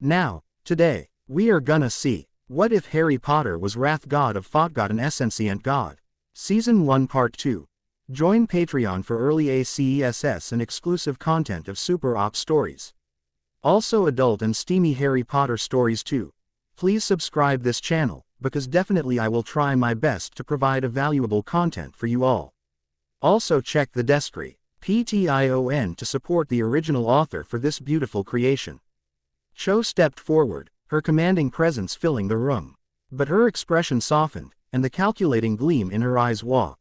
Now, today, we are gonna see, what if Harry Potter was Wrath God of Fought God and Essentient God? Season 1 Part 2. Join Patreon for early ACESS and exclusive content of Super Op stories. Also adult and steamy Harry Potter stories too. Please subscribe this channel, because definitely I will try my best to provide a valuable content for you all. Also check the Descry, PTION to support the original author for this beautiful creation. Cho stepped forward, her commanding presence filling the room. But her expression softened, and the calculating gleam in her eyes was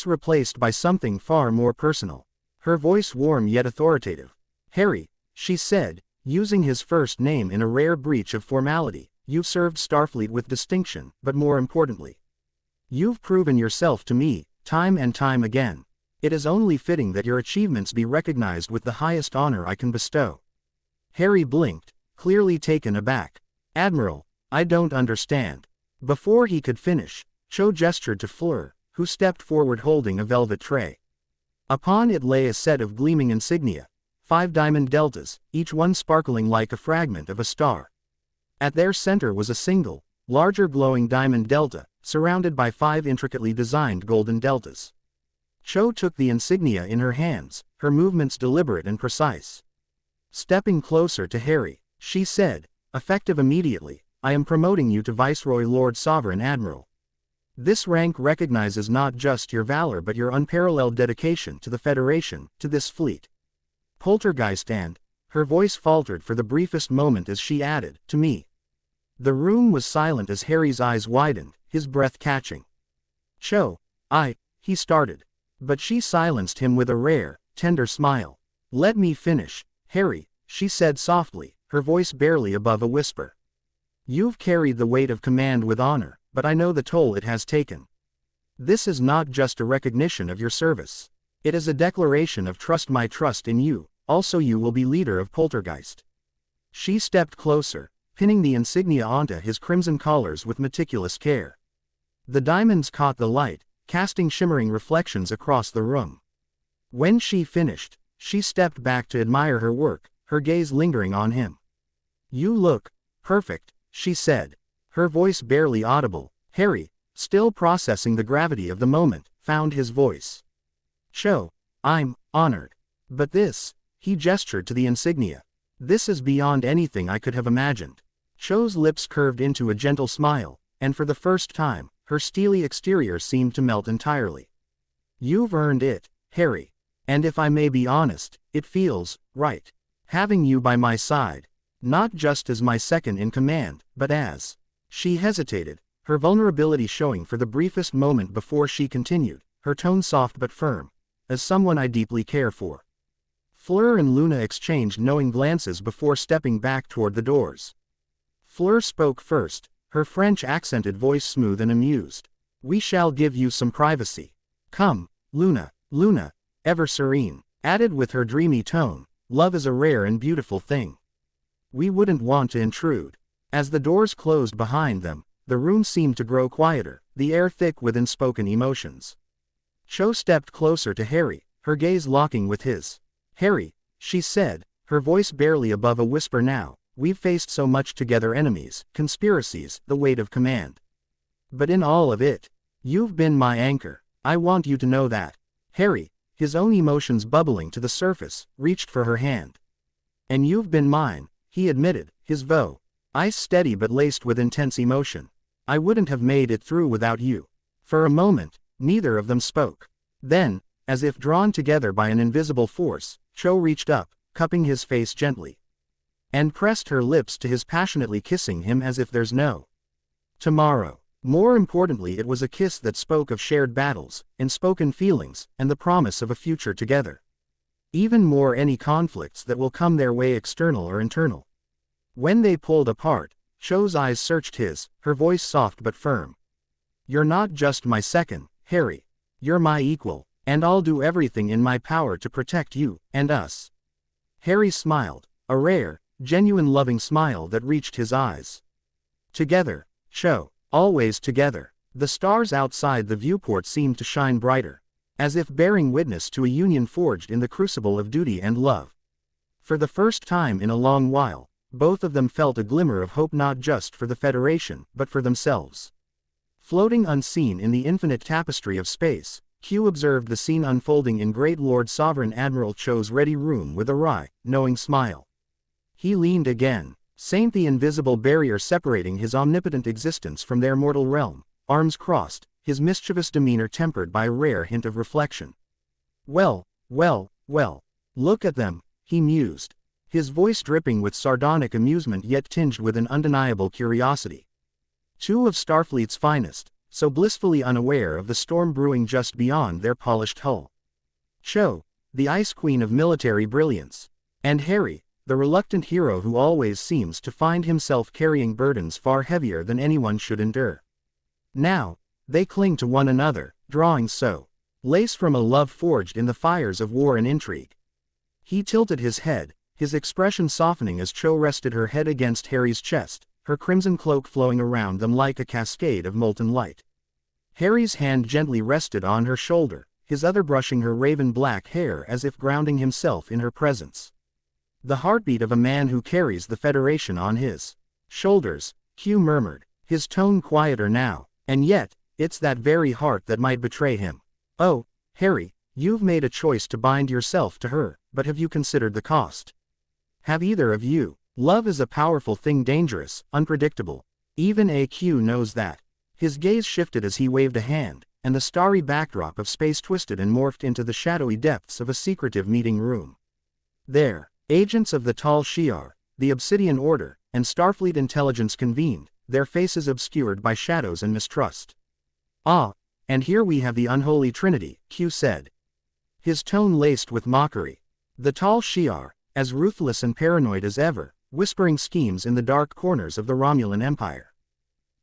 replaced by something far more personal. Her voice warm yet authoritative. "Harry," she said, using his first name in a rare breach of formality, "you've served Starfleet with distinction, but more importantly, you've proven yourself to me, time and time again. It is only fitting that your achievements be recognized with the highest honor I can bestow." Harry blinked, clearly taken aback. "Admiral, I don't understand." Before he could finish, Cho gestured to Fleur, who stepped forward holding a velvet tray. Upon it lay a set of gleaming insignia, 5 diamond deltas, each one sparkling like a fragment of a star. At their center was a single, larger glowing diamond delta, surrounded by 5 intricately designed golden deltas. Cho took the insignia in her hands, her movements deliberate and precise. Stepping closer to Harry, she said, effective immediately, "I am promoting you to Viceroy Lord Sovereign Admiral. This rank recognizes not just your valor but your unparalleled dedication to the Federation, to this fleet." Poltergeist and, her voice faltered for the briefest moment as she added, "to me." The room was silent as Harry's eyes widened, his breath catching. "Cho, he started. But she silenced him with a rare, tender smile. "Let me finish, Harry," she said softly, her voice barely above a whisper. "You've carried the weight of command with honor, but I know the toll it has taken. This is not just a recognition of your service. It is a declaration of trust, my trust in you. Also, you will be leader of Poltergeist." She stepped closer, pinning the insignia onto his crimson collars with meticulous care. The diamonds caught the light, casting shimmering reflections across the room. When she finished, she stepped back to admire her work, her gaze lingering on him. "You look perfect," she said, her voice barely audible. Harry, still processing the gravity of the moment, found his voice. "Cho, I'm honored. But this," he gestured to the insignia, "this is beyond anything I could have imagined." Cho's lips curved into a gentle smile, and for the first time, her steely exterior seemed to melt entirely. "You've earned it, Harry. And if I may be honest, it feels right. Having you by my side. Not just as my second in command, but as..." She hesitated, her vulnerability showing for the briefest moment before she continued, her tone soft but firm. "As someone I deeply care for." Fleur and Luna exchanged knowing glances before stepping back toward the doors. Fleur spoke first, her French-accented voice smooth and amused. "We shall give you some privacy. Come, Luna." Luna, ever serene, added with her dreamy tone, "Love is a rare and beautiful thing. We wouldn't want to intrude." As the doors closed behind them, the room seemed to grow quieter, the air thick with unspoken emotions. Cho stepped closer to Harry, her gaze locking with his. "Harry," she said, her voice barely above a whisper now, "we've faced so much together, enemies, conspiracies, the weight of command. But in all of it, you've been my anchor. I want you to know that." Harry, his own emotions bubbling to the surface, reached for her hand. "And you've been mine," he admitted, his voice ice steady but laced with intense emotion. "I wouldn't have made it through without you." For a moment, neither of them spoke. Then, as if drawn together by an invisible force, Cho reached up, cupping his face gently, and pressed her lips to his, passionately kissing him as if there's no tomorrow. More importantly, it was a kiss that spoke of shared battles, unspoken feelings, and the promise of a future together. Even more any conflicts that will come their way, external or internal. When they pulled apart, Cho's eyes searched his, her voice soft but firm. "You're not just my second, Harry. You're my equal, and I'll do everything in my power to protect you, and us." Harry smiled, a rare, genuine loving smile that reached his eyes. "Together, Cho, always together." The stars outside the viewport seemed to shine brighter, as if bearing witness to a union forged in the crucible of duty and love. For the first time in a long while, both of them felt a glimmer of hope not just for the Federation, but for themselves. Floating unseen in the infinite tapestry of space, Q observed the scene unfolding in Great Lord Sovereign Admiral Cho's ready room with a wry, knowing smile. He leaned again, saint the invisible barrier separating his omnipotent existence from their mortal realm, arms crossed, his mischievous demeanor tempered by a rare hint of reflection. Well, look at them, he mused, his voice dripping with sardonic amusement yet tinged with an undeniable curiosity. Two of Starfleet's finest, so blissfully unaware of the storm brewing just beyond their polished hull. Cho, the ice queen of military brilliance, and Harry, the reluctant hero who always seems to find himself carrying burdens far heavier than anyone should endure. Now, they cling to one another, drawing so lace from a love forged in the fires of war and intrigue. He tilted his head, his expression softening as Cho rested her head against Harry's chest, her crimson cloak flowing around them like a cascade of molten light. Harry's hand gently rested on her shoulder, his other brushing her raven black hair as if grounding himself in her presence. The heartbeat of a man who carries the Federation on his shoulders, Q murmured, his tone quieter now, and yet, it's that very heart that might betray him. Oh, Harry, you've made a choice to bind yourself to her, but have you considered the cost? Have either of you? Love is a powerful thing, dangerous, unpredictable. Even AQ knows that. His gaze shifted as he waved a hand, and the starry backdrop of space twisted and morphed into the shadowy depths of a secretive meeting room. There, agents of the Tal Shiar, the Obsidian Order, and Starfleet intelligence convened, their faces obscured by shadows and mistrust. Ah, and here we have the unholy trinity, Q said. His tone laced with mockery. The Tal Shiar, as ruthless and paranoid as ever, whispering schemes in the dark corners of the Romulan Empire.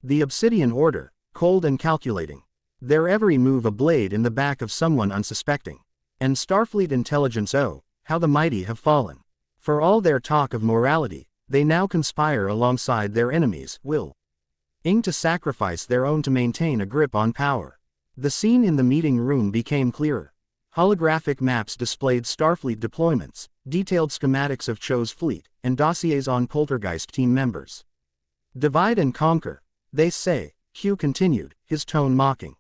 The Obsidian Order, cold and calculating. Their every move a blade in the back of someone unsuspecting. And Starfleet intelligence, oh, how the mighty have fallen. For all their talk of morality, they now conspire alongside their enemies, willing to sacrifice their own to maintain a grip on power. The scene in the meeting room became clearer. Holographic maps displayed Starfleet deployments, detailed schematics of Cho's fleet, and dossiers on Poltergeist team members. Divide and conquer, they say, Q continued, his tone mocking.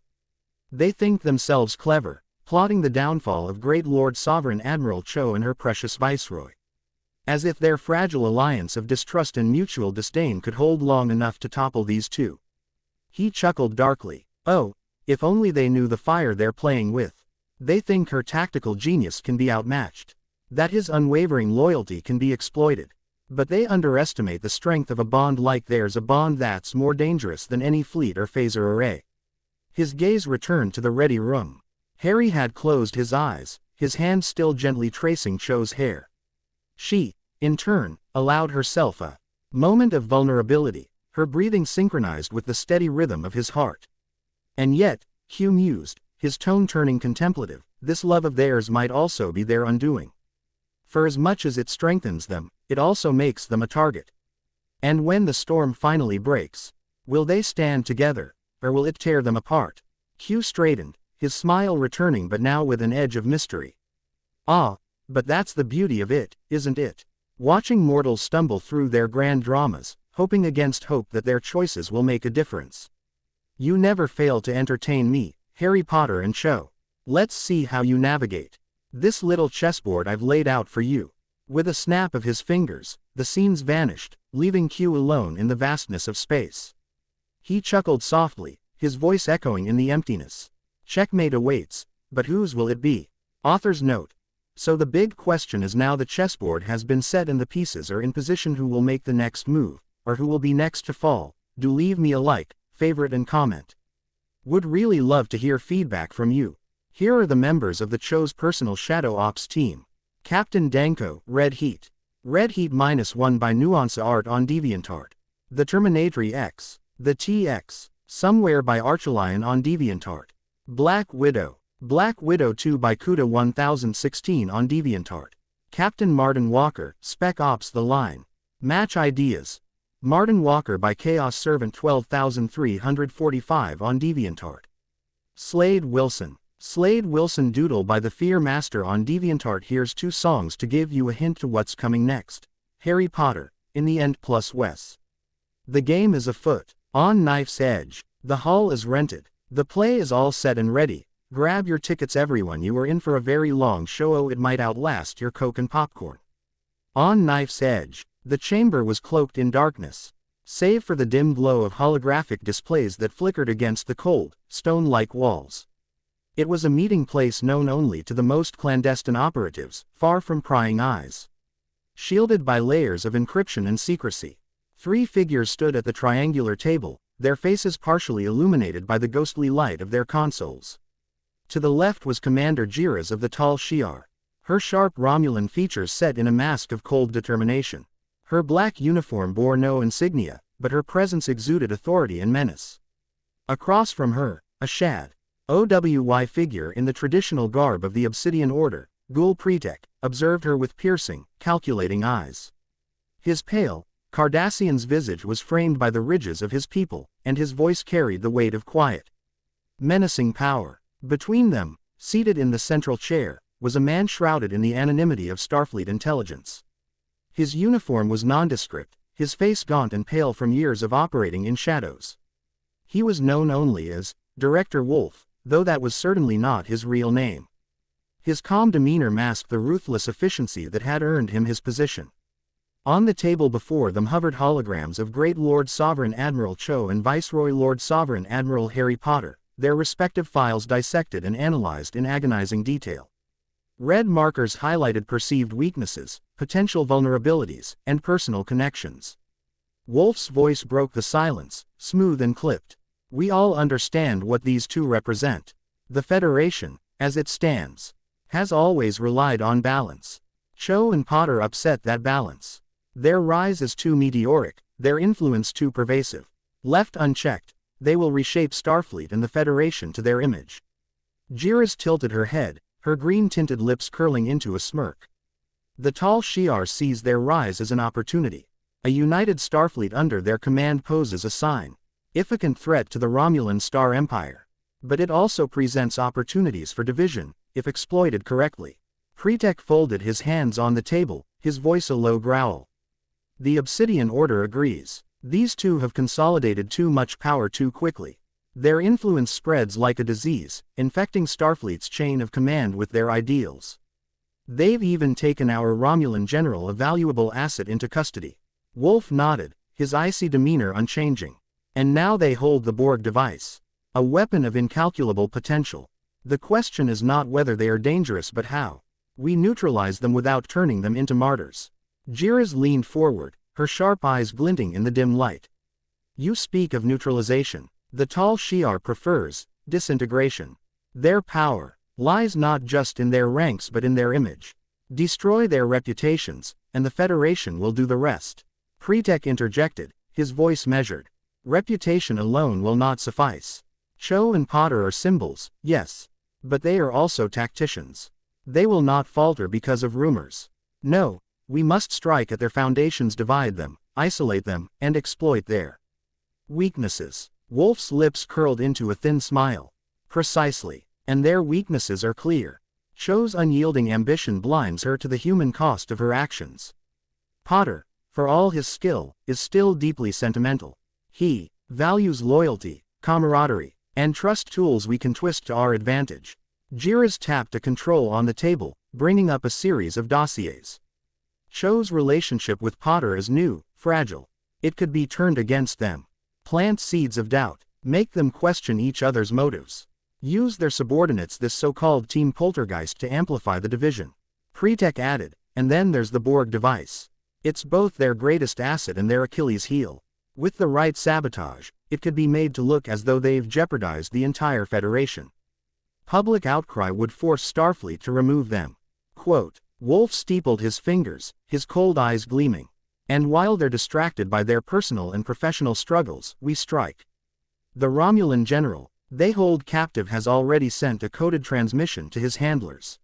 They think themselves clever, plotting the downfall of Great Lord Sovereign Admiral Cho and her precious viceroy. As if their fragile alliance of distrust and mutual disdain could hold long enough to topple these two. He chuckled darkly. Oh, if only they knew the fire they're playing with. They think her tactical genius can be outmatched. That his unwavering loyalty can be exploited. But they underestimate the strength of a bond like theirs, a bond that's more dangerous than any fleet or phaser array. His gaze returned to the ready room. Harry had closed his eyes, his hand still gently tracing Cho's hair. She, in turn, allowed herself a moment of vulnerability, her breathing synchronized with the steady rhythm of his heart. And yet, Q mused, his tone turning contemplative, this love of theirs might also be their undoing. For as much as it strengthens them, it also makes them a target. And when the storm finally breaks, will they stand together, or will it tear them apart? Q straightened, his smile returning but now with an edge of mystery. Ah, but that's the beauty of it, isn't it? Watching mortals stumble through their grand dramas, hoping against hope that their choices will make a difference. You never fail to entertain me, Harry Potter and Cho. Let's see how you navigate this little chessboard I've laid out for you. With a snap of his fingers, the scenes vanished, leaving Q alone in the vastness of space. He chuckled softly, his voice echoing in the emptiness. Checkmate awaits, but whose will it be? Author's note. So the big question is, now the chessboard has been set and the pieces are in position, who will make the next move, or who will be next to fall? Do leave me a like, favorite and comment. Would really love to hear feedback from you. Here are the members of the Cho's personal Shadow Ops team. Captain Danko, Red Heat. Red Heat -1 by Nuance Art on DeviantArt. The Terminator X. The TX. Somewhere by Archelion on DeviantArt. Black Widow. Black Widow 2 by Kuda 1016 on DeviantArt. Captain Martin Walker, Spec Ops The Line. Match Ideas. Martin Walker by Chaos Servant 12345 on DeviantArt. Slade Wilson. Slade Wilson Doodle by The Fear Master on DeviantArt. Here's 2 songs to give you a hint to what's coming next. Harry Potter, in the end plus Wes. The game is afoot. On Knife's Edge. The hall is rented. The play is all set and ready. Grab your tickets everyone, you are in for a very long show, oh it might outlast your Coke and popcorn. On Knife's Edge. The chamber was cloaked in darkness, save for the dim glow of holographic displays that flickered against the cold, stone-like walls. It was a meeting place known only to the most clandestine operatives, far from prying eyes. Shielded by layers of encryption and secrecy, 3 figures stood at the triangular table, their faces partially illuminated by the ghostly light of their consoles. To the left was Commander Jiras of the Tal Shiar, her sharp Romulan features set in a mask of cold determination. Her black uniform bore no insignia, but her presence exuded authority and menace. Across from her, a Shad OWY figure in the traditional garb of the Obsidian Order, Gul Pretek, observed her with piercing, calculating eyes. His pale, Cardassian's visage was framed by the ridges of his people, and his voice carried the weight of quiet, menacing power. Between them, seated in the central chair, was a man shrouded in the anonymity of Starfleet intelligence. His uniform was nondescript, his face gaunt and pale from years of operating in shadows. He was known only as Director Wolf, though that was certainly not his real name. His calm demeanor masked the ruthless efficiency that had earned him his position. On the table before them hovered holograms of Great Lord Sovereign Admiral Cho and Viceroy Lord Sovereign Admiral Harry Potter, their respective files dissected and analyzed in agonizing detail. Red markers highlighted perceived weaknesses, potential vulnerabilities, and personal connections. Wolf's voice broke the silence, smooth and clipped. We all understand what these two represent. The Federation, as it stands, has always relied on balance. Cho and Potter upset that balance. Their rise is too meteoric, their influence too pervasive. Left unchecked, they will reshape Starfleet and the Federation to their image. Jiras tilted her head, her green-tinted lips curling into a smirk. The Tal Shiar sees their rise as an opportunity. A united Starfleet under their command poses a significant threat to the Romulan Star Empire. But it also presents opportunities for division, if exploited correctly. Pretek folded his hands on the table, his voice a low growl. The Obsidian Order agrees. These two have consolidated too much power too quickly. Their influence spreads like a disease, infecting Starfleet's chain of command with their ideals. They've even taken our Romulan general, a valuable asset, into custody. Wolf nodded, his icy demeanor unchanging. And now they hold the Borg device. A weapon of incalculable potential. The question is not whether they are dangerous but how we neutralize them without turning them into martyrs. Jiras leaned forward, her sharp eyes glinting in the dim light. You speak of neutralization. The Tal Shiar prefers disintegration. Their power lies not just in their ranks but in their image. Destroy their reputations, and the Federation will do the rest. Pretek interjected, his voice measured. Reputation alone will not suffice. Cho and Potter are symbols, yes. But they are also tacticians. They will not falter because of rumors. No, we must strike at their foundations, divide them, isolate them, and exploit their weaknesses. Wolf's lips curled into a thin smile. Precisely. And their weaknesses are clear. Cho's unyielding ambition blinds her to the human cost of her actions. Potter, for all his skill, is still deeply sentimental. He values loyalty, camaraderie, and trust, tools we can twist to our advantage. Jiras tapped a control on the table, bringing up a series of dossiers. Cho's relationship with Potter is new, fragile. It could be turned against them. Plant seeds of doubt. Make them question each other's motives. Use their subordinates, this so-called Team Poltergeist, to amplify the division. Pretek added, and then there's the Borg device. It's both their greatest asset and their Achilles heel. With the right sabotage, it could be made to look as though they've jeopardized the entire Federation. Public outcry would force Starfleet to remove them. Quote, Wolf steepled his fingers, his cold eyes gleaming. And while they're distracted by their personal and professional struggles, we strike. The Romulan general they hold captive has already sent a coded transmission to his handlers.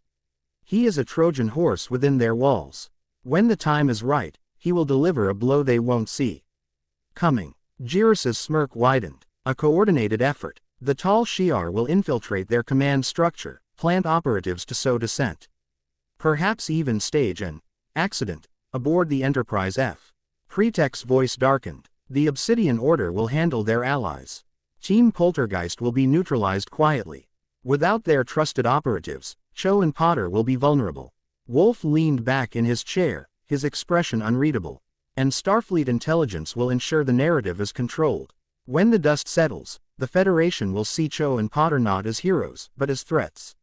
He is a Trojan horse within their walls. When the time is right, he will deliver a blow they won't see coming. Jiras's smirk widened. A coordinated effort. The Tal Shiar will infiltrate their command structure, plant operatives to sow dissent. Perhaps even stage an accident aboard the Enterprise F. Pretek's voice darkened. The Obsidian Order will handle their allies. Team Poltergeist will be neutralized quietly. Without their trusted operatives, Cho and Potter will be vulnerable. Wolf leaned back in his chair, his expression unreadable. And Starfleet intelligence will ensure the narrative is controlled. When the dust settles, the Federation will see Cho and Potter not as heroes, but as threats.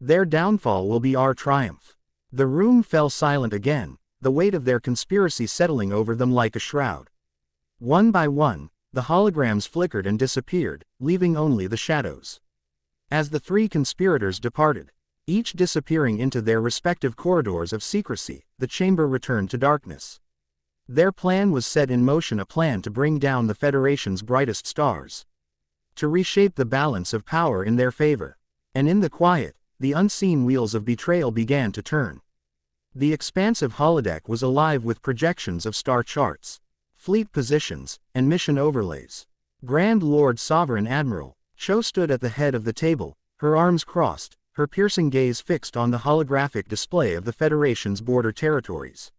Their downfall will be our triumph. The room fell silent again, the weight of their conspiracy settling over them like a shroud. One by one, the holograms flickered and disappeared, leaving only the shadows. As the three conspirators departed, each disappearing into their respective corridors of secrecy, the chamber returned to darkness. Their plan was set in motion, a plan to bring down the Federation's brightest stars. To reshape the balance of power in their favor. And in the quiet, the unseen wheels of betrayal began to turn. The expansive holodeck was alive with projections of star charts, fleet positions, and mission overlays. Grand Lord Sovereign Admiral Cho stood at the head of the table, her arms crossed, her piercing gaze fixed on the holographic display of the Federation's border territories.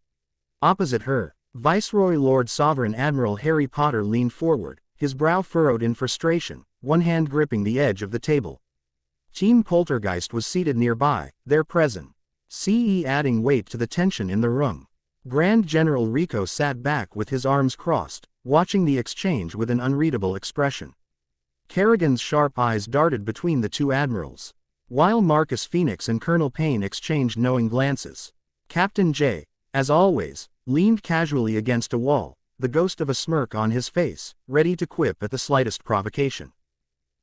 Opposite her, Viceroy Lord Sovereign Admiral Harry Potter leaned forward, his brow furrowed in frustration, one hand gripping the edge of the table. Team Poltergeist was seated nearby, their presence adding weight to the tension in the room. Grand General Rico sat back with his arms crossed, watching the exchange with an unreadable expression. Kerrigan's sharp eyes darted between the two admirals, while Marcus Phoenix and Colonel Payne exchanged knowing glances. Captain J, as always, leaned casually against a wall, the ghost of a smirk on his face, ready to quip at the slightest provocation.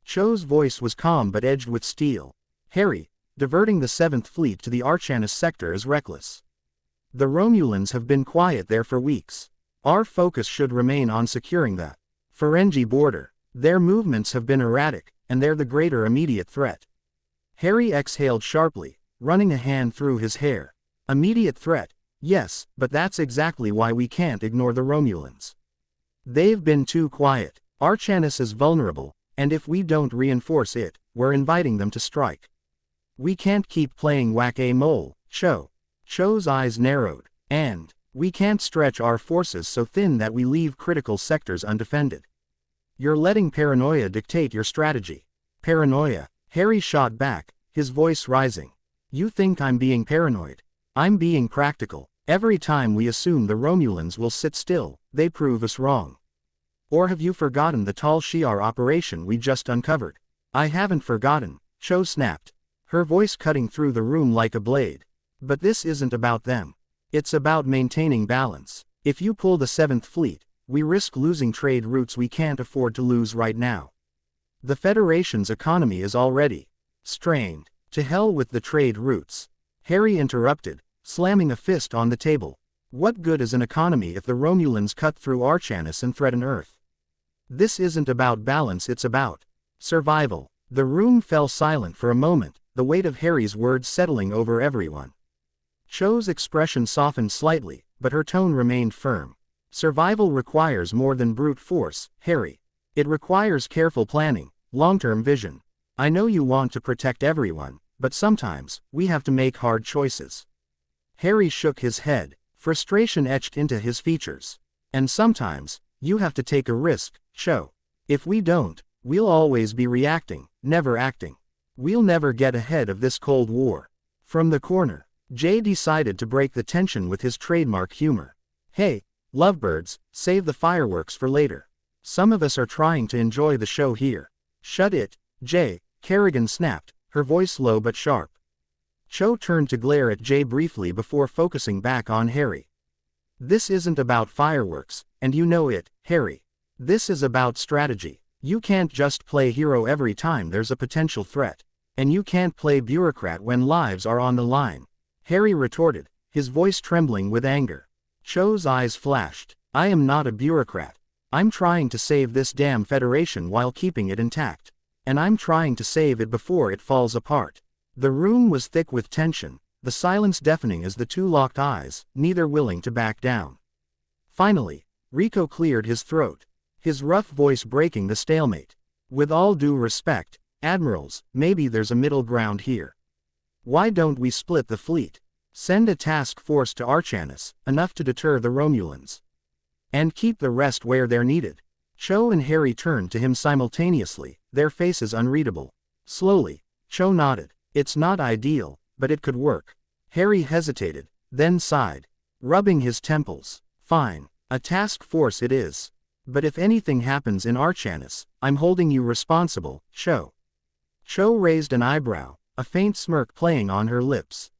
Cho's voice was calm but edged with steel. Harry, diverting the 7th Fleet to the Archanis sector is reckless. The Romulans have been quiet there for weeks. Our focus should remain on securing the Ferengi border. Their movements have been erratic, and they're the greater immediate threat. Harry exhaled sharply, running a hand through his hair. Immediate threat? Yes, but that's exactly why we can't ignore the Romulans. They've been too quiet. Archanis is vulnerable, and if we don't reinforce it, we're inviting them to strike. We can't keep playing whack-a-mole, Cho. Cho's eyes narrowed. And we can't stretch our forces so thin that we leave critical sectors undefended. You're letting paranoia dictate your strategy. Paranoia? Harry shot back, his voice rising. You think I'm being paranoid? I'm being practical. Every time we assume the Romulans will sit still, they prove us wrong. Or have you forgotten the Tal Shiar operation we just uncovered? I haven't forgotten, Cho snapped, her voice cutting through the room like a blade. But this isn't about them. It's about maintaining balance. If you pull the 7th Fleet, we risk losing trade routes we can't afford to lose right now. The Federation's economy is already strained. To hell with the trade routes. Harry interrupted, slamming a fist on the table. What good is an economy if the Romulans cut through Archanis and threaten Earth? This isn't about balance, it's about survival. The room fell silent for a moment, the weight of Harry's words settling over everyone. Cho's expression softened slightly, but her tone remained firm. Survival requires more than brute force, Harry. It requires careful planning, long-term vision. I know you want to protect everyone, but sometimes, we have to make hard choices. Harry shook his head, frustration etched into his features. And sometimes, you have to take a risk, Cho. If we don't, we'll always be reacting, never acting. We'll never get ahead of this Cold War. From the corner, Jay decided to break the tension with his trademark humor. Hey, lovebirds, save the fireworks for later. Some of us are trying to enjoy the show here. Shut it, Jay, Kerrigan snapped, her voice low but sharp. Cho turned to glare at Jay briefly before focusing back on Harry. This isn't about fireworks, and you know it, Harry. This is about strategy. You can't just play hero every time there's a potential threat. And you can't play bureaucrat when lives are on the line. Harry retorted, his voice trembling with anger. Cho's eyes flashed. I am not a bureaucrat. I'm trying to save this damn Federation while keeping it intact. And I'm trying to save it before it falls apart. The room was thick with tension, the silence deafening as the two locked eyes, neither willing to back down. Finally, Rico cleared his throat, his rough voice breaking the stalemate. With all due respect, admirals, maybe there's a middle ground here. Why don't we split the fleet? Send a task force to Archanis, enough to deter the Romulans. And keep the rest where they're needed. Cho and Harry turned to him simultaneously, their faces unreadable. Slowly, Cho nodded. It's not ideal, but it could work. Harry hesitated, then sighed, rubbing his temples. Fine. A task force it is. But if anything happens in Archanis, I'm holding you responsible, Cho. Cho raised an eyebrow, a faint smirk playing on her lips.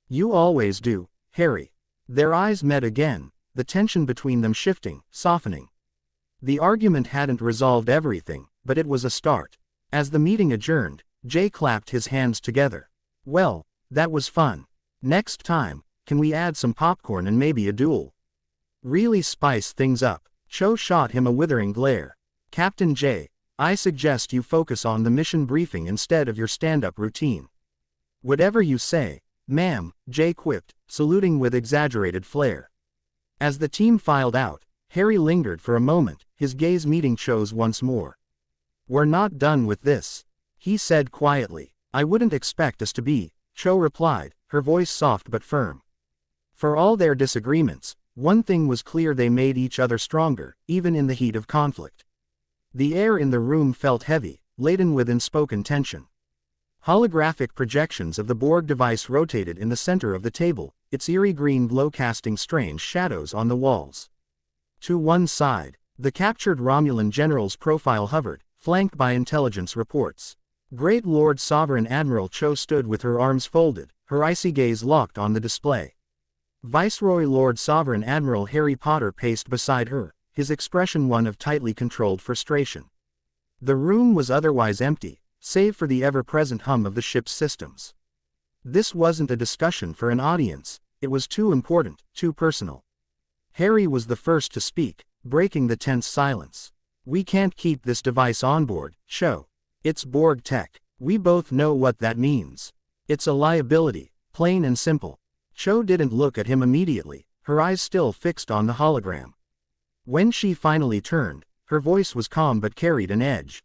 You always do, Harry. Their eyes met again, the tension between them shifting, softening. The argument hadn't resolved everything, but it was a start. As the meeting adjourned, Jay clapped his hands together. Well, that was fun. Next time, can we add some popcorn and maybe a duel? Really spice things up. Cho shot him a withering glare. Captain Jay, I suggest you focus on the mission briefing instead of your stand-up routine. Whatever you say, ma'am, Jay quipped, saluting with exaggerated flair. As the team filed out, Harry lingered for a moment, his gaze meeting Cho's once more. We're not done with this, he said quietly. I wouldn't expect us to be, Cho replied, her voice soft but firm. For all their disagreements, one thing was clear: they made each other stronger, even in the heat of conflict. The air in the room felt heavy, laden with unspoken tension. Holographic projections of the Borg device rotated in the center of the table, its eerie green glow casting strange shadows on the walls. To one side, the captured Romulan general's profile hovered, flanked by intelligence reports. Great Lord Sovereign Admiral Cho stood with her arms folded, her icy gaze locked on the display. Viceroy Lord Sovereign Admiral Harry Potter paced beside her, his expression one of tightly controlled frustration. The room was otherwise empty, save for the ever-present hum of the ship's systems. This wasn't a discussion for an audience, it was too important, too personal. Harry was the first to speak, breaking the tense silence. We can't keep this device on board, Cho. It's Borg tech. We both know what that means. It's a liability, plain and simple. Cho didn't look at him immediately, her eyes still fixed on the hologram. When she finally turned, her voice was calm but carried an edge.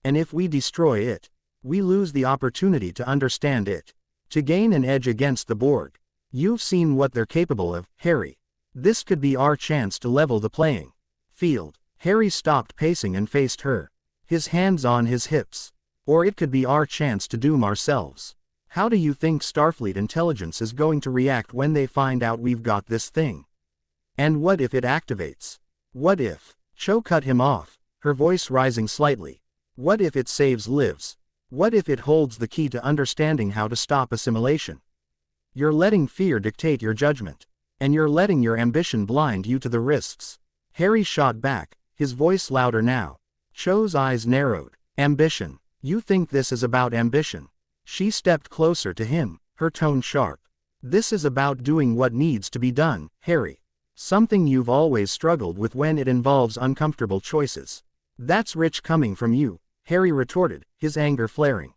And if we destroy it, we lose the opportunity to understand it, to gain an edge against the Borg. You've seen what they're capable of, Harry. This could be our chance to level the playing field. Harry stopped pacing and faced her, his hands on his hips. Or it could be our chance to doom ourselves. How do you think Starfleet intelligence is going to react when they find out we've got this thing? And what if it activates? What if? Cho cut him off, her voice rising slightly. What if it saves lives? What if it holds the key to understanding how to stop assimilation? You're letting fear dictate your judgment. And you're letting your ambition blind you to the risks. Harry shot back, his voice louder now. Cho's eyes narrowed. Ambition. You think this is about ambition? She stepped closer to him, her tone sharp. This is about doing what needs to be done, Harry. Something you've always struggled with when it involves uncomfortable choices. That's rich coming from you, Harry retorted, his anger flaring.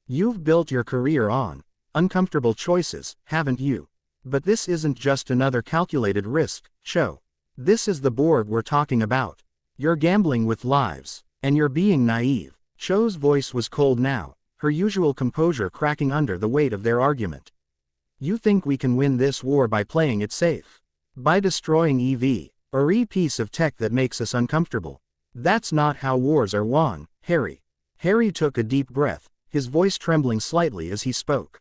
You've built your career on uncomfortable choices, haven't you? But this isn't just another calculated risk, Cho. This is the Borg we're talking about. You're gambling with lives, and you're being naive. Cho's voice was cold now, her usual composure cracking under the weight of their argument. You think we can win this war by playing it safe? By destroying a piece of tech that makes us uncomfortable? That's not how wars are won, Harry. Harry took a deep breath, his voice trembling slightly as he spoke.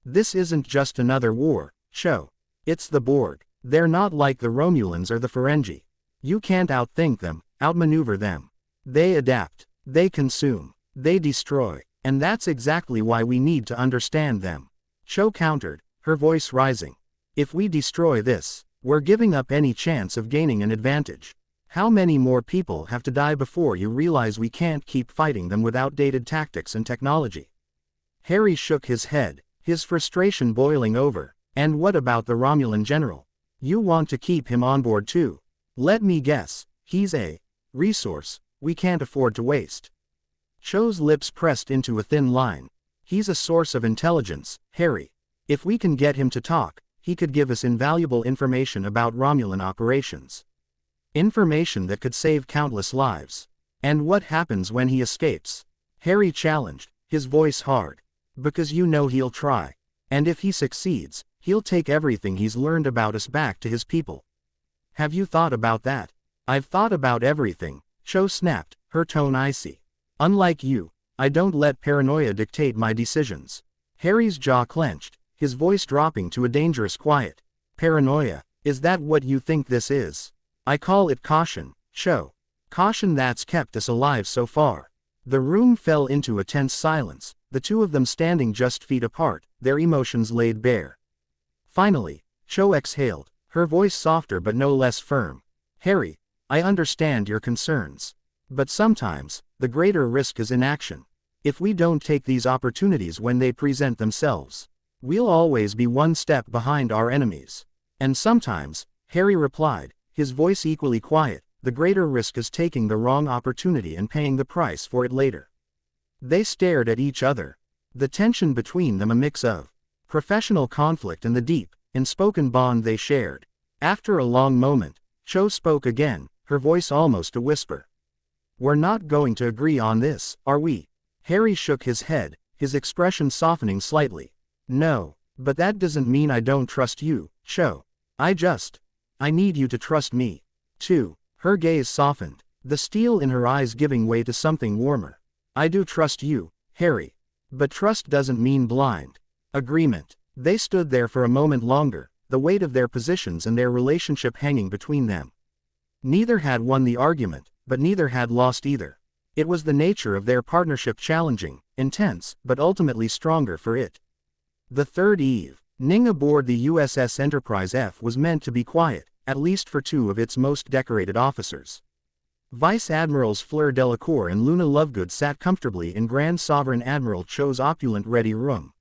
This isn't just another war, Cho. It's the Borg. They're not like the Romulans or the Ferengi. You can't outthink them, outmaneuver them. They adapt, they consume, they destroy, and that's exactly why we need to understand them. Cho countered, her voice rising. If we destroy this, we're giving up any chance of gaining an advantage. How many more people have to die before you realize we can't keep fighting them with outdated tactics and technology? Harry shook his head, his frustration boiling over. And what about the Romulan general? You want to keep him on board too? Let me guess, he's a resource we can't afford to waste. Cho's lips pressed into a thin line. He's a source of intelligence, Harry. If we can get him to talk, he could give us invaluable information about Romulan operations. Information that could save countless lives. And what happens when he escapes? Harry challenged, his voice hard. Because you know he'll try. And if he succeeds, he'll take everything he's learned about us back to his people. Have you thought about that? I've thought about everything, Cho snapped, her tone icy. Unlike you, I don't let paranoia dictate my decisions. Harry's jaw clenched, his voice dropping to a dangerous quiet. Paranoia, is that what you think this is? I call it caution, Cho. Caution that's kept us alive so far. The room fell into a tense silence, the two of them standing just feet apart, their emotions laid bare. Finally, Cho exhaled, her voice softer but no less firm. Harry, I understand your concerns. But sometimes, the greater risk is inaction. If we don't take these opportunities when they present themselves, we'll always be one step behind our enemies. And sometimes, Harry replied, his voice equally quiet, the greater risk is taking the wrong opportunity and paying the price for it later. They stared at each other, the tension between them a mix of professional conflict and the deep, unspoken bond they shared. After a long moment, Cho spoke again, her voice almost a whisper. We're not going to agree on this, are we? Harry shook his head, his expression softening slightly. No, but that doesn't mean I don't trust you, Cho. I need you to trust me, too. Her gaze softened, the steel in her eyes giving way to something warmer. I do trust you, Harry. But trust doesn't mean blind agreement. They stood there for a moment longer, the weight of their positions and their relationship hanging between them. Neither had won the argument, but neither had lost either. It was the nature of their partnership challenging, intense, but ultimately stronger for it. The third eve, Ning aboard the USS Enterprise F was meant to be quiet, at least for two of its most decorated officers. Vice Admirals Fleur Delacour and Luna Lovegood sat comfortably in Grand Sovereign Admiral Cho's opulent ready room.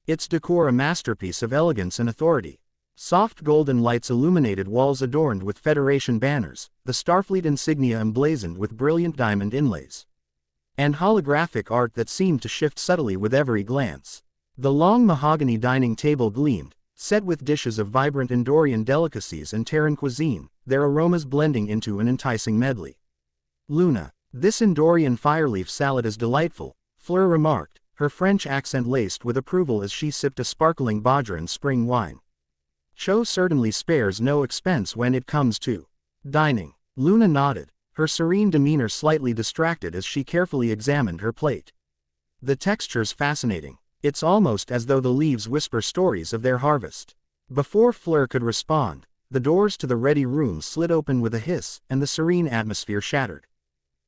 Its decor a masterpiece of elegance and authority. Soft golden lights illuminated walls adorned with Federation banners, the Starfleet insignia emblazoned with brilliant diamond inlays. And holographic art that seemed to shift subtly with every glance. The long mahogany dining table gleamed, set with dishes of vibrant Andorian delicacies and Terran cuisine, their aromas blending into an enticing medley. Luna, this Andorian fireleaf salad is delightful, Fleur remarked, her French accent laced with approval as she sipped a sparkling Badgeran spring wine. Cho certainly spares no expense when it comes to dining. Luna nodded, her serene demeanor slightly distracted as she carefully examined her plate. The texture's fascinating. It's almost as though the leaves whisper stories of their harvest. Before Fleur could respond, the doors to the ready room slid open with a hiss, and the serene atmosphere shattered.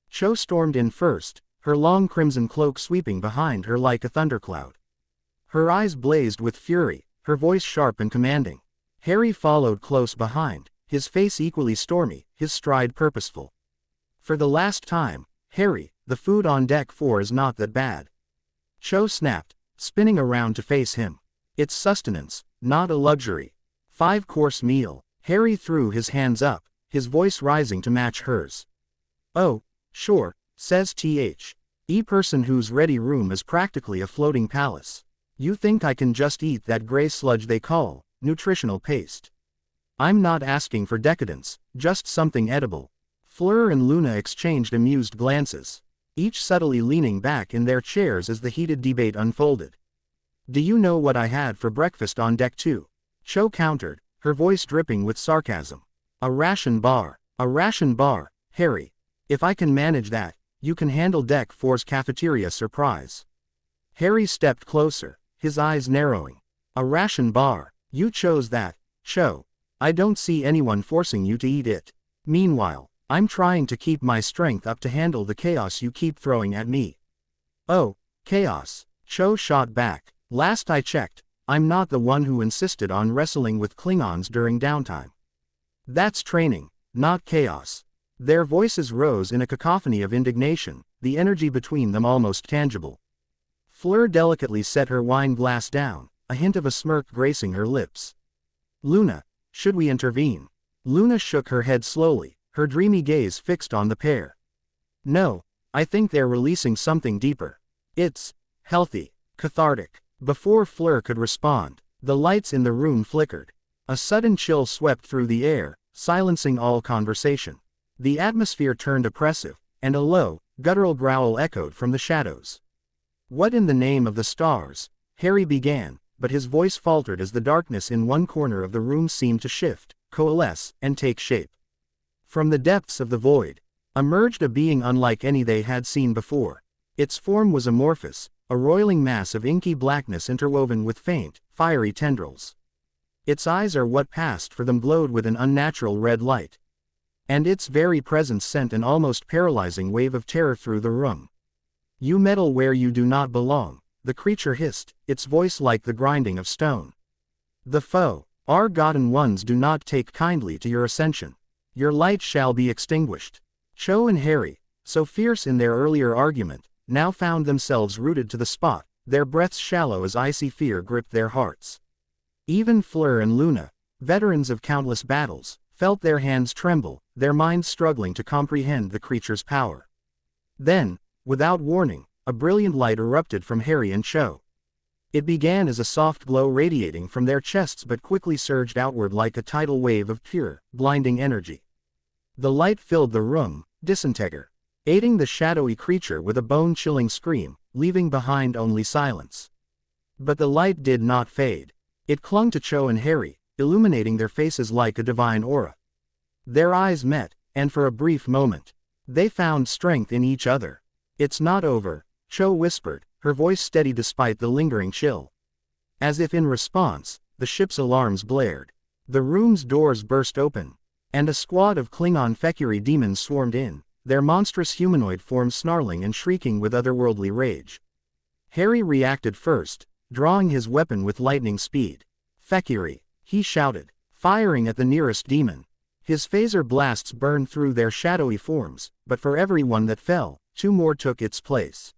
Cho stormed in first, her long crimson cloak sweeping behind her like a thundercloud. Her eyes blazed with fury, her voice sharp and commanding. Harry followed close behind, his face equally stormy, his stride purposeful. For the last time, Harry, the food on deck 4 is not that bad. Cho snapped, spinning around to face him. It's sustenance, not a luxury. 5-course meal. Harry threw his hands up, his voice rising to match hers. Oh, sure, says the person whose ready room is practically a floating palace. You think I can just eat that gray sludge they call nutritional paste? I'm not asking for decadence, just something edible. Fleur and Luna exchanged amused glances, each subtly leaning back in their chairs as the heated debate unfolded. Do you know what I had for breakfast on deck 2? Cho countered, her voice dripping with sarcasm. A ration bar, Harry. If I can manage that, you can handle deck 4's cafeteria surprise. Harry stepped closer, his eyes narrowing. A ration bar, you chose that, Cho. I don't see anyone forcing you to eat it. Meanwhile, I'm trying to keep my strength up to handle the chaos you keep throwing at me. Oh, chaos, Cho shot back. Last I checked, I'm not the one who insisted on wrestling with Klingons during downtime. That's training, not chaos. Their voices rose in a cacophony of indignation, the energy between them almost tangible. Fleur delicately set her wine glass down, a hint of a smirk gracing her lips. Luna, should we intervene? Luna shook her head slowly, her dreamy gaze fixed on the pair. No, I think they're releasing something deeper. It's healthy, cathartic. Before Fleur could respond, the lights in the room flickered. A sudden chill swept through the air, silencing all conversation. The atmosphere turned oppressive, and a low, guttural growl echoed from the shadows. What in the name of the stars? Harry began, but his voice faltered as the darkness in one corner of the room seemed to shift, coalesce, and take shape. From the depths of the void emerged a being unlike any they had seen before. Its form was amorphous, a roiling mass of inky blackness interwoven with faint, fiery tendrils. Its eyes or what passed for them glowed with an unnatural red light. And its very presence sent an almost paralyzing wave of terror through the room. "You meddle where you do not belong," the creature hissed, its voice like the grinding of stone. "The foe, our Godden ones, do not take kindly to your ascension. Your light shall be extinguished." Cho and Harry, so fierce in their earlier argument, now found themselves rooted to the spot, their breaths shallow as icy fear gripped their hearts. Even Fleur and Luna, veterans of countless battles, felt their hands tremble, their minds struggling to comprehend the creature's power. Then, without warning, a brilliant light erupted from Harry and Cho. It began as a soft glow radiating from their chests but quickly surged outward like a tidal wave of pure, blinding energy. The light filled the room, disintegrating the shadowy creature with a bone-chilling scream, leaving behind only silence. But the light did not fade. It clung to Cho and Harry, illuminating their faces like a divine aura. Their eyes met, and for a brief moment, they found strength in each other. "It's not over," Cho whispered, her voice steady despite the lingering chill. As if in response, the ship's alarms blared. The room's doors burst open, and a squad of Klingon Fekiri demons swarmed in, their monstrous humanoid forms snarling and shrieking with otherworldly rage. Harry reacted first, drawing his weapon with lightning speed. "Fekiri," he shouted, firing at the nearest demon. His phaser blasts burned through their shadowy forms, but for every one that fell, two more took its place.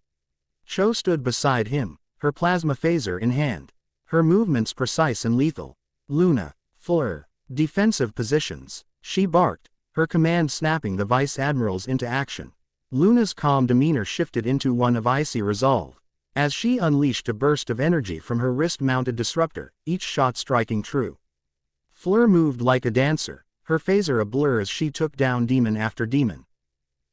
Cho stood beside him, her plasma phaser in hand, her movements precise and lethal. "Luna, Fleur, defensive positions," she barked, her command snapping the Vice Admirals into action. Luna's calm demeanor shifted into one of icy resolve, as she unleashed a burst of energy from her wrist-mounted disruptor, each shot striking true. Fleur moved like a dancer, her phaser a blur as she took down demon after demon.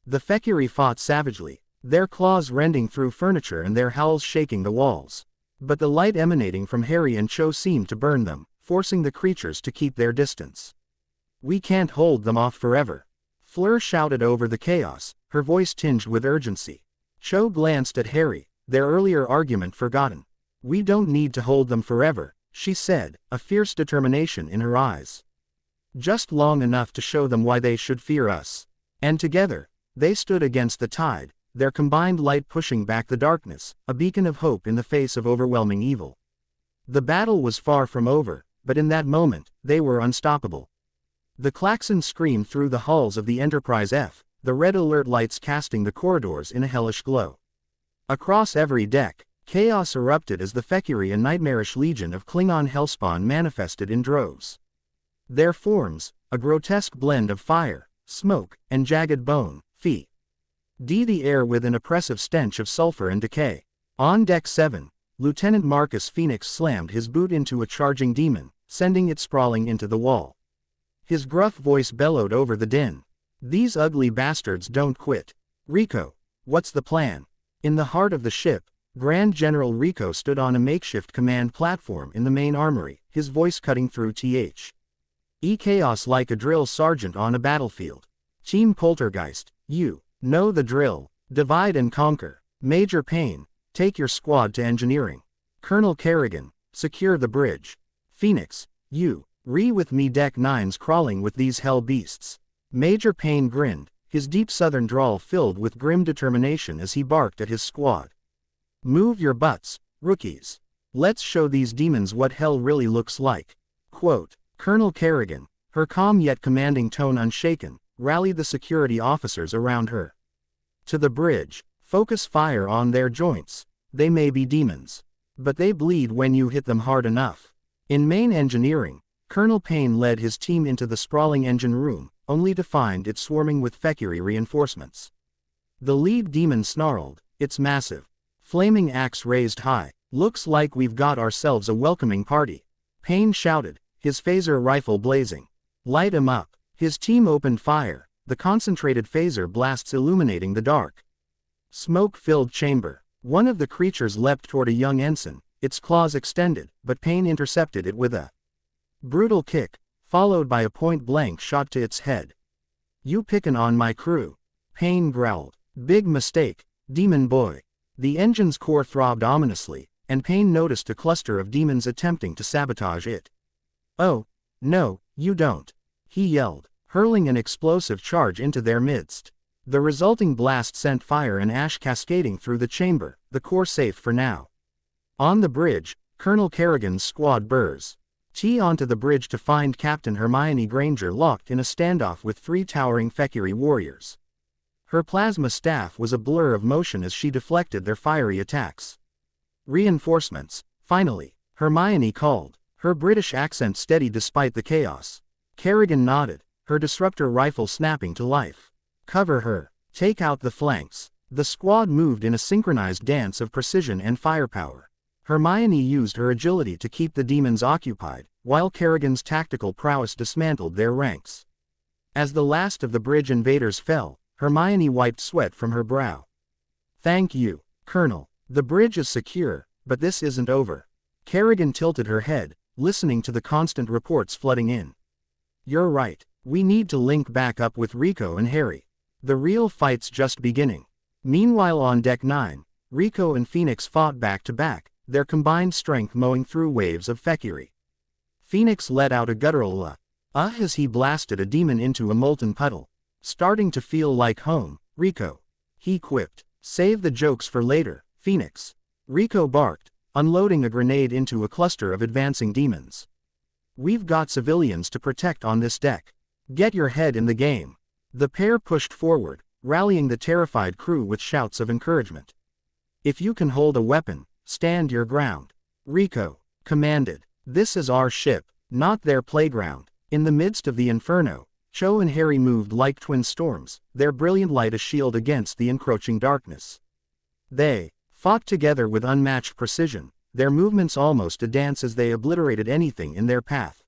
The Fekiri fought savagely, their claws rending through furniture and their howls shaking the walls. But the light emanating from Harry and Cho seemed to burn them, forcing the creatures to keep their distance. "We can't hold them off forever," Fleur shouted over the chaos, her voice tinged with urgency. Cho glanced at Harry, their earlier argument forgotten. "We don't need to hold them forever," she said, a fierce determination in her eyes. "Just long enough to show them why they should fear us." And together, they stood against the tide, their combined light pushing back the darkness, a beacon of hope in the face of overwhelming evil. The battle was far from over, but in that moment, they were unstoppable. The klaxon screamed through the hulls of the Enterprise F, the red alert lights casting the corridors in a hellish glow. Across every deck, chaos erupted as the Fekiri, a nightmarish legion of Klingon hellspawn, manifested in droves. Their forms, a grotesque blend of fire, smoke, and jagged bone, filled the air with an oppressive stench of sulfur and decay. On Deck 7, Lieutenant Marcus Phoenix slammed his boot into a charging demon, sending it sprawling into the wall. His gruff voice bellowed over the din. "These ugly bastards don't quit. Rico, what's the plan?" In the heart of the ship, Grand General Rico stood on a makeshift command platform in the main armory, his voice cutting through chaos like a drill sergeant on a battlefield. "Team Poltergeist, you know the drill. Divide and conquer. Major Payne, take your squad to engineering. Colonel Kerrigan, secure the bridge. Phoenix, you, with me. Deck 9's crawling with these hell beasts." Major Payne grinned, his deep southern drawl filled with grim determination as he barked at his squad. "Move your butts, rookies. Let's show these demons what hell really looks like." Quote, Colonel Kerrigan, her calm yet commanding tone unshaken, rallied the security officers around her. "To the bridge, focus fire on their joints. They may be demons, but they bleed when you hit them hard enough." In main engineering, Colonel Payne led his team into the sprawling engine room, only to find it swarming with Fekiri reinforcements. The lead demon snarled, its massive, flaming axe raised high. "Looks like we've got ourselves a welcoming party," Payne shouted, his phaser rifle blazing. "Light 'em up." His team opened fire, the concentrated phaser blasts illuminating the dark, smoke-filled chamber. One of the creatures leapt toward a young ensign, its claws extended, but Payne intercepted it with a brutal kick, followed by a point-blank shot to its head. "You pickin' on my crew?" Payne growled. "Big mistake, demon boy." The engine's core throbbed ominously, and Payne noticed a cluster of demons attempting to sabotage it. "Oh, no, you don't," he yelled, hurling an explosive charge into their midst. The resulting blast sent fire and ash cascading through the chamber, the core safe for now. On the bridge, Colonel Kerrigan's squad burrs onto the bridge to find Captain Hermione Granger locked in a standoff with 3 towering Fekiri warriors. Her plasma staff was a blur of motion as she deflected their fiery attacks. "Reinforcements, finally," Hermione called, her British accent steady despite the chaos. Kerrigan nodded, her disruptor rifle snapping to life. "Cover her. Take out the flanks." The squad moved in a synchronized dance of precision and firepower. Hermione used her agility to keep the demons occupied, while Kerrigan's tactical prowess dismantled their ranks. As the last of the bridge invaders fell, Hermione wiped sweat from her brow. "Thank you, Colonel. The bridge is secure, but this isn't over." Kerrigan tilted her head, listening to the constant reports flooding in. "You're right. We need to link back up with Rico and Harry. The real fight's just beginning." Meanwhile on Deck 9, Rico and Phoenix fought back to back, their combined strength mowing through waves of Fekiri. Phoenix let out a guttural as he blasted a demon into a molten puddle. "Starting to feel like home, Rico," he quipped. "Save the jokes for later, Phoenix," Rico barked, unloading a grenade into a cluster of advancing demons. "We've got civilians to protect on this deck. Get your head in the game." The pair pushed forward, rallying the terrified crew with shouts of encouragement. "If you can hold a weapon, stand your ground," Rico commanded. "This is our ship, not their playground." In the midst of the inferno, Cho and Harry moved like twin storms, their brilliant light a shield against the encroaching darkness. They fought together with unmatched precision, their movements almost a dance as they obliterated anything in their path.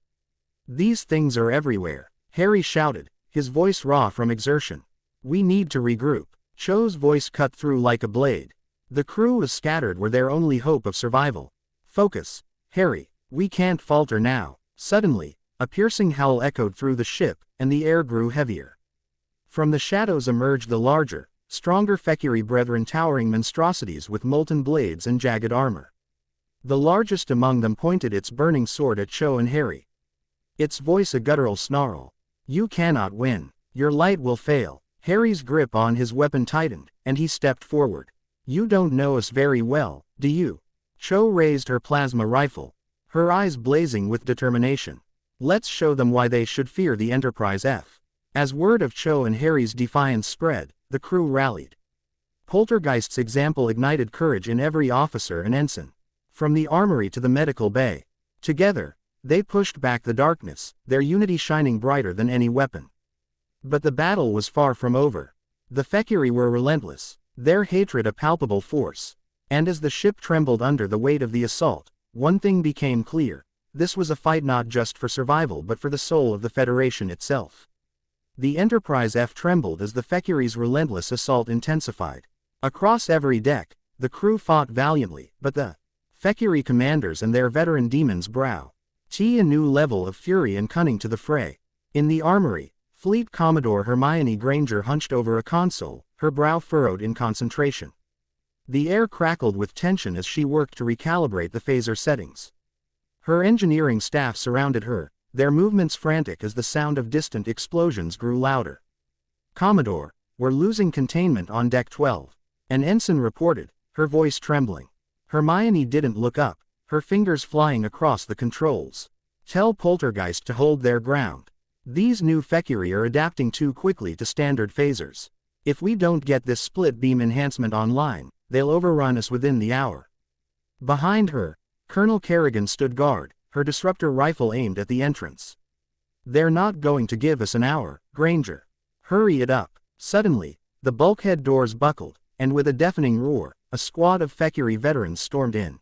"These things are everywhere," Harry shouted, his voice raw from exertion. "We need to regroup." Cho's voice cut through like a blade. The crew was scattered were their only hope of survival. "Focus, Harry, we can't falter now." Suddenly, a piercing howl echoed through the ship, and the air grew heavier. From the shadows emerged the larger, stronger Fekiri brethren towering monstrosities with molten blades and jagged armor. The largest among them pointed its burning sword at Cho and Harry. Its voice a guttural snarl. "You cannot win. Your light will fail." Harry's grip on his weapon tightened, and he stepped forward. "You don't know us very well, do you?" Cho raised her plasma rifle, her eyes blazing with determination. "Let's show them why they should fear the Enterprise F." As word of Cho and Harry's defiance spread, the crew rallied. Poltergeist's example ignited courage in every officer and ensign. From the armory to the medical bay, together, they pushed back the darkness, their unity shining brighter than any weapon. But the battle was far from over. The Fekiri were relentless, their hatred a palpable force. And as the ship trembled under the weight of the assault, one thing became clear: this was a fight not just for survival but for the soul of the Federation itself. The Enterprise F trembled as the Fekiri's relentless assault intensified. Across every deck, the crew fought valiantly, but the Fekiri commanders and their veteran demons brow a new level of fury and cunning to the fray. In the armory, Fleet Commodore Hermione Granger hunched over a console, her brow furrowed in concentration. The air crackled with tension as she worked to recalibrate the phaser settings. Her engineering staff surrounded her, their movements frantic as the sound of distant explosions grew louder. "Commodore, we're losing containment on Deck 12. An ensign reported, her voice trembling. Hermione didn't look up, her fingers flying across the controls. "Tell Poltergeist to hold their ground. These new Fekiri are adapting too quickly to standard phasers. If we don't get this split beam enhancement online, they'll overrun us within the hour." Behind her, Colonel Kerrigan stood guard, her disruptor rifle aimed at the entrance. "They're not going to give us an hour, Granger. Hurry it up." Suddenly, the bulkhead doors buckled, and with a deafening roar, a squad of Fekiri veterans stormed in.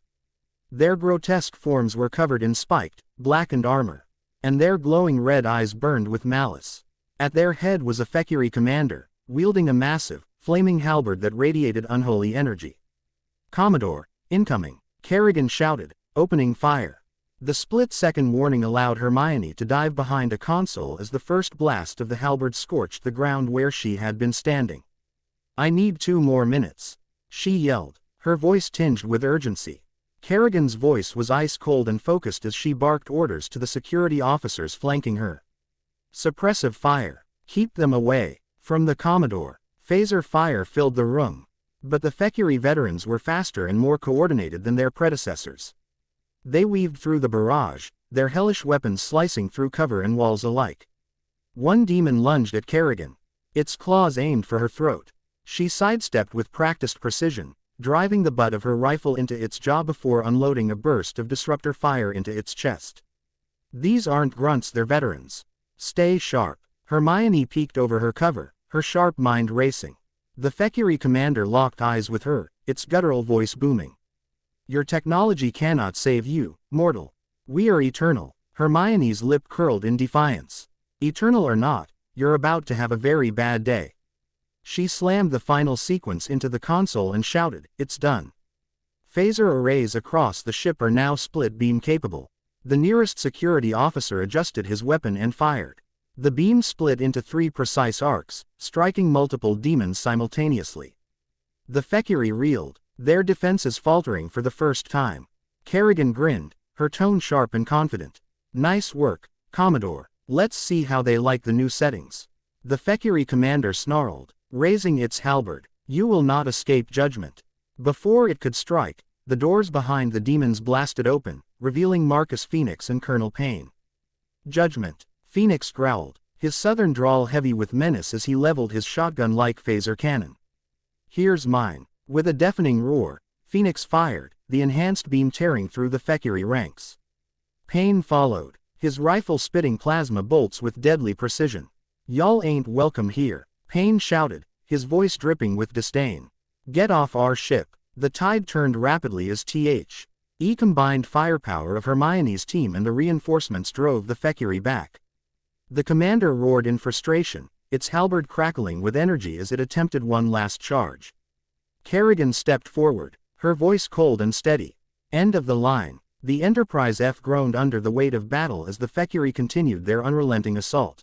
Their grotesque forms were covered in spiked, blackened armor, and their glowing red eyes burned with malice. At their head was a Fekiri commander, wielding a massive, flaming halberd that radiated unholy energy. "Commodore, incoming," Kerrigan shouted, opening fire. The split-second warning allowed Hermione to dive behind a console as the first blast of the halberd scorched the ground where she had been standing. "I need 2 more minutes," she yelled, her voice tinged with urgency. Kerrigan's voice was ice-cold and focused as she barked orders to the security officers flanking her. "Suppressive fire. Keep them away." From the Commodore, phaser fire filled the room. But the Thackeray veterans were faster and more coordinated than their predecessors. They weaved through the barrage, their hellish weapons slicing through cover and walls alike. One demon lunged at Kerrigan, its claws aimed for her throat. She sidestepped with practiced precision, driving the butt of her rifle into its jaw before unloading a burst of disruptor fire into its chest. "These aren't grunts, they're veterans. Stay sharp." Hermione peeked over her cover, her sharp mind racing. The Thackeray commander locked eyes with her, its guttural voice booming. "Your technology cannot save you, mortal. We are eternal." Hermione's lip curled in defiance. "Eternal or not, you're about to have a very bad day." She slammed the final sequence into the console and shouted, "It's done." Phaser arrays across the ship are now split beam capable. The nearest security officer adjusted his weapon and fired. The beam split into 3 precise arcs, striking multiple demons simultaneously. The Thackeray reeled, their defenses faltering for the first time. Kerrigan grinned, her tone sharp and confident. "Nice work, Commodore. Let's see how they like the new settings." The Thackeray commander snarled, raising its halberd, "You will not escape judgment." Before it could strike, the doors behind the demons blasted open, revealing Marcus Phoenix and Colonel Payne. "Judgment," Phoenix growled, his southern drawl heavy with menace as he leveled his shotgun-like phaser cannon. "Here's mine." With a deafening roar, Phoenix fired, the enhanced beam tearing through the Thackeray ranks. Payne followed, his rifle spitting plasma bolts with deadly precision. "Y'all ain't welcome here," Payne shouted, his voice dripping with disdain. "Get off our ship." The tide turned rapidly as the combined firepower of Hermione's team and the reinforcements drove the Thackeray back. The commander roared in frustration, its halberd crackling with energy as it attempted one last charge. Kerrigan stepped forward, her voice cold and steady. "End of the line." The Enterprise F groaned under the weight of battle as the Thackeray continued their unrelenting assault.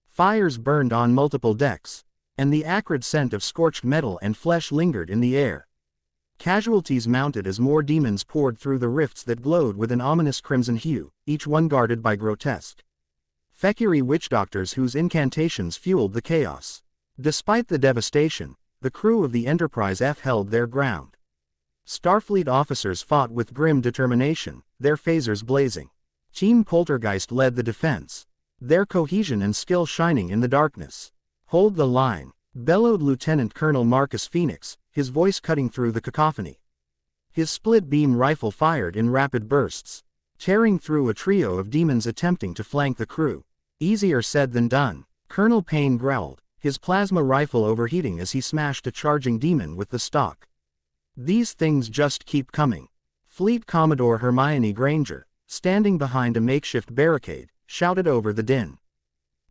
Fires burned on multiple decks, and the acrid scent of scorched metal and flesh lingered in the air. Casualties mounted as more demons poured through the rifts that glowed with an ominous crimson hue, each one guarded by grotesque Thackeray witch doctors whose incantations fueled the chaos. Despite the devastation, the crew of the Enterprise F held their ground. Starfleet officers fought with grim determination, their phasers blazing. Team Poltergeist led the defense, their cohesion and skill shining in the darkness. "Hold the line," bellowed Lieutenant Colonel Marcus Phoenix, his voice cutting through the cacophony. His split-beam rifle fired in rapid bursts, tearing through a trio of demons attempting to flank the crew. "Easier said than done," Colonel Payne growled, his plasma rifle overheating as he smashed a charging demon with the stock. "These things just keep coming." Fleet Commodore Hermione Granger, standing behind a makeshift barricade, shouted over the din.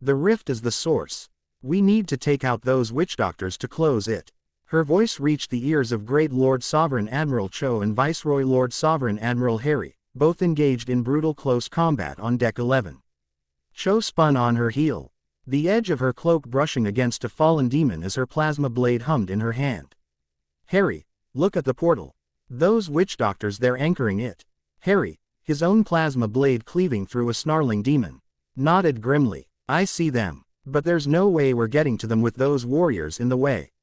"The rift is the source. We need to take out those witch doctors to close it." Her voice reached the ears of Great Lord Sovereign Admiral Cho and Viceroy Lord Sovereign Admiral Harry, both engaged in brutal close combat on Deck 11. Cho spun on her heel, the edge of her cloak brushing against a fallen demon as her plasma blade hummed in her hand. "Harry, look at the portal. Those witch doctors, they're anchoring it." Harry, his own plasma blade cleaving through a snarling demon, nodded grimly. "I see them, but there's no way we're getting to them with those warriors in the way."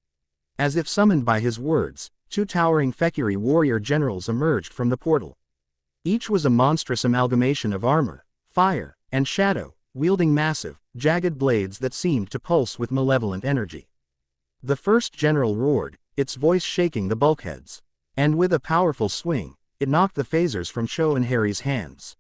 As if summoned by his words, 2 towering Thackeray warrior generals emerged from the portal. Each was a monstrous amalgamation of armor, fire, and shadow, wielding massive, jagged blades that seemed to pulse with malevolent energy. The first general roared, its voice shaking the bulkheads, and with a powerful swing, it knocked the phasers from Cho and Harry's hands.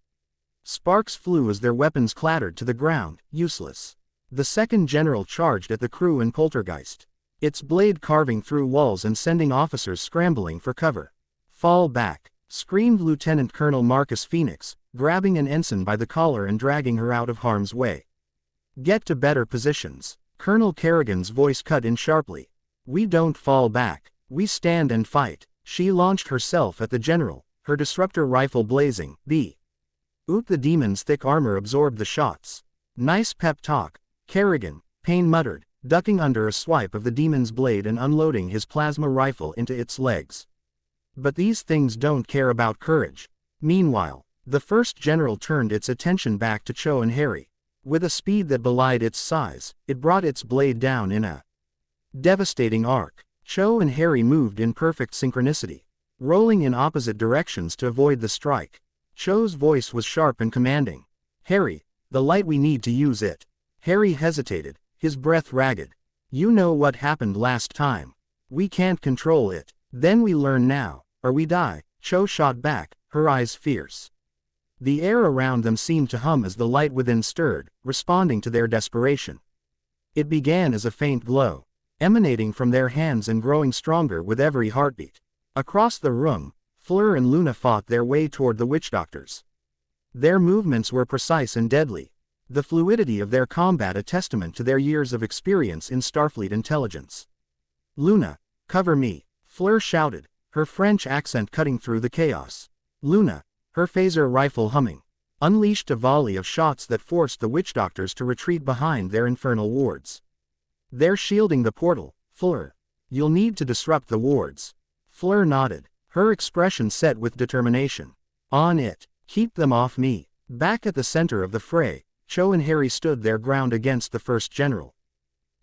Sparks flew as their weapons clattered to the ground, useless. The second general charged at the crew in Poltergeist, its blade carving through walls and sending officers scrambling for cover. "Fall back," screamed Lieutenant Colonel Marcus Phoenix, grabbing an ensign by the collar and dragging her out of harm's way. "Get to better positions." Colonel Kerrigan's voice cut in sharply. "We don't fall back. We stand and fight." She launched herself at the general, her disruptor rifle blazing. The demon's thick armor absorbed the shots. Nice pep talk, Kerrigan, Payne muttered, ducking under a swipe of the demon's blade and unloading his plasma rifle into its legs. But these things don't care about courage. Meanwhile, the first general turned its attention back to Cho and Harry. With a speed that belied its size, it brought its blade down in a devastating arc. Cho and Harry moved in perfect synchronicity, rolling in opposite directions to avoid the strike. Cho's voice was sharp and commanding. Harry, the light, we need to use it. Harry hesitated, his breath ragged. You know what happened last time. We can't control it. Then we learn now, or we die, Cho shot back, her eyes fierce. The air around them seemed to hum as the light within stirred, responding to their desperation. It began as a faint glow, emanating from their hands and growing stronger with every heartbeat. Across the room, Fleur and Luna fought their way toward the witch doctors. Their movements were precise and deadly, the fluidity of their combat a testament to their years of experience in Starfleet intelligence. Luna, cover me, Fleur shouted, her French accent cutting through the chaos. Luna, her phaser rifle humming, unleashed a volley of shots that forced the witch doctors to retreat behind their infernal wards. They're shielding the portal, Fleur. You'll need to disrupt the wards. Fleur nodded, her expression set with determination. On it. Keep them off me. Back at the center of the fray, Cho and Harry stood their ground against the first general.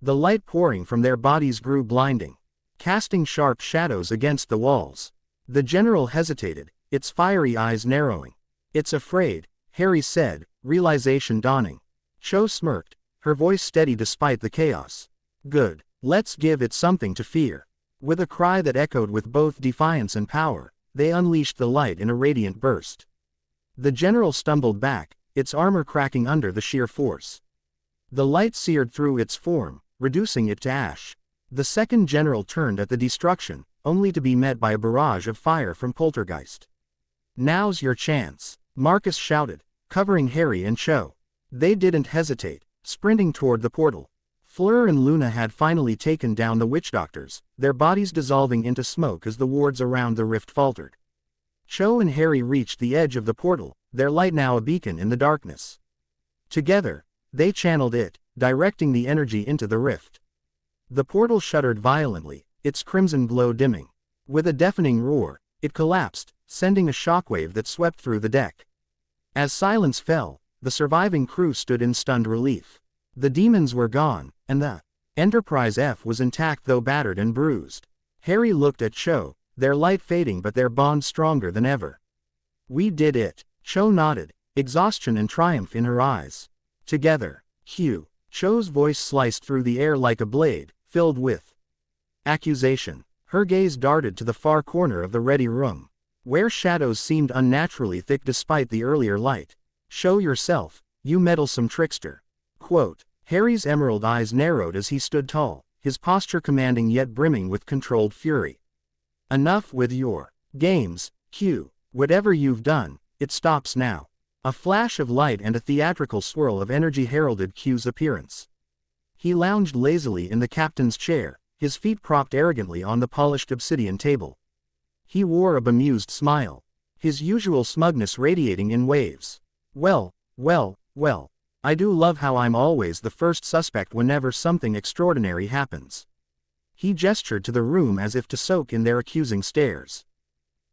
The light pouring from their bodies grew blinding, casting sharp shadows against the walls. The general hesitated, its fiery eyes narrowing. It's afraid, Harry said, realization dawning. Cho smirked, her voice steady despite the chaos. Good. Let's give it something to fear. With a cry that echoed with both defiance and power, they unleashed the light in a radiant burst. The general stumbled back, its armor cracking under the sheer force. The light seared through its form, reducing it to ash. The second general turned at the destruction, only to be met by a barrage of fire from Poltergeist. Now's your chance, Marcus shouted, covering Harry and Cho. They didn't hesitate, sprinting toward the portal. Fleur and Luna had finally taken down the witch doctors, their bodies dissolving into smoke as the wards around the rift faltered. Cho and Harry reached the edge of the portal, their light now a beacon in the darkness. Together, they channeled it, directing the energy into the rift. The portal shuddered violently, its crimson glow dimming. With a deafening roar, it collapsed, sending a shockwave that swept through the deck. As silence fell, the surviving crew stood in stunned relief. The demons were gone, and the Enterprise F was intact though battered and bruised. Harry looked at Cho, their light fading but their bond stronger than ever. We did it, Cho nodded, exhaustion and triumph in her eyes. Together, Hugh. Cho's voice sliced through the air like a blade, filled with accusation. Her gaze darted to the far corner of the ready room, where shadows seemed unnaturally thick despite the earlier light. Show yourself, you meddlesome trickster. Quote. Harry's emerald eyes narrowed as he stood tall, his posture commanding yet brimming with controlled fury. Enough with your games, Q. Whatever you've done, it stops now. A flash of light and a theatrical swirl of energy heralded Q's appearance. He lounged lazily in the captain's chair, his feet propped arrogantly on the polished obsidian table. He wore a bemused smile, his usual smugness radiating in waves. Well, I do love how I'm always the first suspect whenever something extraordinary happens. He gestured to the room as if to soak in their accusing stares.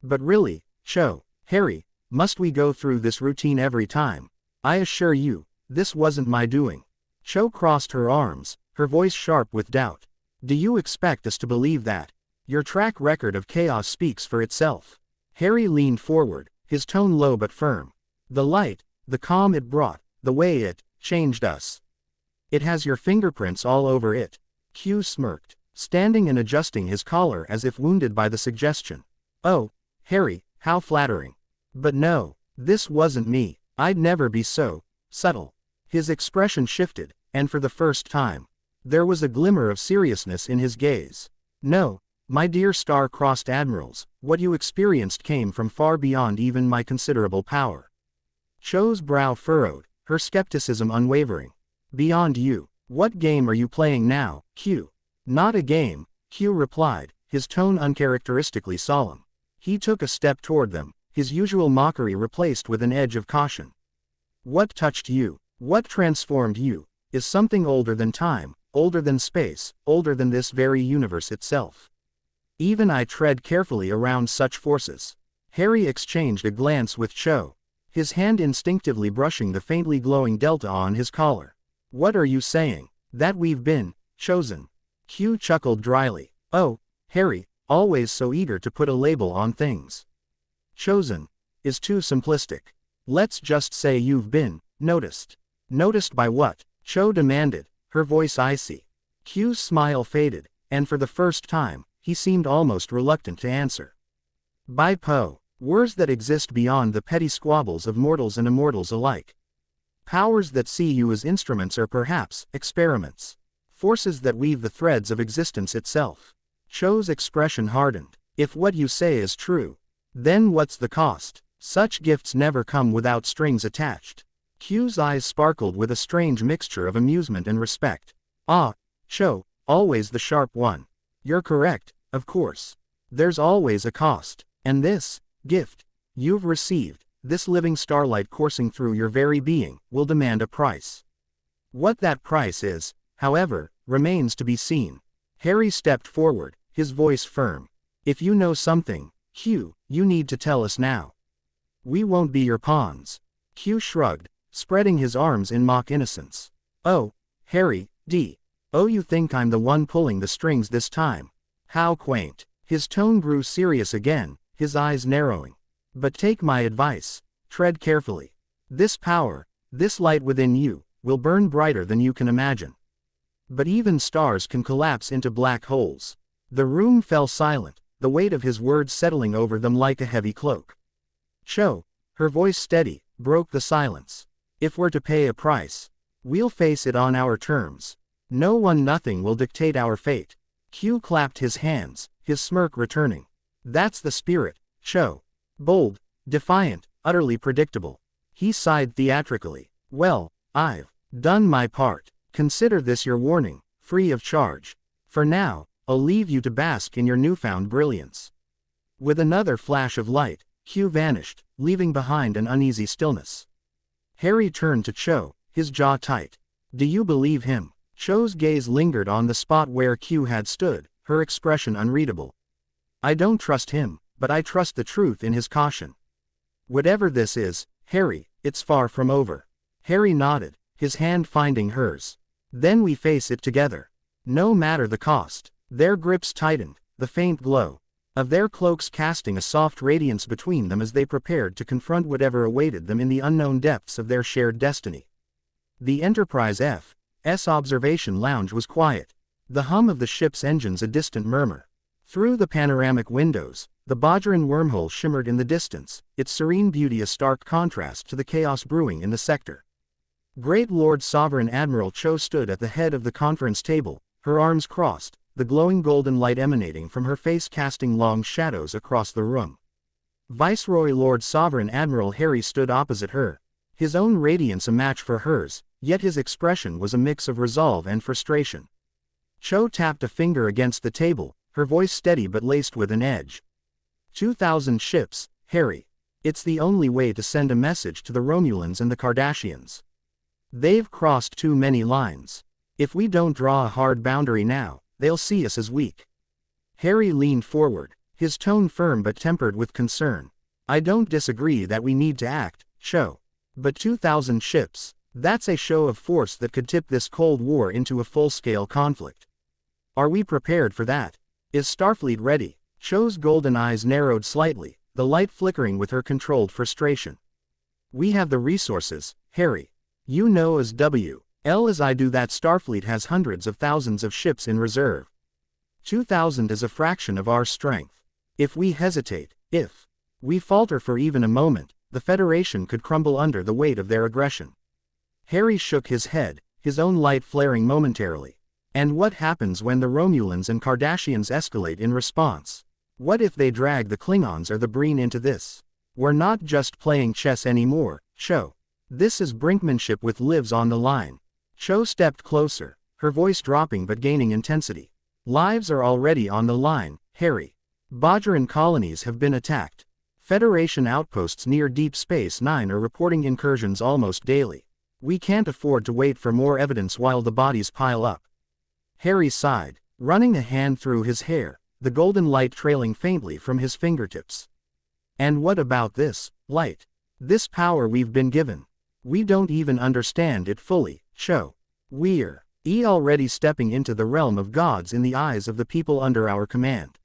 But really, Cho, Harry, must we go through this routine every time? I assure you, this wasn't my doing. Cho crossed her arms, her voice sharp with doubt. Do you expect us to believe that? Your track record of chaos speaks for itself. Harry leaned forward, his tone low but firm. The light, the calm it brought, the way it changed us. It has your fingerprints all over it. Q smirked, standing and adjusting his collar as if wounded by the suggestion. Oh, Harry, how flattering. But no, this wasn't me. I'd never be so subtle. His expression shifted, and for the first time, there was a glimmer of seriousness in his gaze. No, my dear star-crossed admirals, what you experienced came from far beyond even my considerable power. Cho's brow furrowed, her skepticism unwavering. Beyond you. What game are you playing now, Q? Not a game, Q replied, his tone uncharacteristically solemn. He took a step toward them, his usual mockery replaced with an edge of caution. What touched you? What transformed you? Is something older than time, older than space, older than this very universe itself. Even I tread carefully around such forces. Harry exchanged a glance with Cho, his hand instinctively brushing the faintly glowing delta on his collar. What are you saying? That we've been chosen? Q chuckled dryly. Oh, Harry, always so eager to put a label on things. Chosen is too simplistic. Let's just say you've been noticed. Noticed by what? Cho demanded, her voice icy. Q's smile faded, and for the first time, he seemed almost reluctant to answer. By Poe, words that exist beyond the petty squabbles of mortals and immortals alike. Powers that see you as instruments or perhaps experiments. Forces that weave the threads of existence itself. Cho's expression hardened. If what you say is true, then what's the cost? Such gifts never come without strings attached. Q's eyes sparkled with a strange mixture of amusement and respect. Ah, Cho, always the sharp one. You're correct, of course. There's always a cost. And this gift you've received, this living starlight coursing through your very being, will demand a price. What that price is, however, remains to be seen. Harry stepped forward, his voice firm. If you know something, Q, you need to tell us now. We won't be your pawns. Q shrugged, spreading his arms in mock innocence. Oh, Harry, oh, you think I'm the one pulling the strings this time? How quaint. His tone grew serious again, his eyes narrowing. But take my advice. Tread carefully. This power, this light within you, will burn brighter than you can imagine. But even stars can collapse into black holes. The room fell silent, the weight of his words settling over them like a heavy cloak. Cho, her voice steady, broke the silence. If we're to pay a price, we'll face it on our terms. Nothing will dictate our fate. Q clapped his hands, his smirk returning. That's the spirit, Cho. Bold, defiant, utterly predictable. He sighed theatrically. Well, I've done my part. Consider this your warning, free of charge. For now, I'll leave you to bask in your newfound brilliance. With another flash of light, Q vanished, leaving behind an uneasy stillness. Harry turned to Cho, his jaw tight. Do you believe him? Cho's gaze lingered on the spot where Q had stood, her expression unreadable. I don't trust him, but I trust the truth in his caution. Whatever this is, Harry, it's far from over. Harry nodded, his hand finding hers. Then we face it together. No matter the cost. Their grips tightened, the faint glow of their cloaks casting a soft radiance between them as they prepared to confront whatever awaited them in the unknown depths of their shared destiny. The Enterprise F.'s observation lounge was quiet, the hum of the ship's engines a distant murmur. Through the panoramic windows, the Bajoran wormhole shimmered in the distance, its serene beauty a stark contrast to the chaos brewing in the sector. Great Lord Sovereign Admiral Cho stood at the head of the conference table, her arms crossed, the glowing golden light emanating from her face casting long shadows across the room. Viceroy Lord Sovereign Admiral Harry stood opposite her, his own radiance a match for hers, yet his expression was a mix of resolve and frustration. Cho tapped a finger against the table, her voice steady but laced with an edge. 2,000 ships, Harry. It's the only way to send a message to the Romulans and the Cardassians. They've crossed too many lines. If we don't draw a hard boundary now, they'll see us as weak. Harry leaned forward, his tone firm but tempered with concern. I don't disagree that we need to act, Cho. But 2,000 ships, that's a show of force that could tip this Cold War into a full-scale conflict. Are we prepared for that? Is Starfleet ready? Cho's golden eyes narrowed slightly, the light flickering with her controlled frustration. We have the resources, Harry. You know as well as I do that Starfleet has hundreds of thousands of ships in reserve. 2,000 is a fraction of our strength. If we hesitate, if we falter for even a moment, the Federation could crumble under the weight of their aggression. Harry shook his head, his own light flaring momentarily. And what happens when the Romulans and Cardassians escalate in response? What if they drag the Klingons or the Breen into this? We're not just playing chess anymore, Cho. This is brinkmanship with lives on the line. Cho stepped closer, her voice dropping but gaining intensity. Lives are already on the line, Harry. Bajoran colonies have been attacked. Federation outposts near Deep Space Nine are reporting incursions almost daily. We can't afford to wait for more evidence while the bodies pile up. Harry sighed, running a hand through his hair, the golden light trailing faintly from his fingertips. And what about this light? This power we've been given? We don't even understand it fully, Cho. We're already stepping into the realm of gods in the eyes of the people under our command.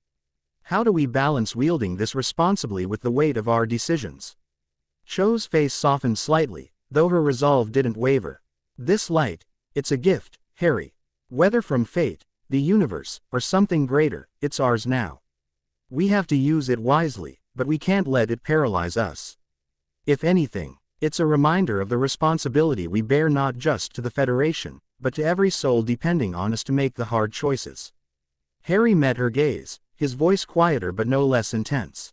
How do we balance wielding this responsibly with the weight of our decisions? Cho's face softened slightly, though her resolve didn't waver. This light, it's a gift, Harry. Whether from fate, the universe, or something greater, it's ours now. We have to use it wisely, but we can't let it paralyze us. If anything, it's a reminder of the responsibility we bear not just to the Federation, but to every soul depending on us to make the hard choices. Harry met her gaze, his voice quieter but no less intense.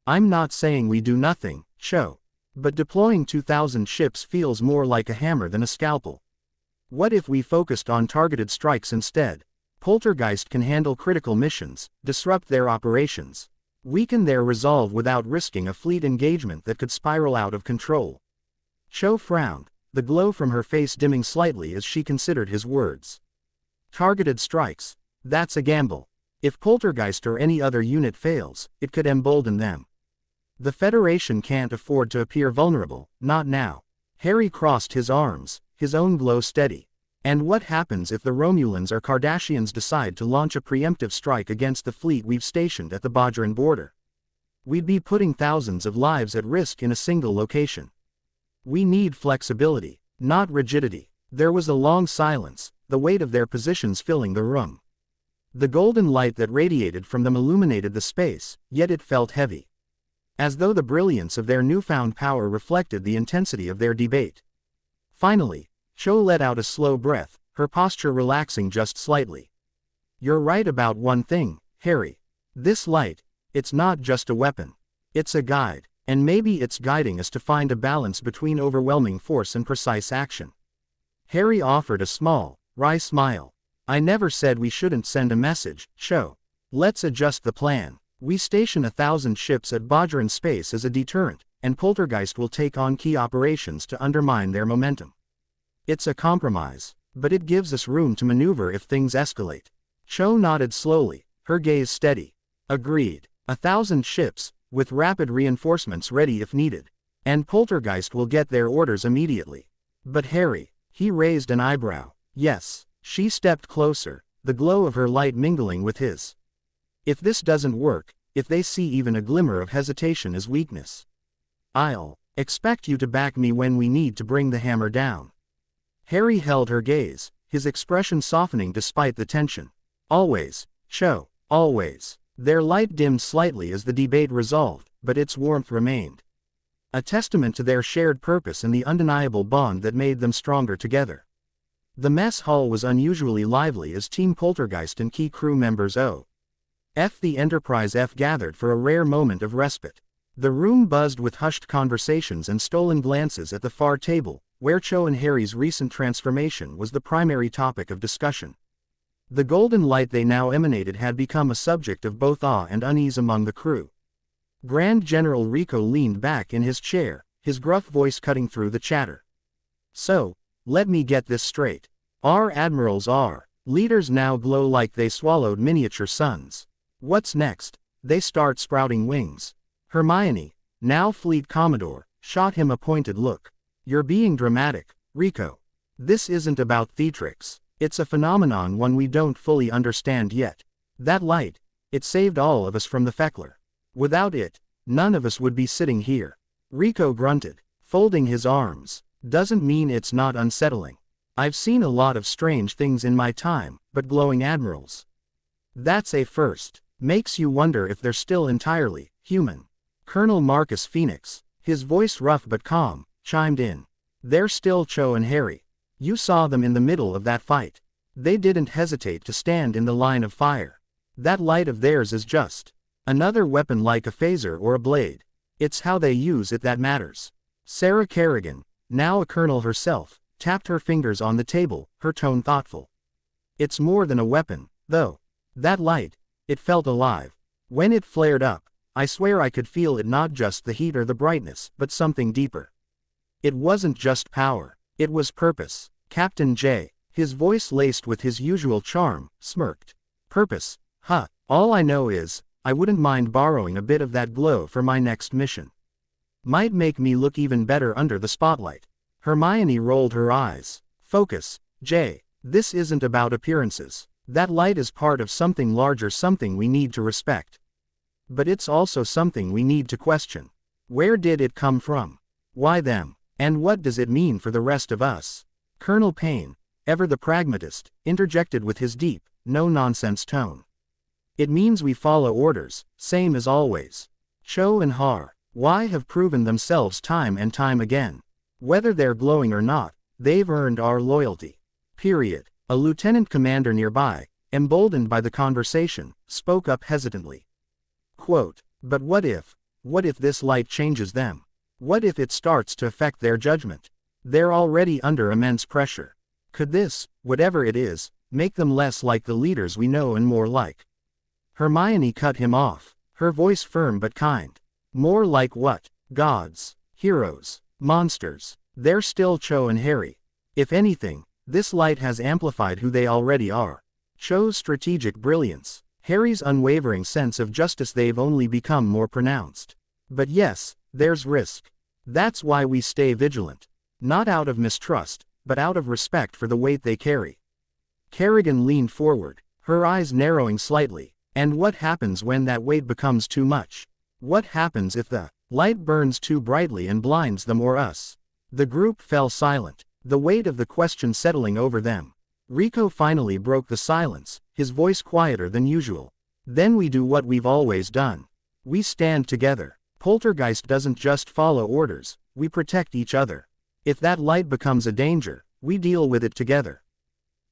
I'm not saying we do nothing, Cho. But deploying 2,000 ships feels more like a hammer than a scalpel. What if we focused on targeted strikes instead? Poltergeist can handle critical missions, disrupt their operations, weaken their resolve without risking a fleet engagement that could spiral out of control. Cho frowned, the glow from her face dimming slightly as she considered his words. Targeted strikes, that's a gamble. If Poltergeist or any other unit fails, it could embolden them. The Federation can't afford to appear vulnerable, not now. Harry crossed his arms, his own glow steady. And what happens if the Romulans or Kardashians decide to launch a preemptive strike against the fleet we've stationed at the Bajoran border? We'd be putting thousands of lives at risk in a single location. We need flexibility, not rigidity. There was a long silence, the weight of their positions filling the room. The golden light that radiated from them illuminated the space, yet it felt heavy. As though the brilliance of their newfound power reflected the intensity of their debate. Finally, Cho let out a slow breath, her posture relaxing just slightly. You're right about one thing, Harry. This light, it's not just a weapon. It's a guide, and maybe it's guiding us to find a balance between overwhelming force and precise action. Harry offered a small, wry smile. I never said we shouldn't send a message, Cho. Let's adjust the plan. We station 1,000 ships at Bajoran space as a deterrent, and Poltergeist will take on key operations to undermine their momentum. It's a compromise, but it gives us room to maneuver if things escalate. Cho nodded slowly, her gaze steady. Agreed. 1,000 ships, with rapid reinforcements ready if needed. And Poltergeist will get their orders immediately. But Harry, he raised an eyebrow. Yes. She stepped closer, the glow of her light mingling with his. If this doesn't work, if they see even a glimmer of hesitation as weakness, I'll expect you to back me when we need to bring the hammer down. Harry held her gaze, his expression softening despite the tension. Always, Cho, always. Their light dimmed slightly as the debate resolved, but its warmth remained. A testament to their shared purpose and the undeniable bond that made them stronger together. The mess hall was unusually lively as Team Poltergeist and key crew members the Enterprise F gathered for a rare moment of respite. The room buzzed with hushed conversations and stolen glances at the far table, where Cho and Harry's recent transformation was the primary topic of discussion. The golden light they now emanated had become a subject of both awe and unease among the crew. Grand General Rico leaned back in his chair, his gruff voice cutting through the chatter. So, let me get this straight. Our admirals are leaders now glow like they swallowed miniature suns. What's next? They start sprouting wings. Hermione, now Fleet Commodore, shot him a pointed look. You're being dramatic, Rico. This isn't about theatrics. It's a phenomenon one we don't fully understand yet. That light, it saved all of us from the Feckler. Without it, none of us would be sitting here. Rico grunted, folding his arms. Doesn't mean it's not unsettling. I've seen a lot of strange things in my time, but glowing admirals. That's a first. Makes you wonder if they're still entirely human. Colonel Marcus Phoenix, his voice rough but calm, chimed in. They're still Cho and Harry. You saw them in the middle of that fight. They didn't hesitate to stand in the line of fire. That light of theirs is just another weapon like a phaser or a blade. It's how they use it that matters. Sarah Kerrigan, now a colonel herself, tapped her fingers on the table, her tone thoughtful. It's more than a weapon, though. That light, it felt alive. When it flared up, I swear I could feel it, not just the heat or the brightness, but something deeper. It wasn't just power. It was purpose. Captain J, his voice laced with his usual charm, smirked. Purpose? Huh. All I know is, I wouldn't mind borrowing a bit of that glow for my next mission. Might make me look even better under the spotlight. Hermione rolled her eyes. Focus, Jay. This isn't about appearances. That light is part of something larger, something we need to respect. But it's also something we need to question. Where did it come from? Why them? And what does it mean for the rest of us? Colonel Payne, ever the pragmatist, interjected with his deep, no-nonsense tone. It means we follow orders, same as always. Cho and Har, why have proven themselves time and time again. Whether they're glowing or not, they've earned our loyalty. Period. A lieutenant commander nearby, emboldened by the conversation, spoke up hesitantly. Quote, but what if this light changes them? What if it starts to affect their judgment? They're already under immense pressure. Could this, whatever it is, make them less like the leaders we know and more like? Hermione cut him off, her voice firm but kind. More like what? Gods, heroes, monsters. They're still Cho and Harry. If anything, this light has amplified who they already are. Cho's strategic brilliance, Harry's unwavering sense of justice, they've only become more pronounced. But yes, there's risk. That's why we stay vigilant. Not out of mistrust, but out of respect for the weight they carry. Kerrigan leaned forward, her eyes narrowing slightly. And what happens when that weight becomes too much? What happens if the light burns too brightly and blinds them or us? The group fell silent, the weight of the question settling over them. Rico finally broke the silence, his voice quieter than usual. Then we do what we've always done. We stand together. Poltergeist doesn't just follow orders, we protect each other. If that light becomes a danger, we deal with it together.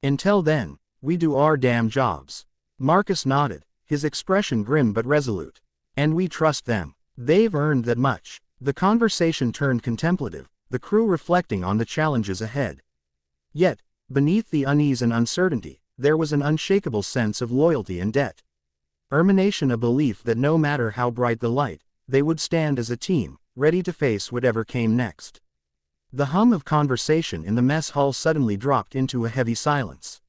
Until then, we do our damn jobs. Marcus nodded, his expression grim but resolute. And we trust them. They've earned that much. The conversation turned contemplative, the crew reflecting on the challenges ahead. Yet, beneath the unease and uncertainty, there was an unshakable sense of loyalty and debt. Emanation, a belief that no matter how bright the light, they would stand as a team, ready to face whatever came next. The hum of conversation in the mess hall suddenly dropped into a heavy silence.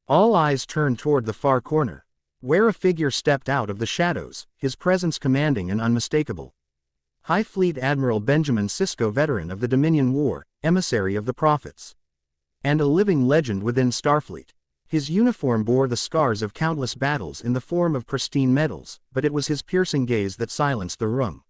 All eyes turned toward the far corner, where a figure stepped out of the shadows, his presence commanding and unmistakable. High Fleet Admiral Benjamin Sisko, veteran of the Dominion War, emissary of the Prophets, and a living legend within Starfleet. His uniform bore the scars of countless battles in the form of pristine medals, but it was his piercing gaze that silenced the room.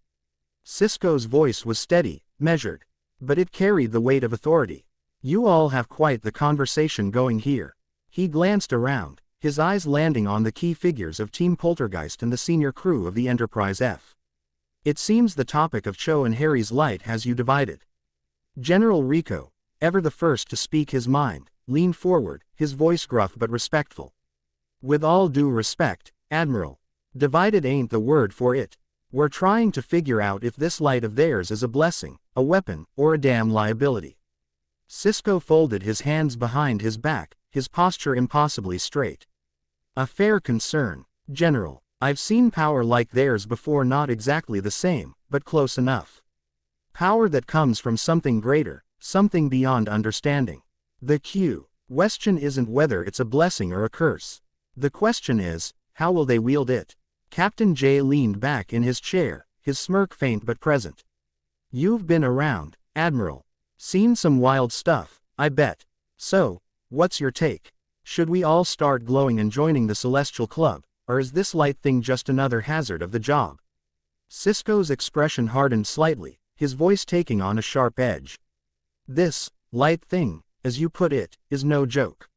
Sisko's voice was steady, measured, but it carried the weight of authority. You all have quite the conversation going here. He glanced around, his eyes landing on the key figures of Team Poltergeist and the senior crew of the Enterprise F. It seems the topic of Cho and Harry's light has you divided. General Rico, ever the first to speak his mind, leaned forward, his voice gruff but respectful. With all due respect, Admiral, divided ain't the word for it. We're trying to figure out if this light of theirs is a blessing, a weapon, or a damn liability. Sisko folded his hands behind his back, his posture impossibly straight. A fair concern, General. I've seen power like theirs before, not exactly the same, but close enough. Power that comes from something greater, something beyond understanding. The question isn't whether it's a blessing or a curse. The question is, how will they wield it? Captain J leaned back in his chair, his smirk faint but present. You've been around, Admiral. Seen some wild stuff, I bet. So, what's your take? Should we all start glowing and joining the Celestial Club, or is this light thing just another hazard of the job? Sisko's expression hardened slightly, his voice taking on a sharp edge. This light thing, as you put it, is no joke.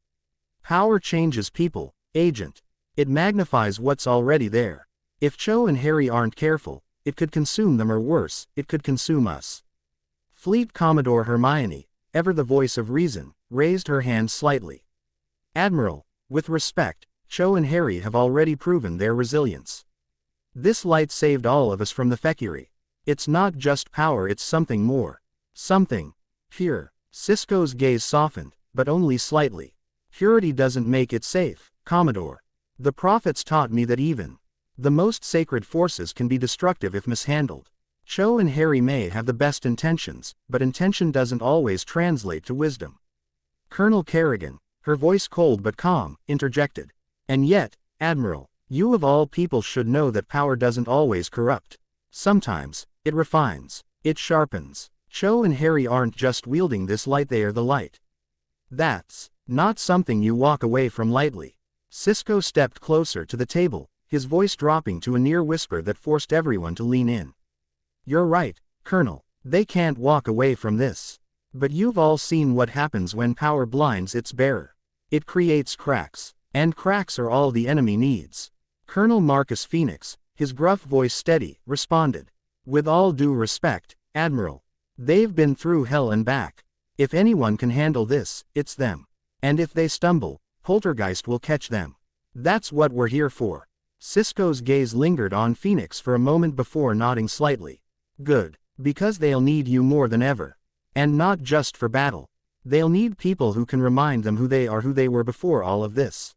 Power changes people, Agent. It magnifies what's already there. If Cho and Harry aren't careful, it could consume them, or worse, it could consume us. Fleet Commodore Hermione, ever the voice of reason, raised her hand slightly. Admiral, with respect, Cho and Harry have already proven their resilience. This light saved all of us from the Fekiri. It's not just power, it's something more. Something pure. Sisko's gaze softened, but only slightly. Purity doesn't make it safe, Commodore. The prophets taught me that even The most sacred forces can be destructive if mishandled. Cho and Harry may have the best intentions, but intention doesn't always translate to wisdom. Colonel Kerrigan, her voice cold but calm, interjected. And yet, Admiral, you of all people should know that power doesn't always corrupt. Sometimes, it refines, it sharpens. Cho and Harry aren't just wielding this light, they are the light. That's not something you walk away from lightly. Sisko stepped closer to the table, his voice dropping to a near whisper that forced everyone to lean in. You're right, Colonel, they can't walk away from this. But you've all seen what happens when power blinds its bearer. It creates cracks, and cracks are all the enemy needs. Colonel Marcus Phoenix, his gruff voice steady, responded. With all due respect, Admiral, they've been through hell and back. If anyone can handle this, it's them. And if they stumble, Poltergeist will catch them. That's what we're here for. Sisko's gaze lingered on Phoenix for a moment before nodding slightly. Good, because they'll need you more than ever. And not just for battle. They'll need people who can remind them who they are, who they were before all of this.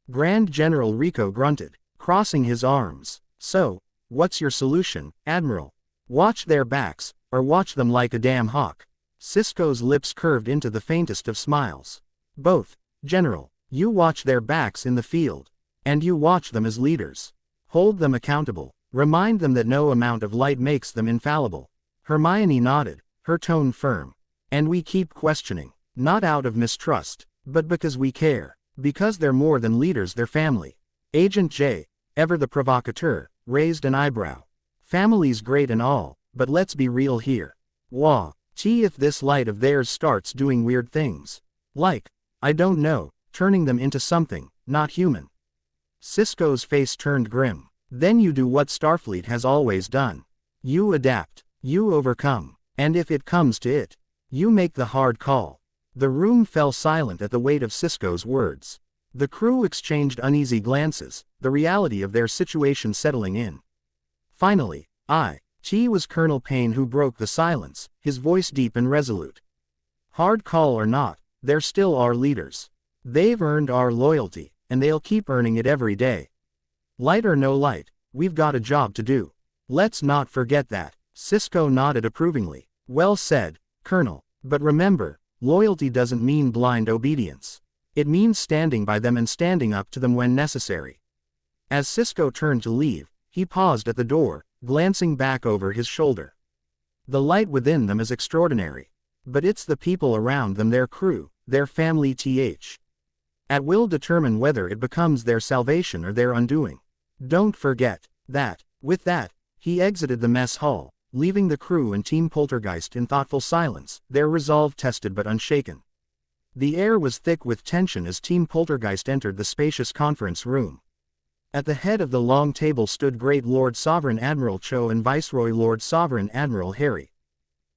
Grand General Rico grunted, crossing his arms. So, what's your solution, Admiral? Watch their backs, or watch them like a damn hawk. Sisko's lips curved into the faintest of smiles. Both, General. You watch their backs in the field. And you watch them as leaders. Hold them accountable. Remind them that no amount of light makes them infallible. Hermione nodded, her tone firm. And we keep questioning, not out of mistrust, but because we care. Because they're more than leaders, they're family. Agent J, ever the provocateur, raised an eyebrow. Family's great and all, but let's be real here. If this light of theirs starts doing weird things. Like, I don't know, turning them into something, not human. Sisko's face turned grim. Then you do what Starfleet has always done. You adapt, you overcome, and if it comes to it, you make the hard call. The room fell silent at the weight of Sisko's words. The crew exchanged uneasy glances, the reality of their situation settling in. Finally, was Colonel Payne who broke the silence, his voice deep and resolute. Hard call or not, they're still our leaders. They've earned our loyalty, and they'll keep earning it every day. Light or no light, we've got a job to do. Let's not forget that. Sisko nodded approvingly. Well said, Colonel. But remember, loyalty doesn't mean blind obedience. It means standing by them and standing up to them when necessary. As Sisko turned to leave, he paused at the door, glancing back over his shoulder. The light within them is extraordinary. But it's the people around them, their crew, their family at will determine whether it becomes their salvation or their undoing. Don't forget that. With that, he exited the mess hall, leaving the crew and Team Poltergeist in thoughtful silence, their resolve tested but unshaken. The air was thick with tension as Team Poltergeist entered the spacious conference room. At the head of the long table stood Great Lord Sovereign Admiral Cho and Viceroy Lord Sovereign Admiral Harry.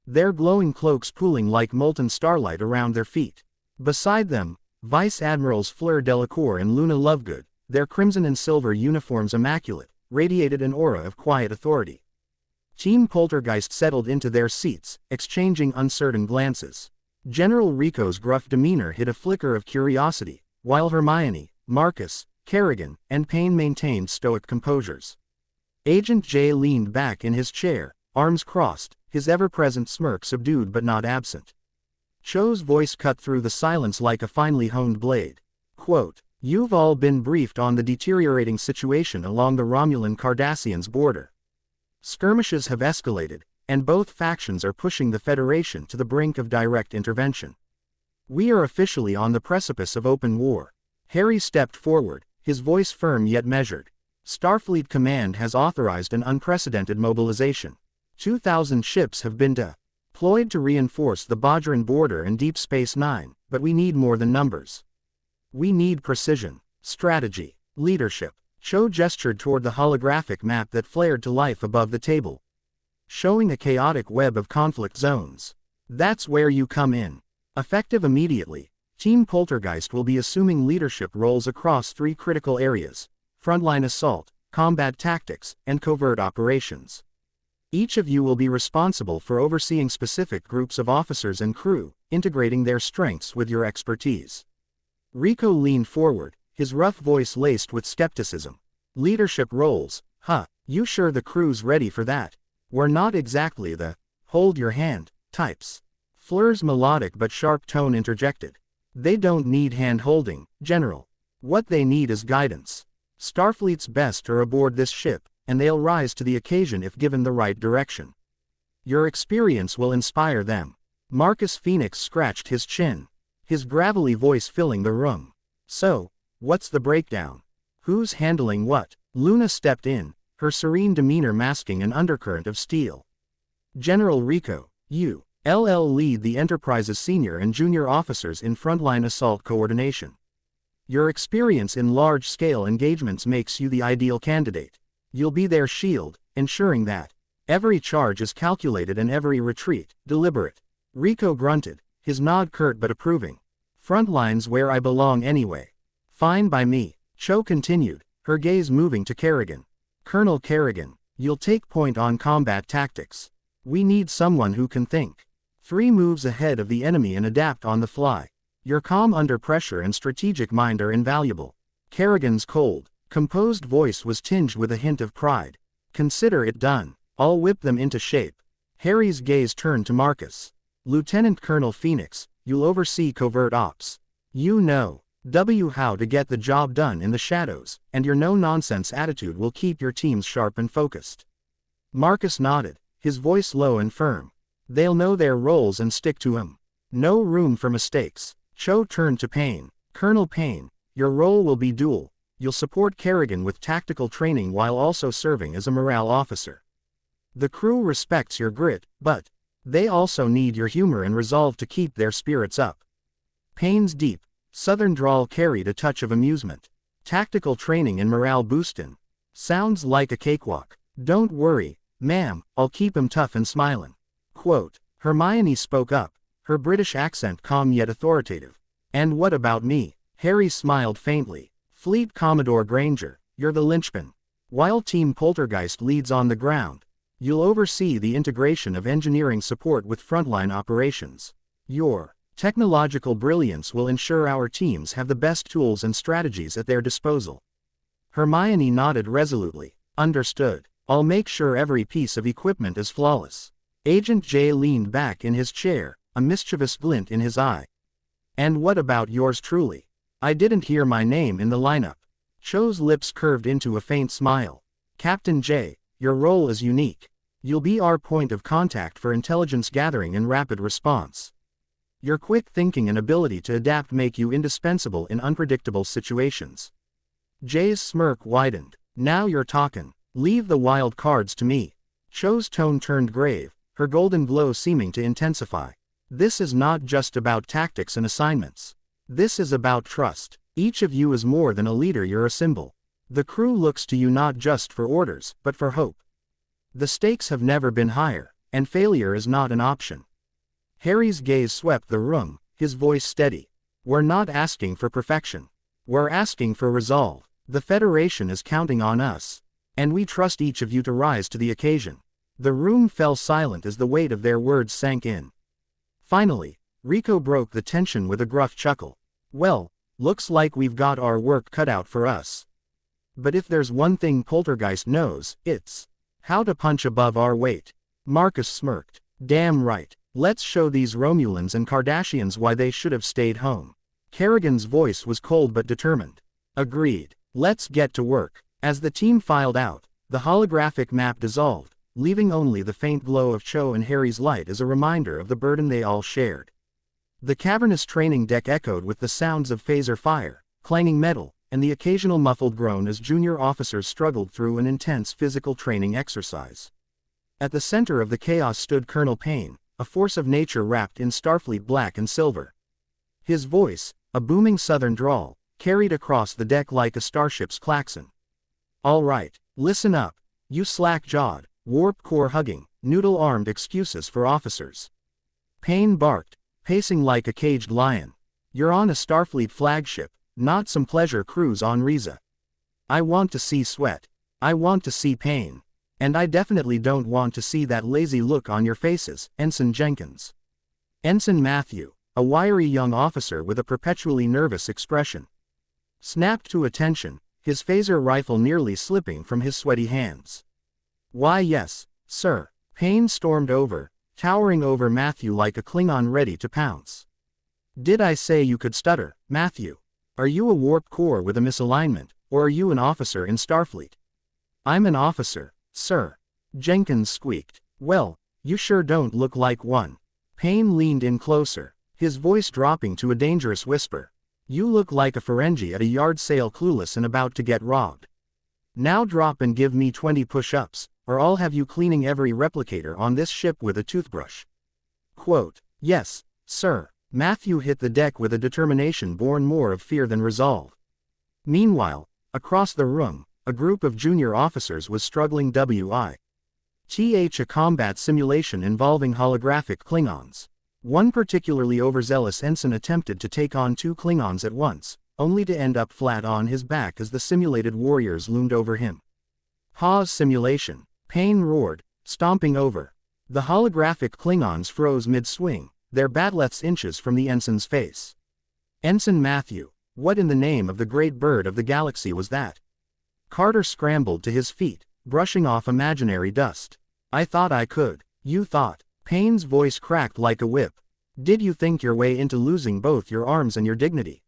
Their glowing cloaks pooling like molten starlight around their feet. Beside them, Vice Admirals Fleur Delacour and Luna Lovegood, their crimson and silver uniforms immaculate, radiated an aura of quiet authority. Team Poltergeist settled into their seats, exchanging uncertain glances. General Rico's gruff demeanor hid a flicker of curiosity, while Hermione, Marcus, Kerrigan, and Payne maintained stoic composures. Agent J leaned back in his chair, arms crossed, his ever-present smirk subdued but not absent. Cho's voice cut through the silence like a finely honed blade. Quote, You've all been briefed on the deteriorating situation along the Romulan-Cardassians border. Skirmishes have escalated, and both factions are pushing the Federation to the brink of direct intervention. We are officially on the precipice of open war. Harry stepped forward, his voice firm yet measured. Starfleet Command has authorized an unprecedented mobilization. 2,000 ships have been deployed to reinforce the Bajoran border and Deep Space Nine, but we need more than numbers. We need precision, strategy, leadership. Cho gestured toward the holographic map that flared to life above the table, showing a chaotic web of conflict zones. That's where you come in. Effective immediately, Team Poltergeist will be assuming leadership roles across 3 critical areas: frontline assault, combat tactics, and covert operations. Each of you will be responsible for overseeing specific groups of officers and crew, integrating their strengths with your expertise. Rico leaned forward, his rough voice laced with skepticism. Leadership roles, huh, you sure the crew's ready for that? We're not exactly the hold your hand types. Fleur's melodic but sharp tone interjected. They don't need hand-holding, General. What they need is guidance. Starfleet's best are aboard this ship, and they'll rise to the occasion if given the right direction. Your experience will inspire them. Marcus Phoenix scratched his chin, his gravelly voice filling the room. So, what's the breakdown? Who's handling what? Luna stepped in, her serene demeanor masking an undercurrent of steel. General Rico, you, LL lead the Enterprise's senior and junior officers in frontline assault coordination. Your experience in large-scale engagements makes you the ideal candidate. You'll be their shield, ensuring that every charge is calculated and every retreat deliberate. Rico grunted, his nod curt but approving. Frontline's where I belong anyway. Fine by me, Cho continued, her gaze moving to Kerrigan. Colonel Kerrigan, you'll take point on combat tactics. We need someone who can think 3 moves ahead of the enemy and adapt on the fly. Your calm under pressure and strategic mind are invaluable. Kerrigan's cold, composed voice was tinged with a hint of pride. Consider it done. I'll whip them into shape. Harry's gaze turned to Marcus. Lieutenant Colonel Phoenix, you'll oversee covert ops. You know how to get the job done in the shadows, and your no-nonsense attitude will keep your teams sharp and focused. Marcus nodded, his voice low and firm. They'll know their roles and stick to 'em. No room for mistakes. Cho turned to Payne. Colonel Payne, your role will be dual. You'll support Kerrigan with tactical training while also serving as a morale officer. The crew respects your grit, but they also need your humor and resolve to keep their spirits up. Payne's deep, southern drawl carried a touch of amusement. Tactical training and morale boostin'. Sounds like a cakewalk. Don't worry, ma'am, I'll keep 'em tough and smilin'. Quote, Hermione spoke up, her British accent calm yet authoritative. And what about me? Harry smiled faintly. Fleet Commodore Granger, you're the linchpin. While Team Poltergeist leads on the ground, you'll oversee the integration of engineering support with frontline operations. Your technological brilliance will ensure our teams have the best tools and strategies at their disposal. Hermione nodded resolutely. Understood. I'll make sure every piece of equipment is flawless. Agent J leaned back in his chair, a mischievous glint in his eye. And what about yours truly? I didn't hear my name in the lineup. Cho's lips curved into a faint smile. Captain J, your role is unique. You'll be our point of contact for intelligence gathering and rapid response. Your quick thinking and ability to adapt make you indispensable in unpredictable situations. Jay's smirk widened. Now you're talkin'. Leave the wild cards to me. Cho's tone turned grave, her golden glow seeming to intensify. This is not just about tactics and assignments. This is about trust. Each of you is more than a leader, you're a symbol. The crew looks to you not just for orders, but for hope. The stakes have never been higher, and failure is not an option. Harry's gaze swept the room, his voice steady. We're not asking for perfection. We're asking for resolve. The Federation is counting on us. And we trust each of you to rise to the occasion. The room fell silent as the weight of their words sank in. Finally, Rico broke the tension with a gruff chuckle. Well, looks like we've got our work cut out for us. But if there's one thing Poltergeist knows, it's how to punch above our weight. Marcus smirked. Damn right. Let's show these Romulans and Kardashians why they should have stayed home. Kerrigan's voice was cold but determined. Agreed. Let's get to work. As the team filed out, the holographic map dissolved, leaving only the faint glow of Cho and Harry's light as a reminder of the burden they all shared. The cavernous training deck echoed with the sounds of phaser fire, clanging metal, and the occasional muffled groan as junior officers struggled through an intense physical training exercise. At the center of the chaos stood Colonel Payne, a force of nature wrapped in Starfleet black and silver. His voice, a booming southern drawl, carried across the deck like a starship's klaxon. All right, listen up, you slack-jawed, warp-core hugging, noodle-armed excuses for officers. Payne barked, pacing like a caged lion. You're on a Starfleet flagship, not some pleasure cruise on Riza. I want to see sweat. I want to see pain. And I definitely don't want to see that lazy look on your faces, Ensign Jenkins. Ensign Matthew, a wiry young officer with a perpetually nervous expression, snapped to attention, his phaser rifle nearly slipping from his sweaty hands. Why yes, sir. Payne stormed over, towering over Matthew like a Klingon ready to pounce. Did I say you could stutter, Matthew? Are you a warp core with a misalignment, or are you an officer in Starfleet? I'm an officer, sir. Jenkins squeaked. Well, you sure don't look like one. Payne leaned in closer, his voice dropping to a dangerous whisper. You look like a Ferengi at a yard sale, clueless and about to get robbed. Now drop and give me 20 push-ups, or I'll have you cleaning every replicator on this ship with a toothbrush. Quote, yes, sir. Matthew hit the deck with a determination born more of fear than resolve. Meanwhile, across the room, a group of junior officers was struggling with a combat simulation involving holographic Klingons. One particularly overzealous ensign attempted to take on 2 Klingons at once, only to end up flat on his back as the simulated warriors loomed over him. Pause simulation, Payne roared, stomping over. The holographic Klingons froze mid-swing, their bat'leths inches from the ensign's face. Ensign Matthew, what in the name of the great bird of the galaxy was that? Carter scrambled to his feet, brushing off imaginary dust. I thought I could. You thought. Payne's voice cracked like a whip. Did you think your way into losing both your arms and your dignity?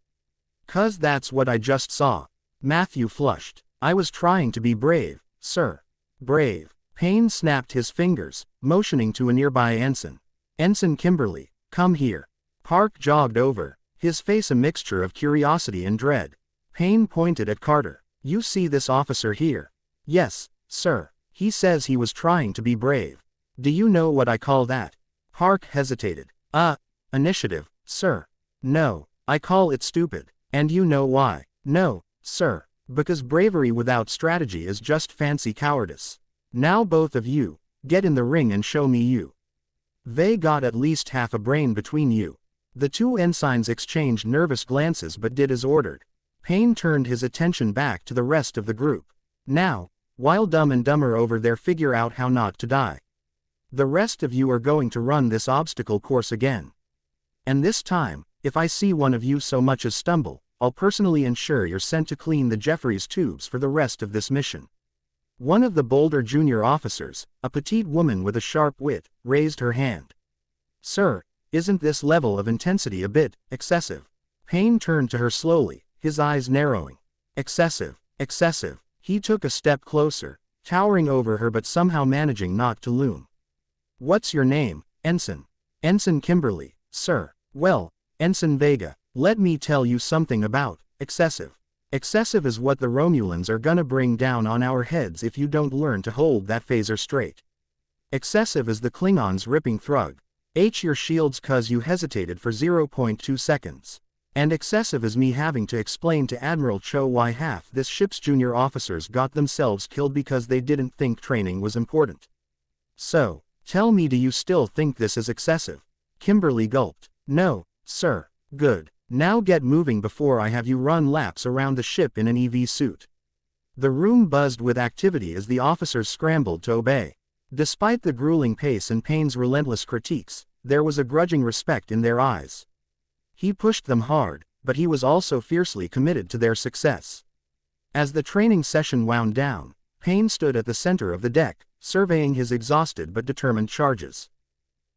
'Cause that's what I just saw. Matthew flushed. I was trying to be brave, sir. Brave. Payne snapped his fingers, motioning to a nearby ensign. Ensign Kimberly, come here. Park jogged over, his face a mixture of curiosity and dread. Payne pointed at Carter. You see this officer here? Yes, sir. He says he was trying to be brave. Do you know what I call that? Park hesitated. Initiative, sir. No, I call it stupid. And you know why? No, sir. Because bravery without strategy is just fancy cowardice. Now both of you, get in the ring and show me you. They got at least half a brain between you. The 2 ensigns exchanged nervous glances but did as ordered. Payne turned his attention back to the rest of the group. Now, while Dumb and Dumber over there figure out how not to die. The rest of you are going to run this obstacle course again. And this time, if I see one of you so much as stumble, I'll personally ensure you're sent to clean the Jefferies tubes for the rest of this mission. One of the bolder junior officers, a petite woman with a sharp wit, raised her hand. Sir, isn't this level of intensity a bit excessive? Payne turned to her slowly, his eyes narrowing. Excessive, excessive. He took a step closer, towering over her but somehow managing not to loom. What's your name, Ensign? Ensign Kimberly, sir. Well, Ensign Vega, let me tell you something about excessive. Excessive is what the Romulans are gonna bring down on our heads if you don't learn to hold that phaser straight. Excessive is the Klingons ripping thrug. Your shields 'cause you hesitated for 0.2 seconds. And excessive is me having to explain to Admiral Cho why half this ship's junior officers got themselves killed because they didn't think training was important. So, tell me, do you still think this is excessive? Kimberly gulped. No, sir. Good. Now get moving before I have you run laps around the ship in an EV suit. The room buzzed with activity as the officers scrambled to obey. Despite the grueling pace and Payne's relentless critiques, there was a grudging respect in their eyes. He pushed them hard, but he was also fiercely committed to their success. As the training session wound down, Payne stood at the center of the deck, surveying his exhausted but determined charges.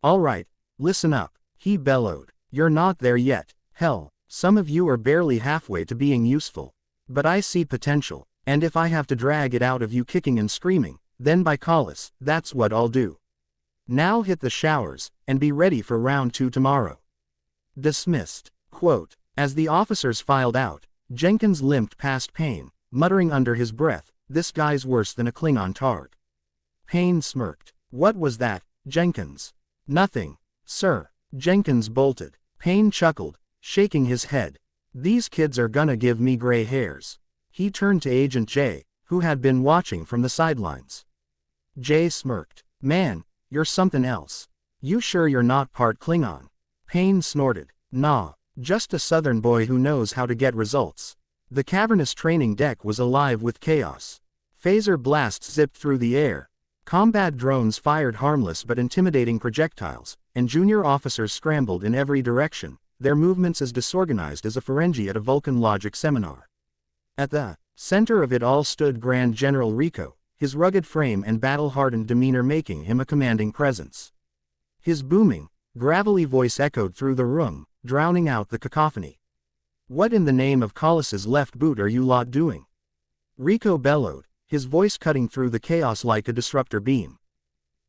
All right, listen up, he bellowed. You're not there yet. Hell, some of you are barely halfway to being useful. But I see potential, and if I have to drag it out of you kicking and screaming, then by Collis, that's what I'll do. Now hit the showers, and be ready for round 2 tomorrow. Dismissed. Quote, as the officers filed out, Jenkins limped past Payne, muttering under his breath, this guy's worse than a Klingon targ. Payne smirked. What was that, Jenkins? Nothing, sir. Jenkins bolted. Payne chuckled, shaking his head. These kids are gonna give me gray hairs. He turned to Agent J, who had been watching from the sidelines. J smirked. Man, you're something else. You sure you're not part Klingon? Payne snorted. Nah, just a southern boy who knows how to get results. The cavernous training deck was alive with chaos. Phaser blasts zipped through the air. Combat drones fired harmless but intimidating projectiles, and junior officers scrambled in every direction, their movements as disorganized as a Ferengi at a Vulcan logic seminar. At the Center of it all stood Grand General Rico, his rugged frame and battle-hardened demeanor making him a commanding presence. His booming, gravelly voice echoed through the room, drowning out the cacophony. "What in the name of Colossus left boot are you lot doing?" Rico bellowed, his voice cutting through the chaos like a disruptor beam.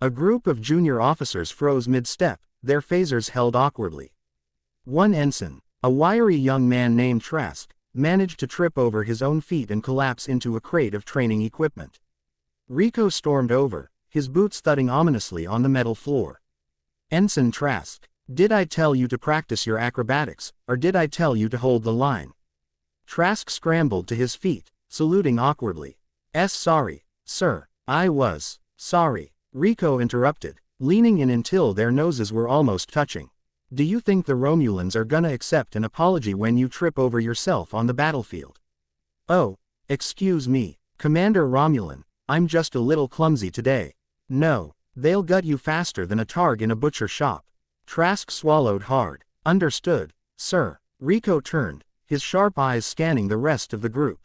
A group of junior officers froze mid-step, their phasers held awkwardly. One ensign, a wiry young man named Trask, managed to trip over his own feet and collapse into a crate of training equipment. Rico stormed over, his boots thudding ominously on the metal floor. "Ensign Trask, did I tell you to practice your acrobatics, or did I tell you to hold the line?" Trask scrambled to his feet, saluting awkwardly. Sorry, sir, I was sorry," Rico interrupted, leaning in until their noses were almost touching. "Do you think the Romulans are gonna accept an apology when you trip over yourself on the battlefield?" "Oh, excuse me, Commander Romulan, I'm just a little clumsy today." "No, they'll gut you faster than a targ in a butcher shop." Trask swallowed hard. "Understood, sir." Rico turned, his sharp eyes scanning the rest of the group.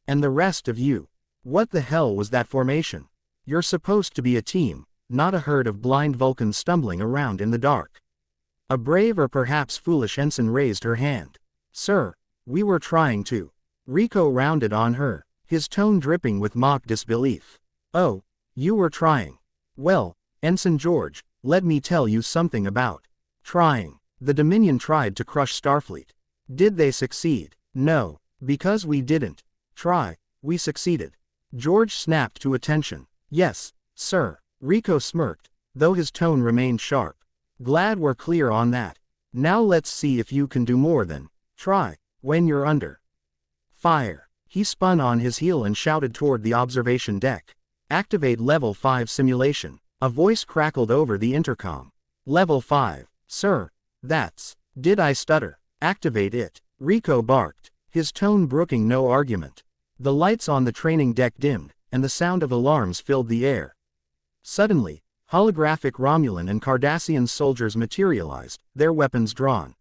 "And the rest of you? What the hell was that formation? You're supposed to be a team, not a herd of blind Vulcans stumbling around in the dark." A brave or perhaps foolish ensign raised her hand. "Sir, we were trying to." Rico rounded on her, his tone dripping with mock disbelief. "Oh, you were trying. Well, Ensign George, let me tell you something about trying. The Dominion tried to crush Starfleet. Did they succeed? No, because we didn't try, we succeeded." George snapped to attention. "Yes, sir." Rico smirked, though his tone remained sharp. "Glad we're clear on that. Now let's see if you can do more than try when you're under fire." He spun on his heel and shouted toward the observation deck. "Activate Level 5 simulation." A voice crackled over the intercom. "Level 5, sir, that's..." "Did I stutter?" "Activate it," Rico barked, his tone brooking no argument. The lights on the training deck dimmed, and the sound of alarms filled the air. Suddenly, holographic Romulan and Cardassian soldiers materialized, their weapons drawn.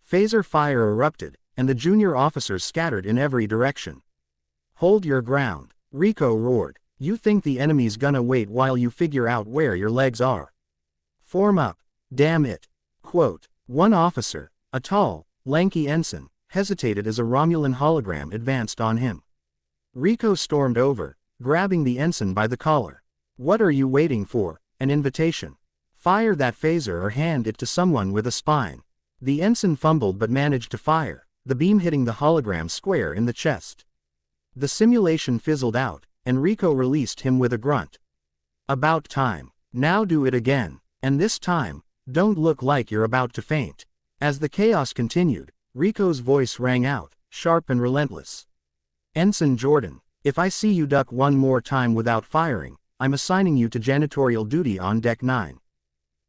Phaser fire erupted, and the junior officers scattered in every direction. "Hold your ground," Rico roared. "You think the enemy's gonna wait while you figure out where your legs are? Form up, damn it." Quote. One officer, a tall, lanky ensign, hesitated as a Romulan hologram advanced on him. Rico stormed over, grabbing the ensign by the collar. "What are you waiting for? An invitation? Fire that phaser or hand it to someone with a spine." The ensign fumbled but managed to fire, the beam hitting the hologram square in the chest. The simulation fizzled out, and Rico released him with a grunt. "About time. Now do it again, and this time, don't look like you're about to faint." As the chaos continued, Rico's voice rang out, sharp and relentless. "Ensign Jordan, if I see you duck one more time without firing, I'm assigning you to janitorial duty on Deck 9.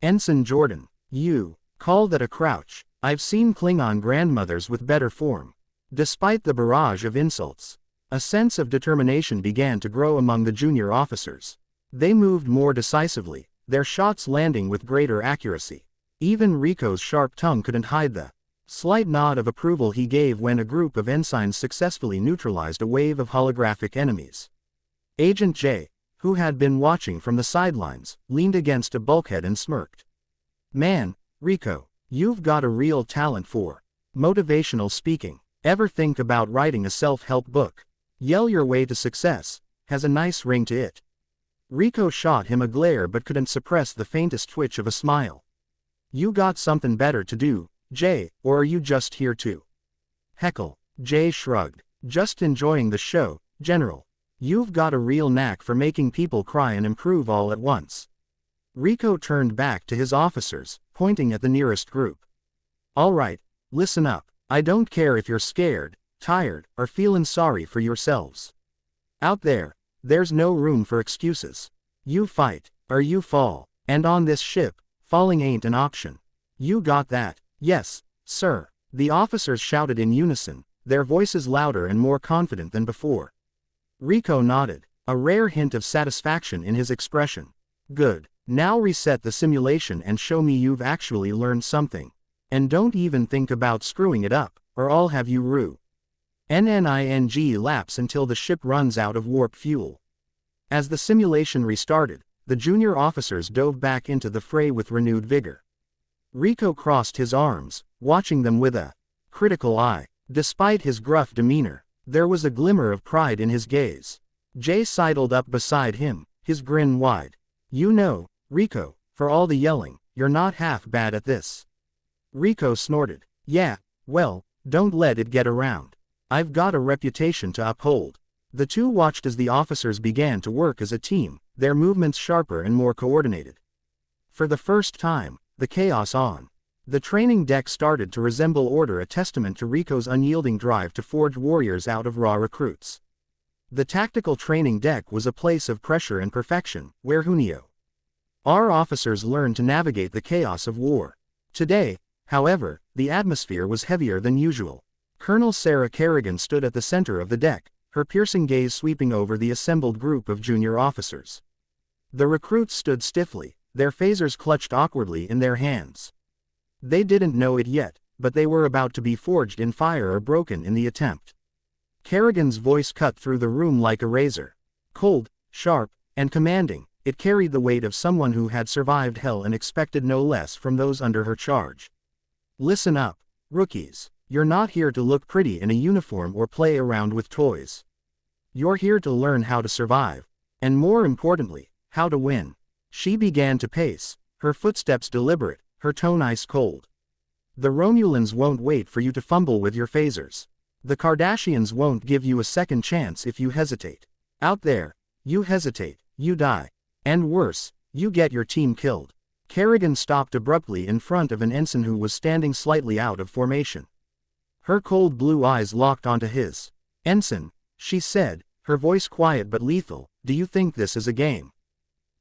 Ensign Jordan, you call that a crouch? I've seen Klingon grandmothers with better form." Despite the barrage of insults, a sense of determination began to grow among the junior officers. They moved more decisively, their shots landing with greater accuracy. Even Rico's sharp tongue couldn't hide the slight nod of approval he gave when a group of ensigns successfully neutralized a wave of holographic enemies. Agent J, who had been watching from the sidelines, leaned against a bulkhead and smirked. "Man, Rico, you've got a real talent for motivational speaking. Ever think about writing a self-help book? Yell Your Way to Success has a nice ring to it." Rico shot him a glare but couldn't suppress the faintest twitch of a smile. "You got something better to do, Jay, or are you just here to heckle?" Jay shrugged. "Just enjoying the show, General. You've got a real knack for making people cry and improve all at once." Rico turned back to his officers, pointing at the nearest group. "All right, listen up. I don't care if you're scared, tired, or feeling sorry for yourselves. Out there, there's no room for excuses. You fight, or you fall, and on this ship, falling ain't an option. You got that?" "Yes, sir," the officers shouted in unison, their voices louder and more confident than before. Rico nodded, a rare hint of satisfaction in his expression. "Good. Now reset the simulation and show me you've actually learned something. And don't even think about screwing it up, or I'll have you rue." NNING laps until the ship runs out of warp fuel. As the simulation restarted, the junior officers dove back into the fray with renewed vigor. Rico crossed his arms, watching them with a critical eye. Despite his gruff demeanor, there was a glimmer of pride in his gaze. Jay sidled up beside him, his grin wide. "You know, Rico, for all the yelling, you're not half bad at this." Rico snorted. "Yeah, well, don't let it get around. I've got a reputation to uphold." The two watched as the officers began to work as a team, their movements sharper and more coordinated. For the first time, the chaos on the training deck started to resemble order, a testament to Rico's unyielding drive to forge warriors out of raw recruits. The tactical training deck was a place of pressure and perfection, where Hunio. Our officers learned to navigate the chaos of war. Today, however, the atmosphere was heavier than usual. Colonel Sarah Kerrigan stood at the center of the deck, her piercing gaze sweeping over the assembled group of junior officers. The recruits stood stiffly, their phasers clutched awkwardly in their hands. They didn't know it yet, but they were about to be forged in fire or broken in the attempt. Kerrigan's voice cut through the room like a razor. Cold, sharp, and commanding, it carried the weight of someone who had survived hell and expected no less from those under her charge. "Listen up, rookies. You're not here to look pretty in a uniform or play around with toys. You're here to learn how to survive, and more importantly, how to win." She began to pace, her footsteps deliberate, her tone ice cold. "The Romulans won't wait for you to fumble with your phasers. The Kardashians won't give you a second chance if you hesitate. Out there, you hesitate, you die. And worse, you get your team killed." Kerrigan stopped abruptly in front of an ensign who was standing slightly out of formation. Her cold blue eyes locked onto his. "Ensign," she said, her voice quiet but lethal, "do you think this is a game?"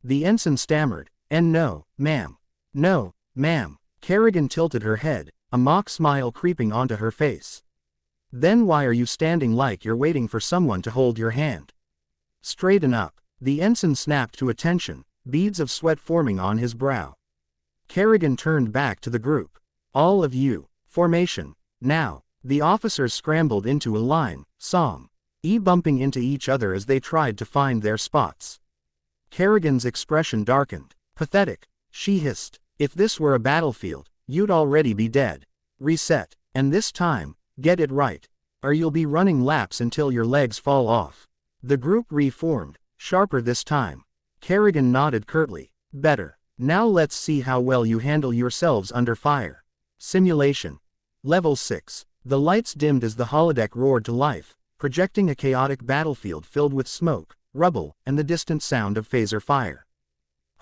The ensign stammered, "And no, ma'am. No, ma'am." Kerrigan tilted her head, a mock smile creeping onto her face. "Then why are you standing like you're waiting for someone to hold your hand? Straighten up." The ensign snapped to attention, beads of sweat forming on his brow. Kerrigan turned back to the group. "All of you, formation, now." The officers scrambled into a line, bumping into each other as they tried to find their spots. Kerrigan's expression darkened. "Pathetic," she hissed. "If this were a battlefield, you'd already be dead. Reset, and this time, get it right, or you'll be running laps until your legs fall off." The group reformed, sharper this time. Kerrigan nodded curtly. "Better. Now let's see how well you handle yourselves under fire." Simulation. Level 6. The lights dimmed as the holodeck roared to life, projecting a chaotic battlefield filled with smoke, rubble, and the distant sound of phaser fire.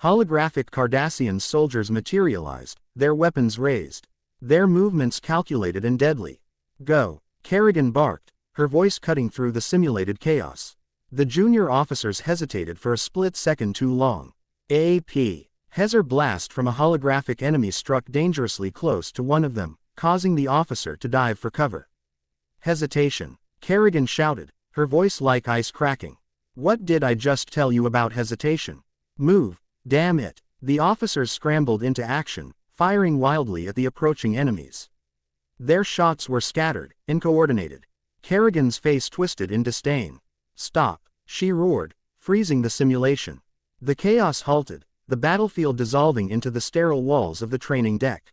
Holographic Cardassian soldiers materialized, their weapons raised, their movements calculated and deadly. "Go," Kerrigan barked, her voice cutting through the simulated chaos. The junior officers hesitated for a split second too long. AP. Hezer blast from a holographic enemy struck dangerously close to one of them, causing the officer to dive for cover. "Hesitation," Kerrigan shouted, her voice like ice cracking. "What did I just tell you about hesitation? Move, damn it." The officers scrambled into action, firing wildly at the approaching enemies. Their shots were scattered, uncoordinated. Kerrigan's face twisted in disdain. "Stop," she roared, freezing the simulation. The chaos halted, the battlefield dissolving into the sterile walls of the training deck.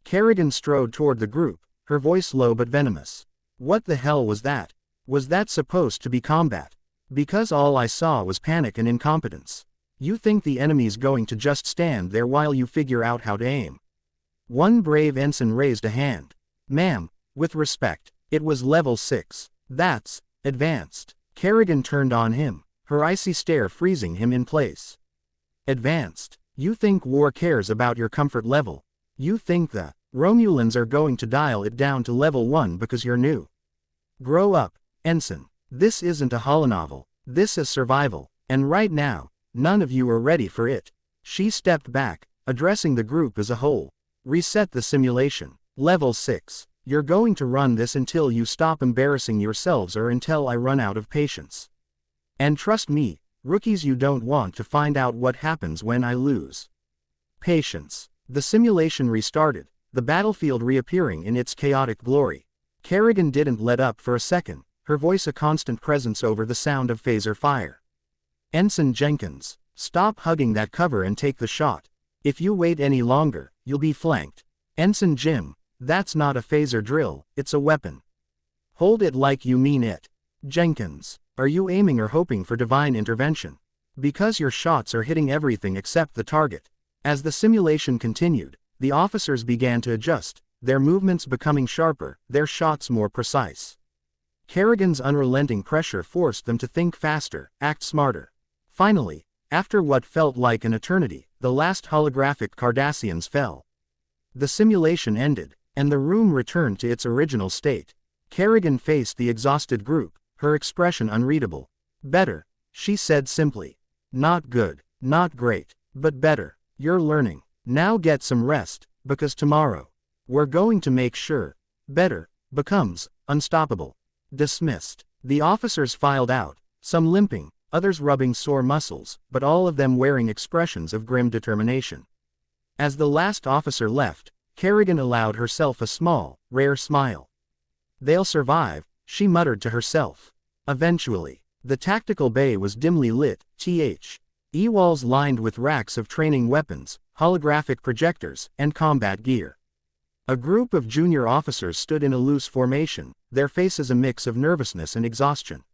Kerrigan strode toward the group, her voice low but venomous. "What the hell was that? Was that supposed to be combat? Because all I saw was panic and incompetence. You think the enemy's going to just stand there while you figure out how to aim?" One brave ensign raised a hand. "Ma'am, with respect, it was level 6. That's advanced." Kerrigan turned on him, her icy stare freezing him in place. "Advanced? You think war cares about your comfort level? You think the Romulans are going to dial it down to level 1 because you're new? Grow up, ensign. This isn't a holonovel, this is survival, and right now, none of you are ready for it." She stepped back, addressing the group as a whole. "Reset the simulation. Level 6. You're going to run this until you stop embarrassing yourselves or until I run out of patience. And trust me, rookies, you don't want to find out what happens when I lose patience." The simulation restarted, the battlefield reappearing in its chaotic glory. Kerrigan didn't let up for a second, her voice a constant presence over the sound of phaser fire. Ensign Jenkins, stop hugging that cover and take the shot. If you wait any longer, you'll be flanked. Ensign Jim, that's not a phaser drill, it's a weapon. Hold it like you mean it. Jenkins, are you aiming or hoping for divine intervention? Because your shots are hitting everything except the target. As the simulation continued, the officers began to adjust, their movements becoming sharper, their shots more precise. Kerrigan's unrelenting pressure forced them to think faster, act smarter. Finally, after what felt like an eternity, the last holographic Cardassians fell. The simulation ended, and the room returned to its original state. Kerrigan faced the exhausted group, her expression unreadable. Better, she said simply. Not good, not great, but better. You're learning. Now get some rest, because tomorrow, we're going to make sure, better, becomes, unstoppable. Dismissed. The officers filed out, some limping, others rubbing sore muscles, but all of them wearing expressions of grim determination. As the last officer left, Kerrigan allowed herself a small, rare smile. They'll survive, she muttered to herself. Eventually, the tactical bay was dimly lit, walls lined with racks of training weapons, holographic projectors, and combat gear. A group of junior officers stood in a loose formation, their faces a mix of nervousness and exhaustion.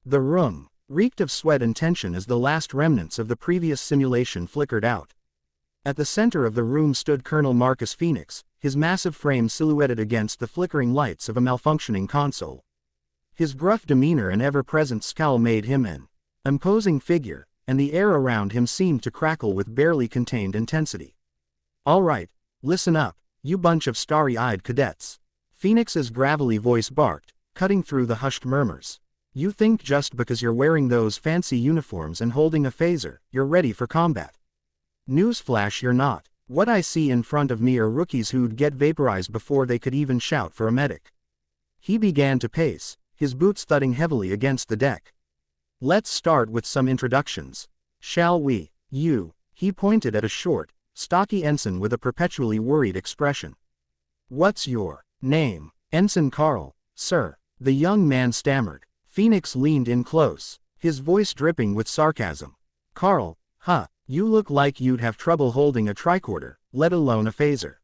The room reeked of sweat and tension as the last remnants of the previous simulation flickered out. At the center of the room stood Colonel Marcus Phoenix, his massive frame silhouetted against the flickering lights of a malfunctioning console. His gruff demeanor and ever-present scowl made him an imposing figure, and the air around him seemed to crackle with barely contained intensity. All right, listen up, you bunch of starry-eyed cadets. Phoenix's gravelly voice barked, cutting through the hushed murmurs. You think just because you're wearing those fancy uniforms and holding a phaser, you're ready for combat. Newsflash, you're not. What I see in front of me are rookies who'd get vaporized before they could even shout for a medic. He began to pace, his boots thudding heavily against the deck. Let's start with some introductions. Shall we? He pointed at a short, stocky ensign with a perpetually worried expression. What's your name? Ensign Carl, sir. The young man stammered. Phoenix leaned in close, his voice dripping with sarcasm. Carl, you look like you'd have trouble holding a tricorder, let alone a phaser.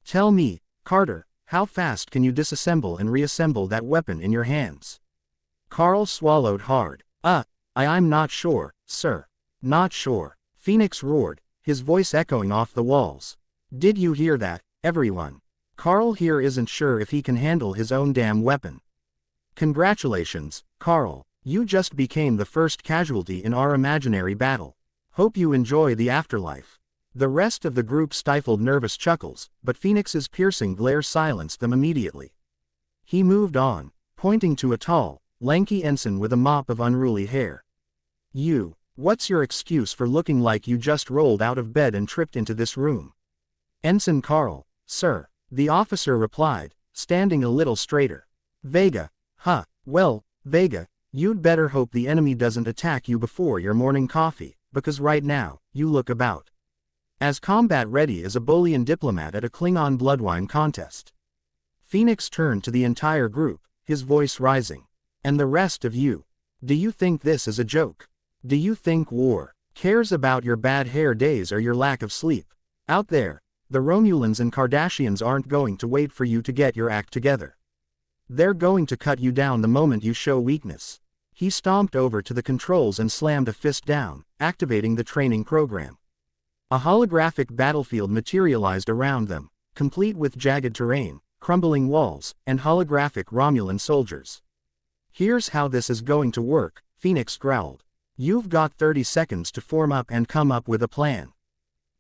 Tell me, Carter, how fast can you disassemble and reassemble that weapon in your hands? Carl swallowed hard. I'm not sure, sir. Not sure. Phoenix roared, his voice echoing off the walls. Did you hear that, everyone? Carl here isn't sure if he can handle his own damn weapon. Congratulations, Carl, you just became the first casualty in our imaginary battle. Hope you enjoy the afterlife. The rest of the group stifled nervous chuckles, but Phoenix's piercing glare silenced them immediately. He moved on, pointing to a tall, lanky ensign with a mop of unruly hair. What's your excuse for looking like you just rolled out of bed and tripped into this room? Ensign Carl, sir, the officer replied, standing a little straighter. Vega, well, Vega, you'd better hope the enemy doesn't attack you before your morning coffee, because right now, you look about as combat-ready as a Bolian diplomat at a Klingon bloodwine contest. Phoenix turned to the entire group, his voice rising. And the rest of you, do you think this is a joke? Do you think war cares about your bad hair days or your lack of sleep? Out there, the Romulans and Cardassians aren't going to wait for you to get your act together. They're going to cut you down the moment you show weakness. He stomped over to the controls and slammed a fist down, activating the training program. A holographic battlefield materialized around them, complete with jagged terrain, crumbling walls, and holographic Romulan soldiers. Here's how this is going to work, Phoenix growled. You've got 30 seconds to form up and come up with a plan.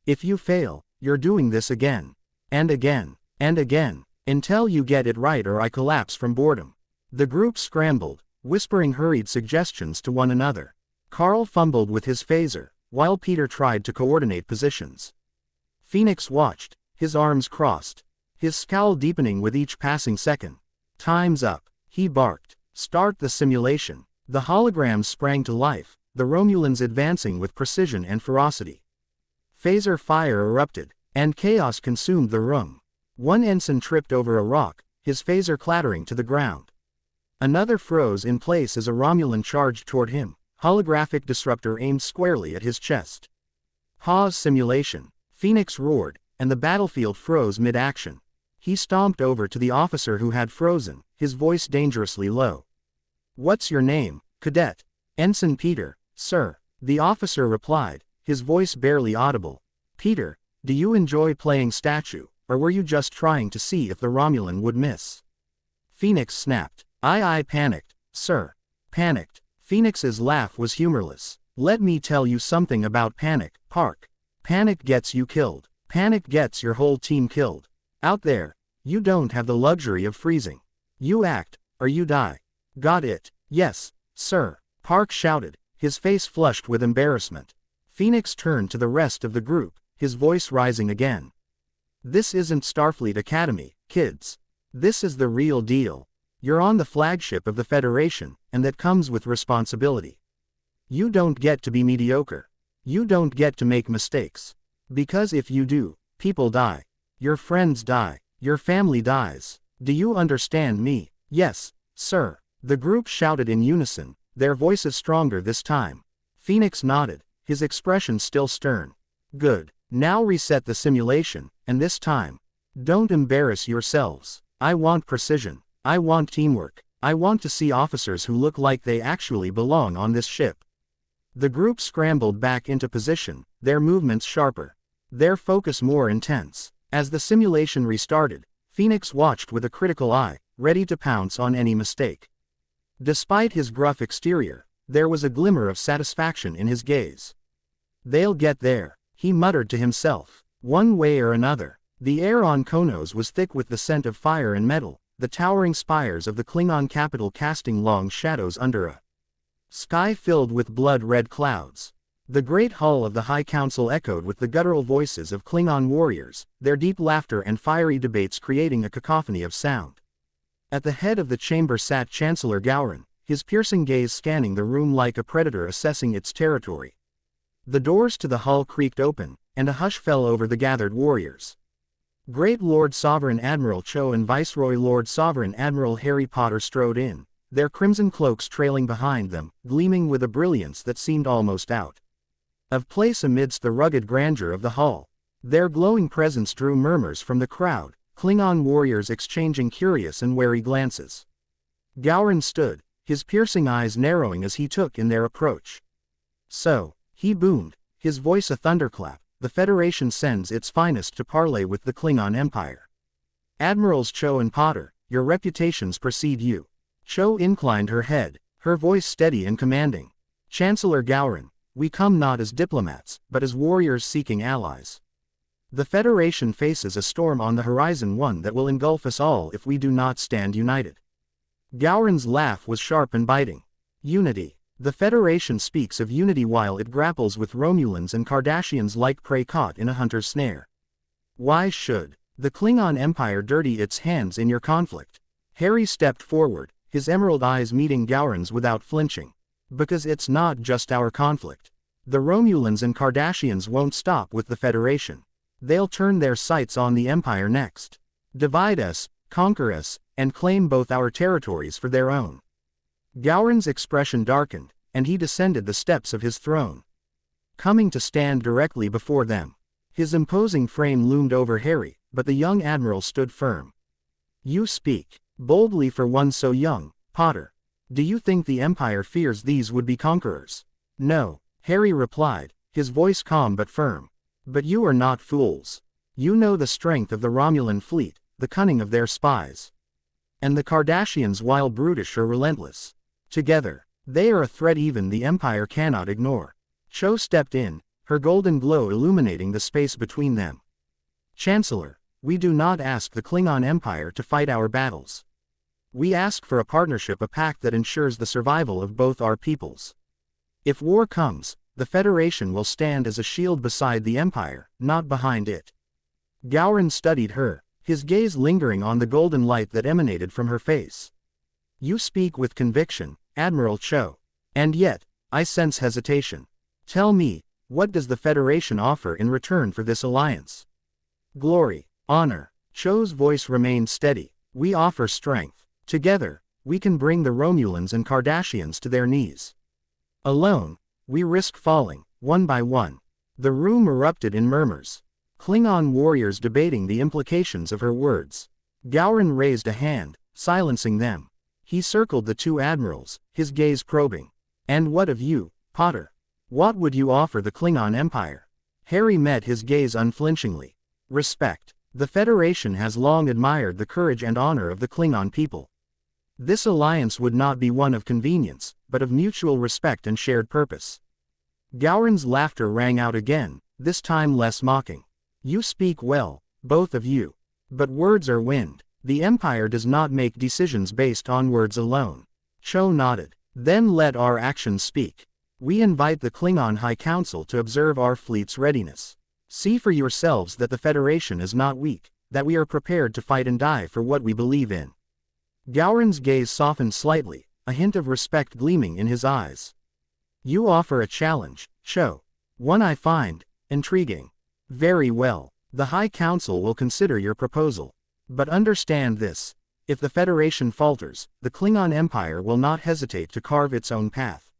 If you fail, you're doing this again. And again. And again. Until you get it right or I collapse from boredom. The group scrambled, whispering hurried suggestions to one another. Carl fumbled with his phaser, while Peter tried to coordinate positions. Phoenix watched, his arms crossed, his scowl deepening with each passing second. Time's up, he barked. Start the simulation. The holograms sprang to life, the Romulans advancing with precision and ferocity. Phaser fire erupted, and chaos consumed the room. One ensign tripped over a rock, his phaser clattering to the ground. Another froze in place as a Romulan charged toward him, holographic disruptor aimed squarely at his chest. Pause simulation. Phoenix roared, and the battlefield froze mid-action. He stomped over to the officer who had frozen, his voice dangerously low. "What's your name, cadet?" "Ensign Peter, sir," the officer replied, his voice barely audible. "Peter, do you enjoy playing statue, or were you just trying to see if the Romulan would miss?" Phoenix snapped. I panicked, sir." "Panicked?" Phoenix's laugh was humorless. "Let me tell you something about panic, Park. Panic gets you killed. Panic gets your whole team killed. Out there, you don't have the luxury of freezing. You act, or you die. Got it?" "Yes, sir," Park shouted, his face flushed with embarrassment. Phoenix turned to the rest of the group, his voice rising again. "This isn't Starfleet Academy, kids. This is the real deal. You're on the flagship of the Federation, and that comes with responsibility. You don't get to be mediocre. You don't get to make mistakes. Because if you do, people die. Your friends die. Your family dies. Do you understand me?" "Yes, sir," the group shouted in unison, their voices stronger this time. Phoenix nodded, his expression still stern. "Good. Now reset the simulation, and this time, don't embarrass yourselves. I want precision. I want teamwork. I want to see officers who look like they actually belong on this ship." The group scrambled back into position, their movements sharper, their focus more intense. As the simulation restarted, Phoenix watched with a critical eye, ready to pounce on any mistake. Despite his gruff exterior, there was a glimmer of satisfaction in his gaze. "They'll get there," he muttered to himself. "One way or another." The air on Konos was thick with the scent of fire and metal, the towering spires of the Klingon capital casting long shadows under a sky filled with blood-red clouds. The great hall of the High Council echoed with the guttural voices of Klingon warriors, their deep laughter and fiery debates creating a cacophony of sound. At the head of the chamber sat Chancellor Gowron, his piercing gaze scanning the room like a predator assessing its territory. The doors to the hall creaked open, and a hush fell over the gathered warriors. Great Lord Sovereign Admiral Cho and Viceroy Lord Sovereign Admiral Harry Potter strode in, their crimson cloaks trailing behind them, gleaming with a brilliance that seemed almost out of place amidst the rugged grandeur of the hall. Their glowing presence drew murmurs from the crowd, Klingon warriors exchanging curious and wary glances. Gowron stood, his piercing eyes narrowing as he took in their approach. "So," he boomed, his voice a thunderclap, "the Federation sends its finest to parley with the Klingon Empire. Admirals Cho and Potter, your reputations precede you." Cho inclined her head, her voice steady and commanding. "Chancellor Gowron, we come not as diplomats, but as warriors seeking allies. The Federation faces a storm on the horizon, one that will engulf us all if we do not stand united." Gowron's laugh was sharp and biting. "Unity. The Federation speaks of unity while it grapples with Romulans and Cardassians like prey caught in a hunter's snare. Why should the Klingon Empire dirty its hands in your conflict?" Harry stepped forward, his emerald eyes meeting Gowron's without flinching. "Because it's not just our conflict. The Romulans and Cardassians won't stop with the Federation. They'll turn their sights on the Empire next. Divide us, conquer us, and claim both our territories for their own." Gowron's expression darkened, and he descended the steps of his throne, coming to stand directly before them. His imposing frame loomed over Harry, but the young admiral stood firm. "You speak boldly for one so young, Potter. Do you think the Empire fears these would-be conquerors?" "No," Harry replied, his voice calm but firm. "But you are not fools. You know the strength of the Romulan fleet, the cunning of their spies. And the Cardassians, while brutish or relentless, together, they are a threat even the Empire cannot ignore." Cho stepped in, her golden glow illuminating the space between them. "Chancellor, we do not ask the Klingon Empire to fight our battles. We ask for a partnership, a pact that ensures the survival of both our peoples. If war comes, the Federation will stand as a shield beside the Empire, not behind it." Gowron studied her, his gaze lingering on the golden light that emanated from her face. "You speak with conviction, Admiral Cho. And yet, I sense hesitation. Tell me, what does the Federation offer in return for this alliance?" "Glory, honor." Cho's voice remained steady, We offer strength. Together, we can bring the Romulans and Cardassians to their knees. Alone, we risk falling, one by one. The room erupted in murmurs. Klingon warriors debating the implications of her words. Gowron raised a hand, silencing them. He circled the two admirals, his gaze probing. And what of you, Potter? What would you offer the Klingon Empire? Harry met his gaze unflinchingly. Respect. The Federation has long admired the courage and honor of the Klingon people. This alliance would not be one of convenience, but of mutual respect and shared purpose. Gowron's laughter rang out again, this time less mocking. You speak well, both of you. But words are wind. The Empire does not make decisions based on words alone. Cho nodded. Then let our actions speak. We invite the Klingon High Council to observe our fleet's readiness. See for yourselves that the Federation is not weak, that we are prepared to fight and die for what we believe in. Gowron's gaze softened slightly, a hint of respect gleaming in his eyes. You offer a challenge, Cho. One I find intriguing. Very well. The High Council will consider your proposal. But understand this. If the Federation falters, the Klingon Empire will not hesitate to carve its own path.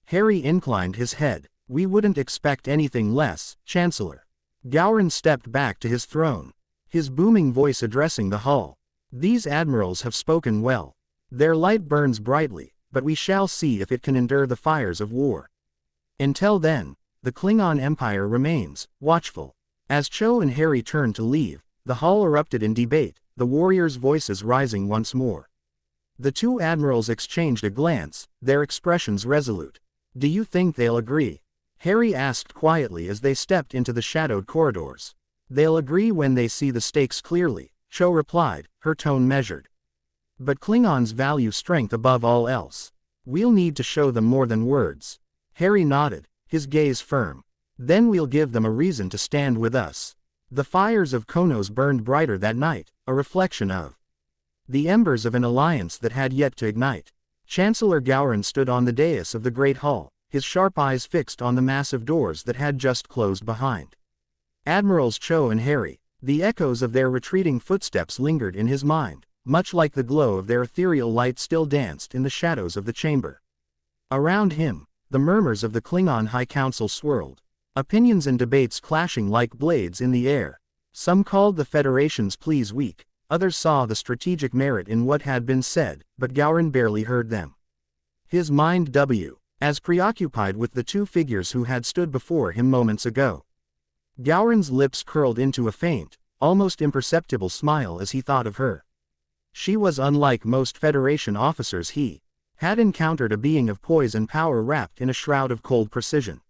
Harry inclined his head. We wouldn't expect anything less, Chancellor. Gowron stepped back to his throne, his booming voice addressing the hall. These admirals have spoken well. Their light burns brightly, but we shall see if it can endure the fires of war. Until then, the Klingon Empire remains watchful. As Cho and Harry turned to leave, the hall erupted in debate, the warriors' voices rising once more. The two admirals exchanged a glance, their expressions resolute. Do you think they'll agree? Harry asked quietly as they stepped into the shadowed corridors. They'll agree when they see the stakes clearly, Cho replied, her tone measured. But Klingons value strength above all else. We'll need to show them more than words. Harry nodded, his gaze firm. Then we'll give them a reason to stand with us. The fires of Konos burned brighter that night, a reflection of the embers of an alliance that had yet to ignite. Chancellor Gowron stood on the dais of the Great Hall, his sharp eyes fixed on the massive doors that had just closed behind Admirals Cho and Harry. The echoes of their retreating footsteps lingered in his mind, much like the glow of their ethereal light still danced in the shadows of the chamber. Around him, the murmurs of the Klingon High Council swirled, opinions and debates clashing like blades in the air. Some called the Federation's pleas weak, others saw the strategic merit in what had been said, but Gowron barely heard them. His mind as preoccupied with the two figures who had stood before him moments ago. Gowron's lips curled into a faint, almost imperceptible smile as he thought of her. She was unlike most Federation officers he had encountered, a being of poise and power wrapped in a shroud of cold precision.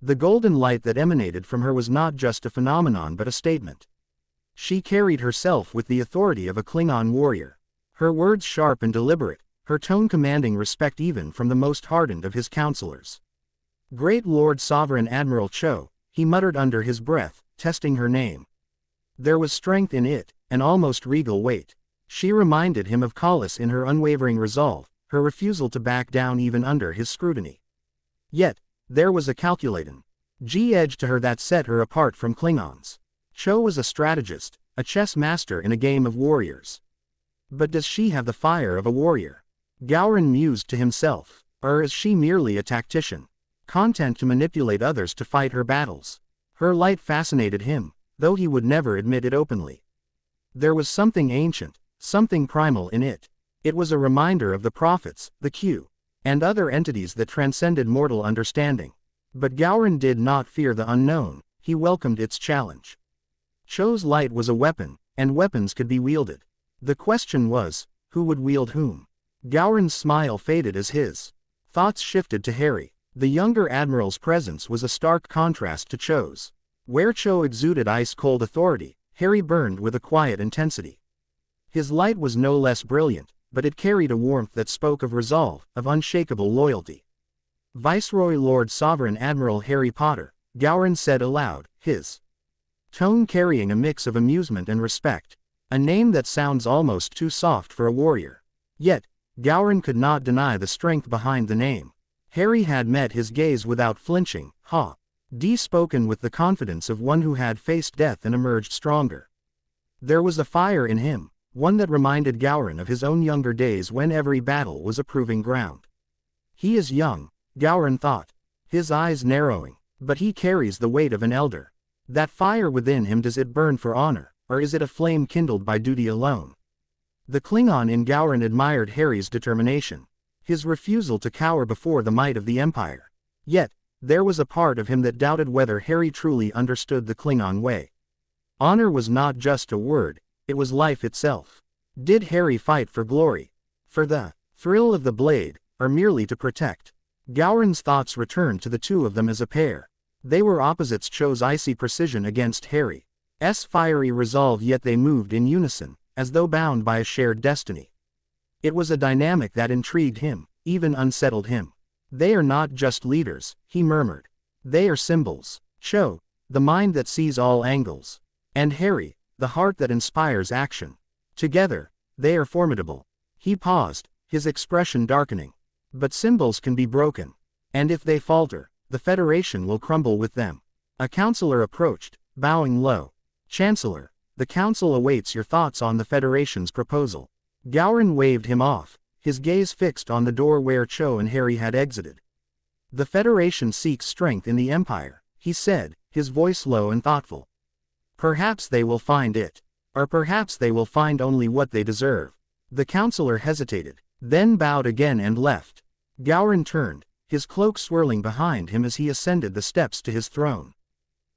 The golden light that emanated from her was not just a phenomenon but a statement. She carried herself with the authority of a Klingon warrior. Her words sharp and deliberate, her tone commanding respect even from the most hardened of his counselors. Great Lord Sovereign Admiral Cho, he muttered under his breath, testing her name. There was strength in it, an almost regal weight. She reminded him of Kallus in her unwavering resolve, her refusal to back down even under his scrutiny. Yet, there was a calculating edge to her that set her apart from Klingons. Cho was a strategist, a chess master in a game of warriors. But does she have the fire of a warrior? Gowron mused to himself. Or is she merely a tactician, content to manipulate others to fight her battles? Her light fascinated him, though he would never admit it openly. There was something ancient, something primal in it. It was a reminder of the prophets, the Q, and other entities that transcended mortal understanding. But Gowron did not fear the unknown, he welcomed its challenge. Cho's light was a weapon, and weapons could be wielded. The question was, who would wield whom? Gowron's smile faded as his thoughts shifted to Harry. The younger admiral's presence was a stark contrast to Cho's. Where Cho exuded ice-cold authority, Harry burned with a quiet intensity. His light was no less brilliant, but it carried a warmth that spoke of resolve, of unshakable loyalty. Viceroy Lord Sovereign Admiral Harry Potter, Gowron said aloud, his tone carrying a mix of amusement and respect. A name that sounds almost too soft for a warrior. Yet, Gowron could not deny the strength behind the name. Harry had met his gaze without flinching, spoken with the confidence of one who had faced death and emerged stronger. There was a fire in him, one that reminded Gowron of his own younger days when every battle was a proving ground. He is young, Gowron thought, his eyes narrowing, but he carries the weight of an elder. That fire within him, does it burn for honor, or is it a flame kindled by duty alone? The Klingon in Gowron admired Harry's determination, his refusal to cower before the might of the Empire. Yet, there was a part of him that doubted whether Harry truly understood the Klingon way. Honor was not just a word, it was life itself. Did Harry fight for glory, for the thrill of the blade, or merely to protect? Gowron's thoughts returned to the two of them as a pair. They were opposites, chose icy precision against Harry's fiery resolve, yet they moved in unison, as though bound by a shared destiny. It was a dynamic that intrigued him, even unsettled him. They are not just leaders, he murmured. They are symbols. Cho, the mind that sees all angles. And Harry, the heart that inspires action. Together, they are formidable. He paused, his expression darkening. But symbols can be broken. And if they falter, the Federation will crumble with them. A counselor approached, bowing low. Chancellor, the Council awaits your thoughts on the Federation's proposal. Gowron waved him off, his gaze fixed on the door where Cho and Harry had exited. The Federation seeks strength in the Empire, he said, his voice low and thoughtful. Perhaps they will find it. Or perhaps they will find only what they deserve. The counselor hesitated, then bowed again and left. Gowron turned, his cloak swirling behind him as he ascended the steps to his throne.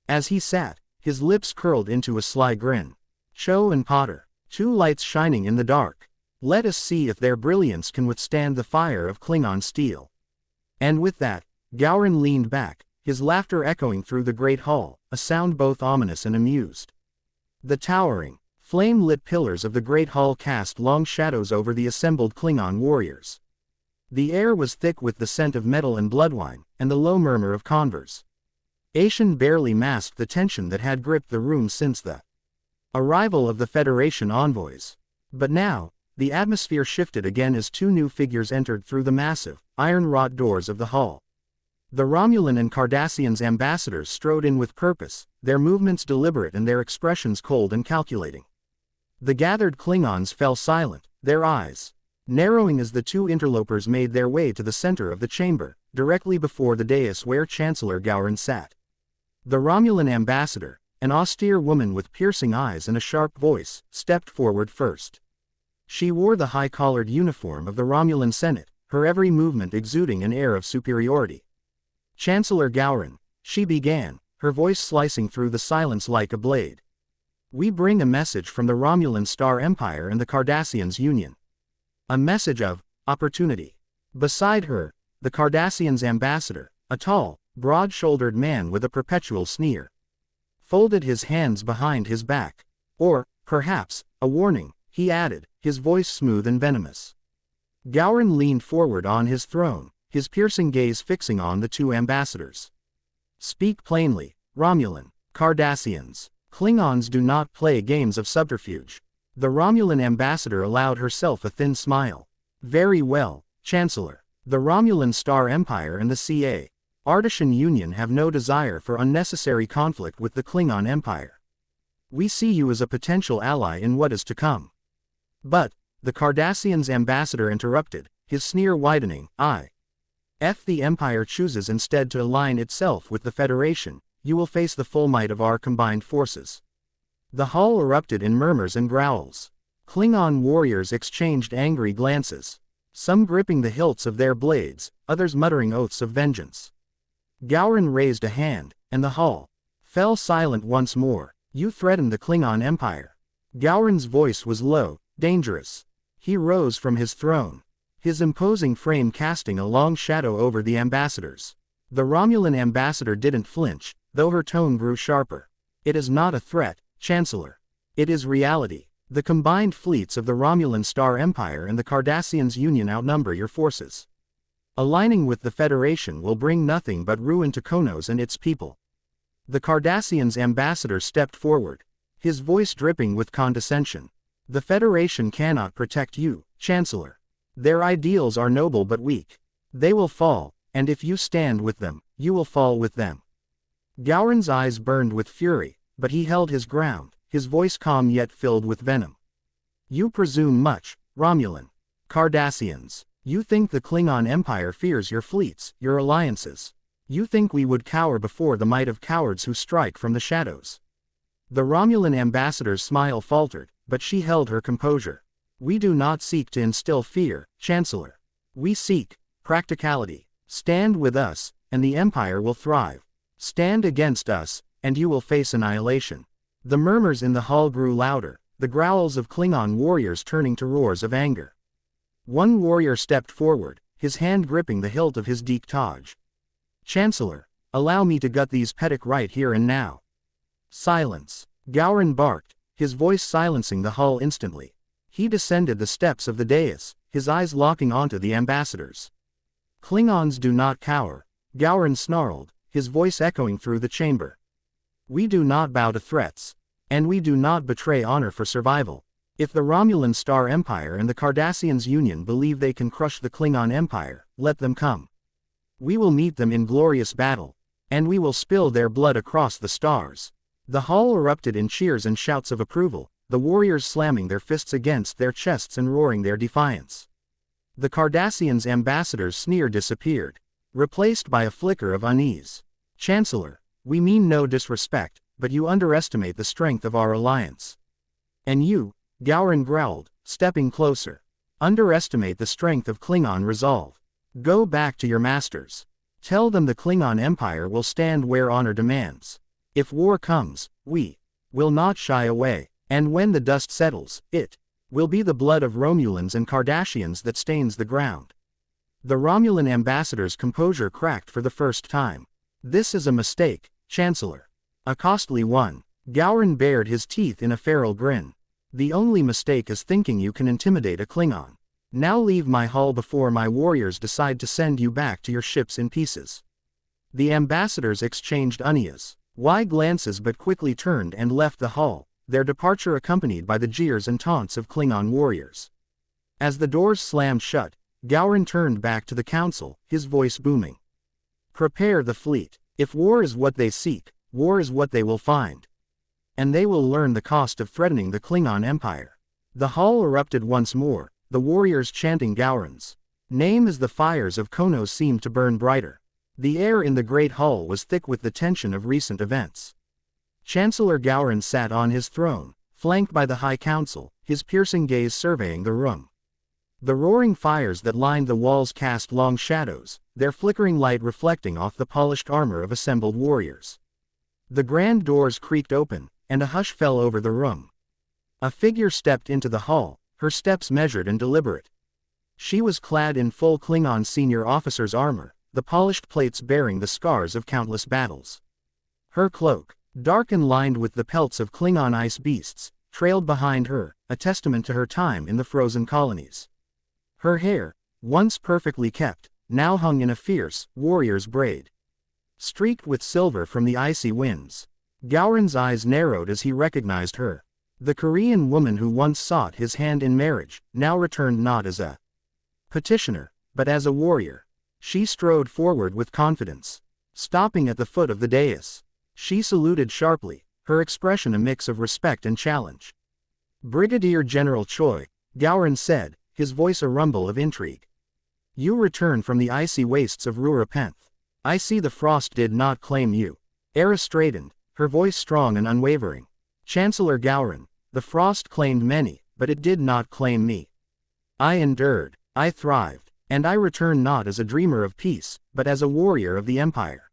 As he sat, his lips curled into a sly grin. Cho and Potter, two lights shining in the dark. Let us see if their brilliance can withstand the fire of Klingon steel. And with that, Gowron leaned back, his laughter echoing through the great hall, a sound both ominous and amused. The towering, flame-lit pillars of the great hall cast long shadows over the assembled Klingon warriors. The air was thick with the scent of metal and bloodwine, and the low murmur of converse. Aishan barely masked the tension that had gripped the room since the arrival of the Federation envoys. But now, the atmosphere shifted again as two new figures entered through the massive, iron-wrought doors of the hall. The Romulan and Cardassians ambassadors strode in with purpose, their movements deliberate and their expressions cold and calculating. The gathered Klingons fell silent, their eyes narrowing as the two interlopers made their way to the center of the chamber, directly before the dais where Chancellor Gowron sat. The Romulan ambassador, an austere woman with piercing eyes and a sharp voice, stepped forward first. She wore the high-collared uniform of the Romulan Senate, her every movement exuding an air of superiority. Chancellor Gowron, she began, her voice slicing through the silence like a blade. We bring a message from the Romulan Star Empire and the Cardassians Union. A message of opportunity. Beside her, the Cardassians ambassador, a tall, broad-shouldered man with a perpetual sneer, folded his hands behind his back. Or, perhaps, a warning, he added, his voice smooth and venomous. Gowron leaned forward on his throne, his piercing gaze fixing on the two ambassadors. Speak plainly, Romulan, Cardassians. Klingons do not play games of subterfuge. The Romulan ambassador allowed herself a thin smile. Very well, Chancellor. The Romulan Star Empire and the CA Ardashan Union have no desire for unnecessary conflict with the Klingon Empire. We see you as a potential ally in what is to come. But, the Cardassians ambassador interrupted, his sneer widening, if the Empire chooses instead to align itself with the Federation, you will face the full might of our combined forces. The hall erupted in murmurs and growls. Klingon warriors exchanged angry glances, some gripping the hilts of their blades, others muttering oaths of vengeance. Gowron raised a hand, and the hall fell silent once more. You threaten the Klingon Empire. Gowron's voice was low, dangerous. He rose from his throne, his imposing frame casting a long shadow over the ambassadors. The Romulan ambassador didn't flinch, though her tone grew sharper. It is not a threat, Chancellor. It is reality. The combined fleets of the Romulan Star Empire and the Cardassians Union outnumber your forces. Aligning with the Federation will bring nothing but ruin to Konos and its people. The Cardassians ambassador stepped forward, his voice dripping with condescension. The Federation cannot protect you, Chancellor. Their ideals are noble but weak. They will fall, and if you stand with them, you will fall with them. Gowron's eyes burned with fury, but he held his ground, his voice calm yet filled with venom. You presume much, Romulan. Cardassians. You think the Klingon Empire fears your fleets, your alliances. You think we would cower before the might of cowards who strike from the shadows. The Romulan ambassador's smile faltered, but she held her composure. We do not seek to instill fear, Chancellor. We seek practicality. Stand with us, and the Empire will thrive. Stand against us, and you will face annihilation. The murmurs in the hall grew louder, the growls of Klingon warriors turning to roars of anger. One warrior stepped forward, his hand gripping the hilt of his Deek Taj. Chancellor, allow me to gut these Petek right here and now. Silence. Gowron barked, his voice silencing the hull instantly. He descended the steps of the dais, his eyes locking onto the ambassadors. Klingons do not cower, Gowron snarled, his voice echoing through the chamber. We do not bow to threats. And we do not betray honor for survival. If the Romulan Star Empire and the Cardassians Union believe they can crush the Klingon Empire, let them come. We will meet them in glorious battle. And we will spill their blood across the stars. The hall erupted in cheers and shouts of approval, the warriors slamming their fists against their chests and roaring their defiance. The Cardassians' ambassador's sneer disappeared, replaced by a flicker of unease. Chancellor, we mean no disrespect, but you underestimate the strength of our alliance. And you, Gowron growled, stepping closer, underestimate the strength of Klingon resolve. Go back to your masters. Tell them the Klingon Empire will stand where honor demands. If war comes, we will not shy away, and when the dust settles, it will be the blood of Romulans and Cardassians that stains the ground. The Romulan ambassador's composure cracked for the first time. This is a mistake, Chancellor. A costly one. Gowron bared his teeth in a feral grin. The only mistake is thinking you can intimidate a Klingon. Now leave my hull before my warriors decide to send you back to your ships in pieces. The ambassadors exchanged wide glances but quickly turned and left the hull, their departure accompanied by the jeers and taunts of Klingon warriors. As the doors slammed shut, Gowron turned back to the council, his voice booming. Prepare the fleet. If war is what they seek, war is what they will find. And they will learn the cost of threatening the Klingon Empire. The hall erupted once more, the warriors chanting Gowron's name as the fires of Konos seemed to burn brighter. The air in the great hall was thick with the tension of recent events. Chancellor Gowron sat on his throne, flanked by the High Council, his piercing gaze surveying the room. The roaring fires that lined the walls cast long shadows, their flickering light reflecting off the polished armor of assembled warriors. The grand doors creaked open, and a hush fell over the room. A figure stepped into the hall, her steps measured and deliberate. She was clad in full Klingon senior officer's armor, the polished plates bearing the scars of countless battles. Her cloak, dark and lined with the pelts of Klingon ice beasts, trailed behind her, a testament to her time in the frozen colonies. Her hair, once perfectly kept, now hung in a fierce, warrior's braid, streaked with silver from the icy winds. Gowron's eyes narrowed as he recognized her. The Korean woman who once sought his hand in marriage, now returned not as a petitioner, but as a warrior. She strode forward with confidence. Stopping at the foot of the dais, she saluted sharply, her expression a mix of respect and challenge. Brigadier General Choi, Gowron said, his voice a rumble of intrigue. You return from the icy wastes of Rurapenth. I see the frost did not claim you. Era straightened, her voice strong and unwavering. Chancellor Gowron, the frost claimed many, but it did not claim me. I endured, I thrived, and I return not as a dreamer of peace, but as a warrior of the Empire.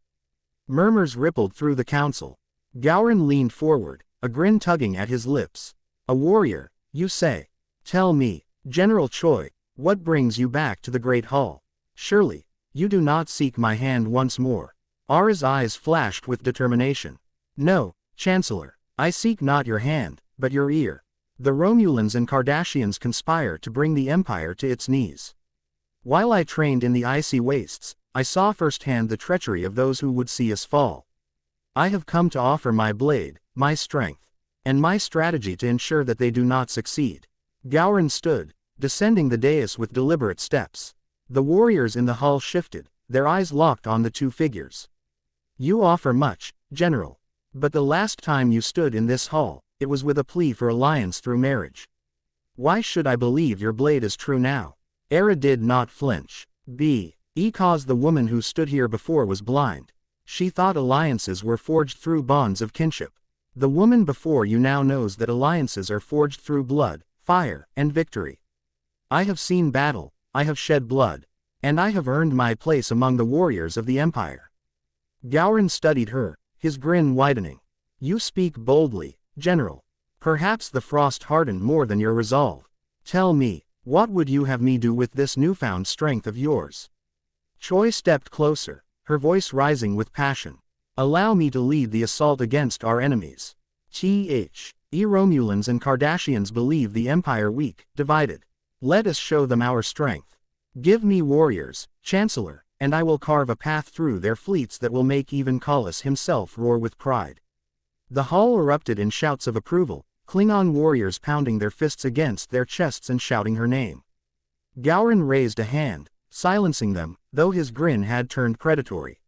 Murmurs rippled through the council. Gowron leaned forward, a grin tugging at his lips. A warrior, you say? Tell me, General Choi, what brings you back to the Great Hall? Surely, you do not seek my hand once more. Ara's eyes flashed with determination. No, Chancellor, I seek not your hand, but your ear. The Romulans and Cardassians conspire to bring the Empire to its knees. While I trained in the icy wastes, I saw firsthand the treachery of those who would see us fall. I have come to offer my blade, my strength, and my strategy to ensure that they do not succeed. Gowron stood, descending the dais with deliberate steps. The warriors in the hall shifted, their eyes locked on the two figures. You offer much, General. But the last time you stood in this hall, it was with a plea for alliance through marriage. Why should I believe your blade is true now? Era did not flinch. Because the woman who stood here before was blind. She thought alliances were forged through bonds of kinship. The woman before you now knows that alliances are forged through blood, fire, and victory. I have seen battle, I have shed blood, and I have earned my place among the warriors of the Empire. Gowron studied her, his grin widening. You speak boldly, General. Perhaps the frost hardened more than your resolve. Tell me, what would you have me do with this newfound strength of yours? Choi stepped closer, her voice rising with passion. Allow me to lead the assault against our enemies. Romulans and Cardassians believe the Empire weak, divided. Let us show them our strength. Give me warriors, Chancellor, and I will carve a path through their fleets that will make even Kallus himself roar with pride. The hall erupted in shouts of approval, Klingon warriors pounding their fists against their chests and shouting her name. Gowron raised a hand, silencing them, though his grin had turned predatory.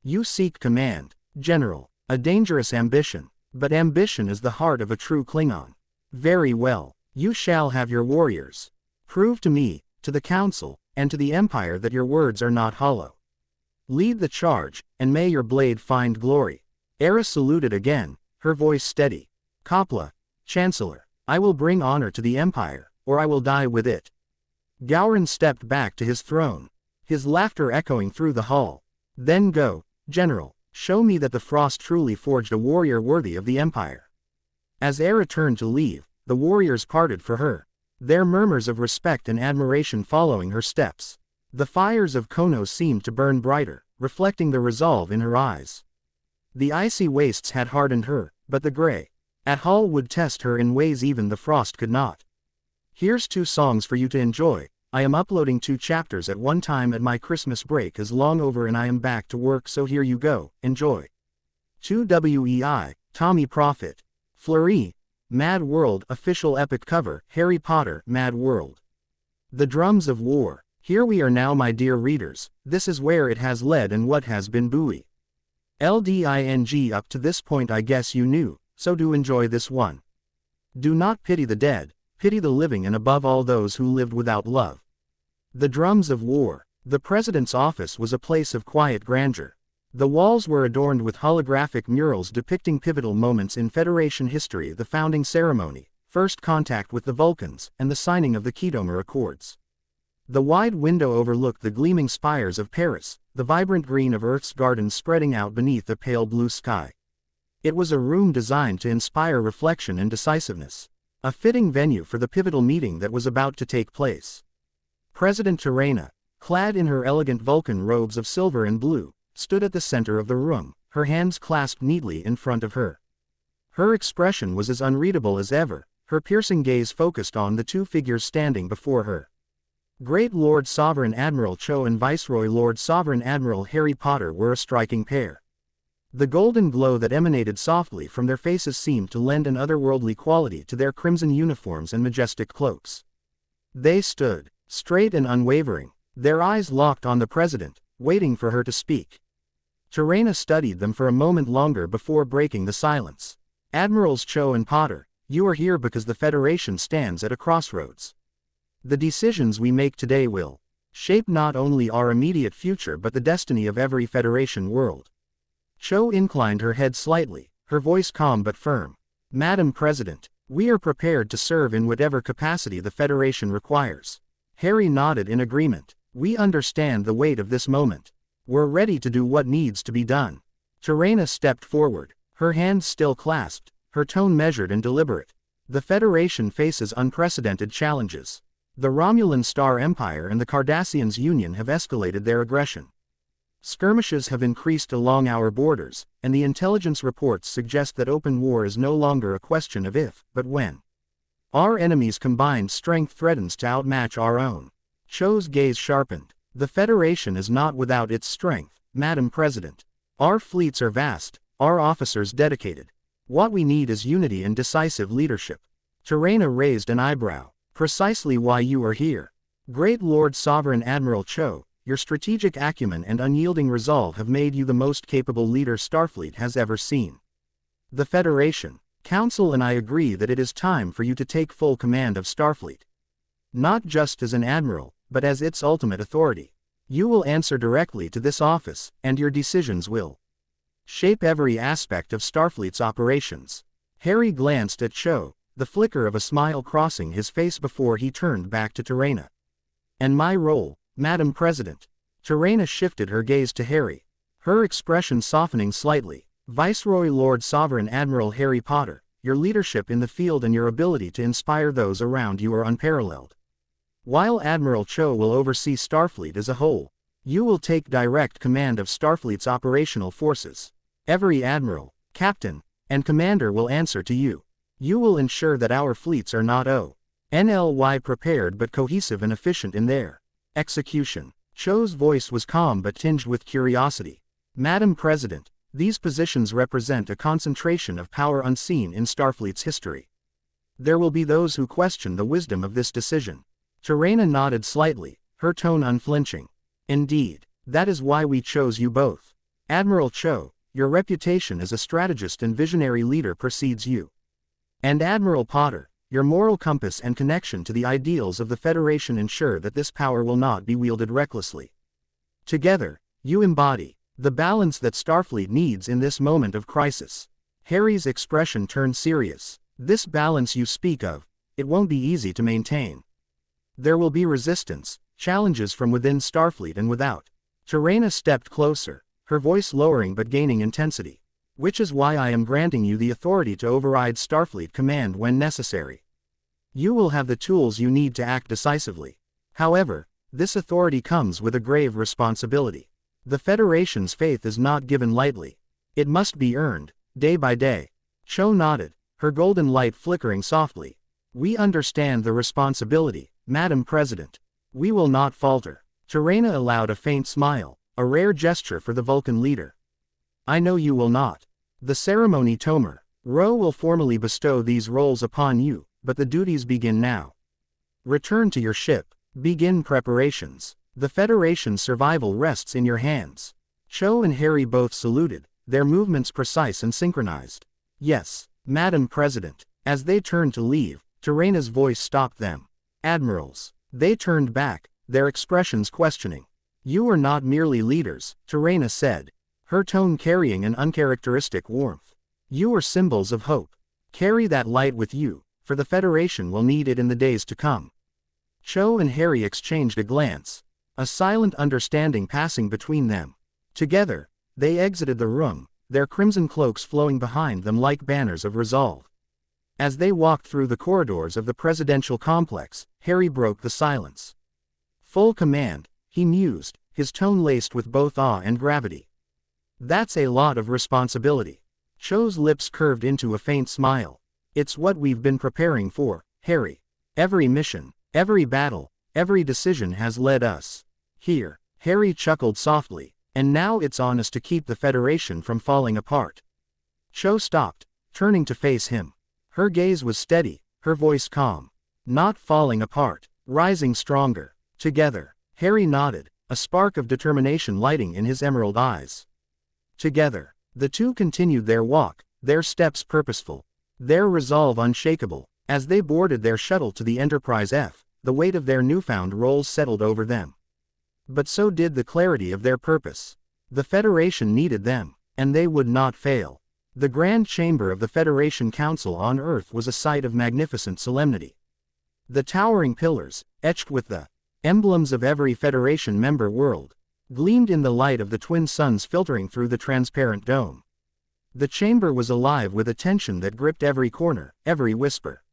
You seek command, General, a dangerous ambition, but ambition is the heart of a true Klingon. Very well, you shall have your warriors. Prove to me, to the Council, and to the Empire that your words are not hollow. Lead the charge, and may your blade find glory. Era saluted again, her voice steady. Kopla, Chancellor, I will bring honor to the Empire, or I will die with it. Gowron stepped back to his throne, his laughter echoing through the hall. Then go, General, show me that the Frost truly forged a warrior worthy of the Empire. As Era turned to leave, the warriors parted for her, their murmurs of respect and admiration following her steps. The fires of Konos seemed to burn brighter, reflecting the resolve in her eyes. The icy wastes had hardened her, but the gray at Hall would test her in ways even the frost could not. Here's 2 songs for you to enjoy. I am uploading 2 chapters at one time and my Christmas break is long over and I am back to work, so here you go, enjoy. 2 WEI, Tommy Prophet. Fleury, Mad World official epic cover, Harry Potter, Mad World. The Drums of War. Here we are now, my dear readers, this is where it has led and what has been buoy. LDING up to this point I guess you knew, so do enjoy this one. Do not pity the dead, pity the living and above all those who lived without love. The Drums of War. The President's office was a place of quiet grandeur. The walls were adorned with holographic murals depicting pivotal moments in Federation history: the founding ceremony, first contact with the Vulcans, and the signing of the Khitomer Accords. The wide window overlooked the gleaming spires of Paris, the vibrant green of Earth's gardens spreading out beneath a pale blue sky. It was a room designed to inspire reflection and decisiveness, a fitting venue for the pivotal meeting that was about to take place. President T'Rena, clad in her elegant Vulcan robes of silver and blue, stood at the center of the room, her hands clasped neatly in front of her. Her expression was as unreadable as ever, her piercing gaze focused on the 2 figures standing before her. Great Lord Sovereign Admiral Cho and Viceroy Lord Sovereign Admiral Harry Potter were a striking pair. The golden glow that emanated softly from their faces seemed to lend an otherworldly quality to their crimson uniforms and majestic cloaks. They stood, straight and unwavering, their eyes locked on the President, waiting for her to speak. T'Rena studied them for a moment longer before breaking the silence. Admirals Cho and Potter, you are here because the Federation stands at a crossroads. The decisions we make today will shape not only our immediate future but the destiny of every Federation world. Cho inclined her head slightly, her voice calm but firm. Madam President, we are prepared to serve in whatever capacity the Federation requires. Harry nodded in agreement. We understand the weight of this moment. We're ready to do what needs to be done. T'Rena stepped forward, her hands still clasped, her tone measured and deliberate. The Federation faces unprecedented challenges. The Romulan Star Empire and the Cardassians Union have escalated their aggression. Skirmishes have increased along our borders, and the intelligence reports suggest that open war is no longer a question of if, but when. Our enemy's combined strength threatens to outmatch our own. Cho's gaze sharpened. The Federation is not without its strength, Madam President. Our fleets are vast, our officers dedicated. What we need is unity and decisive leadership. T'Rena raised an eyebrow. Precisely why you are here. Great Lord Sovereign Admiral Cho, your strategic acumen and unyielding resolve have made you the most capable leader Starfleet has ever seen. The Federation, Council and I agree that it is time for you to take full command of Starfleet. Not just as an admiral, but as its ultimate authority. You will answer directly to this office, and your decisions will shape every aspect of Starfleet's operations. Harry glanced at Cho, the flicker of a smile crossing his face before he turned back to Terena. And my role, Madam President. Terena shifted her gaze to Harry, her expression softening slightly. Viceroy Lord Sovereign Admiral Harry Potter, your leadership in the field and your ability to inspire those around you are unparalleled. While Admiral Cho will oversee Starfleet as a whole, you will take direct command of Starfleet's operational forces. Every admiral, captain, and commander will answer to you. You will ensure that our fleets are not only prepared but cohesive and efficient in their execution. Cho's voice was calm but tinged with curiosity. Madam President, these positions represent a concentration of power unseen in Starfleet's history. There will be those who question the wisdom of this decision. Terena nodded slightly, her tone unflinching. Indeed, that is why we chose you both. Admiral Cho, your reputation as a strategist and visionary leader precedes you. And Admiral Potter, your moral compass and connection to the ideals of the Federation ensure that this power will not be wielded recklessly. Together, you embody the balance that Starfleet needs in this moment of crisis. Harry's expression turned serious. This balance you speak of, it won't be easy to maintain. There will be resistance, challenges from within Starfleet and without. Terena stepped closer, her voice lowering but gaining intensity. Which is why I am granting you the authority to override Starfleet command when necessary. You will have the tools you need to act decisively. However, this authority comes with a grave responsibility. The Federation's faith is not given lightly. It must be earned, day by day. Cho nodded, her golden light flickering softly. We understand the responsibility, Madam President. We will not falter. Terena allowed a faint smile, a rare gesture for the Vulcan leader. I know you will not. The ceremony Tomer, Ro will formally bestow these roles upon you, but the duties begin now. Return to your ship. Begin preparations. The Federation's survival rests in your hands. Cho and Harry both saluted, their movements precise and synchronized. Yes, Madam President. As they turned to leave, Terena's voice stopped them. Admirals. They turned back, their expressions questioning. You are not merely leaders, Terena said, her tone carrying an uncharacteristic warmth. You are symbols of hope. Carry that light with you, for the Federation will need it in the days to come. Cho and Harry exchanged a glance, a silent understanding passing between them. Together, they exited the room, their crimson cloaks flowing behind them like banners of resolve. As they walked through the corridors of the presidential complex, Harry broke the silence. Full command, he mused, his tone laced with both awe and gravity. That's a lot of responsibility. Cho's lips curved into a faint smile. It's what we've been preparing for, Harry. Every mission, every battle, every decision has led us here. Harry chuckled softly, and now it's on us to keep the Federation from falling apart. Cho stopped, turning to face him. Her gaze was steady, her voice calm. Not falling apart, rising stronger. Together. Harry nodded, a spark of determination lighting in his emerald eyes. Together. The two continued their walk, their steps purposeful, their resolve unshakable. As they boarded their shuttle to the Enterprise F, the weight of their newfound roles settled over them. But so did the clarity of their purpose. The Federation needed them, and they would not fail. The Grand Chamber of the Federation Council on Earth was a sight of magnificent solemnity. The towering pillars, etched with the emblems of every Federation member world, gleamed in the light of the twin suns filtering through the transparent dome. The chamber was alive with a tension that gripped every corner, every whisper.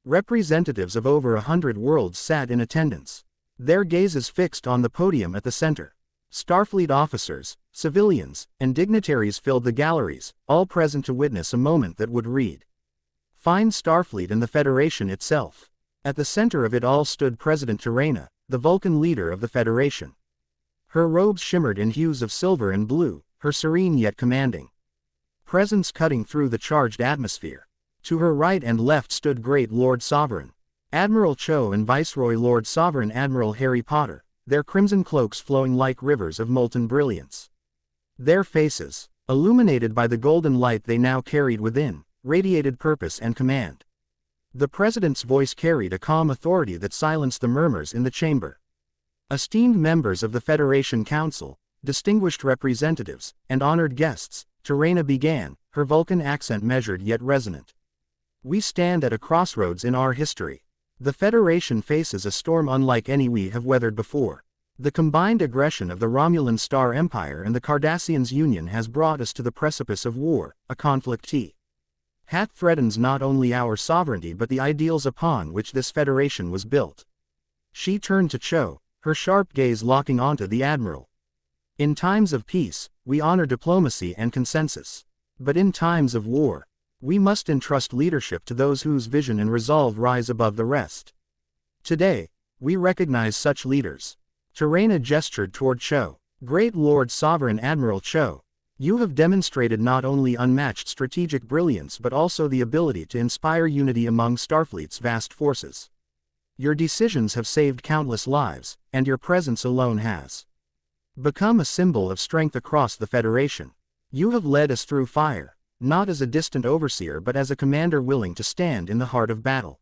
Representatives of over 100 worlds sat in attendance, their gazes fixed on the podium at the center. Starfleet officers, civilians, and dignitaries filled the galleries, all present to witness a moment that would redefine Starfleet and the Federation itself. At the center of it all stood President Terena, the Vulcan leader of the Federation. Her robes shimmered in hues of silver and blue, her serene yet commanding presence cutting through the charged atmosphere. To her right and left stood Great Lord Sovereign Admiral Cho and Viceroy Lord Sovereign Admiral Harry Potter, their crimson cloaks flowing like rivers of molten brilliance. Their faces, illuminated by the golden light they now carried within, radiated purpose and command. The president's voice carried a calm authority that silenced the murmurs in the chamber. Esteemed members of the Federation Council, distinguished representatives, and honored guests, Terena began, her Vulcan accent measured yet resonant. We stand at a crossroads in our history. The Federation faces a storm unlike any we have weathered before. The combined aggression of the Romulan Star Empire and the Cardassians' union has brought us to the precipice of war, a conflict that threatens not only our sovereignty but the ideals upon which this Federation was built. She turned to Cho, her sharp gaze locking onto the Admiral. In times of peace, we honor diplomacy and consensus. But in times of war, we must entrust leadership to those whose vision and resolve rise above the rest. Today, we recognize such leaders. Terena gestured toward Cho. Great Lord Sovereign Admiral Cho, you have demonstrated not only unmatched strategic brilliance but also the ability to inspire unity among Starfleet's vast forces. Your decisions have saved countless lives, and your presence alone has become a symbol of strength across the Federation. You have led us through fire, not as a distant overseer but as a commander willing to stand in the heart of battle.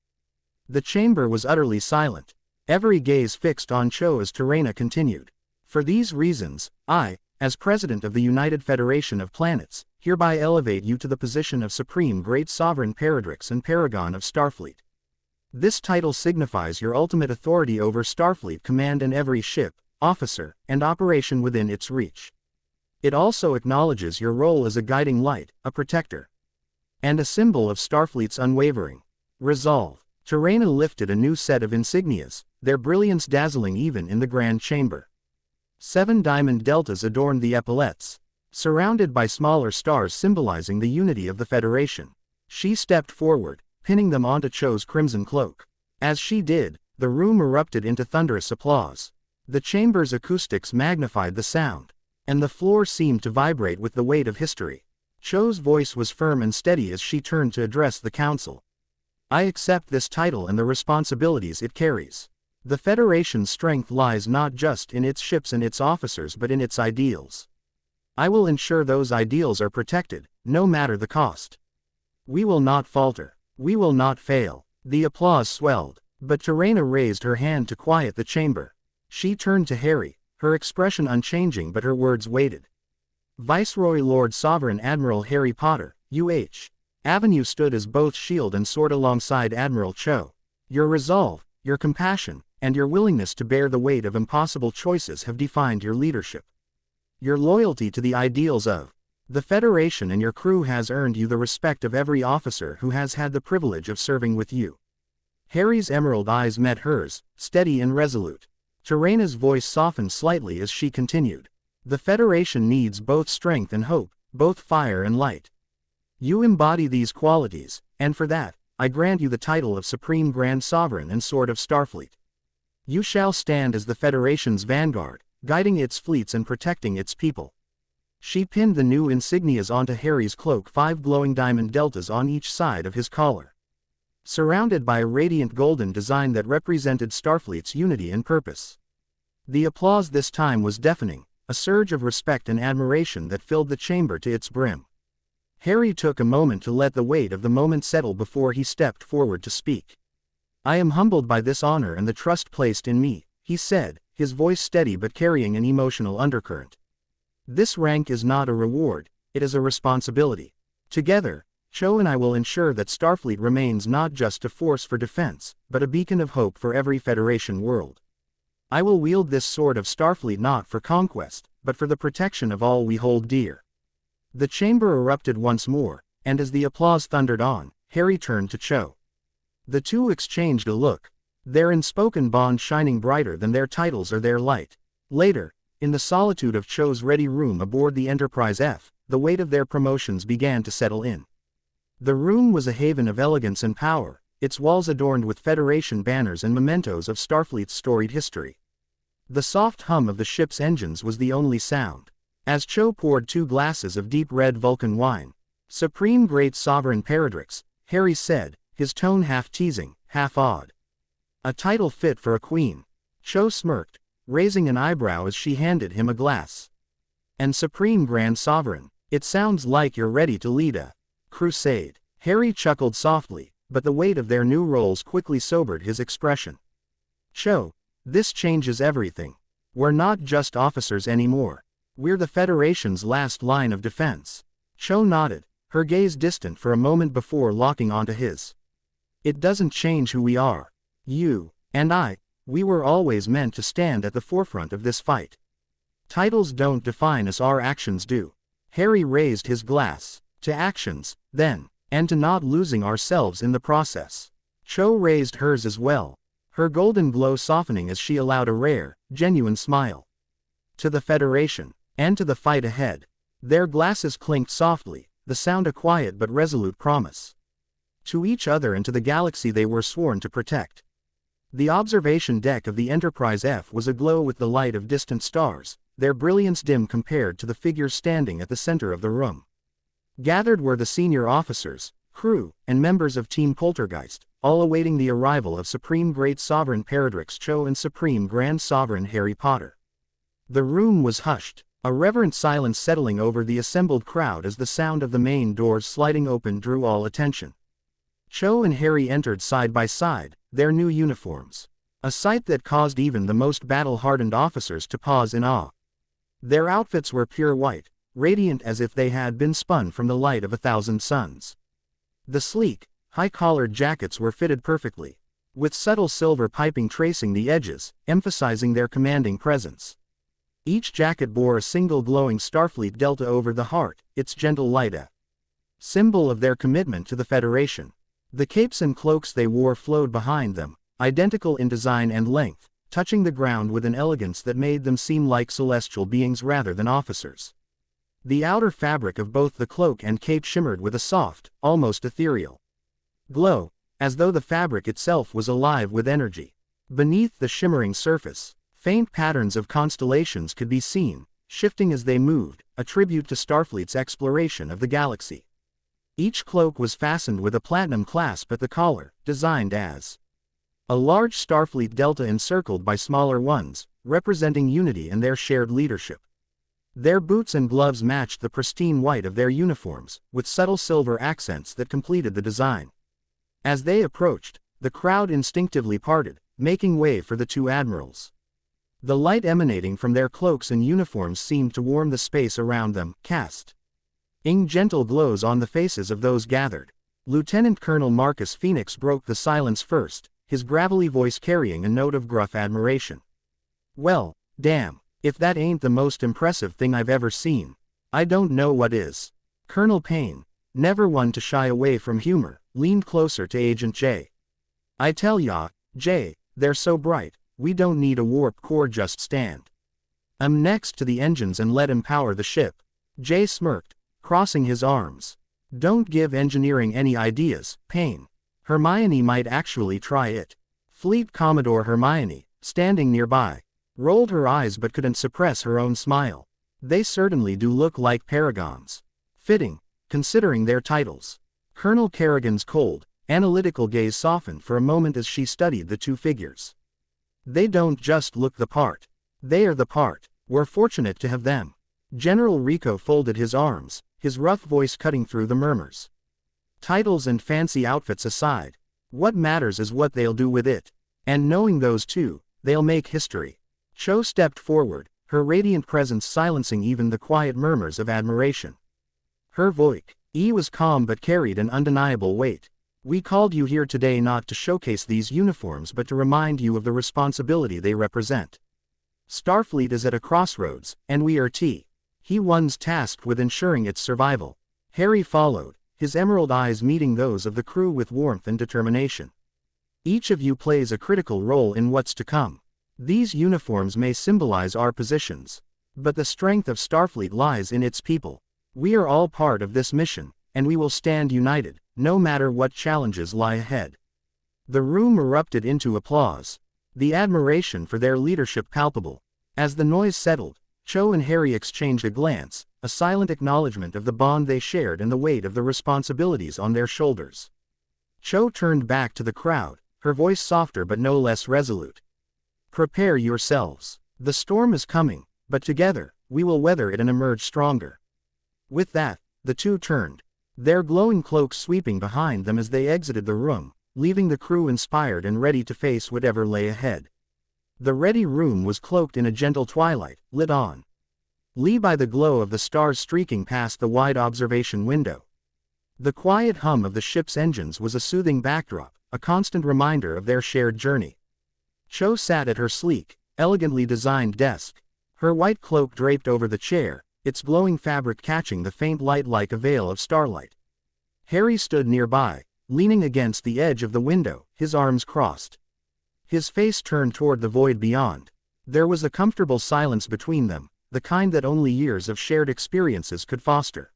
The chamber was utterly silent, every gaze fixed on Cho as Terena continued. For these reasons, I, as President of the United Federation of Planets, hereby elevate you to the position of Supreme Great Sovereign Paradrix and Paragon of Starfleet. This title signifies your ultimate authority over Starfleet command and every ship, officer, and operation within its reach. It also acknowledges your role as a guiding light, a protector, and a symbol of Starfleet's unwavering resolve. Terena lifted a new set of insignias, their brilliance dazzling even in the Grand Chamber. 7 diamond deltas adorned the epaulettes, surrounded by smaller stars symbolizing the unity of the Federation. She stepped forward, pinning them onto Cho's crimson cloak. As she did, the room erupted into thunderous applause. The chamber's acoustics magnified the sound, and the floor seemed to vibrate with the weight of history. Cho's voice was firm and steady as she turned to address the council. I accept this title and the responsibilities it carries. The Federation's strength lies not just in its ships and its officers but in its ideals. I will ensure those ideals are protected, no matter the cost. We will not falter. We will not fail. The applause swelled, but Terena raised her hand to quiet the chamber. She turned to Harry, her expression unchanging but her words weighted. Viceroy Lord Sovereign Admiral Harry Potter, UH. Avenue stood as both shield and sword alongside Admiral Cho. Your resolve, your compassion, and your willingness to bear the weight of impossible choices have defined your leadership. Your loyalty to the ideals of the Federation and your crew has earned you the respect of every officer who has had the privilege of serving with you. Harry's emerald eyes met hers, steady and resolute. Terena's voice softened slightly as she continued. The Federation needs both strength and hope, both fire and light. You embody these qualities, and for that, I grant you the title of Supreme Grand Sovereign and Sword of Starfleet. You shall stand as the Federation's vanguard, guiding its fleets and protecting its people. She pinned the new insignias onto Harry's cloak, 5 glowing diamond deltas on each side of his collar, surrounded by a radiant golden design that represented Starfleet's unity and purpose. The applause this time was deafening, a surge of respect and admiration that filled the chamber to its brim. Harry took a moment to let the weight of the moment settle before he stepped forward to speak. I am humbled by this honor and the trust placed in me, he said, his voice steady but carrying an emotional undercurrent. This rank is not a reward, it is a responsibility. Together, Cho and I will ensure that Starfleet remains not just a force for defense, but a beacon of hope for every Federation world. I will wield this sword of Starfleet not for conquest, but for the protection of all we hold dear. The chamber erupted once more, and as the applause thundered on, Harry turned to Cho. The two exchanged a look, their unspoken bond shining brighter than their titles or their light. Later, in the solitude of Cho's ready room aboard the Enterprise F, the weight of their promotions began to settle in. The room was a haven of elegance and power, its walls adorned with Federation banners and mementos of Starfleet's storied history. The soft hum of the ship's engines was the only sound. As Cho poured 2 glasses of deep red Vulcan wine, Supreme Great Sovereign Paradrix, Harry said, his tone half teasing, half awed. A title fit for a queen. Cho smirked, raising an eyebrow as she handed him a glass. And Supreme Grand Sovereign, it sounds like you're ready to lead a crusade. Harry chuckled softly, but the weight of their new roles quickly sobered his expression. Cho, this changes everything. We're not just officers anymore. We're the Federation's last line of defense. Cho nodded, her gaze distant for a moment before locking onto his. It doesn't change who we are. You, and I, we were always meant to stand at the forefront of this fight. Titles don't define us, our actions do. Harry raised his glass. To actions, then, and to not losing ourselves in the process. Cho raised hers as well, her golden glow softening as she allowed a rare, genuine smile. To the Federation, and to the fight ahead. Their glasses clinked softly, the sound a quiet but resolute promise. To each other and to the galaxy they were sworn to protect. The observation deck of the Enterprise F was aglow with the light of distant stars, their brilliance dim compared to the figures standing at the center of the room. Gathered were the senior officers, crew, and members of Team Poltergeist, all awaiting the arrival of Supreme Great Sovereign Paradrix Cho and Supreme Grand Sovereign Harry Potter. The room was hushed, a reverent silence settling over the assembled crowd as the sound of the main doors sliding open drew all attention. Cho and Harry entered side by side, their new uniforms. A sight that caused even the most battle-hardened officers to pause in awe. Their outfits were pure white, radiant as if they had been spun from the light of 1,000 suns. The sleek, high-collared jackets were fitted perfectly, with subtle silver piping tracing the edges, emphasizing their commanding presence. Each jacket bore a single glowing Starfleet delta over the heart, its gentle light a symbol of their commitment to the Federation. The capes and cloaks they wore flowed behind them, identical in design and length, touching the ground with an elegance that made them seem like celestial beings rather than officers. The outer fabric of both the cloak and cape shimmered with a soft, almost ethereal glow, as though the fabric itself was alive with energy. Beneath the shimmering surface, faint patterns of constellations could be seen, shifting as they moved, a tribute to Starfleet's exploration of the galaxy. Each cloak was fastened with a platinum clasp at the collar, designed as a large Starfleet delta encircled by smaller ones, representing unity and their shared leadership. Their boots and gloves matched the pristine white of their uniforms, with subtle silver accents that completed the design. As they approached, the crowd instinctively parted, making way for the two admirals. The light emanating from their cloaks and uniforms seemed to warm the space around them, casting gentle glows on the faces of those gathered. Lieutenant Colonel Marcus Phoenix broke the silence first, his gravelly voice carrying a note of gruff admiration. "Well, damn. If that ain't the most impressive thing I've ever seen, I don't know what is." Colonel Payne, never one to shy away from humor, leaned closer to Agent J. "I tell ya, Jay, they're so bright, we don't need a warp core, just stand next to the engines and let 'em power the ship." Jay smirked, crossing his arms. "Don't give engineering any ideas, Payne. Hermione might actually try it." Fleet Commodore Hermione, standing nearby, rolled her eyes but couldn't suppress her own smile. "They certainly do look like paragons. Fitting, considering their titles." Colonel Kerrigan's cold, analytical gaze softened for a moment as she studied the two figures. "They don't just look the part. They are the part. We're fortunate to have them." General Rico folded his arms, his rough voice cutting through the murmurs. "Titles and fancy outfits aside, what matters is what they'll do with it. And knowing those two, they'll make history." Cho stepped forward, her radiant presence silencing even the quiet murmurs of admiration. Her voice was calm but carried an undeniable weight. "We called you here today not to showcase these uniforms but to remind you of the responsibility they represent. Starfleet is at a crossroads, and we are ones tasked with ensuring its survival." Harry followed, his emerald eyes meeting those of the crew with warmth and determination. "Each of you plays a critical role in what's to come. These uniforms may symbolize our positions, but the strength of Starfleet lies in its people. We are all part of this mission, and we will stand united, no matter what challenges lie ahead." The room erupted into applause, the admiration for their leadership palpable. As the noise settled, Cho and Harry exchanged a glance, a silent acknowledgement of the bond they shared and the weight of the responsibilities on their shoulders. Cho turned back to the crowd, her voice softer but no less resolute. "Prepare yourselves. The storm is coming, but together, we will weather it and emerge stronger." With that, the two turned. their glowing cloaks sweeping behind them as they exited the room, leaving the crew inspired and ready to face whatever lay ahead. The ready room was cloaked in a gentle twilight, lit on by the glow of the stars streaking past the wide observation window. The quiet hum of the ship's engines was a soothing backdrop, a constant reminder of their shared journey. Cho sat at her sleek, elegantly designed desk, her white cloak draped over the chair, its glowing fabric catching the faint light like a veil of starlight. Harry stood nearby, leaning against the edge of the window, his arms crossed. His face turned toward the void beyond. There was a comfortable silence between them, the kind that only years of shared experiences could foster.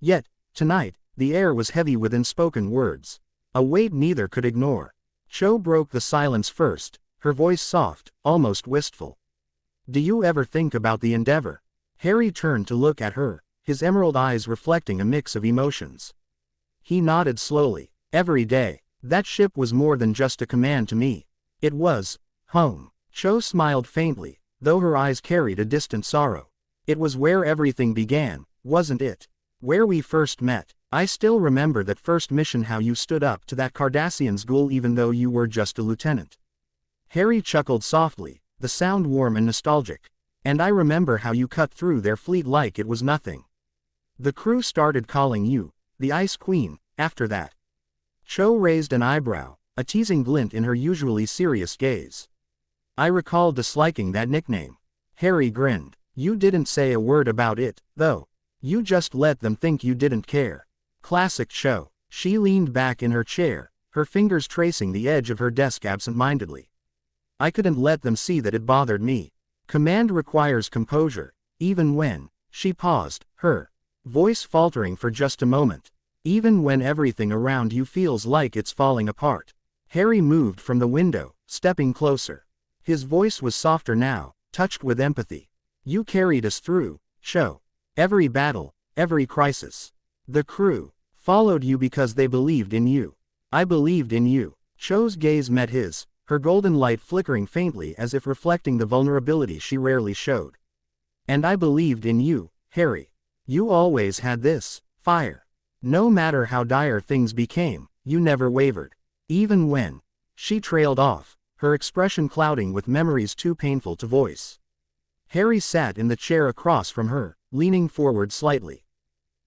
Yet, tonight, the air was heavy with unspoken words, a weight neither could ignore. Cho broke the silence first, her voice soft, almost wistful. "Do you ever think about the Endeavor?" Harry turned to look at her, his emerald eyes reflecting a mix of emotions. He nodded slowly. "Every day. That ship was more than just a command to me. It was home." Cho smiled faintly, though her eyes carried a distant sorrow. "It was where everything began, wasn't it? Where we first met. I still remember that first mission, how you stood up to that Cardassian's ghoul even though you were just a lieutenant." Harry chuckled softly, the sound warm and nostalgic. "And I remember how you cut through their fleet like it was nothing. The crew started calling you the Ice Queen, after that." Cho raised an eyebrow, a teasing glint in her usually serious gaze. "I recall disliking that nickname." Harry grinned. "You didn't say a word about it, though. You just let them think you didn't care." Classic Cho. She leaned back in her chair, her fingers tracing the edge of her desk absent-mindedly. "I couldn't let them see that it bothered me. Command requires composure, even when..." She paused, her voice faltering for just a moment. "Even when everything around you feels like it's falling apart." Harry moved from the window, stepping closer. His voice was softer now, touched with empathy. "You carried us through, Cho. Every battle, every crisis. The crew followed you because they believed in you. I believed in you." Cho's gaze met his, her golden light flickering faintly as if reflecting the vulnerability she rarely showed. "And I believed in you, Harry. You always had this fire. No matter how dire things became, you never wavered. Even when..." She trailed off, her expression clouding with memories too painful to voice. Harry sat in the chair across from her, leaning forward slightly.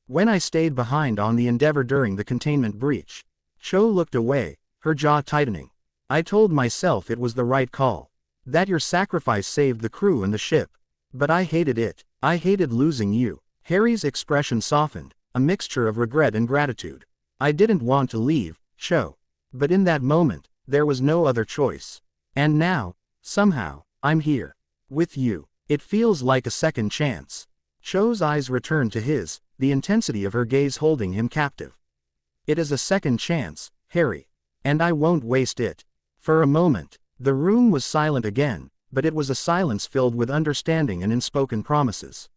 "When I stayed behind on the Endeavor during the containment breach." Cho looked away, her jaw tightening. "I told myself it was the right call. That your sacrifice saved the crew and the ship. But I hated it. I hated losing you." Harry's expression softened, a mixture of regret and gratitude. "I didn't want to leave, Cho. But in that moment, there was no other choice. And now, somehow, I'm here. With you. It feels like a second chance." Cho's eyes returned to his, the intensity of her gaze holding him captive. "It is a second chance, Harry. And I won't waste it." For a moment, the room was silent again, but it was a silence filled with understanding and unspoken promises.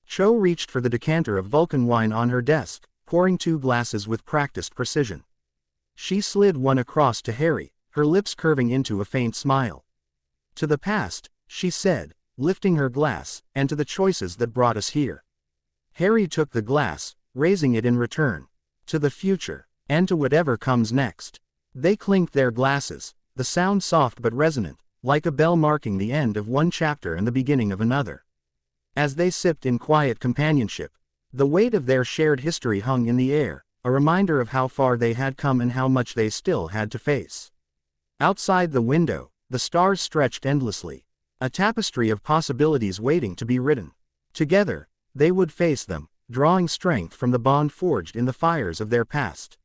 Cho reached for the decanter of Vulcan wine on her desk, pouring 2 glasses with practiced precision. She slid one across to Harry, her lips curving into a faint smile. "To the past," she said, lifting her glass, "and to the choices that brought us here." Harry took the glass, raising it in return. "To the future, and to whatever comes next." They clinked their glasses, the sound soft but resonant, like a bell marking the end of one chapter and the beginning of another. As they sipped in quiet companionship, the weight of their shared history hung in the air, a reminder of how far they had come and how much they still had to face. Outside the window, the stars stretched endlessly, a tapestry of possibilities waiting to be written. Together, they would face them, drawing strength from the bond forged in the fires of their past.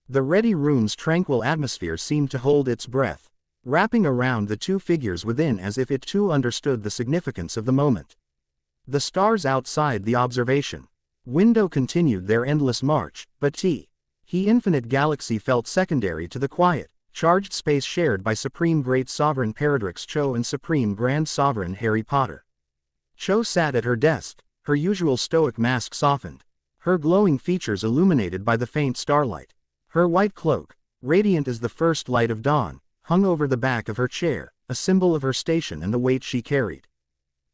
The ready room's tranquil atmosphere seemed to hold its breath, wrapping around the 2 figures within as if it too understood the significance of the moment. The stars outside the observation window continued their endless march, but the infinite galaxy felt secondary to the quiet, charged space shared by Supreme Great Sovereign Paradrix Cho and Supreme Grand Sovereign Harry Potter. Cho sat at her desk, her usual stoic mask softened, her glowing features illuminated by the faint starlight. Her white cloak, radiant as the first light of dawn, hung over the back of her chair, a symbol of her station and the weight she carried.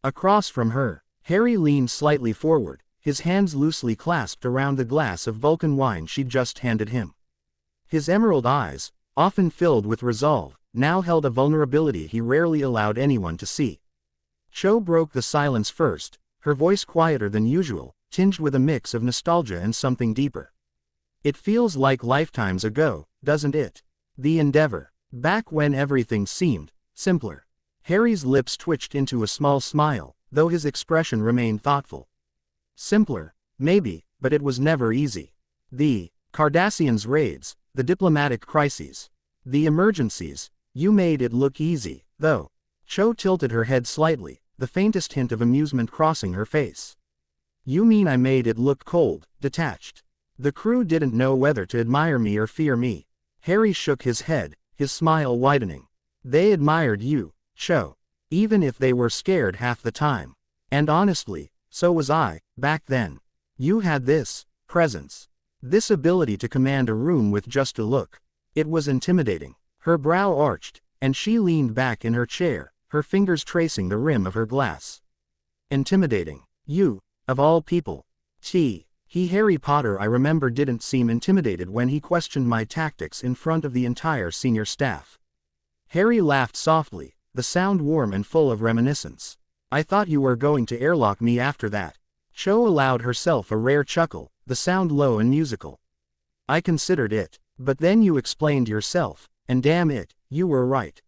Across from her, Harry leaned slightly forward, his hands loosely clasped around the glass of Vulcan wine she'd just handed him. His emerald eyes, often filled with resolve, now held a vulnerability he rarely allowed anyone to see. Cho broke the silence first, her voice quieter than usual, tinged with a mix of nostalgia and something deeper. It feels like lifetimes ago, doesn't it? The Endeavor. Back when everything seemed simpler. Harry's lips twitched into a small smile, though his expression remained thoughtful. Simpler, maybe, but it was never easy. The Cardassians' raids, the diplomatic crises, the emergencies, you made it look easy, though. Cho tilted her head slightly, the faintest hint of amusement crossing her face. You mean I made it look cold, detached? The crew didn't know whether to admire me or fear me. Harry shook his head, his smile widening. They admired you, Cho. Even if they were scared half the time. And honestly, so was I, back then. You had this presence. This ability to command a room with just a look. It was intimidating. Her brow arched, and she leaned back in her chair, her fingers tracing the rim of her glass. Intimidating. You, of all people. Harry Potter I remember didn't seem intimidated when he questioned my tactics in front of the entire senior staff. Harry laughed softly, the sound warm and full of reminiscence. I thought you were going to airlock me after that. Cho allowed herself a rare chuckle, the sound low and musical. I considered it, but then you explained yourself, and damn it, you were right.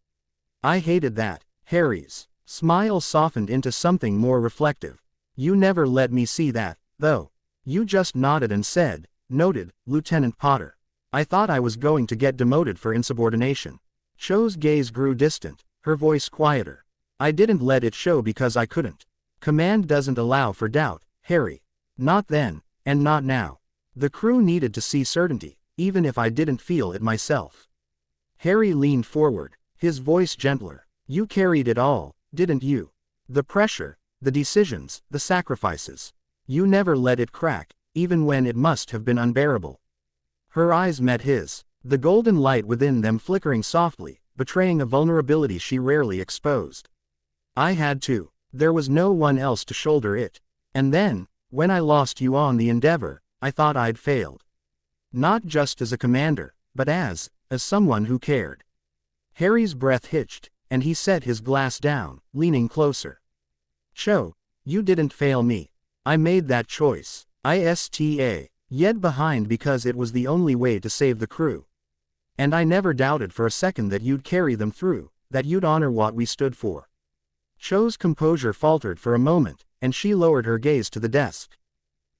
I hated that. Harry's smile softened into something more reflective. You never let me see that, though. You just nodded and said, noted, Lieutenant Potter. I thought I was going to get demoted for insubordination. Cho's gaze grew distant, her voice quieter. I didn't let it show because I couldn't. Command doesn't allow for doubt, Harry. Not then, and not now. The crew needed to see certainty, even if I didn't feel it myself. Harry leaned forward, his voice gentler. You carried it all, didn't you? The pressure, the decisions, the sacrifices. You never let it crack, even when it must have been unbearable. Her eyes met his, the golden light within them flickering softly, betraying a vulnerability she rarely exposed. I had to. There was no one else to shoulder it. And then, when I lost you on the Endeavor, I thought I'd failed. Not just as a commander, but as someone who cared. Harry's breath hitched, and he set his glass down, leaning closer. Cho, you didn't fail me. I made that choice. Yet behind because it was the only way to save the crew. And I never doubted for a second that you'd carry them through, that you'd honor what we stood for. Cho's composure faltered for a moment, and she lowered her gaze to the desk.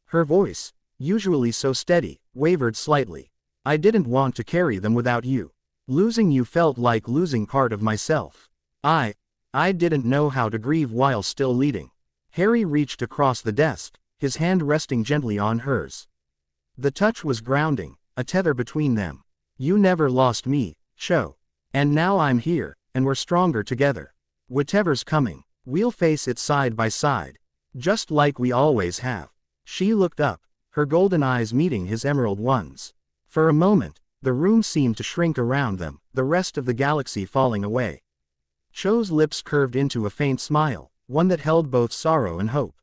Her voice, usually so steady, wavered slightly. I didn't want to carry them without you. Losing you felt like losing part of myself. I didn't know how to grieve while still leading. Harry reached across the desk, his hand resting gently on hers. The touch was grounding, a tether between them. You never lost me, Cho. And now I'm here, and we're stronger together. Whatever's coming, we'll face it side by side. Just like we always have. She looked up, her golden eyes meeting his emerald ones. For a moment, the room seemed to shrink around them, the rest of the galaxy falling away. Cho's lips curved into a faint smile, one that held both sorrow and hope.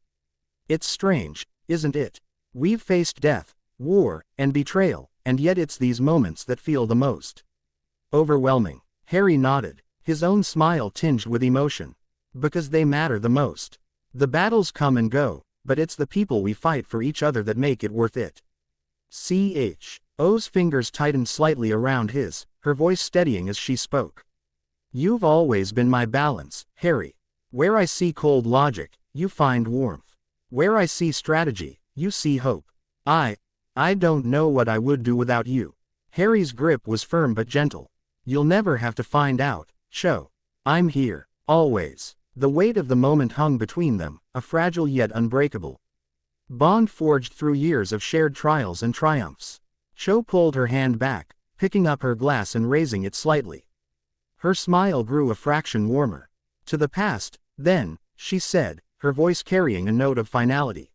It's strange, isn't it? We've faced death, war, and betrayal, and yet it's these moments that feel the most overwhelming. Harry nodded, his own smile tinged with emotion. Because they matter the most. The battles come and go, but it's the people we fight for each other that make it worth it. O's fingers tightened slightly around his, her voice steadying as she spoke. You've always been my balance, Harry. Where I see cold logic, you find warmth. Where I see strategy, you see hope. I don't know what I would do without you. Harry's grip was firm but gentle. You'll never have to find out, Cho. I'm here, always. The weight of the moment hung between them, a fragile yet unbreakable bond forged through years of shared trials and triumphs. Cho pulled her hand back, picking up her glass and raising it slightly. Her smile grew a fraction warmer. To the past, then, she said, her voice carrying a note of finality.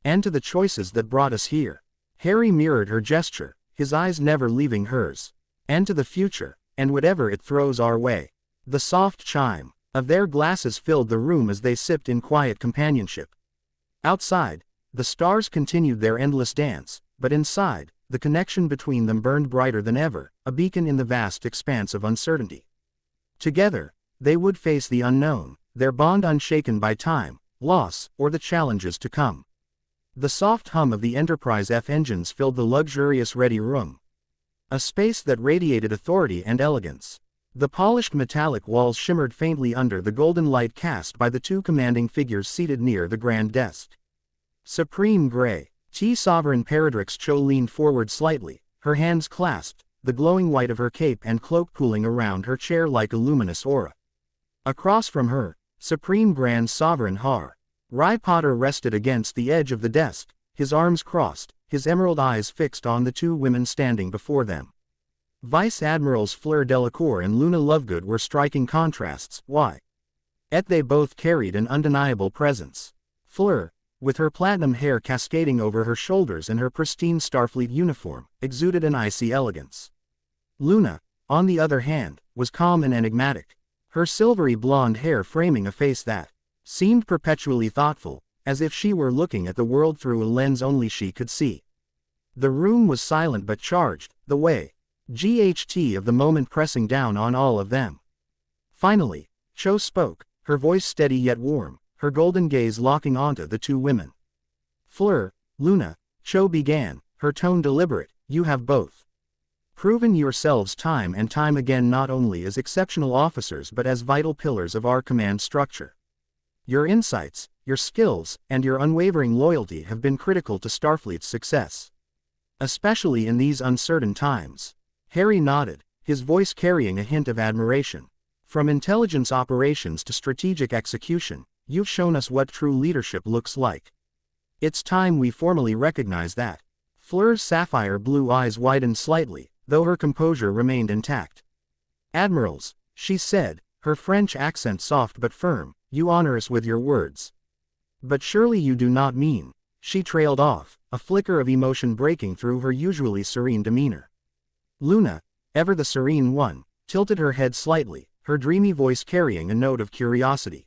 And to the choices that brought us here. Harry mirrored her gesture, his eyes never leaving hers. And to the future, and whatever it throws our way. The soft chime of their glasses filled the room as they sipped in quiet companionship. Outside, The stars continued their endless dance, but inside, the connection between them burned brighter than ever, a beacon in the vast expanse of uncertainty. Together, they would face the unknown, their bond unshaken by time, loss, or the challenges to come. The soft hum of the Enterprise F engines filled the luxurious ready room. A space that radiated authority and elegance. The polished metallic walls shimmered faintly under the golden light cast by the two commanding figures seated near the grand desk. Supreme Grey, T-Sovereign Paradrix Cho leaned forward slightly, her hands clasped, the glowing white of her cape and cloak pooling around her chair like a luminous aura. Across from her, Supreme Grand Sovereign Har Rai Potter rested against the edge of the desk, his arms crossed, his emerald eyes fixed on the two women standing before them. Vice Admirals Fleur Delacour and Luna Lovegood were striking contrasts, yet they both carried an undeniable presence. Fleur, with her platinum hair cascading over her shoulders and her pristine Starfleet uniform, exuded an icy elegance. Luna, on the other hand, was calm and enigmatic, her silvery blonde hair framing a face that seemed perpetually thoughtful, as if she were looking at the world through a lens only she could see. The room was silent but charged, the GHT of the moment pressing down on all of them. Finally, Cho spoke, her voice steady yet warm, her golden gaze locking onto the two women. Fleur, Luna, Cho began, her tone deliberate, you have both proven yourselves time and time again not only as exceptional officers but as vital pillars of our command structure. Your insights, your skills, and your unwavering loyalty have been critical to Starfleet's success. Especially in these uncertain times. Harry nodded, his voice carrying a hint of admiration. From intelligence operations to strategic execution, you've shown us what true leadership looks like. It's time we formally recognize that. Fleur's sapphire blue eyes widened slightly, though her composure remained intact. Admirals, she said, her French accent soft but firm, you honor us with your words. But surely you do not mean, she trailed off, a flicker of emotion breaking through her usually serene demeanor. Luna, ever the serene one, tilted her head slightly, her dreamy voice carrying a note of curiosity.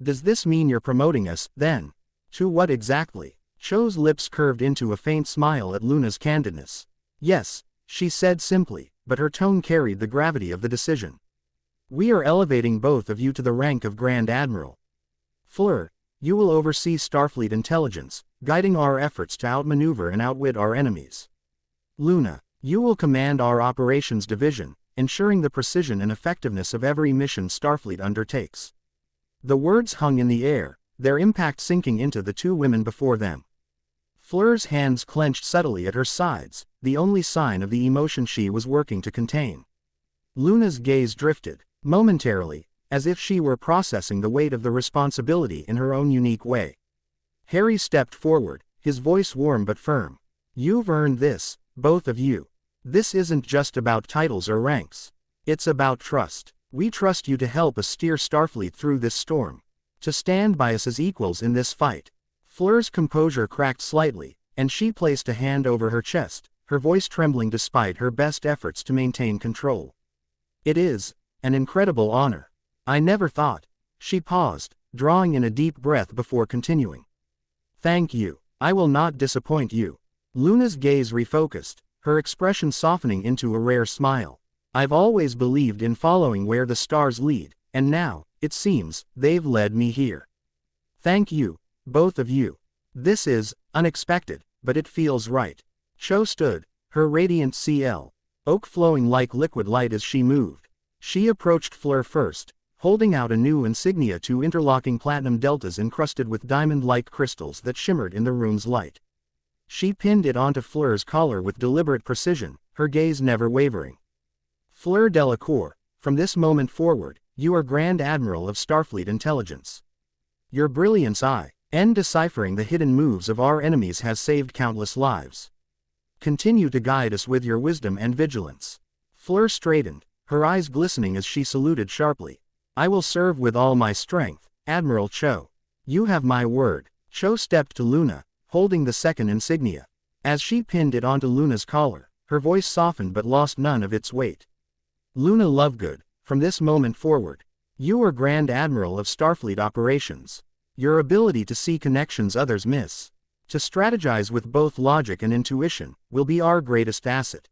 Does this mean you're promoting us, then? To what exactly? Cho's lips curved into a faint smile at Luna's candidness. Yes, she said simply, but her tone carried the gravity of the decision. We are elevating both of you to the rank of Grand Admiral. Fleur, you will oversee Starfleet intelligence, guiding our efforts to outmaneuver and outwit our enemies. Luna, you will command our operations division, ensuring the precision and effectiveness of every mission Starfleet undertakes. The words hung in the air, their impact sinking into the two women before them. Fleur's hands clenched subtly at her sides, the only sign of the emotion she was working to contain. Luna's gaze drifted, momentarily, as if she were processing the weight of the responsibility in her own unique way. Harry stepped forward, his voice warm but firm. You've earned this, both of you. This isn't just about titles or ranks. It's about trust. We trust you to help us steer Starfleet through this storm. To stand by us as equals in this fight. Fleur's composure cracked slightly, and she placed a hand over her chest, her voice trembling despite her best efforts to maintain control. It is an incredible honor. I never thought. She paused, drawing in a deep breath before continuing. Thank you. I will not disappoint you. Luna's gaze refocused, her expression softening into a rare smile. I've always believed in following where the stars lead, and now, it seems, they've led me here. Thank you, both of you. This is unexpected, but it feels right. Cho stood, her radiant oak flowing like liquid light as she moved. She approached Fleur first, holding out a new insignia, two interlocking platinum deltas encrusted with diamond-like crystals that shimmered in the room's light. She pinned it onto Fleur's collar with deliberate precision, her gaze never wavering. Fleur Delacour, from this moment forward, you are Grand Admiral of Starfleet Intelligence. Your brilliance in deciphering the hidden moves of our enemies has saved countless lives. Continue to guide us with your wisdom and vigilance. Fleur straightened, her eyes glistening as she saluted sharply. I will serve with all my strength, Admiral Cho. You have my word. Cho stepped to Luna, holding the second insignia. As she pinned it onto Luna's collar, her voice softened but lost none of its weight. Luna Lovegood, from this moment forward, you are Grand Admiral of Starfleet Operations. Your ability to see connections others miss To strategize with both logic and intuition will be our greatest asset.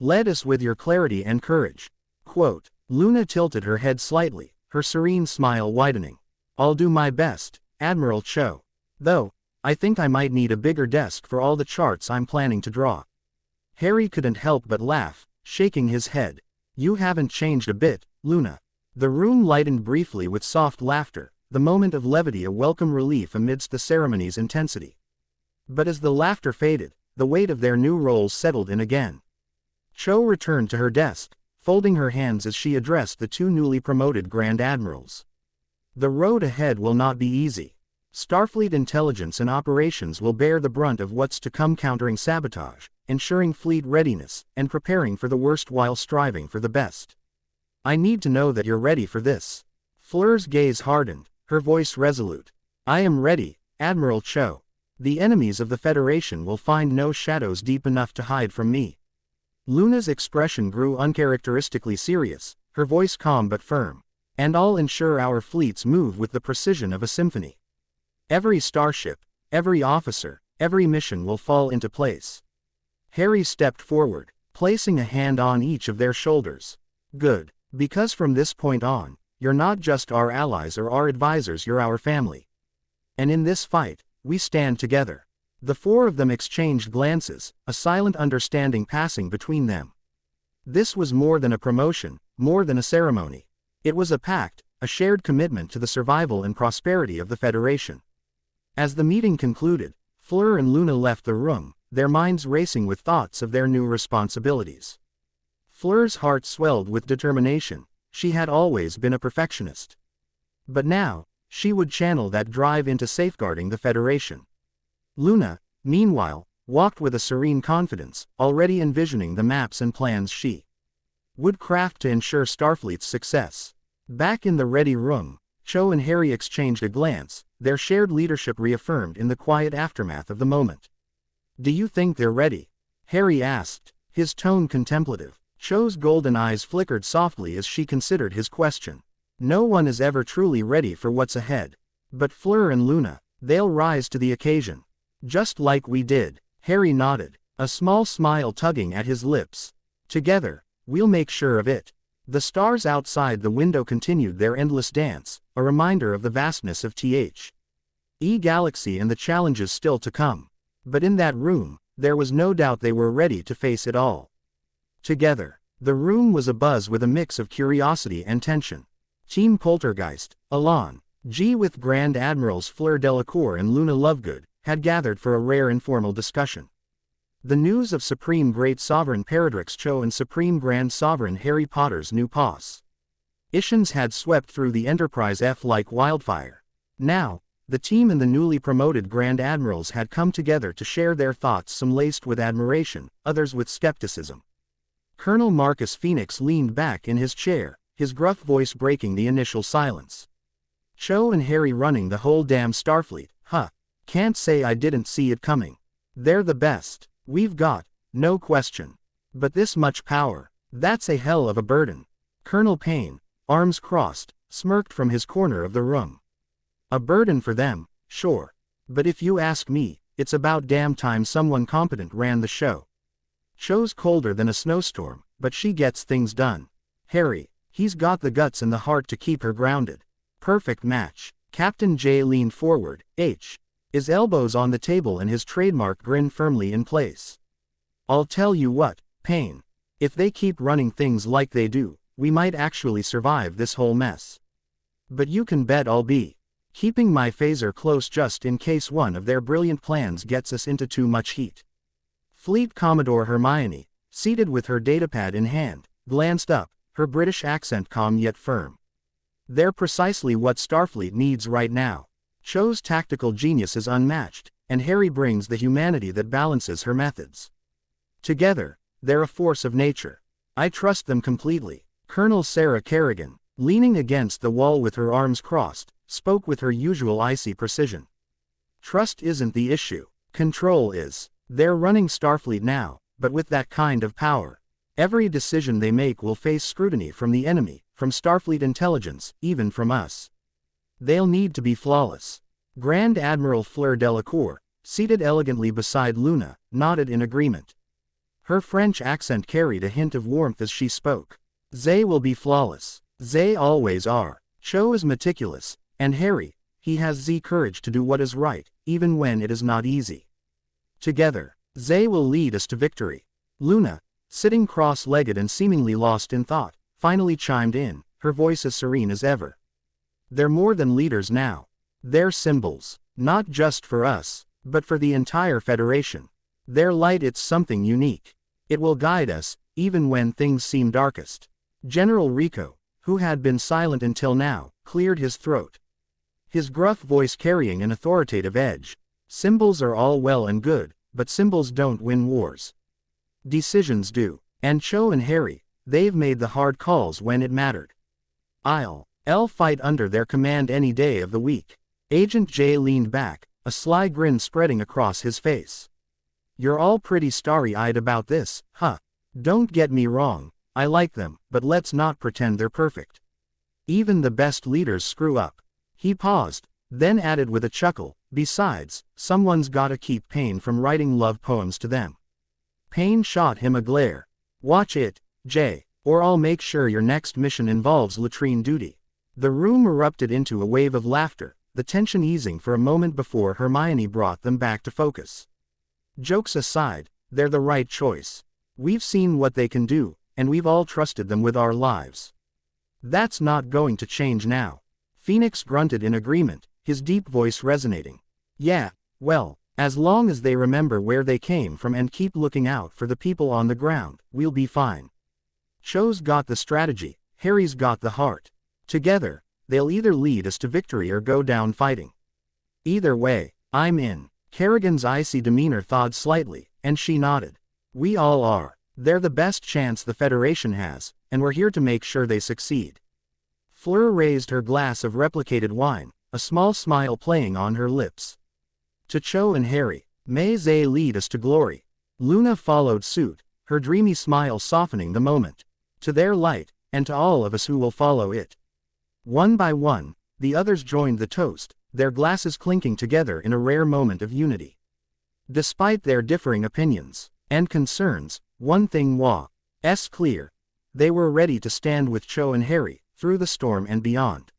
Lead us with your clarity and courage. Quote. Luna tilted her head slightly, her serene smile widening. I'll do my best, Admiral Cho. Though, I think I might need a bigger desk for all the charts I'm planning to draw. Harry couldn't help but laugh, shaking his head. You haven't changed a bit, Luna. The room lightened briefly with soft laughter, the moment of levity a welcome relief amidst the ceremony's intensity. But as the laughter faded, the weight of their new roles settled in again. Cho returned to her desk, folding her hands as she addressed the two newly promoted Grand Admirals. The road ahead will not be easy. Starfleet intelligence and operations will bear the brunt of what's to come, countering sabotage, ensuring fleet readiness, and preparing for the worst while striving for the best. I need to know that you're ready for this. Fleur's gaze hardened, her voice resolute. I am ready, Admiral Cho. The enemies of the Federation will find no shadows deep enough to hide from me. Luna's expression grew uncharacteristically serious, her voice calm but firm. And I'll ensure our fleets move with the precision of a symphony. Every starship, every officer, every mission will fall into place. Harry stepped forward, placing a hand on each of their shoulders. Good, because from this point on, you're not just our allies or our advisors, you're our family. And in this fight, we stand together. The four of them exchanged glances, a silent understanding passing between them. This was more than a promotion, more than a ceremony. It was a pact, a shared commitment to the survival and prosperity of the Federation. As the meeting concluded, Fleur and Luna left the room, their minds racing with thoughts of their new responsibilities. Fleur's heart swelled with determination. She had always been a perfectionist. But now, she would channel that drive into safeguarding the Federation. Luna, meanwhile, walked with a serene confidence, already envisioning the maps and plans she would craft to ensure Starfleet's success. Back in the ready room, Cho and Harry exchanged a glance, their shared leadership reaffirmed in the quiet aftermath of the moment. Do you think they're ready? Harry asked, his tone contemplative. Cho's golden eyes flickered softly as she considered his question. No one is ever truly ready for what's ahead. But Fleur and Luna, they'll rise to the occasion. Just like we did. Harry nodded, a small smile tugging at his lips. Together, we'll make sure of it. The stars outside the window continued their endless dance, a reminder of the vastness of the galaxy and the challenges still to come. But in that room, there was no doubt they were ready to face it all. Together, the room was abuzz with a mix of curiosity and tension. Team Poltergeist, Elan, G with Grand Admirals Fleur Delacour and Luna Lovegood, had gathered for a rare informal discussion. The news of Supreme Great Sovereign Paradox Cho and Supreme Grand Sovereign Harry Potter's new positions had swept through the Enterprise F like wildfire. Now, the team and the newly promoted Grand Admirals had come together to share their thoughts, some laced with admiration, others with skepticism. Colonel Marcus Phoenix leaned back in his chair, his gruff voice breaking the initial silence. Cho and Harry running the whole damn Starfleet, huh? Can't say I didn't see it coming. They're the best we've got, no question. But this much power, that's a hell of a burden. Colonel Payne, arms crossed, smirked from his corner of the room. A burden for them, sure. But if you ask me, it's about damn time someone competent ran the show. Cho's colder than a snowstorm, but she gets things done. Harry, he's got the guts and the heart to keep her grounded. Perfect match. Captain J leaned forward, his elbows on the table and his trademark grin firmly in place. I'll tell you what, Payne. If they keep running things like they do, we might actually survive this whole mess. But you can bet I'll be keeping my phaser close just in case one of their brilliant plans gets us into too much heat. Fleet Commodore Hermione, seated with her datapad in hand, glanced up, her British accent calm yet firm. They're precisely what Starfleet needs right now. Cho's tactical genius is unmatched, and Harry brings the humanity that balances her methods. Together, they're a force of nature. I trust them completely. Colonel Sarah Kerrigan, leaning against the wall with her arms crossed, spoke with her usual icy precision. Trust isn't the issue. Control is. They're running Starfleet now, but with that kind of power. Every decision they make will face scrutiny from the enemy, from Starfleet intelligence, even from us. They'll need to be flawless. Grand Admiral Fleur Delacour, seated elegantly beside Luna, nodded in agreement. Her French accent carried a hint of warmth as she spoke. They will be flawless. They always are. Cho is meticulous, and Harry, he has the courage to do what is right, even when it is not easy. Together, they will lead us to victory. Luna, sitting cross-legged and seemingly lost in thought, finally chimed in, her voice as serene as ever. They're more than leaders now. They're symbols, not just for us, but for the entire Federation. Their light, it's something unique. It will guide us, even when things seem darkest. General Rico, who had been silent until now, cleared his throat. His gruff voice carrying an authoritative edge. Symbols are all well and good, but symbols don't win wars. Decisions do. And Cho and Harry, they've made the hard calls when it mattered. I'll fight under their command any day of the week. Agent J leaned back, a sly grin spreading across his face. You're all pretty starry-eyed about this, huh? Don't get me wrong, I like them, but let's not pretend they're perfect. Even the best leaders screw up. He paused, then added with a chuckle, besides, someone's gotta keep Pain from writing love poems to them. Pain shot him a glare. Watch it, Jay, or I'll make sure your next mission involves latrine duty. The room erupted into a wave of laughter, the tension easing for a moment before Hermione brought them back to focus. Jokes aside, they're the right choice. We've seen what they can do, and we've all trusted them with our lives. That's not going to change now. Phoenix grunted in agreement, his deep voice resonating. Yeah, well, as long as they remember where they came from and keep looking out for the people on the ground, we'll be fine. Cho's got the strategy, Harry's got the heart. Together, they'll either lead us to victory or go down fighting. Either way, I'm in. Kerrigan's icy demeanor thawed slightly, and she nodded. We all are. They're the best chance the Federation has, and we're here to make sure they succeed. Fleur raised her glass of replicated wine, a small smile playing on her lips. To Cho and Harry, may they lead us to glory. Luna followed suit, her dreamy smile softening the moment. To their light, and to all of us who will follow it. One by one, the others joined the toast, their glasses clinking together in a rare moment of unity. Despite their differing opinions and concerns, one thing was clear. They were ready to stand with Cho and Harry, through the storm and beyond.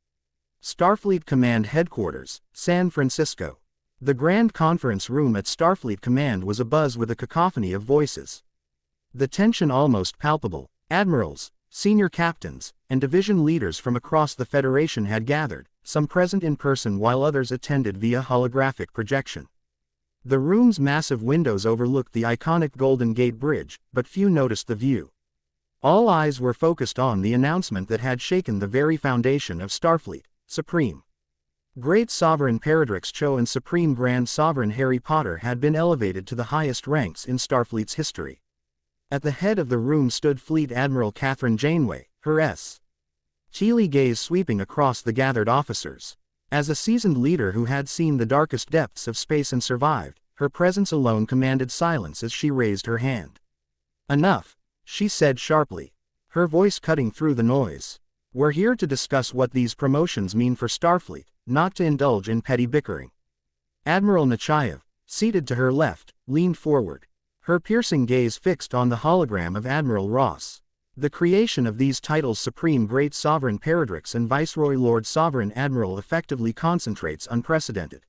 Starfleet Command Headquarters, San Francisco. The grand conference room at Starfleet Command was abuzz with a cacophony of voices. The tension almost palpable. Admirals, senior captains, and division leaders from across the Federation had gathered, some present in person while others attended via holographic projection. The room's massive windows overlooked the iconic Golden Gate Bridge, but few noticed the view. All eyes were focused on the announcement that had shaken the very foundation of Starfleet, Supreme. Great Sovereign Paradrix Cho and Supreme Grand Sovereign Harry Potter had been elevated to the highest ranks in Starfleet's history. At the head of the room stood Fleet Admiral Catherine Janeway, her steely gaze sweeping across the gathered officers. As a seasoned leader who had seen the darkest depths of space and survived, her presence alone commanded silence as she raised her hand. Enough, she said sharply, her voice cutting through the noise. We're here to discuss what these promotions mean for Starfleet, not to indulge in petty bickering. Admiral Nechayev, seated to her left, leaned forward, her piercing gaze fixed on the hologram of Admiral Ross. The creation of these titles Supreme Great Sovereign Paradrix and Viceroy Lord Sovereign Admiral effectively concentrates unprecedented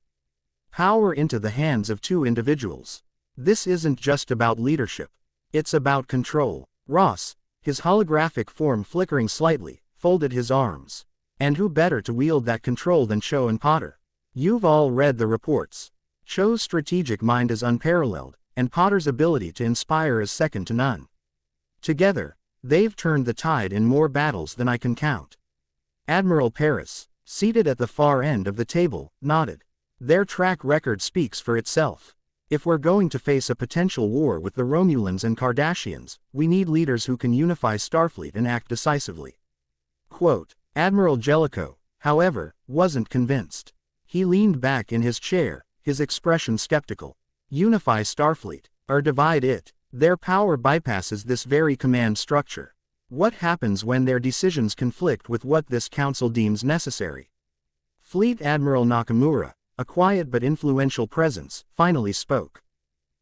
power into the hands of two individuals. This isn't just about leadership. It's about control. Ross, his holographic form flickering slightly, folded his arms. And who better to wield that control than Cho and Potter? You've all read the reports. Cho's strategic mind is unparalleled, and Potter's ability to inspire is second to none. Together, they've turned the tide in more battles than I can count. Admiral Paris, seated at the far end of the table, nodded. Their track record speaks for itself. If we're going to face a potential war with the Romulans and Cardassians, we need leaders who can unify Starfleet and act decisively. Quote, Admiral Jellicoe, however, wasn't convinced. He leaned back in his chair, his expression skeptical. Unify Starfleet, or divide it. Their power bypasses this very command structure. What happens when their decisions conflict with what this council deems necessary? Fleet Admiral Nakamura, a quiet but influential presence, finally spoke.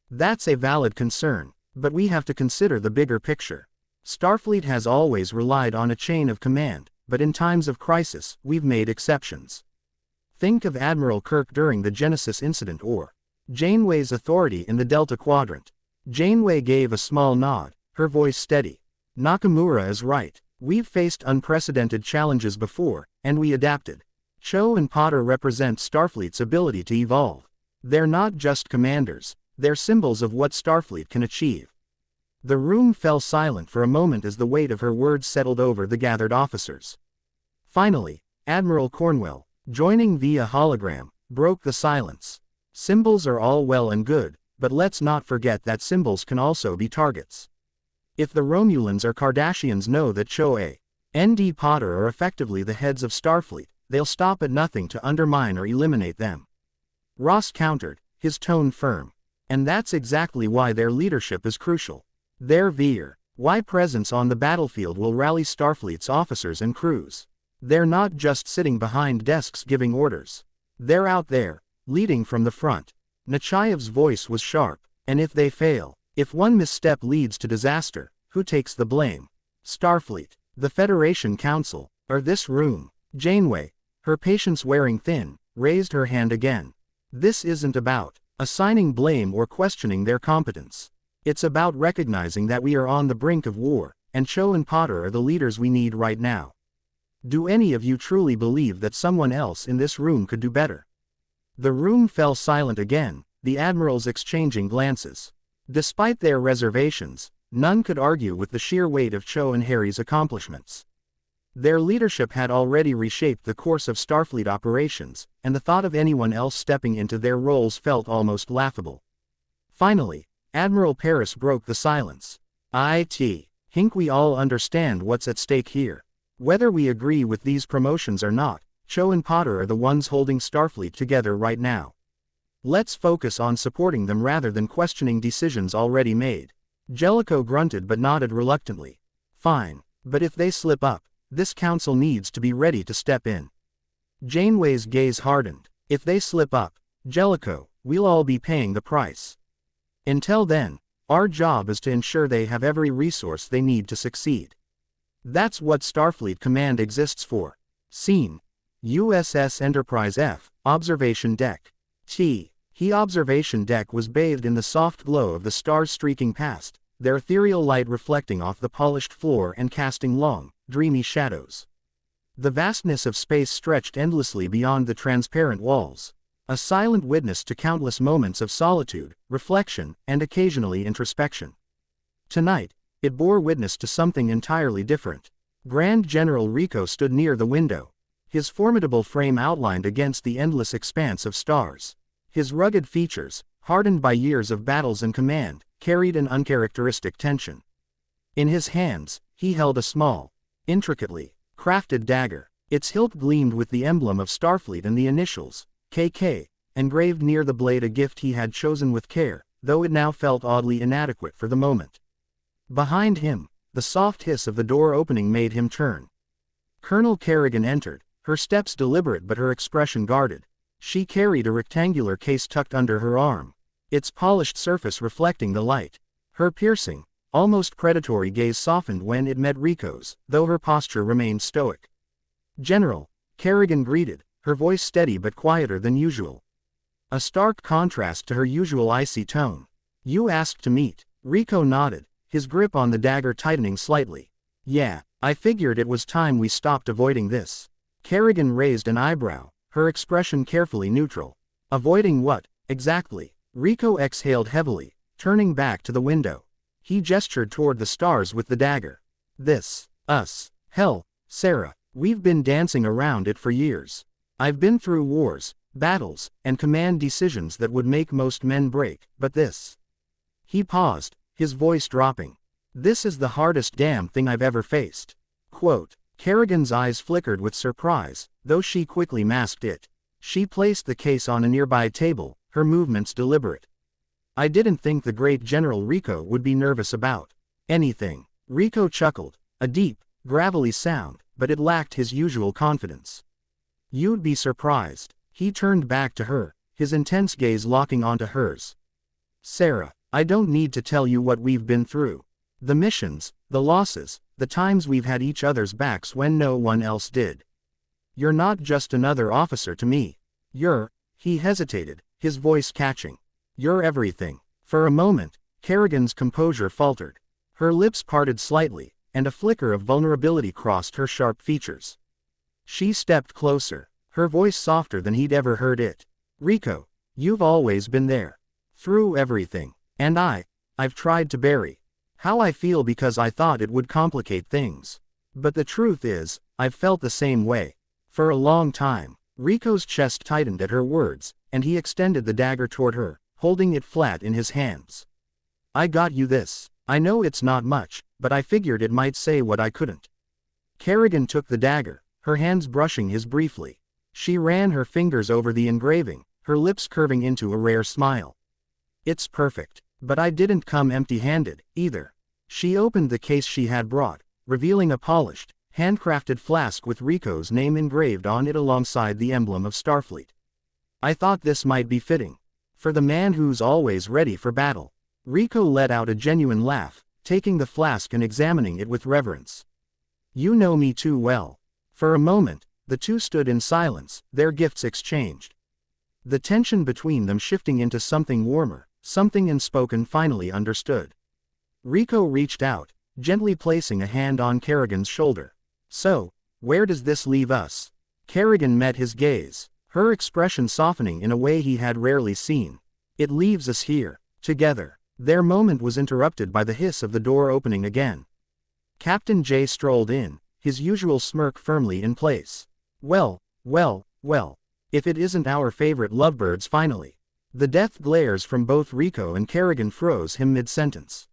That's a valid concern, but we have to consider the bigger picture. Starfleet has always relied on a chain of command, but in times of crisis, we've made exceptions. Think of Admiral Kirk during the Genesis incident or Janeway's authority in the Delta Quadrant. Janeway gave a small nod, her voice steady. Nakamura is right. We've faced unprecedented challenges before, and we adapted. Cho and Potter represent Starfleet's ability to evolve. They're not just commanders, they're symbols of what Starfleet can achieve. The room fell silent for a moment as the weight of her words settled over the gathered officers. Finally, Admiral Cornwell, joining via hologram, broke the silence. Symbols are all well and good, but let's not forget that symbols can also be targets. If the Romulans or Cardassians know that Cho and Potter are effectively the heads of Starfleet, they'll stop at nothing to undermine or eliminate them. Ross countered, his tone firm. And that's exactly why their leadership is crucial. Their why presence on the battlefield will rally Starfleet's officers and crews. They're not just sitting behind desks giving orders. They're out there, leading from the front. Nechaev's voice was sharp, and if they fail, if one misstep leads to disaster, who takes the blame? Starfleet, the Federation Council, or this room? Janeway, her patience wearing thin, raised her hand again. This isn't about assigning blame or questioning their competence. It's about recognizing that we are on the brink of war, and Cho and Potter are the leaders we need right now. Do any of you truly believe that someone else in this room could do better? The room fell silent again, the admirals exchanging glances. Despite their reservations, none could argue with the sheer weight of Cho and Harry's accomplishments. Their leadership had already reshaped the course of Starfleet operations, and the thought of anyone else stepping into their roles felt almost laughable. Finally, Admiral Paris broke the silence. Think we all understand what's at stake here. Whether we agree with these promotions or not, Cho and Potter are the ones holding Starfleet together right now. Let's focus on supporting them rather than questioning decisions already made. Jellicoe grunted but nodded reluctantly. Fine, but if they slip up, this council needs to be ready to step in. Janeway's gaze hardened. If they slip up, Jellicoe, we'll all be paying the price. Until then, our job is to ensure they have every resource they need to succeed. That's what Starfleet Command exists for. Scene: USS Enterprise F, Observation Deck. The observation deck was bathed in the soft glow of the stars streaking past, their ethereal light reflecting off the polished floor and casting long, dreamy shadows. The vastness of space stretched endlessly beyond the transparent walls, a silent witness to countless moments of solitude, reflection, and occasionally introspection. Tonight, it bore witness to something entirely different. Grand General Rico stood near the window, his formidable frame outlined against the endless expanse of stars. His rugged features, hardened by years of battles and command, carried an uncharacteristic tension. In his hands, he held a small, intricately crafted dagger. Its hilt gleamed with the emblem of Starfleet and the initials, KK, engraved near the blade, a gift he had chosen with care, though it now felt oddly inadequate for the moment. Behind him, the soft hiss of the door opening made him turn. Colonel Kerrigan entered, her steps deliberate but her expression guarded. She carried a rectangular case tucked under her arm, its polished surface reflecting the light. Her piercing, almost predatory gaze softened when it met Rico's, though her posture remained stoic. "General," Kerrigan greeted, her voice steady but quieter than usual. A stark contrast to her usual icy tone. "You asked to meet." Rico nodded, his grip on the dagger tightening slightly. "Yeah, I figured it was time we stopped avoiding this." Kerrigan raised an eyebrow, her expression carefully neutral. "Avoiding what, exactly?" Rico exhaled heavily, turning back to the window. He gestured toward the stars with the dagger. Us. Hell, Sarah, we've been dancing around it for years. I've been through wars, battles, and command decisions that would make most men break, but this." He paused, his voice dropping. "This is the hardest damn thing I've ever faced." Quote. Kerrigan's eyes flickered with surprise, though she quickly masked it. She placed the case on a nearby table, her movements deliberate. "I didn't think the great General Rico would be nervous about anything." Rico chuckled, a deep, gravelly sound, but it lacked his usual confidence. "You'd be surprised." He turned back to her, his intense gaze locking onto hers. Sarah, I don't need to tell you what we've been through. The missions, the losses, the times we've had each other's backs when no one else did. You're not just another officer to me. He hesitated, his voice catching. You're everything. For a moment, Kerrigan's composure faltered. Her lips parted slightly, and a flicker of vulnerability crossed her sharp features. She stepped closer, her voice softer than he'd ever heard it. Rico, you've always been there. Through everything. And I've tried to bury how I feel because I thought it would complicate things. But the truth is, I've felt the same way. For a long time. Rico's chest tightened at her words, and he extended the dagger toward her, holding it flat in his hands. I got you this. I know it's not much, but I figured it might say what I couldn't. Kerrigan took the dagger, her hands brushing his briefly. She ran her fingers over the engraving, her lips curving into a rare smile. It's perfect. But I didn't come empty-handed, either. She opened the case she had brought, revealing a polished, handcrafted flask with Rico's name engraved on it alongside the emblem of Starfleet. I thought this might be fitting. For the man who's always ready for battle. Rico let out a genuine laugh, taking the flask and examining it with reverence. You know me too well. For a moment, the two stood in silence, their gifts exchanged. The tension between them shifting into something warmer, something unspoken finally understood. Rico reached out, gently placing a hand on Kerrigan's shoulder. So, where does this leave us? Kerrigan met his gaze, her expression softening in a way he had rarely seen. It leaves us here, together. Their moment was interrupted by the hiss of the door opening again. Captain J strolled in, his usual smirk firmly in place. Well, if it isn't our favorite lovebirds finally. The death glares from both Rico and Kerrigan froze him mid-sentence.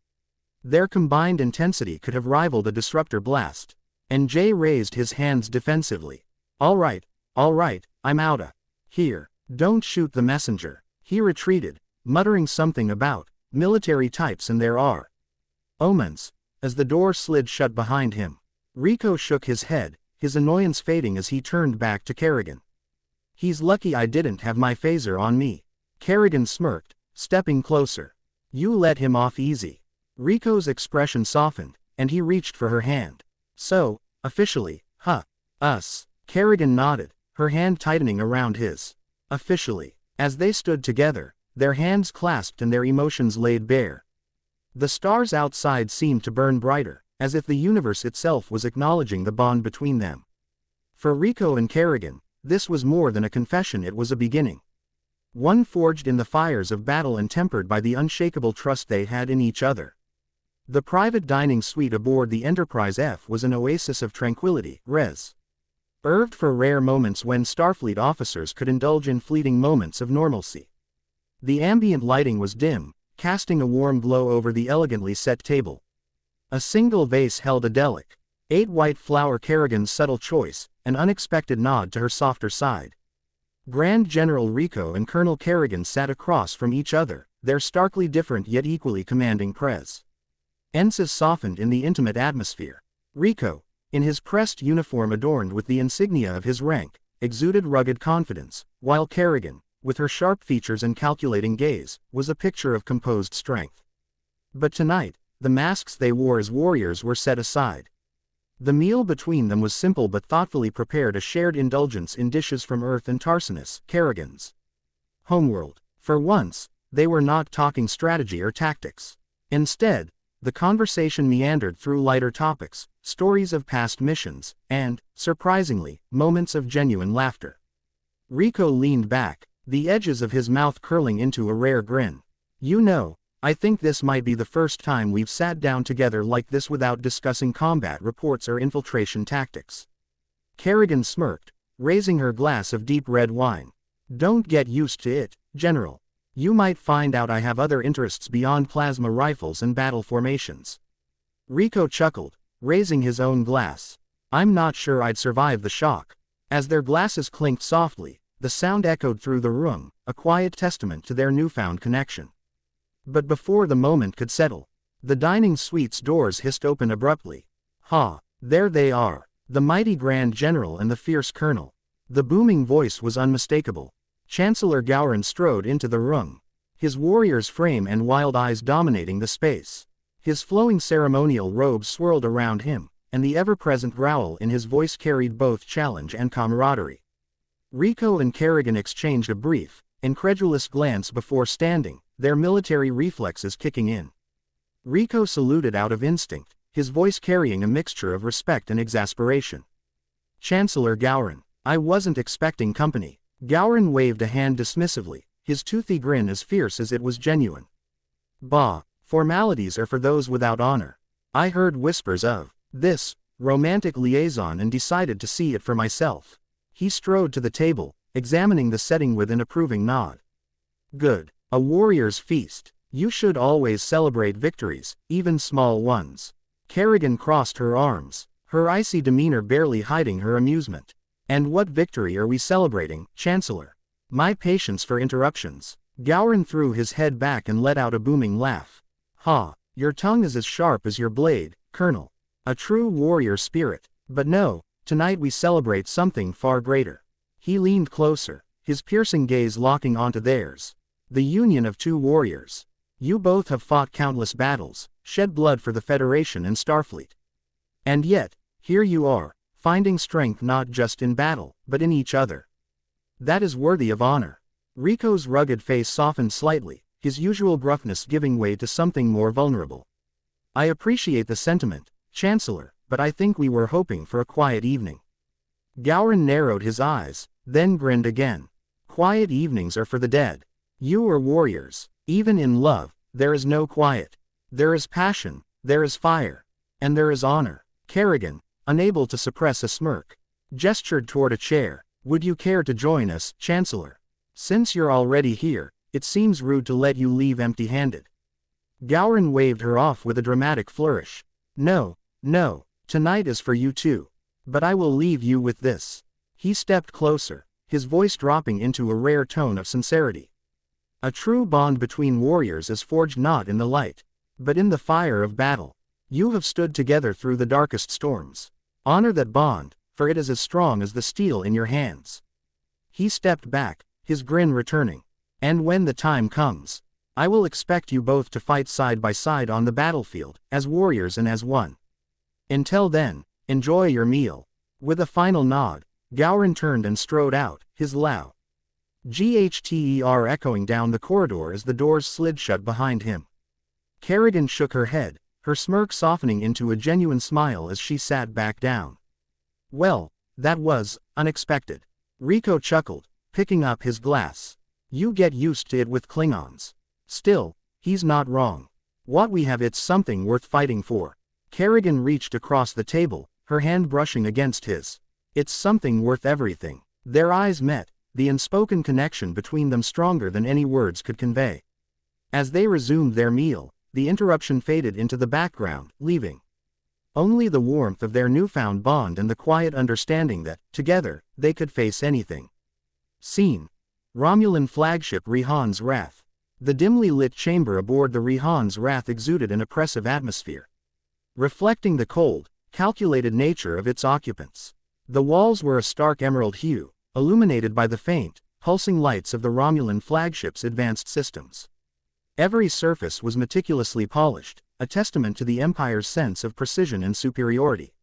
Their combined intensity could have rivaled a disruptor blast. And Jay raised his hands defensively. All right, I'm outta here. Don't shoot the messenger. He retreated, muttering something about military types and there are omens, as the door slid shut behind him. Rico shook his head, his annoyance fading as he turned back to Kerrigan. He's lucky I didn't have my phaser on me. Kerrigan smirked, stepping closer. You let him off easy. Rico's expression softened, and he reached for her hand. So, officially, us. Kerrigan nodded, her hand tightening around his. Officially. As they stood together, their hands clasped and their emotions laid bare. The stars outside seemed to burn brighter, as if the universe itself was acknowledging the bond between them. For Rico and Kerrigan, this was more than a confession, it was a beginning. One forged in the fires of battle and tempered by the unshakable trust they had in each other. The private dining suite aboard the Enterprise F was an oasis of tranquility, reserved for rare moments when Starfleet officers could indulge in fleeting moments of normalcy. The ambient lighting was dim, casting a warm glow over the elegantly set table. A single vase held a delicate 8-white flower, Kerrigan's subtle choice, an unexpected nod to her softer side. Grand General Rico and Colonel Kerrigan sat across from each other, their starkly different yet equally commanding presences softened in the intimate atmosphere. Rico, in his pressed uniform adorned with the insignia of his rank, exuded rugged confidence, while Kerrigan, with her sharp features and calculating gaze, was a picture of composed strength. But tonight, the masks they wore as warriors were set aside. The meal between them was simple but thoughtfully prepared, a shared indulgence in dishes from Earth and Tarsinus, Kerrigan's homeworld. For once, they were not talking strategy or tactics. Instead, the conversation meandered through lighter topics, stories of past missions, and, surprisingly, moments of genuine laughter. Rico leaned back, the edges of his mouth curling into a rare grin. You know, I think this might be the first time we've sat down together like this without discussing combat reports or infiltration tactics. Kerrigan smirked, raising her glass of deep red wine. Don't get used to it, General. You might find out I have other interests beyond plasma rifles and battle formations. Rico chuckled, raising his own glass. I'm not sure I'd survive the shock. As their glasses clinked softly, the sound echoed through the room, a quiet testament to their newfound connection. But before the moment could settle, the dining suite's doors hissed open abruptly. There they are, the mighty Grand General and the fierce Colonel. The booming voice was unmistakable, Chancellor Gowron strode into the room, his warrior's frame and wild eyes dominating the space. His flowing ceremonial robes swirled around him, and the ever-present growl in his voice carried both challenge and camaraderie. Rico and Kerrigan exchanged a brief, incredulous glance before standing, their military reflexes kicking in. Rico saluted out of instinct, his voice carrying a mixture of respect and exasperation. "Chancellor Gowron, I wasn't expecting company." Gowron waved a hand dismissively, his toothy grin as fierce as it was genuine. "Bah, formalities are for those without honor. I heard whispers of this romantic liaison and decided to see it for myself." He strode to the table, examining the setting with an approving nod. "Good. A warrior's feast. You should always celebrate victories, even small ones." Kerrigan crossed her arms, her icy demeanor barely hiding her amusement. "And what victory are we celebrating, Chancellor?" "My patience for interruptions." Gowron threw his head back and let out a booming laugh. "Ha, your tongue is as sharp as your blade, Colonel. A true warrior spirit. But no, tonight we celebrate something far greater." He leaned closer, his piercing gaze locking onto theirs. "The union of two warriors. You both have fought countless battles, shed blood for the Federation and Starfleet. And yet, here you are, finding strength not just in battle, but in each other. That is worthy of honor." Rico's rugged face softened slightly, his usual gruffness giving way to something more vulnerable. "I appreciate the sentiment, Chancellor, but I think we were hoping for a quiet evening." Gowron narrowed his eyes, then grinned again. "Quiet evenings are for the dead. You are warriors. Even in love, there is no quiet. There is passion, there is fire, and there is honor." Kerrigan, unable to suppress a smirk, gestured toward a chair. "Would you care to join us, Chancellor? Since you're already here, it seems rude to let you leave empty-handed." Gowron waved her off with a dramatic flourish. "No, no, tonight is for you too. But I will leave you with this." He stepped closer, his voice dropping into a rare tone of sincerity. "A true bond between warriors is forged not in the light, but in the fire of battle. You have stood together through the darkest storms. Honor that bond, for it is as strong as the steel in your hands." He stepped back, his grin returning. "And when the time comes, I will expect you both to fight side by side on the battlefield, as warriors and as one. Until then, enjoy your meal." With a final nod, Gowron turned and strode out, his loud GHTER echoing down the corridor as the doors slid shut behind him. Kerrigan shook her head, her smirk softening into a genuine smile as she sat back down. "Well, that was unexpected." Rico chuckled, picking up his glass. "You get used to it with Klingons. Still, he's not wrong. What we have, it's something worth fighting for." Kerrigan reached across the table, her hand brushing against his. "It's something worth everything." Their eyes met, the unspoken connection between them stronger than any words could convey. As they resumed their meal, the interruption faded into the background, leaving only the warmth of their newfound bond and the quiet understanding that, together, they could face anything. Scene: Romulan flagship Rihan's Wrath. The dimly lit chamber aboard the Rihan's Wrath exuded an oppressive atmosphere, reflecting the cold, calculated nature of its occupants. The walls were a stark emerald hue, illuminated by the faint, pulsing lights of the Romulan flagship's advanced systems. Every surface was meticulously polished, a testament to the Empire's sense of precision and superiority.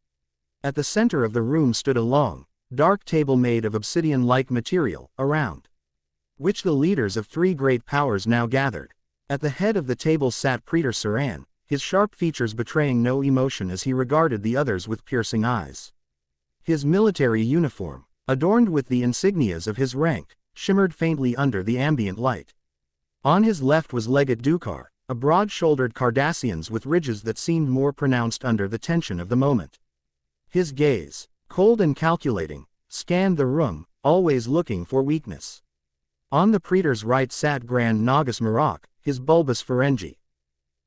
At the center of the room stood a long, dark table made of obsidian-like material, around which the leaders of three great powers now gathered. At the head of the table sat Praetor Saran, his sharp features betraying no emotion as he regarded the others with piercing eyes. His military uniform, adorned with the insignias of his rank, shimmered faintly under the ambient light. On his left was Legate Dukar, a broad-shouldered Cardassian with ridges that seemed more pronounced under the tension of the moment. His gaze, cold and calculating, scanned the room, always looking for weakness. On the Praetor's right sat Grand Nagus Marak, his bulbous Ferengi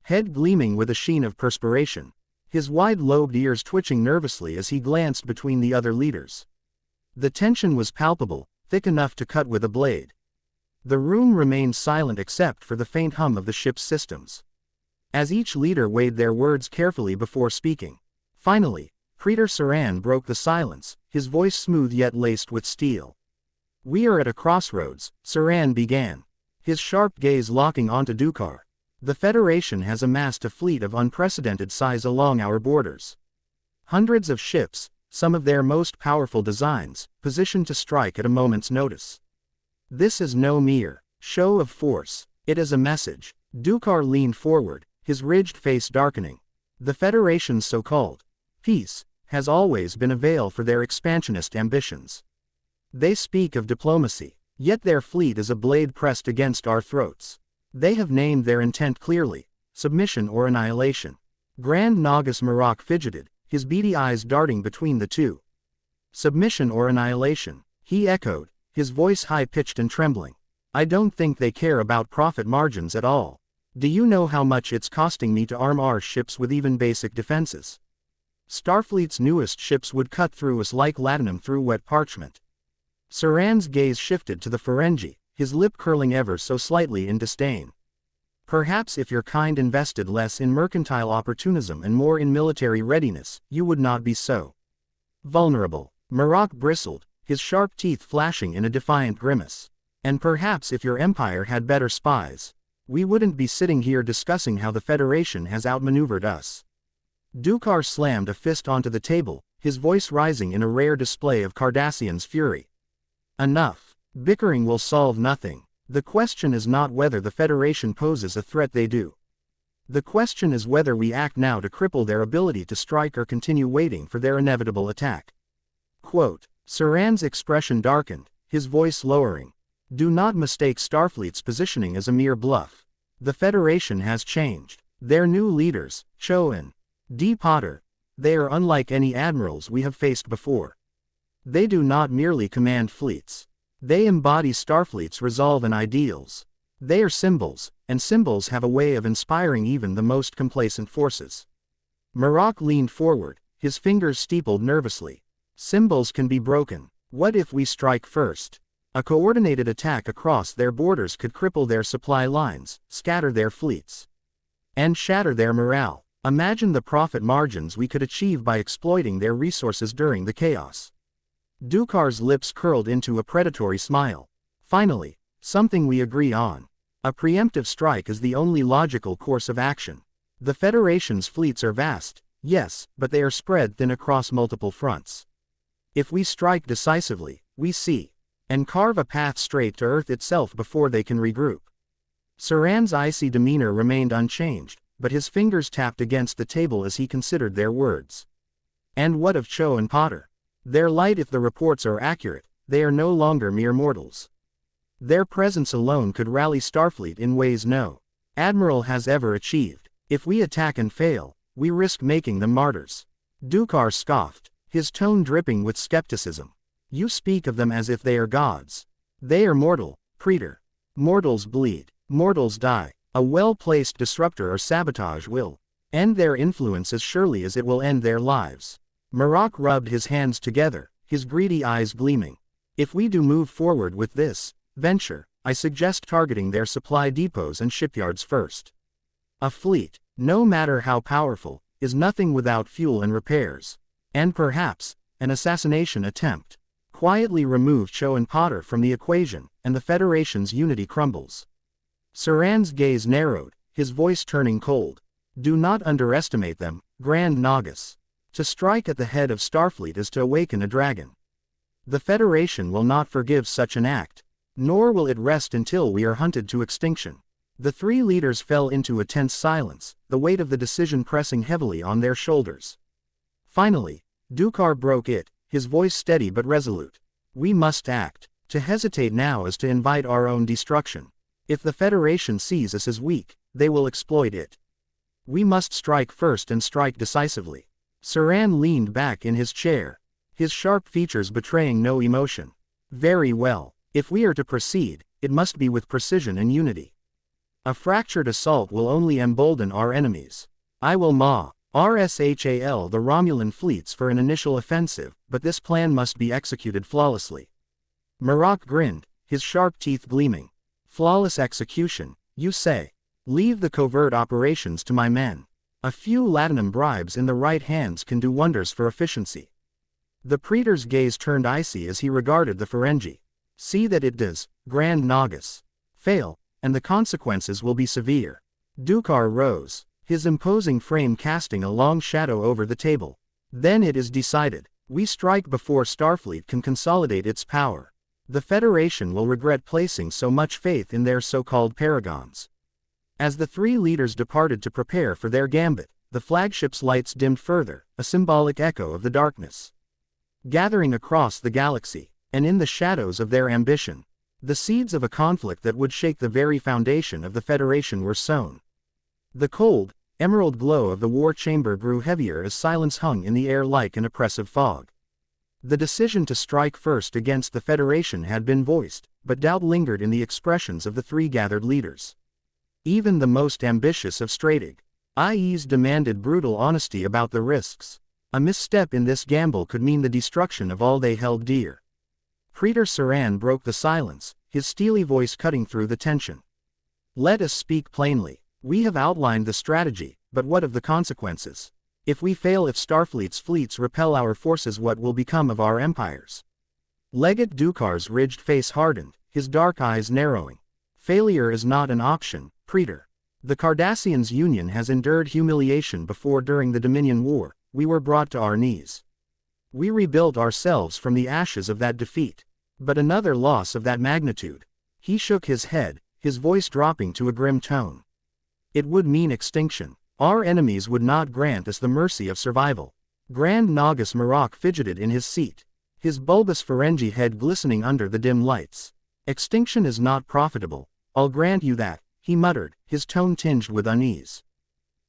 head gleaming with a sheen of perspiration, his wide-lobed ears twitching nervously as he glanced between the other leaders. The tension was palpable, thick enough to cut with a blade. The room remained silent except for the faint hum of the ship's systems, as each leader weighed their words carefully before speaking. Finally, Praetor Saran broke the silence, his voice smooth yet laced with steel. We are at a crossroads, Saran began, his sharp gaze locking onto Dukar. The Federation has amassed a fleet of unprecedented size along our borders. Hundreds of ships, some of their most powerful designs, positioned to strike at a moment's notice. This is no mere show of force, it is a message. Dukar leaned forward, his ridged face darkening. The Federation's so-called peace has always been a veil for their expansionist ambitions. They speak of diplomacy, yet their fleet is a blade pressed against our throats. They have named their intent clearly: submission or annihilation. Grand Nagus Marak fidgeted, his beady eyes darting between the two. Submission or annihilation, he echoed, his voice high-pitched and trembling. I don't think they care about profit margins at all. Do you know how much it's costing me to arm our ships with even basic defenses? Starfleet's newest ships would cut through us like latinum through wet parchment. Saran's gaze shifted to the Ferengi, his lip curling ever so slightly in disdain. Perhaps if your kind invested less in mercantile opportunism and more in military readiness, you would not be so vulnerable. Marak bristled, his sharp teeth flashing in a defiant grimace. And perhaps if your empire had better spies, we wouldn't be sitting here discussing how the Federation has outmaneuvered us. Dukar slammed a fist onto the table, his voice rising in a rare display of Cardassian's fury. Enough. Bickering will solve nothing. The question is not whether the Federation poses a threat, they do. The question is whether we act now to cripple their ability to strike or continue waiting for their inevitable attack. Quote. Saran's expression darkened, his voice lowering. Do not mistake Starfleet's positioning as a mere bluff. The Federation has changed. Their new leaders, Cho and D. Potter, they are unlike any admirals we have faced before. They do not merely command fleets. They embody Starfleet's resolve and ideals. They are symbols, and symbols have a way of inspiring even the most complacent forces. Marak leaned forward, his fingers steepled nervously. Symbols can be broken. What if we strike first? A coordinated attack across their borders could cripple their supply lines, scatter their fleets, and shatter their morale. Imagine the profit margins we could achieve by exploiting their resources during the chaos. Dukar's lips curled into a predatory smile. Finally, something we agree on. A preemptive strike is the only logical course of action. The Federation's fleets are vast, yes, but they are spread thin across multiple fronts. If we strike decisively, we see and carve a path straight to Earth itself before they can regroup. Saran's icy demeanor remained unchanged, but his fingers tapped against the table as he considered their words. And what of Cho and Potter? They're light if the reports are accurate, they are no longer mere mortals. Their presence alone could rally Starfleet in ways no admiral has ever achieved. If we attack and fail, we risk making them martyrs. Dukar scoffed, his tone dripping with skepticism. You speak of them as if they are gods. They are mortal, Praetor. Mortals bleed. Mortals die. A well-placed disruptor or sabotage will end their influence as surely as it will end their lives. Marak rubbed his hands together, his greedy eyes gleaming. If we do move forward with this venture, I suggest targeting their supply depots and shipyards first. A fleet, no matter how powerful, is nothing without fuel and repairs. And perhaps, an assassination attempt. Quietly remove Cho and Potter from the equation, and the Federation's unity crumbles. Saran's gaze narrowed, his voice turning cold. Do not underestimate them, Grand Nagus. To strike at the head of Starfleet is to awaken a dragon. The Federation will not forgive such an act, nor will it rest until we are hunted to extinction. The three leaders fell into a tense silence, the weight of the decision pressing heavily on their shoulders. Finally, Dukar broke it, his voice steady but resolute. We must act. To hesitate now is to invite our own destruction. If the Federation sees us as weak, they will exploit it. We must strike first and strike decisively. Saran leaned back in his chair, his sharp features betraying no emotion. Very well. If we are to proceed, it must be with precision and unity. A fractured assault will only embolden our enemies. I will RSHAL the Romulan fleets for an initial offensive, but this plan must be executed flawlessly. Marak grinned, his sharp teeth gleaming. Flawless execution, you say? Leave the covert operations to my men. A few latinum bribes in the right hands can do wonders for efficiency. The Praetor's gaze turned icy as he regarded the Ferengi. See that it does, Grand Nagus. Fail, and the consequences will be severe. Dukar rose, his imposing frame casting a long shadow over the table. Then it is decided. We strike before Starfleet can consolidate its power. The Federation will regret placing so much faith in their so-called paragons. As the three leaders departed to prepare for their gambit, the flagship's lights dimmed further, a symbolic echo of the darkness gathering across the galaxy, and in the shadows of their ambition, the seeds of a conflict that would shake the very foundation of the Federation were sown. The cold, emerald glow of the war chamber grew heavier as silence hung in the air like an oppressive fog. The decision to strike first against the Federation had been voiced, but doubt lingered in the expressions of the three gathered leaders. Even the most ambitious of Strategic IEs demanded brutal honesty about the risks. A misstep in this gamble could mean the destruction of all they held dear. Praetor Saran broke the silence, his steely voice cutting through the tension. Let us speak plainly. We have outlined the strategy, but what of the consequences? If we fail, if Starfleet's fleets repel our forces, what will become of our empires? Legate Dukar's ridged face hardened, his dark eyes narrowing. Failure is not an option, Praetor. The Cardassians' Union has endured humiliation before. During the Dominion War, we were brought to our knees. We rebuilt ourselves from the ashes of that defeat. But another loss of that magnitude. He shook his head, his voice dropping to a grim tone. It would mean extinction. Our enemies would not grant us the mercy of survival. Grand Nagus Marrok fidgeted in his seat, his bulbous Ferengi head glistening under the dim lights. Extinction is not profitable, I'll grant you that, he muttered, his tone tinged with unease.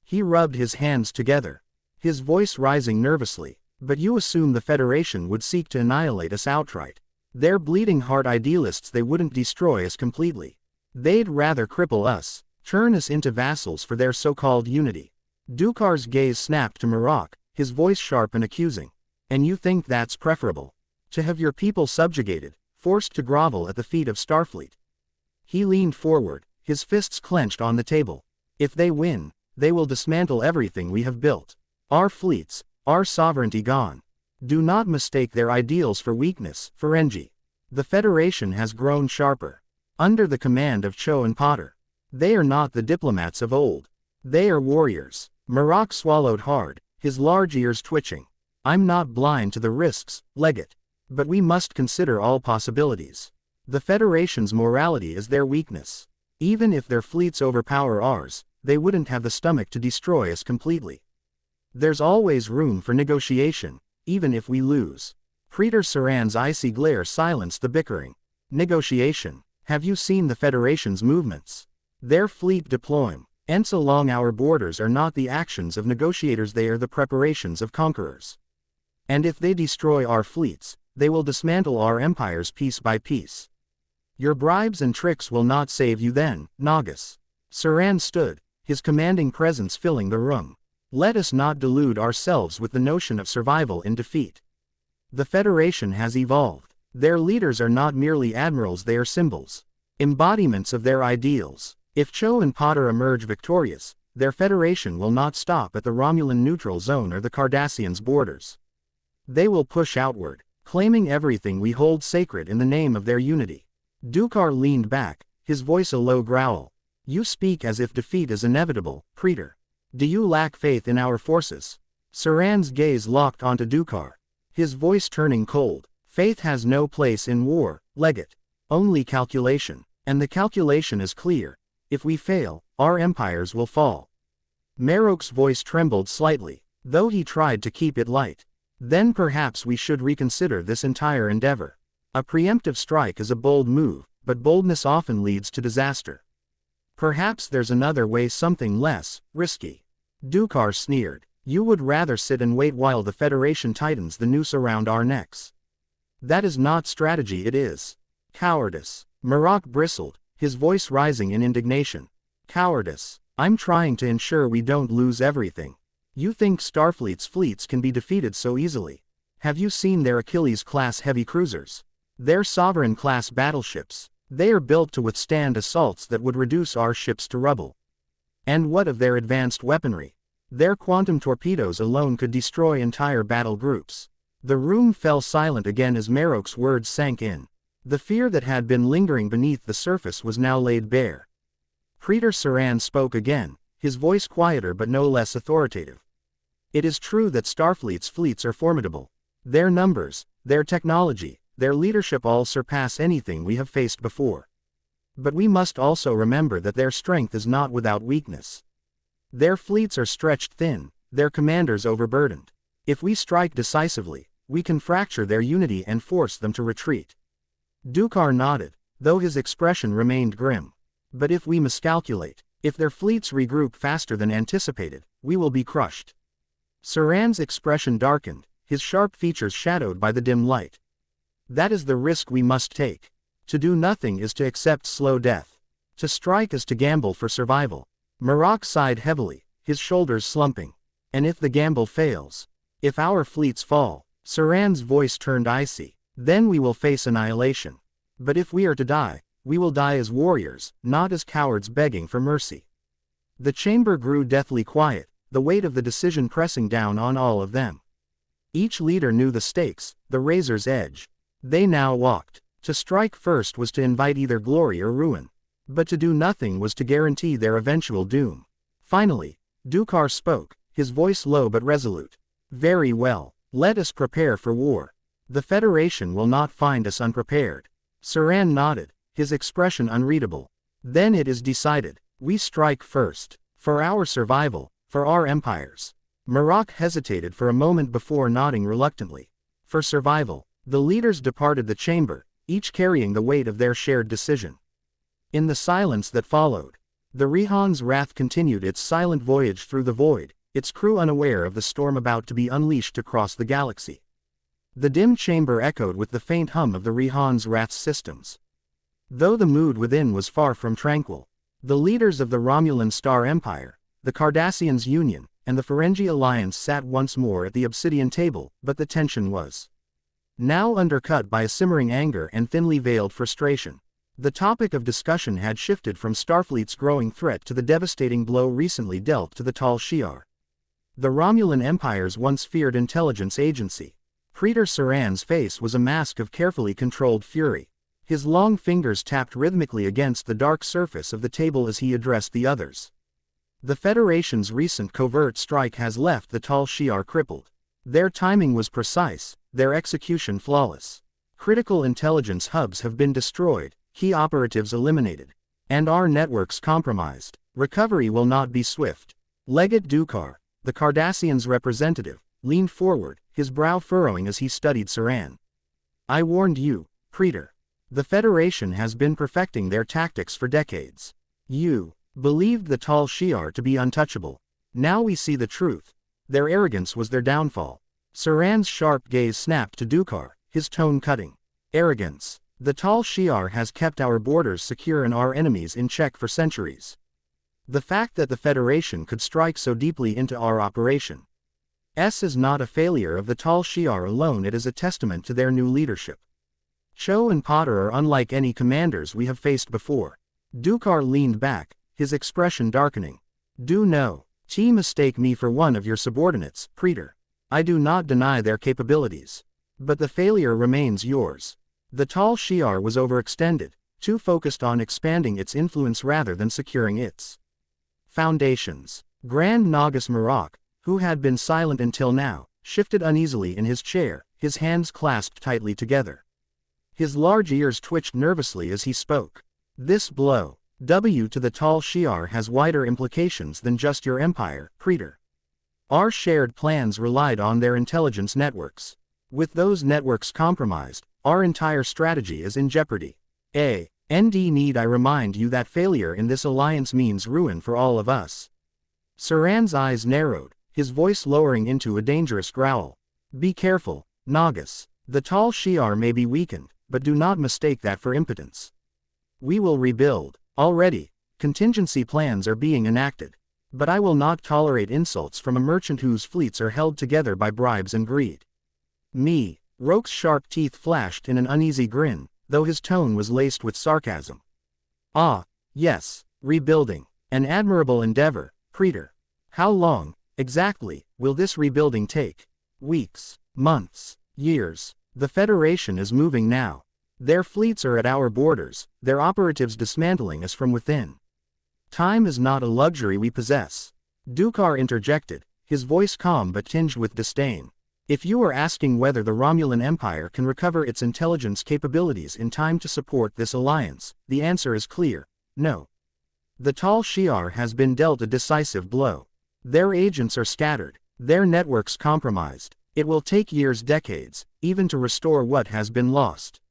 He rubbed his hands together, his voice rising nervously. But you assume the Federation would seek to annihilate us outright. They're bleeding heart idealists. They wouldn't destroy us completely. They'd rather cripple us, turn us into vassals for their so-called unity. Dukar's gaze snapped to Marrok, his voice sharp and accusing. And you think that's preferable? To have your people subjugated, forced to grovel at the feet of Starfleet? He leaned forward, his fists clenched on the table. If they win, they will dismantle everything we have built. Our fleets, our sovereignty gone. Do not mistake their ideals for weakness, Ferengi. The Federation has grown sharper. Under the command of Cho and Potter. They are not the diplomats of old. They are warriors. Marrok swallowed hard, his large ears twitching. I'm not blind to the risks, Legate. But we must consider all possibilities. The Federation's morality is their weakness. Even if their fleets overpower ours, they wouldn't have the stomach to destroy us completely. There's always room for negotiation, even if we lose. Praetor Saran's icy glare silenced the bickering. Negotiation? Have you seen the Federation's movements? Their fleet deployments along our borders are not the actions of negotiators, they are the preparations of conquerors. And if they destroy our fleets, they will dismantle our empires piece by piece. Your bribes and tricks will not save you then, Nagus. Saran stood, his commanding presence filling the room. Let us not delude ourselves with the notion of survival in defeat. The Federation has evolved. Their leaders are not merely admirals, they are symbols, embodiments of their ideals. If Cho and Potter emerge victorious, their Federation will not stop at the Romulan neutral zone or the Cardassians' borders. They will push outward, claiming everything we hold sacred in the name of their unity. Dukar leaned back, his voice a low growl. You speak as if defeat is inevitable, Praetor. Do you lack faith in our forces? Saran's gaze locked onto Dukar, his voice turning cold. Faith has no place in war, Legate. Only calculation. And the calculation is clear. If we fail, our empires will fall. Marrok's voice trembled slightly, though he tried to keep it light. Then perhaps we should reconsider this entire endeavor. A preemptive strike is a bold move, but boldness often leads to disaster. Perhaps there's another way, something less risky. Dukar sneered. You would rather sit and wait while the Federation tightens the noose around our necks. That is not strategy, it is cowardice. Marrok bristled, his voice rising in indignation. Cowardice. I'm trying to ensure we don't lose everything. You think Starfleet's fleets can be defeated so easily? Have you seen their Achilles-class heavy cruisers? Their Sovereign-class battleships. They are built to withstand assaults that would reduce our ships to rubble. And what of their advanced weaponry? Their quantum torpedoes alone could destroy entire battle groups. The room fell silent again as Marrok's words sank in. The fear that had been lingering beneath the surface was now laid bare. Praetor Saran spoke again, his voice quieter but no less authoritative. It is true that Starfleet's fleets are formidable. Their numbers, their technology, their leadership all surpass anything we have faced before. But we must also remember that their strength is not without weakness. Their fleets are stretched thin, their commanders overburdened. If we strike decisively, we can fracture their unity and force them to retreat. Dukar nodded, though his expression remained grim. But if we miscalculate, if their fleets regroup faster than anticipated, we will be crushed. Saran's expression darkened, his sharp features shadowed by the dim light. That is the risk we must take. To do nothing is to accept slow death. To strike is to gamble for survival. Marok sighed heavily, his shoulders slumping. And if the gamble fails, if our fleets fall, Saran's voice turned icy, then we will face annihilation. But if we are to die, we will die as warriors, not as cowards begging for mercy. The chamber grew deathly quiet, the weight of the decision pressing down on all of them. Each leader knew the stakes, the razor's edge. They now walked. To strike first was to invite either glory or ruin. But to do nothing was to guarantee their eventual doom. Finally, Dukar spoke, his voice low but resolute. Very well, let us prepare for war. The Federation will not find us unprepared. Saran nodded, his expression unreadable. Then it is decided. We strike first. For our survival, for our empires. Marok hesitated for a moment before nodding reluctantly. For survival. The leaders departed the chamber, each carrying the weight of their shared decision. In the silence that followed, the Rihan's Wrath continued its silent voyage through the void, its crew unaware of the storm about to be unleashed across the galaxy. The dim chamber echoed with the faint hum of the Rihan's Wrath's systems. Though the mood within was far from tranquil, the leaders of the Romulan Star Empire, the Cardassians Union, and the Ferengi Alliance sat once more at the obsidian table, but the tension was now undercut by a simmering anger and thinly veiled frustration. The topic of discussion had shifted from Starfleet's growing threat to the devastating blow recently dealt to the Tal Shiar. The Romulan Empire's once feared intelligence agency. Praetor Saran's face was a mask of carefully controlled fury. His long fingers tapped rhythmically against the dark surface of the table as he addressed the others. The Federation's recent covert strike has left the Tal Shiar crippled. Their timing was precise, their execution flawless. Critical intelligence hubs have been destroyed, key operatives eliminated, and our networks compromised. Recovery will not be swift. Legate Dukar, the Cardassians' representative, leaned forward, his brow furrowing as he studied Saran. I warned you, Praetor. The Federation has been perfecting their tactics for decades. You believed the Tal Shiar to be untouchable. Now we see the truth. Their arrogance was their downfall. Saran's sharp gaze snapped to Dukar, his tone cutting. Arrogance. The Tal Shiar has kept our borders secure and our enemies in check for centuries. The fact that the Federation could strike so deeply into our operation is not a failure of the Tal Shiar alone, it is a testament to their new leadership. Cho and Potter are unlike any commanders we have faced before. Dukar leaned back, his expression darkening. Do know, mistake me for one of your subordinates, Praetor. I do not deny their capabilities. But the failure remains yours. The Tal Shiar was overextended, too focused on expanding its influence rather than securing its foundations. Grand Nagus Marok, who had been silent until now, shifted uneasily in his chair, his hands clasped tightly together. His large ears twitched nervously as he spoke. This blow, to the Tal Shiar, has wider implications than just your empire, Praetor. Our shared plans relied on their intelligence networks. With those networks compromised, our entire strategy is in jeopardy. Need I remind you that failure in this alliance means ruin for all of us? Saran's eyes narrowed, his voice lowering into a dangerous growl. Be careful, Nagus. The Tal Shiar may be weakened, but do not mistake that for impotence. We will rebuild. Already, contingency plans are being enacted. But I will not tolerate insults from a merchant whose fleets are held together by bribes and greed. Roke's sharp teeth flashed in an uneasy grin, though his tone was laced with sarcasm. Yes, rebuilding. An admirable endeavor, Praetor. How long, exactly, will this rebuilding take? Weeks, months, years. The Federation is moving now. Their fleets are at our borders, their operatives dismantling us from within. Time is not a luxury we possess. Dukar interjected, his voice calm but tinged with disdain. If you are asking whether the Romulan Empire can recover its intelligence capabilities in time to support this alliance, the answer is clear, no. The Tal Shiar has been dealt a decisive blow. Their agents are scattered, their networks compromised. It will take years, decades, even to restore what has been lost.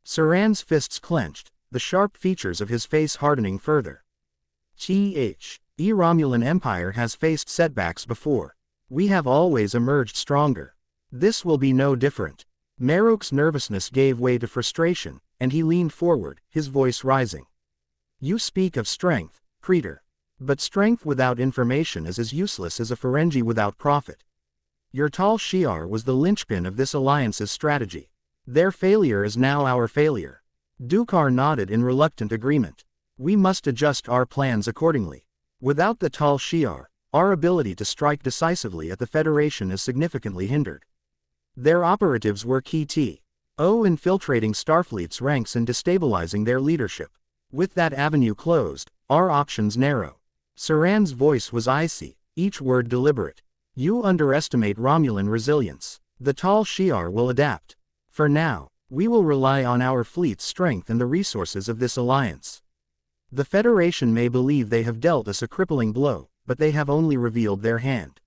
Saran's fists clenched, the sharp features of his face hardening further. The Romulan Empire has faced setbacks before. We have always emerged stronger. This will be no different. Marok's nervousness gave way to frustration, and he leaned forward, his voice rising. You speak of strength, Praetor. But strength without information is as useless as a Ferengi without profit. Your Tal Shiar was the linchpin of this alliance's strategy. Their failure is now our failure. Dukar nodded in reluctant agreement. We must adjust our plans accordingly. Without the Tal Shiar, our ability to strike decisively at the Federation is significantly hindered. Their operatives were key to infiltrating Starfleet's ranks and destabilizing their leadership. With that avenue closed, our options narrow. Saran's voice was icy, each word deliberate. You underestimate Romulan resilience. The Tal Shiar will adapt. For now, we will rely on our fleet's strength and the resources of this alliance. The Federation may believe they have dealt us a crippling blow, but they have only revealed their hand.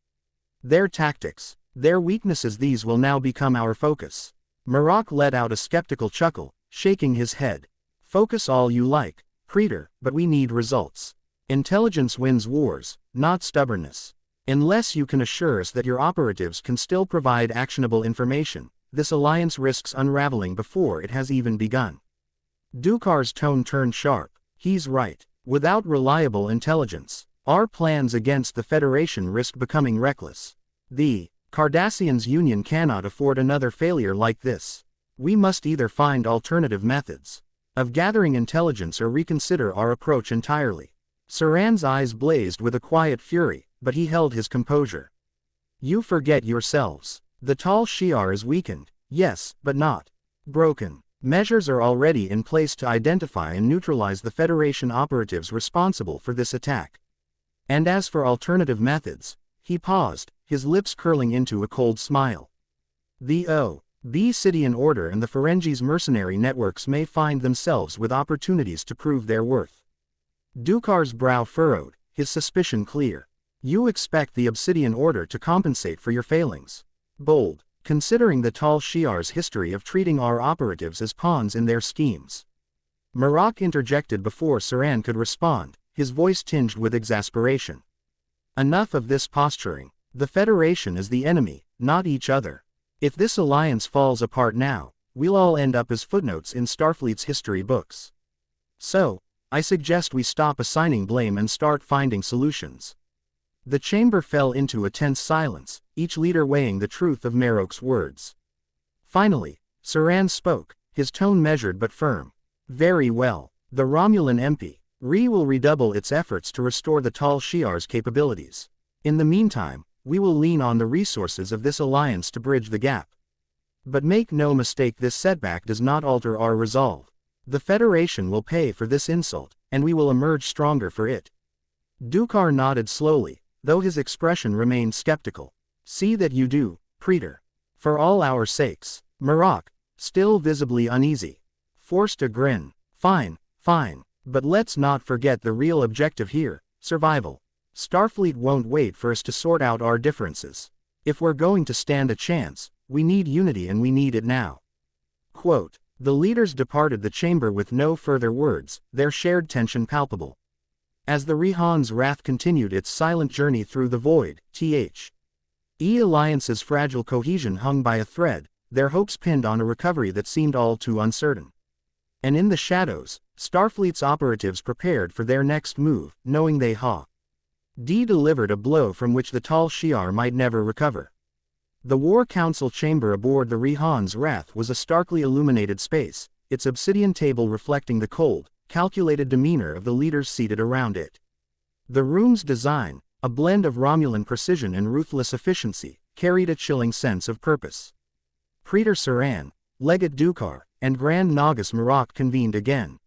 Their tactics, their weaknesses, these will now become our focus. Marok let out a skeptical chuckle, shaking his head. Focus all you like, Praetor, but we need results. Intelligence wins wars, not stubbornness. Unless you can assure us that your operatives can still provide actionable information, this alliance risks unraveling before it has even begun. Dukar's tone turned sharp. He's right. Without reliable intelligence, our plans against the Federation risk becoming reckless. The Cardassians' Union cannot afford another failure like this. We must either find alternative methods of gathering intelligence or reconsider our approach entirely. Saran's eyes blazed with a quiet fury, but he held his composure. You forget yourselves. The Tal Shiar is weakened, yes, but not broken. Measures are already in place to identify and neutralize the Federation operatives responsible for this attack. And as for alternative methods, he paused, his lips curling into a cold smile. The Obsidian Order and the Ferengi's mercenary networks may find themselves with opportunities to prove their worth. Dukar's brow furrowed, his suspicion clear. You expect the Obsidian Order to compensate for your failings. Bold, considering the Tal Shiar's history of treating our operatives as pawns in their schemes. Marok interjected before Saran could respond, his voice tinged with exasperation. Enough of this posturing. The Federation is the enemy, not each other. If this alliance falls apart now, we'll all end up as footnotes in Starfleet's history books. So, I suggest we stop assigning blame and start finding solutions. The chamber fell into a tense silence, each leader weighing the truth of Marok's words. Finally, Saran spoke, his tone measured but firm. Very well. The Romulan MP will redouble its efforts to restore the Tal Shiar's capabilities. In the meantime, we will lean on the resources of this alliance to bridge the gap. But make no mistake, this setback does not alter our resolve. The Federation will pay for this insult, and we will emerge stronger for it. Dukar nodded slowly, though his expression remained skeptical. See that you do, Praetor. For all our sakes. Marok, still visibly uneasy, forced a grin. Fine, but let's not forget the real objective here, survival. Starfleet won't wait for us to sort out our differences. If we're going to stand a chance, we need unity, and we need it now. Quote, the leaders departed the chamber with no further words, their shared tension palpable. As the Rihan's wrath continued its silent journey through the void, The Alliance's fragile cohesion hung by a thread, their hopes pinned on a recovery that seemed all too uncertain. And in the shadows, Starfleet's operatives prepared for their next move, knowing they delivered a blow from which the Tal Shiar might never recover. The War Council chamber aboard the Rihan's wrath was a starkly illuminated space, its obsidian table reflecting the cold, calculated demeanor of the leaders seated around it. The room's design, a blend of Romulan precision and ruthless efficiency, carried a chilling sense of purpose. Praetor Saran, Legate Dukar, and Grand Nagus Marrok convened again.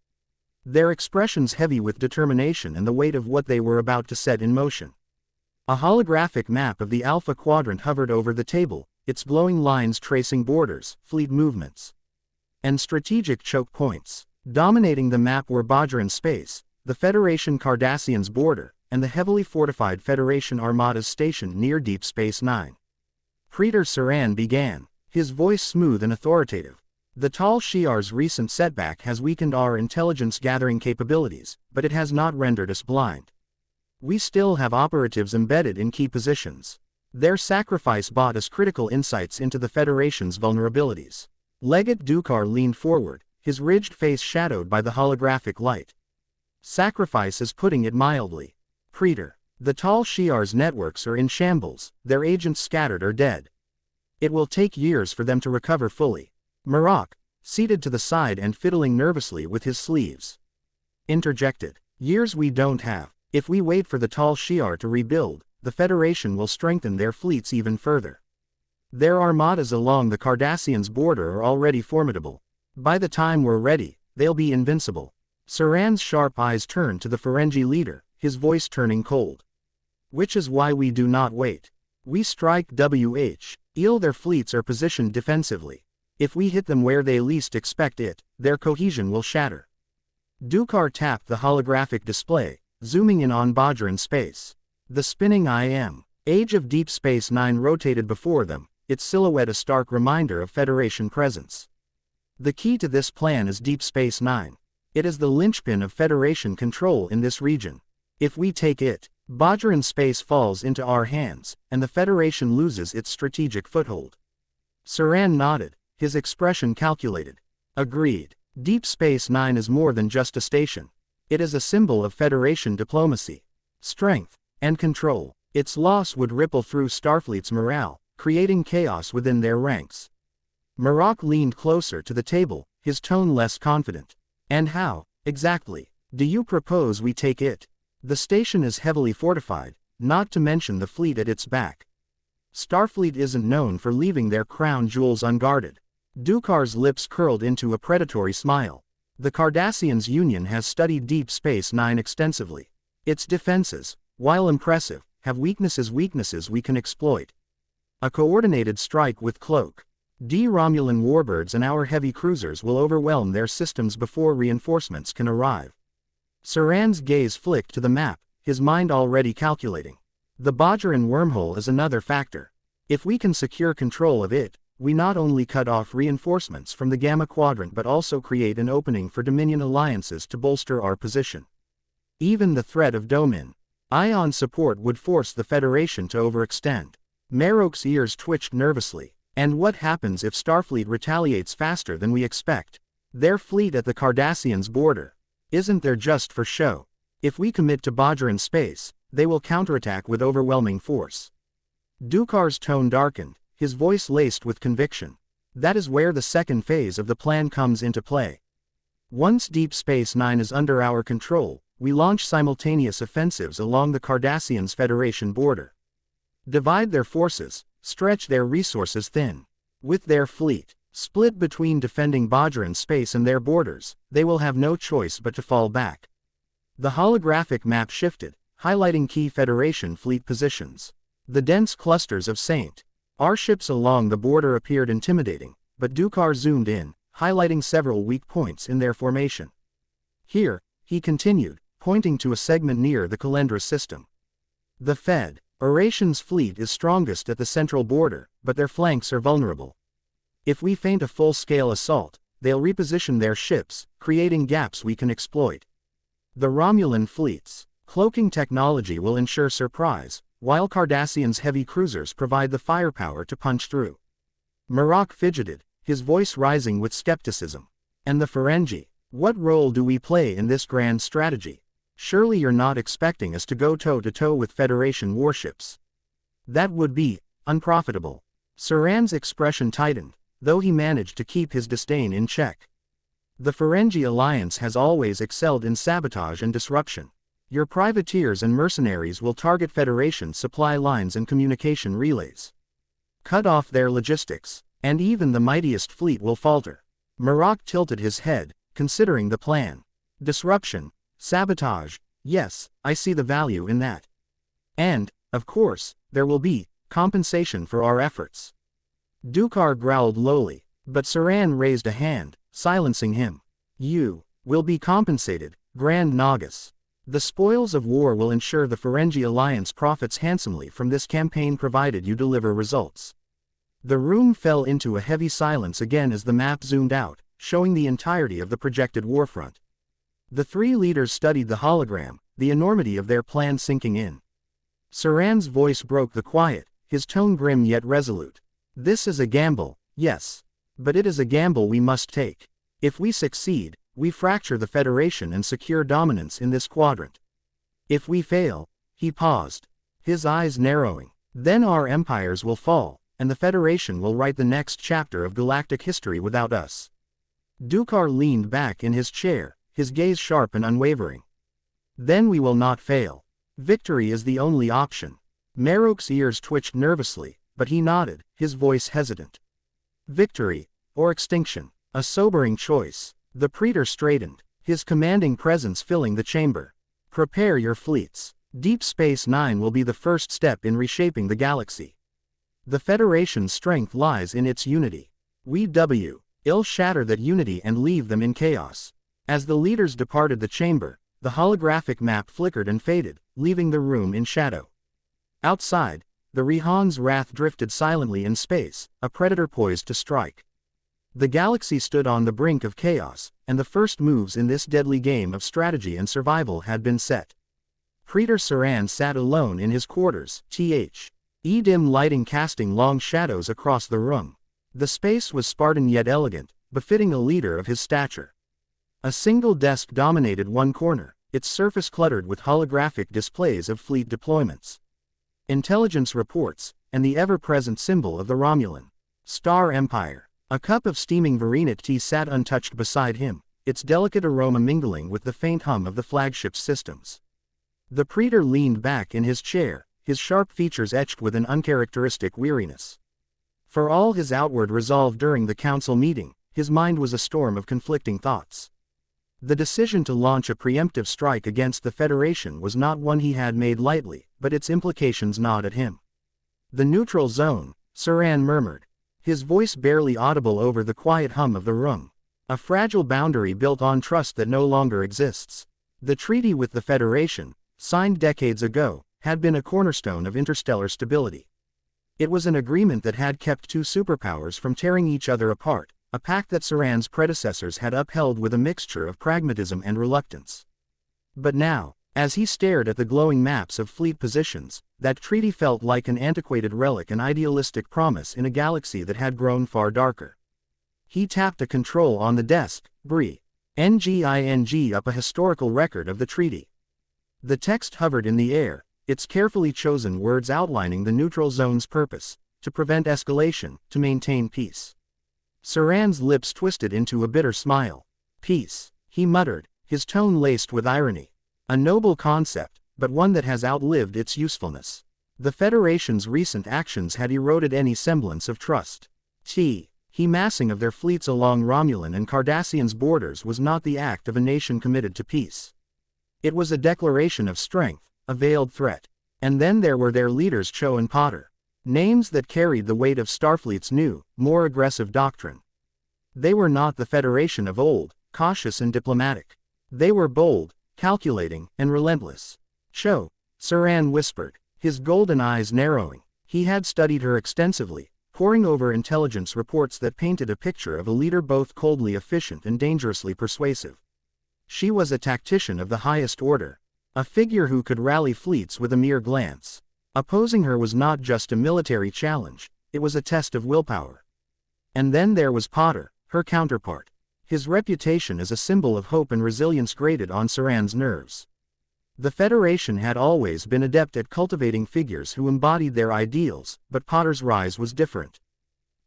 Their expressions heavy with determination and the weight of what they were about to set in motion. A holographic map of the Alpha Quadrant hovered over the table, its glowing lines tracing borders, fleet movements, and strategic choke points. Dominating the map were Bajoran space, the Federation Cardassian's border, and the heavily fortified Federation armadas stationed near Deep Space Nine. Praetor Saran began, his voice smooth and authoritative. The Tal Shiar's recent setback has weakened our intelligence-gathering capabilities, but it has not rendered us blind. We still have operatives embedded in key positions. Their sacrifice bought us critical insights into the Federation's vulnerabilities. Legate Dukar leaned forward, his ridged face shadowed by the holographic light. Sacrifice is putting it mildly. Praetor, the Tal Shiar's networks are in shambles, their agents scattered or dead. It will take years for them to recover fully. Marrok, seated to the side and fiddling nervously with his sleeves, interjected. Years we don't have. If we wait for the Tal Shiar to rebuild, the Federation will strengthen their fleets even further. Their armadas along the Cardassians' border are already formidable. By the time we're ready, they'll be invincible. Saran's sharp eyes turned to the Ferengi leader, his voice turning cold. Which is why we do not wait. We strike while their fleets are positioned defensively. If we hit them where they least expect it, their cohesion will shatter. Dukar tapped the holographic display, zooming in on Bajoran space. The spinning age of Deep Space Nine rotated before them, its silhouette a stark reminder of Federation presence. The key to this plan is Deep Space Nine. It is the linchpin of Federation control in this region. If we take it, Bajoran space falls into our hands, and the Federation loses its strategic foothold. Saran nodded, his expression calculated. Agreed. Deep Space Nine is more than just a station. It is a symbol of Federation diplomacy, strength, and control. Its loss would ripple through Starfleet's morale, creating chaos within their ranks. Marrok leaned closer to the table, his tone less confident. And how, exactly, do you propose we take it? The station is heavily fortified, not to mention the fleet at its back. Starfleet isn't known for leaving their crown jewels unguarded. Dukar's lips curled into a predatory smile. The Cardassians' Union has studied Deep Space Nine extensively. Its defenses, while impressive, have weaknesses we can exploit. A coordinated strike with Cloak, Romulan warbirds and our heavy cruisers will overwhelm their systems before reinforcements can arrive. Saran's gaze flicked to the map, his mind already calculating. The Bajoran wormhole is another factor. If we can secure control of it, we not only cut off reinforcements from the Gamma Quadrant but also create an opening for Dominion alliances to bolster our position. Even the threat of Domin Ion support would force the Federation to overextend. Marrok's ears twitched nervously. And what happens if Starfleet retaliates faster than we expect? Their fleet at the Cardassians' border isn't there just for show. If we commit to Bajoran space, they will counterattack with overwhelming force. Dukar's tone darkened, his voice laced with conviction. That is where the second phase of the plan comes into play. Once Deep Space Nine is under our control, we launch simultaneous offensives along the Cardassians' Federation border. Divide their forces, stretch their resources thin. With their fleet split between defending Bajoran space and their borders, they will have no choice but to fall back. The holographic map shifted, highlighting key Federation fleet positions. The dense clusters of Saint R ships along the border appeared intimidating, but Dukar zoomed in, highlighting several weak points in their formation. Here, he continued, pointing to a segment near the Calendra system. The Federation's fleet is strongest at the central border, but their flanks are vulnerable. If we feint a full-scale assault, they'll reposition their ships, creating gaps we can exploit. The Romulan fleet's cloaking technology will ensure surprise, while Cardassians' heavy cruisers provide the firepower to punch through. Marrok fidgeted, his voice rising with skepticism. And the Ferengi, what role do we play in this grand strategy? Surely you're not expecting us to go toe-to-toe with Federation warships. That would be unprofitable. Saran's expression tightened, though he managed to keep his disdain in check. The Ferengi Alliance has always excelled in sabotage and disruption. Your privateers and mercenaries will target Federation supply lines and communication relays. Cut off their logistics, and even the mightiest fleet will falter. Marok tilted his head, considering the plan. Disruption. Sabotage. Yes, I see the value in that. And, of course, there will be compensation for our efforts. Dukar growled lowly, but Saran raised a hand, silencing him. You will be compensated, Grand Nagus. The spoils of war will ensure the Ferengi Alliance profits handsomely from this campaign provided you deliver results. The room fell into a heavy silence again as the map zoomed out, showing the entirety of the projected warfront. The three leaders studied the hologram, the enormity of their plan sinking in. Saran's voice broke the quiet, his tone grim yet resolute. This is a gamble, yes. But it is a gamble we must take. If we succeed, we fracture the Federation and secure dominance in this quadrant. If we fail, he paused, his eyes narrowing, then our empires will fall, and the Federation will write the next chapter of galactic history without us. Dukar leaned back in his chair, his gaze sharp and unwavering. Then we will not fail. Victory is the only option. Marok's ears twitched nervously, but he nodded, his voice hesitant. Victory, or extinction, a sobering choice. The Praetor straightened, his commanding presence filling the chamber. Prepare your fleets. Deep Space Nine will be the first step in reshaping the galaxy. The Federation's strength lies in its unity. We'll shatter that unity and leave them in chaos. As the leaders departed the chamber, the holographic map flickered and faded, leaving the room in shadow. Outside, the Rihan's wrath drifted silently in space, a predator poised to strike. The galaxy stood on the brink of chaos, and the first moves in this deadly game of strategy and survival had been set. Praetor Saran sat alone in his quarters, dim lighting casting long shadows across the room. The space was Spartan yet elegant, befitting a leader of his stature. A single desk dominated one corner, its surface cluttered with holographic displays of fleet deployments, intelligence reports, and the ever-present symbol of the Romulan Star Empire. A cup of steaming Varenit tea sat untouched beside him, its delicate aroma mingling with the faint hum of the flagship's systems. The Praetor leaned back in his chair, his sharp features etched with an uncharacteristic weariness. For all his outward resolve during the council meeting, his mind was a storm of conflicting thoughts. The decision to launch a preemptive strike against the Federation was not one he had made lightly, but its implications gnawed at him. The neutral zone, Saran murmured, his voice barely audible over the quiet hum of the room. A fragile boundary built on trust that no longer exists. The treaty with the Federation, signed decades ago, had been a cornerstone of interstellar stability. It was an agreement that had kept two superpowers from tearing each other apart, a pact that Saran's predecessors had upheld with a mixture of pragmatism and reluctance. But now, as he stared at the glowing maps of fleet positions, that treaty felt like an antiquated relic, an idealistic promise in a galaxy that had grown far darker. He tapped a control on the desk, NGING up a historical record of the treaty. The text hovered in the air, its carefully chosen words outlining the neutral zone's purpose, to prevent escalation, to maintain peace. Saran's lips twisted into a bitter smile. Peace, he muttered, his tone laced with irony. A noble concept, but one that has outlived its usefulness. The Federation's recent actions had eroded any semblance of trust. Massing of their fleets along Romulan and Cardassian's borders was not the act of a nation committed to peace. It was a declaration of strength, a veiled threat. And then there were their leaders Cho and Potter. Names that carried the weight of Starfleet's new, more aggressive doctrine. They were not the Federation of old, cautious and diplomatic. They were bold, calculating, and relentless. Cho, Saran whispered, his golden eyes narrowing. He had studied her extensively, poring over intelligence reports that painted a picture of a leader both coldly efficient and dangerously persuasive. She was a tactician of the highest order, a figure who could rally fleets with a mere glance. Opposing her was not just a military challenge, it was a test of willpower. And then there was Potter, her counterpart. His reputation as a symbol of hope and resilience grated on Saran's nerves. The Federation had always been adept at cultivating figures who embodied their ideals, but Potter's rise was different.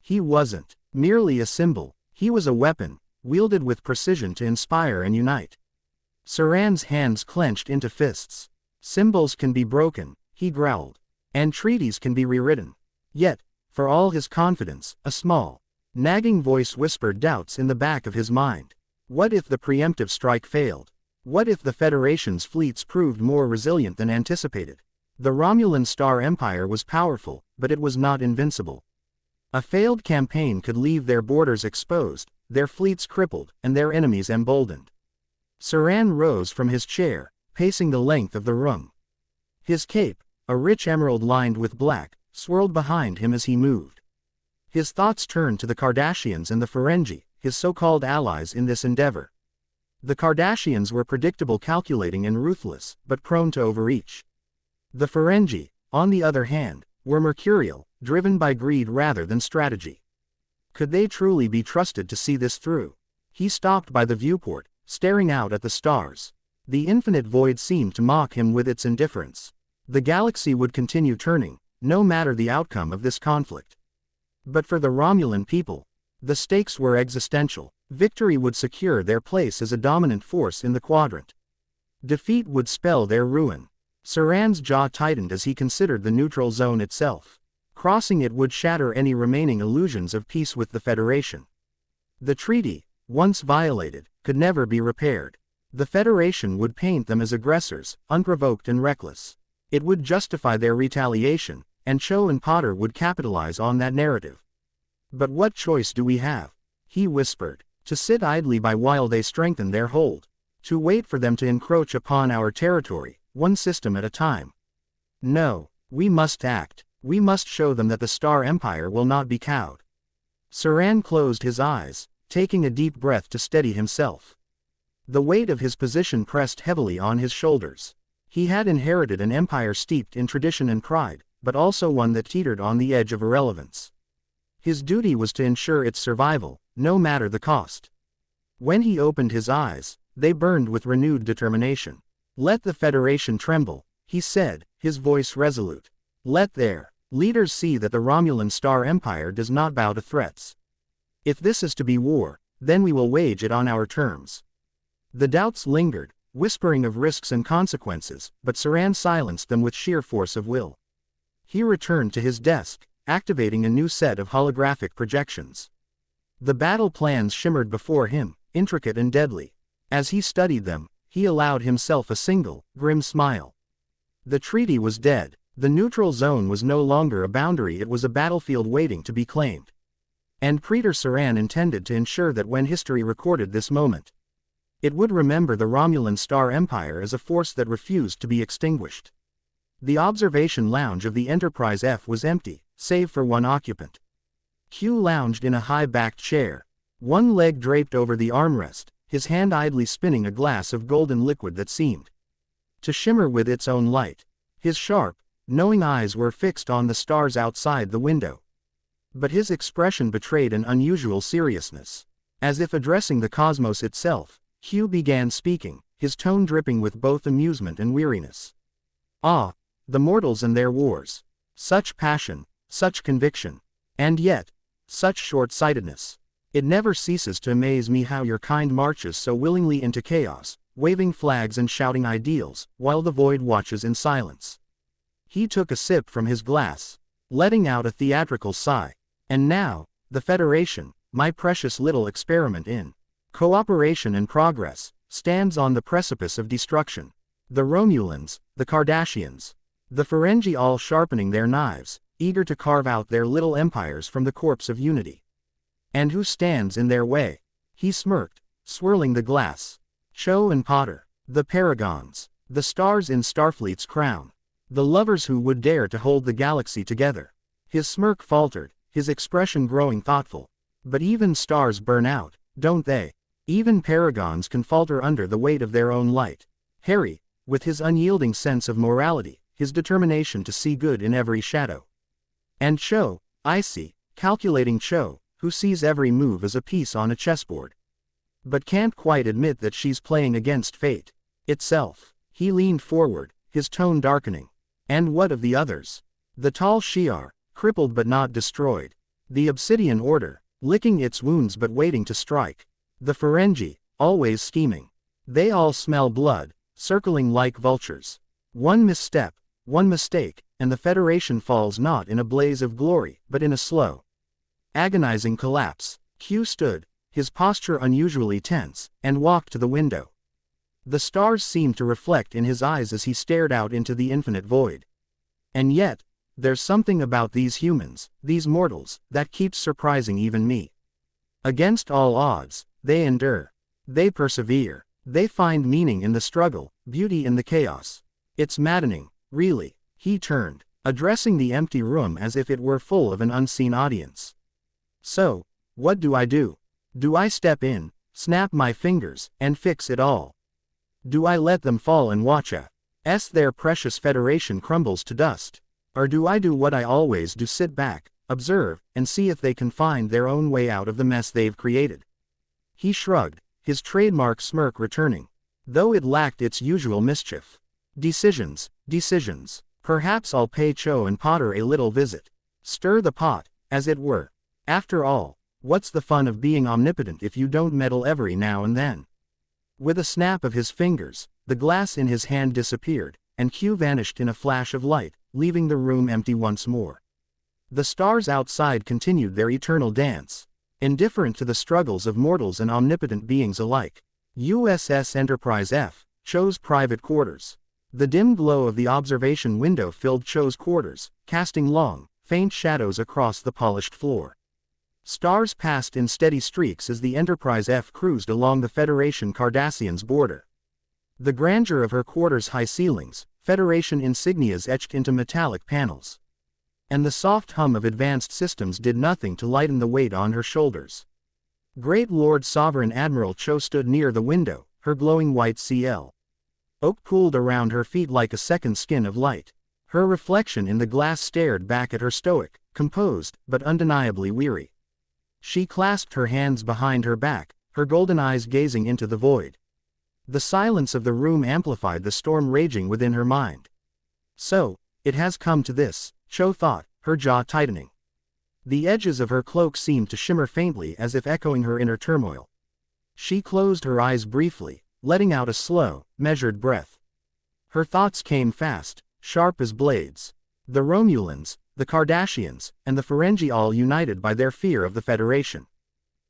He wasn't merely a symbol, he was a weapon, wielded with precision to inspire and unite. Saran's hands clenched into fists. Symbols can be broken, he growled. And treaties can be rewritten. Yet, for all his confidence, a small Nagging voice whispered doubts in the back of his mind. What if the preemptive strike failed? What if the Federation's fleets proved more resilient than anticipated? The Romulan Star Empire was powerful, but it was not invincible. A failed campaign could leave their borders exposed, their fleets crippled, and their enemies emboldened. Saran rose from his chair, pacing the length of the room. His cape, a rich emerald lined with black, swirled behind him as he moved. His thoughts turned to the Cardassians and the Ferengi, his so-called allies in this endeavor. The Cardassians were predictable, calculating, and ruthless, but prone to overreach. The Ferengi, on the other hand, were mercurial, driven by greed rather than strategy. Could they truly be trusted to see this through? He stopped by the viewport, staring out at the stars. The infinite void seemed to mock him with its indifference. The galaxy would continue turning, no matter the outcome of this conflict. But for the Romulan people, the stakes were existential. Victory would secure their place as a dominant force in the quadrant. Defeat would spell their ruin. Saran's jaw tightened as he considered the neutral zone itself. Crossing it would shatter any remaining illusions of peace with the Federation. The treaty, once violated, could never be repaired. The Federation would paint them as aggressors, unprovoked and reckless. It would justify their retaliation, and Cho and Potter would capitalize on that narrative. But what choice do we have? He whispered. To sit idly by while they strengthen their hold. To wait for them to encroach upon our territory, one system at a time. No, we must act. We must show them that the Star Empire will not be cowed. Saran closed his eyes, taking a deep breath to steady himself. The weight of his position pressed heavily on his shoulders. He had inherited an empire steeped in tradition and pride, but also one that teetered on the edge of irrelevance. His duty was to ensure its survival, no matter the cost. When he opened his eyes, they burned with renewed determination. Let the Federation tremble, he said, his voice resolute. Let their leaders see that the Romulan Star Empire does not bow to threats. If this is to be war, then we will wage it on our terms. The doubts lingered, whispering of risks and consequences, but Saran silenced them with sheer force of will. He returned to his desk, activating a new set of holographic projections. The battle plans shimmered before him, intricate and deadly. As he studied them, he allowed himself a single, grim smile. The treaty was dead. The neutral zone was no longer a boundary, it was a battlefield waiting to be claimed. And Praetor Saran intended to ensure that when history recorded this moment, it would remember the Romulan Star Empire as a force that refused to be extinguished. The observation lounge of the Enterprise F was empty, save for one occupant. Q lounged in a high-backed chair, one leg draped over the armrest, his hand idly spinning a glass of golden liquid that seemed to shimmer with its own light. His sharp, knowing eyes were fixed on the stars outside the window. But his expression betrayed an unusual seriousness. As if addressing the cosmos itself, Q began speaking, his tone dripping with both amusement and weariness. Ah, the mortals and their wars. Such passion, such conviction. And yet, such short-sightedness. It never ceases to amaze me how your kind marches so willingly into chaos, waving flags and shouting ideals, while the void watches in silence. He took a sip from his glass, letting out a theatrical sigh. And now, the Federation, my precious little experiment in cooperation and progress, stands on the precipice of destruction. The Romulans, the Cardassians, the Ferengi all sharpening their knives, eager to carve out their little empires from the corpse of unity. And who stands in their way? He smirked, swirling the glass. Cho and Potter, the paragons, the stars in Starfleet's crown, the lovers who would dare to hold the galaxy together. His smirk faltered, his expression growing thoughtful. But even stars burn out, don't they? Even paragons can falter under the weight of their own light. Harry, with his unyielding sense of morality, his determination to see good in every shadow. And Cho, icy, calculating Cho, who sees every move as a piece on a chessboard. But can't quite admit that she's playing against fate itself. He leaned forward, his tone darkening. And what of the others? The tall Shi'ar, crippled but not destroyed. The Obsidian Order, licking its wounds but waiting to strike. The Ferengi, always scheming. They all smell blood, circling like vultures. One misstep, one mistake, and the Federation falls not in a blaze of glory, but in a slow, Agonizing collapse. Q stood, his posture unusually tense, and walked to the window. The stars seemed to reflect in his eyes as he stared out into the infinite void. And yet, there's something about these humans, these mortals, that keeps surprising even me. Against all odds, they endure. They persevere. They find meaning in the struggle, beauty in the chaos. It's maddening, really. He turned, addressing the empty room as if it were full of an unseen audience. So, what do I do? Do I step in, snap my fingers, and fix it all? Do I let them fall and watch their precious federation crumbles to dust? Or do I do what I always do, sit back, observe, and see if they can find their own way out of the mess they've created? He shrugged, his trademark smirk returning, though it lacked its usual mischief. Decisions. Perhaps I'll pay Cho and Potter a little visit. Stir the pot, as it were. After all, what's the fun of being omnipotent if you don't meddle every now and then? With a snap of his fingers, the glass in his hand disappeared, and Q vanished in a flash of light, leaving the room empty once more. The stars outside continued their eternal dance, indifferent to the struggles of mortals and omnipotent beings alike. USS Enterprise F, Cho's private quarters. The dim glow of the observation window filled Cho's quarters, casting long, faint shadows across the polished floor. Stars passed in steady streaks as the Enterprise F cruised along the Federation Cardassian's border. The grandeur of her quarters' high ceilings, Federation insignias etched into metallic panels, and the soft hum of advanced systems did nothing to lighten the weight on her shoulders. Great Lord Sovereign Admiral Cho stood near the window, her glowing white CL oak pooled around her feet like a second skin of light. Her reflection in the glass stared back at her stoic, composed, but undeniably weary. She clasped her hands behind her back, her golden eyes gazing into the void. The silence of the room amplified the storm raging within her mind. So, it has come to this, Cho thought, her jaw tightening. The edges of her cloak seemed to shimmer faintly as if echoing her inner turmoil. She closed her eyes briefly, letting out a slow, measured breath. Her thoughts came fast, sharp as blades. The Romulans, the Cardassians, and the Ferengi all united by their fear of the Federation.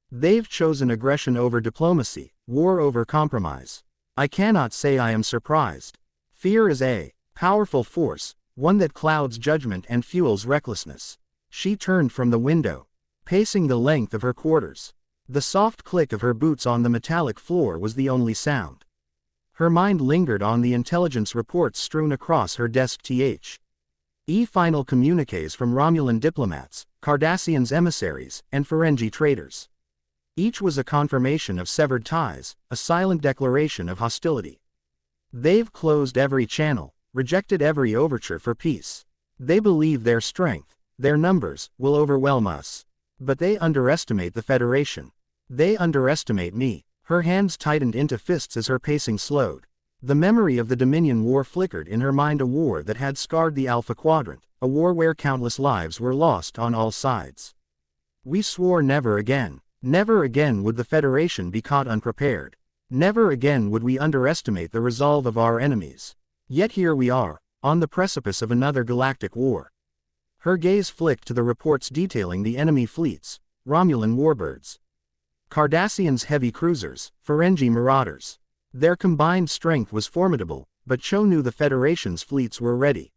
They've chosen aggression over diplomacy, war over compromise. I cannot say I am surprised. Fear is a powerful force, one that clouds judgment and fuels recklessness. She turned from the window, pacing the length of her quarters. The soft click of her boots on the metallic floor was the only sound. Her mind lingered on the intelligence reports strewn across her desk. Final communiques from Romulan diplomats, Cardassians emissaries, and Ferengi traders. Each was a confirmation of severed ties, a silent declaration of hostility. They've closed every channel, rejected every overture for peace. They believe their strength, their numbers, will overwhelm us. But they underestimate the Federation. They underestimate me. Her hands tightened into fists as her pacing slowed. The memory of the Dominion War flickered in her mind, a war that had scarred the Alpha Quadrant, a war where countless lives were lost on all sides. We swore never again. Never again would the Federation be caught unprepared. Never again would we underestimate the resolve of our enemies. Yet here we are, on the precipice of another galactic war. Her gaze flicked to the reports detailing the enemy fleets, Romulan warbirds, Cardassians heavy cruisers, Ferengi marauders. Their combined strength was formidable, but Cho knew the Federation's fleets were ready.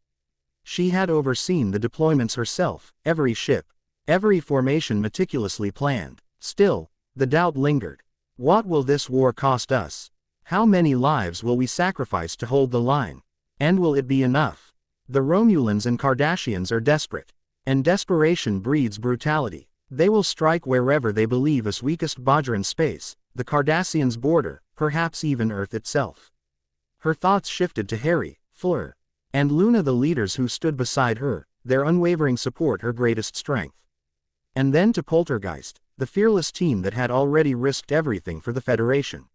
She had overseen the deployments herself, every ship, every formation meticulously planned. Still, the doubt lingered. What will this war cost us? How many lives will we sacrifice to hold the line? And will it be enough? The Romulans and Cardassians are desperate. And desperation breeds brutality. They will strike wherever they believe is weakest. Bajoran space, the Cardassians' border, perhaps even Earth itself. Her thoughts shifted to Harry, Fleur, and Luna, the leaders who stood beside her, their unwavering support her greatest strength. And then to Poltergeist, the fearless team that had already risked everything for the Federation.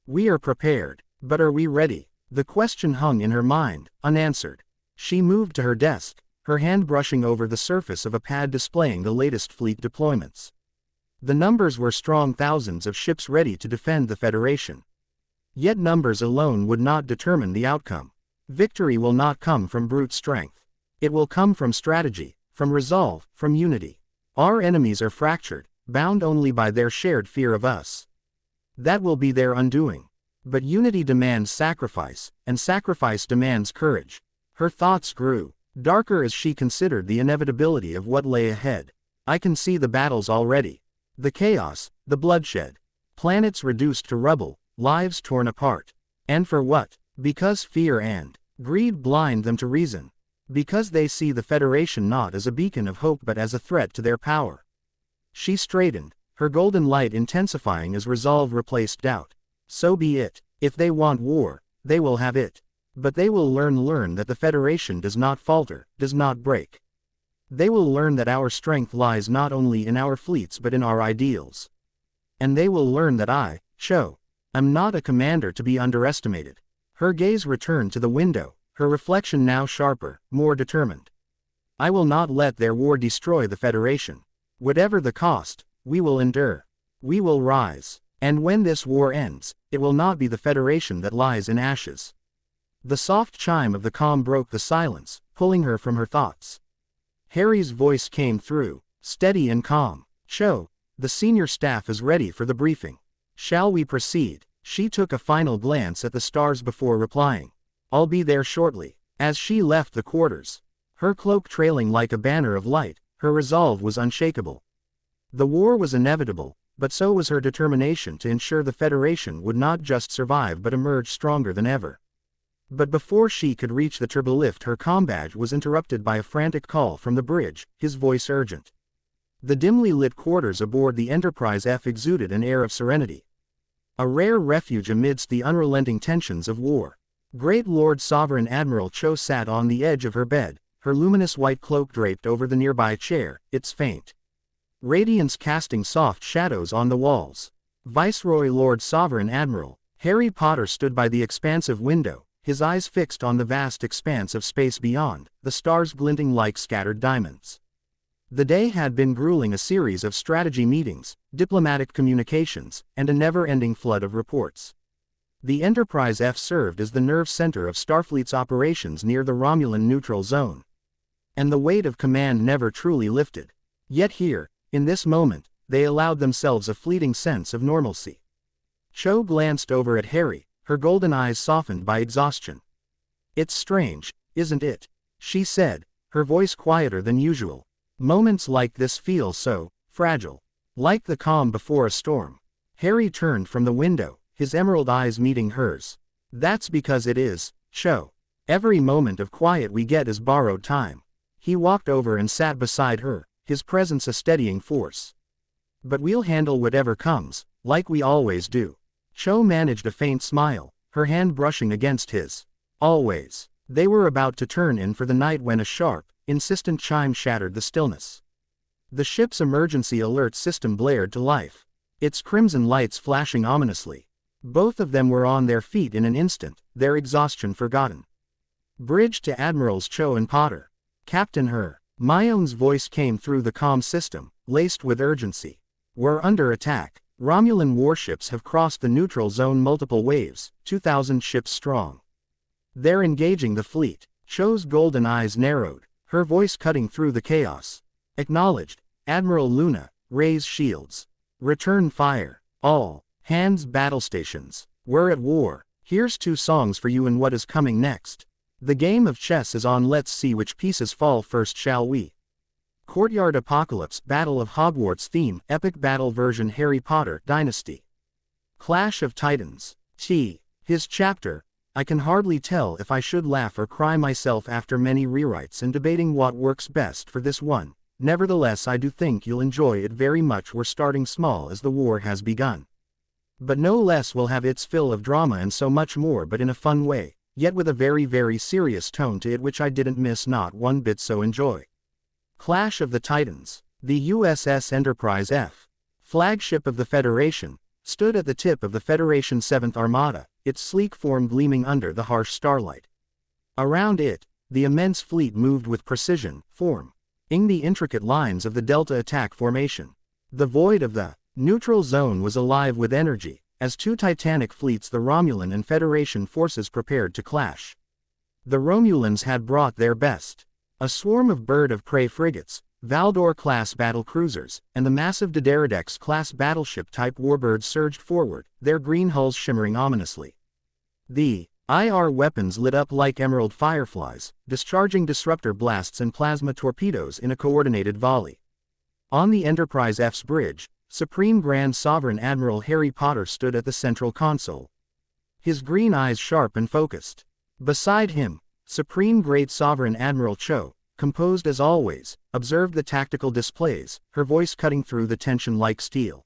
We are prepared, but are we ready? The question hung in her mind, unanswered. She moved to her desk, her hand brushing over the surface of a pad displaying the latest fleet deployments. The numbers were strong, thousands of ships ready to defend the Federation. Yet numbers alone would not determine the outcome. Victory will not come from brute strength. It will come from strategy, from resolve, from unity. Our enemies are fractured, bound only by their shared fear of us. That will be their undoing. But unity demands sacrifice, and sacrifice demands courage. Her thoughts grew darker as she considered the inevitability of what lay ahead. I can see the battles already. The chaos, the bloodshed. Planets reduced to rubble, lives torn apart. And for what? Because fear and greed blind them to reason. Because they see the Federation not as a beacon of hope but as a threat to their power. She straightened, her golden light intensifying as resolve replaced doubt. So be it. If they want war, they will have it. But they will learn that the Federation does not falter, does not break. They will learn that our strength lies not only in our fleets but in our ideals. And they will learn that I, Cho, am not a commander to be underestimated. Her gaze returned to the window, her reflection now sharper, more determined. I will not let their war destroy the Federation. Whatever the cost, we will endure. We will rise. And when this war ends, it will not be the Federation that lies in ashes. The soft chime of the calm broke the silence, pulling her from her thoughts. Harry's voice came through, steady and calm. Cho, the senior staff is ready for the briefing. Shall we proceed? She took a final glance at the stars before replying. I'll be there shortly. As she left the quarters, her cloak trailing like a banner of light, her resolve was unshakable. The war was inevitable, but so was her determination to ensure the Federation would not just survive but emerge stronger than ever. But before she could reach the turbolift, her comm badge was interrupted by a frantic call from the bridge, his voice urgent. The dimly lit quarters aboard the Enterprise F exuded an air of serenity. A rare refuge amidst the unrelenting tensions of war. Great Lord Sovereign Admiral Cho sat on the edge of her bed, her luminous white cloak draped over the nearby chair, its faint radiance casting soft shadows on the walls. Viceroy Lord Sovereign Admiral Harry Potter stood by the expansive window, his eyes fixed on the vast expanse of space beyond, the stars glinting like scattered diamonds. The day had been grueling, a series of strategy meetings, diplomatic communications, and a never-ending flood of reports. The Enterprise F served as the nerve center of Starfleet's operations near the Romulan neutral zone. And the weight of command never truly lifted. Yet here, in this moment, they allowed themselves a fleeting sense of normalcy. Cho glanced over at Harry, her golden eyes softened by exhaustion. It's strange, isn't it? She said, her voice quieter than usual. Moments like this feel so fragile. Like the calm before a storm. Harry turned from the window, his emerald eyes meeting hers. That's because it is, Cho. Every moment of quiet we get is borrowed time. He walked over and sat beside her, his presence a steadying force. But we'll handle whatever comes, like we always do. Cho managed a faint smile, her hand brushing against his. Always. They were about to turn in for the night when a sharp, insistent chime shattered the stillness. The ship's emergency alert system blared to life, its crimson lights flashing ominously. Both of them were on their feet in an instant, their exhaustion forgotten. Bridge to Admirals Cho and Potter. Captain Hermione's voice came through the comm system, laced with urgency. We're under attack. Romulan warships have crossed the neutral zone multiple waves, 2,000 ships strong. They're engaging the fleet. Cho's golden eyes narrowed, her voice cutting through the chaos. Acknowledged. Admiral Luna, raise shields. Return fire. All hands battle stations. We're at war. Here's 2 songs for you and what is coming next. The game of chess is on, let's see which pieces fall first, shall we? Courtyard Apocalypse Battle of Hogwarts theme Epic Battle version Harry Potter Dynasty. Clash of Titans. His chapter. I can hardly tell if I should laugh or cry myself after many rewrites and debating what works best for this one. Nevertheless, I do think you'll enjoy it very much. We're starting small as the war has begun. But no less will have its fill of drama and so much more, but in a fun way, yet with a very, very serious tone to it which I didn't miss not one bit, so enjoy. Clash of the Titans. The USS Enterprise F, flagship of the Federation, stood at the tip of the Federation's 7th Armada, its sleek form gleaming under the harsh starlight. Around it, the immense fleet moved with precision, forming the intricate lines of the Delta attack formation. The void of the neutral zone was alive with energy, as 2 titanic fleets, the Romulan and Federation forces, prepared to clash. The Romulans had brought their best. A swarm of bird of prey frigates, Valdor-class battlecruisers, and the massive D'Deridex-class battleship-type warbirds surged forward, their green hulls shimmering ominously. The IR weapons lit up like emerald fireflies, discharging disruptor blasts and plasma torpedoes in a coordinated volley. On the Enterprise F's bridge, Supreme Grand Sovereign Admiral Harry Potter stood at the central console, his green eyes sharp and focused. Beside him, Supreme Great Sovereign Admiral Cho, composed as always, observed the tactical displays, her voice cutting through the tension like steel.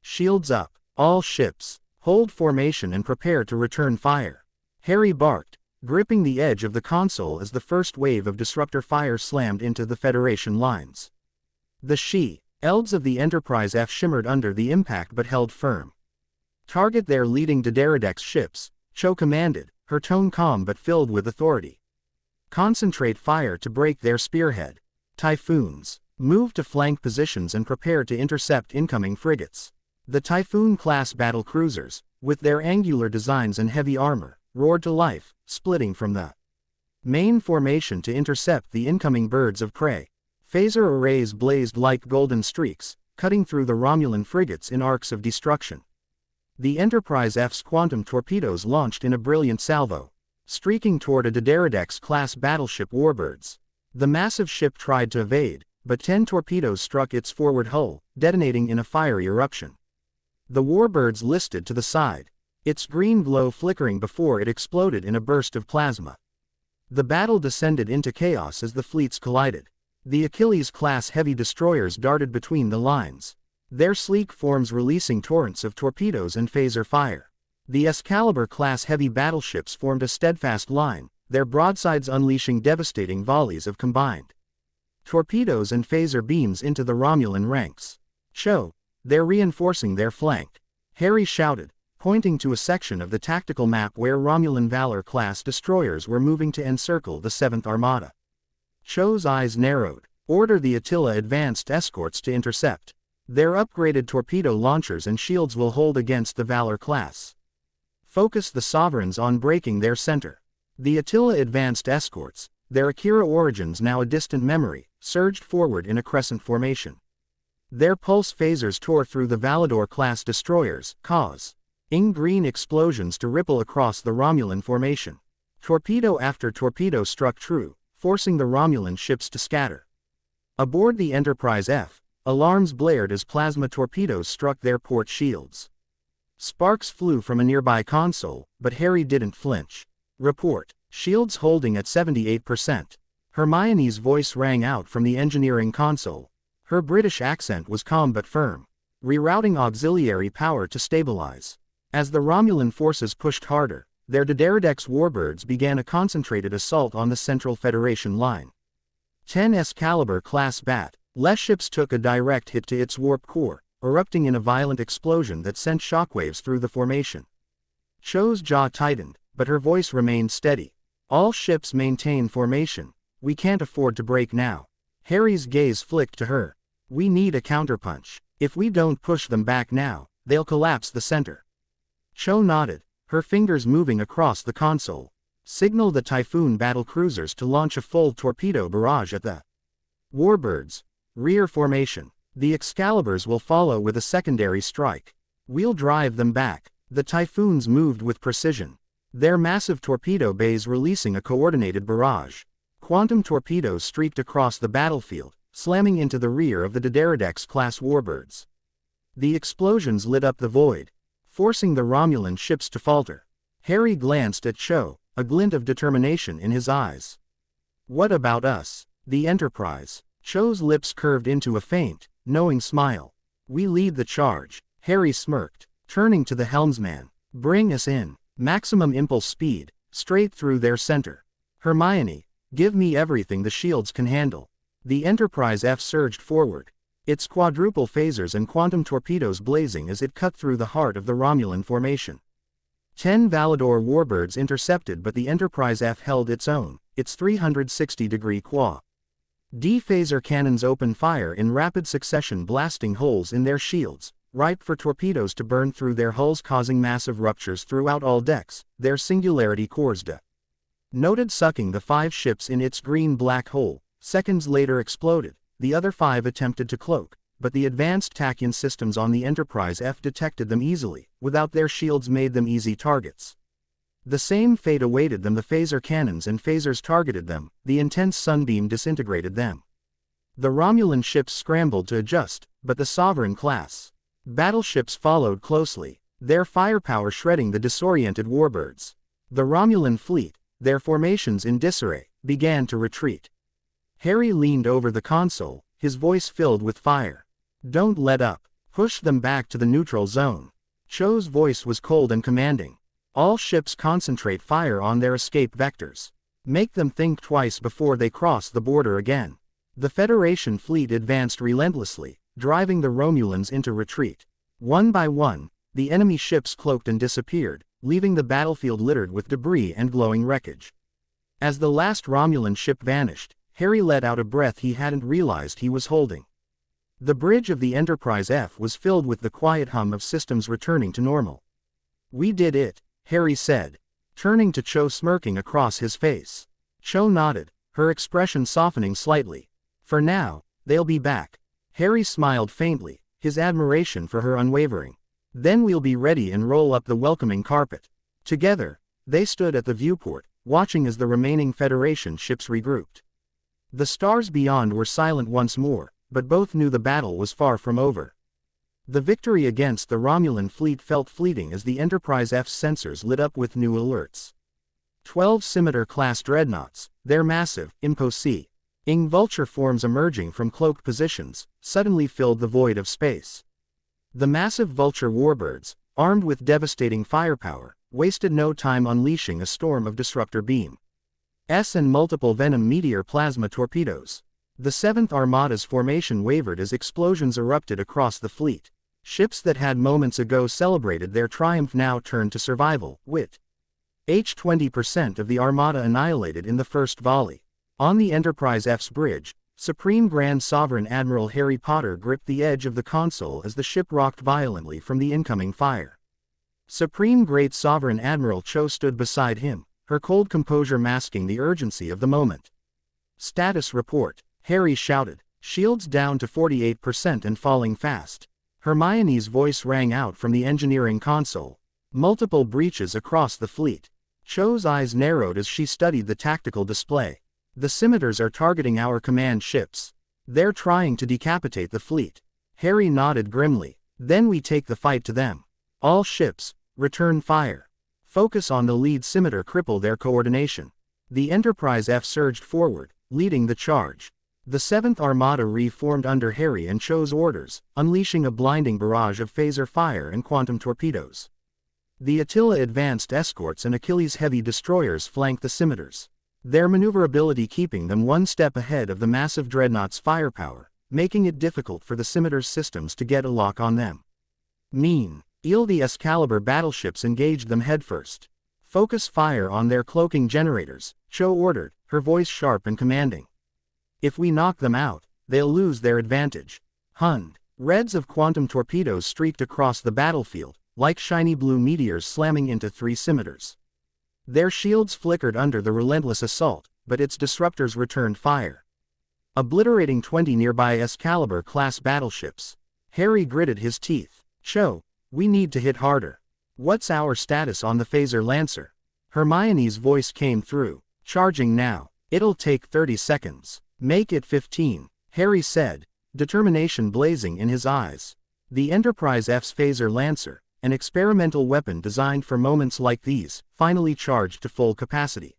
"Shields up, all ships, hold formation and prepare to return fire," Harry barked, gripping the edge of the console as the first wave of disruptor fire slammed into the Federation lines. The shields of the Enterprise F shimmered under the impact but held firm. "Target their leading D'Deridex ships," Cho commanded, her tone calm but filled with authority. "Concentrate fire to break their spearhead. Typhoons, move to flank positions and prepare to intercept incoming frigates." The Typhoon-class battlecruisers, with their angular designs and heavy armor, roared to life, splitting from the main formation to intercept the incoming birds of prey. Phaser arrays blazed like golden streaks, cutting through the Romulan frigates in arcs of destruction. The Enterprise F's quantum torpedoes launched in a brilliant salvo, streaking toward a D'Deridex-class battleship warbirds. The massive ship tried to evade, but 10 torpedoes struck its forward hull, detonating in a fiery eruption. The warbirds listed to the side, its green glow flickering before it exploded in a burst of plasma. The battle descended into chaos as the fleets collided. The Achilles-class heavy destroyers darted between the lines, their sleek forms releasing torrents of torpedoes and phaser fire. The Excalibur-class heavy battleships formed a steadfast line, their broadsides unleashing devastating volleys of combined torpedoes and phaser beams into the Romulan ranks. "Cho, they're reinforcing their flank," Harry shouted, pointing to a section of the tactical map where Romulan Valor-class destroyers were moving to encircle the 7th Armada. Cho's eyes narrowed. "Order the Attila advanced escorts to intercept. Their upgraded torpedo launchers and shields will hold against the Valor class. Focus the Sovereigns on breaking their center." The Attila advanced escorts, their Akira origins now a distant memory, surged forward in a crescent formation. Their pulse phasers tore through the Valador-class destroyers, causing green explosions to ripple across the Romulan formation. Torpedo after torpedo struck true, forcing the Romulan ships to scatter. Aboard the Enterprise F, alarms blared as plasma torpedoes struck their port shields. Sparks flew from a nearby console, but Harry didn't flinch. "Report, shields holding at 78%. Hermione's voice rang out from the engineering console. Her British accent was calm but firm. "Rerouting auxiliary power to stabilize." As the Romulan forces pushed harder, their D'Deridex warbirds began a concentrated assault on the Central Federation line. 10 Excalibur-class battle ships took a direct hit to its warp core, erupting in a violent explosion that sent shockwaves through the formation. Cho's jaw tightened, but her voice remained steady. "All ships maintain formation. We can't afford to break now." Harry's gaze flicked to her. "We need a counterpunch. If we don't push them back now, they'll collapse the center." Cho nodded, her fingers moving across the console. "Signal the Typhoon battlecruisers to launch a full torpedo barrage at the warbirds. Rear formation. The Excaliburs will follow with a secondary strike. We'll drive them back." The Typhoons moved with precision, their massive torpedo bays releasing a coordinated barrage. Quantum torpedoes streaked across the battlefield, slamming into the rear of the D'Deridex-class warbirds. The explosions lit up the void, forcing the Romulan ships to falter. Harry glanced at Cho, a glint of determination in his eyes. "What about us? The Enterprise?" Cho's lips curved into a faint, knowing smile. "We lead the charge," Harry smirked, turning to the helmsman. "Bring us in. Maximum impulse speed, straight through their center. Hermione, give me everything the shields can handle." The Enterprise F surged forward, its quadruple phasers and quantum torpedoes blazing as it cut through the heart of the Romulan formation. 10 Valador warbirds intercepted, but the Enterprise F held its own, its 360-degree quad-D phaser cannons opened fire in rapid succession, blasting holes in their shields, ripe for torpedoes to burn through their hulls, causing massive ruptures throughout all decks, their singularity cores noted sucking the 5 ships in its green-black hole. Seconds later exploded, the other 5 attempted to cloak, but the advanced Tachyon systems on the Enterprise F detected them easily. Without their shields made them easy targets. The same fate awaited them. The phaser cannons and phasers targeted them, the intense sunbeam disintegrated them. The Romulan ships scrambled to adjust, but the Sovereign-class battleships followed closely, their firepower shredding the disoriented warbirds. The Romulan fleet, their formations in disarray, began to retreat. Harry leaned over the console, his voice filled with fire. "Don't let up. Push them back to the neutral zone." Cho's voice was cold and commanding. "All ships concentrate fire on their escape vectors. Make them think twice before they cross the border again." The Federation fleet advanced relentlessly, driving the Romulans into retreat. One by one, the enemy ships cloaked and disappeared, leaving the battlefield littered with debris and glowing wreckage. As the last Romulan ship vanished, Harry let out a breath he hadn't realized he was holding. The bridge of the Enterprise F was filled with the quiet hum of systems returning to normal. "We did it," Harry said, turning to Cho, smirking across his face. Cho nodded, her expression softening slightly. "For now, they'll be back." Harry smiled faintly, his admiration for her unwavering. "Then we'll be ready and roll up the welcoming carpet." Together, they stood at the viewport, watching as the remaining Federation ships regrouped. The stars beyond were silent once more, but both knew the battle was far from over. The victory against the Romulan fleet felt fleeting as the Enterprise F's sensors lit up with new alerts. 12 Scimitar-class dreadnoughts, their massive, imposing vulture forms emerging from cloaked positions, suddenly filled the void of space. The massive vulture warbirds, armed with devastating firepower, wasted no time unleashing a storm of disruptor beams and multiple venom meteor plasma torpedoes. The 7th Armada's formation wavered as explosions erupted across the fleet. Ships that had moments ago celebrated their triumph now turned to survival, with 20% of the Armada annihilated in the first volley. On the Enterprise F's bridge, Supreme Grand Sovereign Admiral Harry Potter gripped the edge of the console as the ship rocked violently from the incoming fire. Supreme Great Sovereign Admiral Cho stood beside him, her cold composure masking the urgency of the moment. "Status report," Harry shouted, "shields down to 48% and falling fast." Hermione's voice rang out from the engineering console. "Multiple breaches across the fleet." Cho's eyes narrowed as she studied the tactical display. "The scimitars are targeting our command ships. They're trying to decapitate the fleet." Harry nodded grimly. "Then we take the fight to them. All ships, return fire. Focus on the lead scimitar, cripple their coordination." The Enterprise F surged forward, leading the charge. The 7th Armada reformed under Harry and Cho's orders, unleashing a blinding barrage of phaser fire and quantum torpedoes. The Attila advanced escorts and Achilles heavy destroyers flanked the scimitars, their maneuverability keeping them one step ahead of the massive dreadnought's firepower, making it difficult for the scimitar's systems to get a lock on them. The Excalibur battleships engaged them headfirst. "Focus fire on their cloaking generators," Cho ordered, her voice sharp and commanding. "If we knock them out, they'll lose their advantage." Reds of quantum torpedoes streaked across the battlefield, like shiny blue meteors slamming into 3 scimitars. Their shields flickered under the relentless assault, but its disruptors returned fire, obliterating 20 nearby Excalibur-class battleships. Harry gritted his teeth. "Cho, we need to hit harder." "What's our status on the Phaser Lancer?" Hermione's voice came through. "Charging now. It'll take 30 seconds. Make it 15, Harry said, determination blazing in his eyes. The Enterprise F's Phaser Lancer, an experimental weapon designed for moments like these, finally charged to full capacity.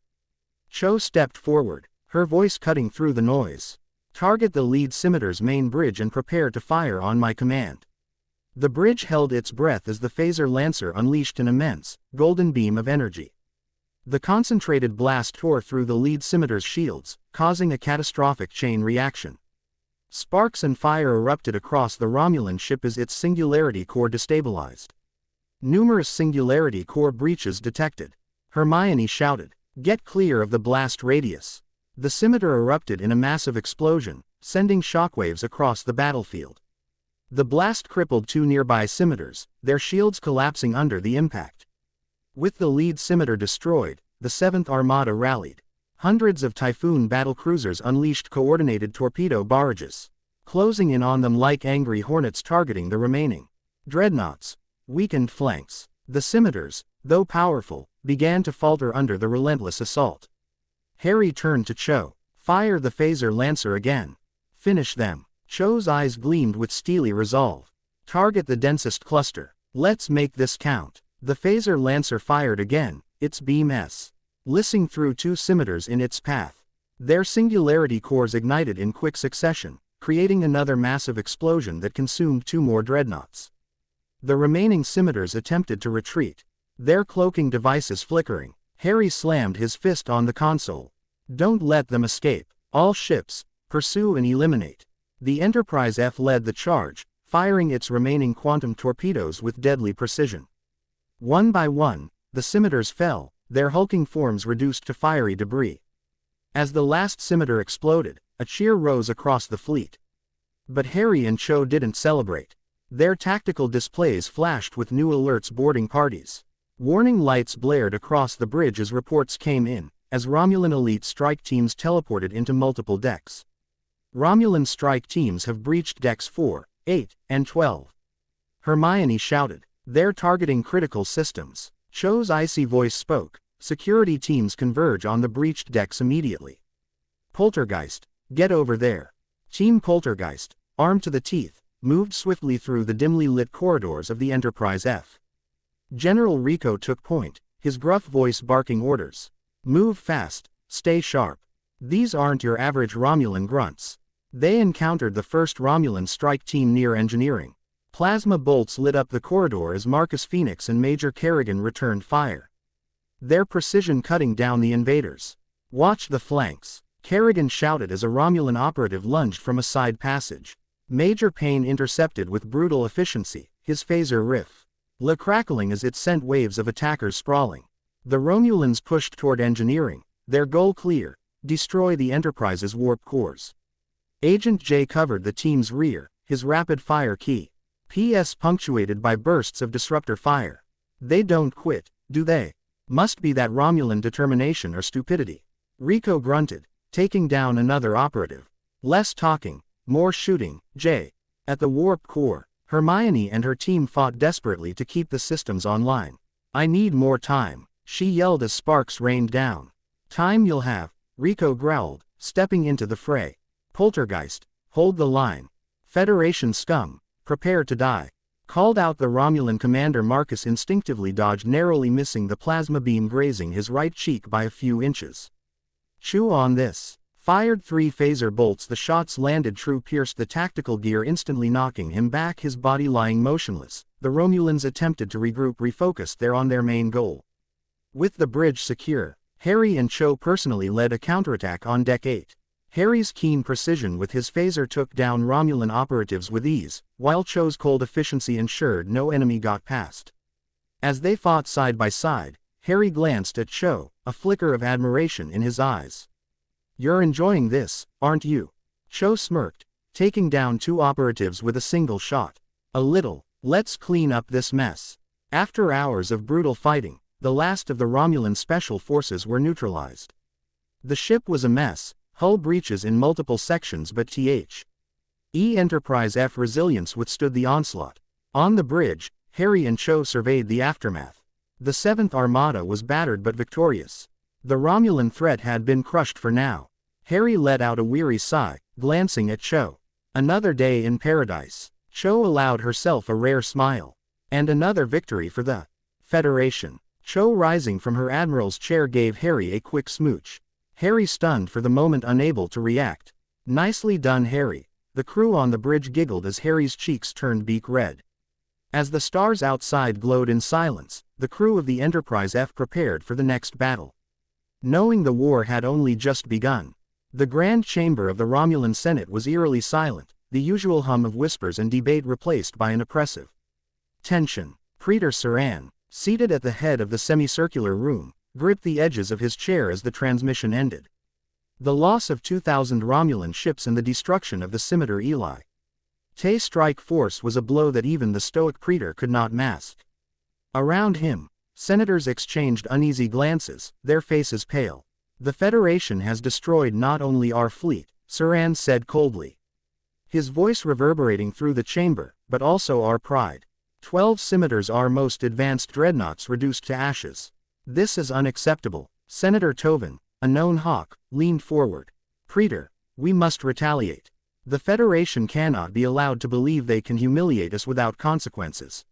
Cho stepped forward, her voice cutting through the noise. "Target the lead scimitar's main bridge and prepare to fire on my command." The bridge held its breath as the Phaser Lancer unleashed an immense, golden beam of energy. The concentrated blast tore through the lead scimitar's shields, causing a catastrophic chain reaction. Sparks and fire erupted across the Romulan ship as its singularity core destabilized. Numerous singularity core breaches detected. Hermione shouted, "Get clear of the blast radius." The scimitar erupted in a massive explosion, sending shockwaves across the battlefield. The blast crippled 2 nearby scimitars, their shields collapsing under the impact. With the lead scimitar destroyed, the 7th Armada rallied. Hundreds of Typhoon battlecruisers unleashed coordinated torpedo barrages, closing in on them like angry hornets targeting the remaining dreadnoughts. Weakened flanks. The scimitars, though powerful, began to falter under the relentless assault. Harry turned to Cho. Fire the phaser lancer again. Finish them. Cho's eyes gleamed with steely resolve. Target the densest cluster. Let's make this count. The phaser lancer fired again, its beam slicing through two scimitars in its path. Their singularity cores ignited in quick succession, creating another massive explosion that consumed two more dreadnoughts. The remaining scimitars attempted to retreat, their cloaking devices flickering. Harry slammed his fist on the console. Don't let them escape. All ships, pursue and eliminate. The Enterprise F led the charge, firing its remaining quantum torpedoes with deadly precision. One by one, the scimitars fell, their hulking forms reduced to fiery debris. As the last scimitar exploded, a cheer rose across the fleet. But Harry and Cho didn't celebrate. Their tactical displays flashed with new alerts boarding parties. Warning lights blared across the bridge as reports came in, as Romulan elite strike teams teleported into multiple decks. Romulan strike teams have breached decks 4, 8, and 12. Hermione shouted. They're targeting critical systems. Cho's icy voice spoke. Security teams converge on the breached decks immediately. Poltergeist, get over there. Team Poltergeist, armed to the teeth, moved swiftly through the dimly lit corridors of the Enterprise F. General Rico took point, his gruff voice barking orders. Move fast, stay sharp. These aren't your average Romulan grunts. They encountered the first Romulan strike team near engineering. Plasma bolts lit up the corridor as Marcus Phoenix and Major Kerrigan returned fire. Their precision cutting down the invaders. Watch the flanks, Kerrigan shouted as a Romulan operative lunged from a side passage. Major Payne intercepted with brutal efficiency, his phaser riff crackling as it sent waves of attackers sprawling. The Romulans pushed toward engineering, their goal clear: destroy the Enterprise's warp cores. Agent J covered the team's rear, his rapid-fire key. PS punctuated by bursts of disruptor fire. They don't quit, do they? Must be that Romulan determination or stupidity. Rico grunted, taking down another operative. Less talking, more shooting, J. At the warp core, Hermione and her team fought desperately to keep the systems online. I need more time, she yelled as sparks rained down. Time you'll have, Rico growled, stepping into the fray. Poltergeist, hold the line. Federation scum, prepare to die. Called out the Romulan commander. Marcus instinctively dodged, narrowly missing the plasma beam grazing his right cheek by a few inches. Chew on this. Fired 3 phaser bolts. The shots landed true, pierced the tactical gear, instantly knocking him back, his body lying motionless. The Romulans attempted to regroup, refocused on their main goal. With the bridge secure, Harry and Cho personally led a counterattack on Deck 8. Harry's keen precision with his phaser took down Romulan operatives with ease, while Cho's cold efficiency ensured no enemy got past. As they fought side by side, Harry glanced at Cho, a flicker of admiration in his eyes. You're enjoying this, aren't you? Cho smirked, taking down 2 operatives with a single shot. A little. Let's clean up this mess. After hours of brutal fighting, the last of the Romulan special forces were neutralized. The ship was a mess, hull breaches in multiple sections, but Enterprise F resilience withstood the onslaught. On the bridge, Harry and Cho surveyed the aftermath. The 7th Armada was battered but victorious. The Romulan threat had been crushed for now. Harry let out a weary sigh, glancing at Cho. Another day in paradise. Cho allowed herself a rare smile. And another victory for the Federation. Cho, rising from her admiral's chair, gave Harry a quick smooch. Harry stunned for the moment, unable to react. Nicely done, Harry. The crew on the bridge giggled as Harry's cheeks turned beak red. As the stars outside glowed in silence, the crew of the Enterprise F prepared for the next battle. Knowing the war had only just begun, the grand chamber of the Romulan Senate was eerily silent, the usual hum of whispers and debate replaced by an oppressive tension. Praetor Saran, seated at the head of the semicircular room, gripped the edges of his chair as the transmission ended. The loss of 2,000 Romulan ships and the destruction of the scimitar Eli Te strike force was a blow that even the stoic Praetor could not mask. Around him, senators exchanged uneasy glances, their faces pale. The Federation has destroyed not only our fleet, Saran said coldly, his voice reverberating through the chamber, but also our pride. 12 scimitars, our most advanced dreadnoughts, reduced to ashes. This is unacceptable. Senator Tovin, a known hawk, leaned forward. Praetor, we must retaliate. The Federation cannot be allowed to believe they can humiliate us without consequences.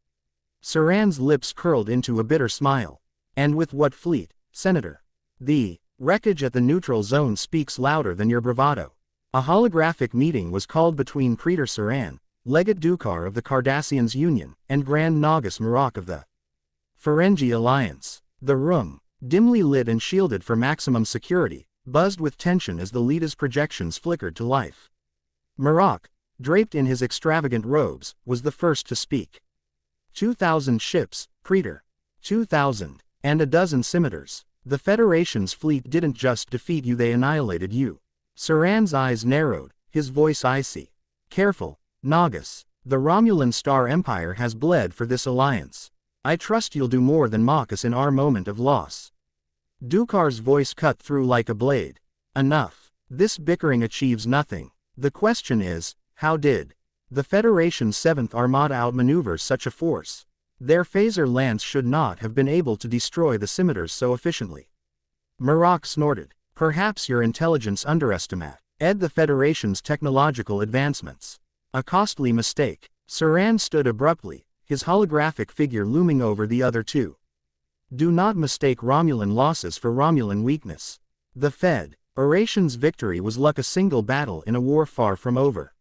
Saran's lips curled into a bitter smile. And with what fleet, Senator? The wreckage at the neutral zone speaks louder than your bravado. A holographic meeting was called between Praetor Saran, Legate Dukar of the Cardassians Union, and Grand Nagus Marok of the Ferengi Alliance. The room, dimly lit and shielded for maximum security, buzzed with tension as the leader's projections flickered to life. Marok, draped in his extravagant robes, was the first to speak. 2,000 ships, Praetor. 2,000, and a dozen scimitars. The Federation's fleet didn't just defeat you, they annihilated you. Saran's eyes narrowed, his voice icy. Careful, Nagus. The Romulan Star Empire has bled for this alliance. I trust you'll do more than mock us in our moment of loss. Dukar's voice cut through like a blade. Enough. This bickering achieves nothing. The question is, how did the Federation's 7th Armada outmaneuver such a force? Their phaser lance should not have been able to destroy the scimitars so efficiently. Marok snorted. Perhaps your intelligence underestimated the Federation's technological advancements. A costly mistake. Saran stood abruptly, his holographic figure looming over the other two. Do not mistake Romulan losses for Romulan weakness. The Federation's victory was like a single battle in a war far from over.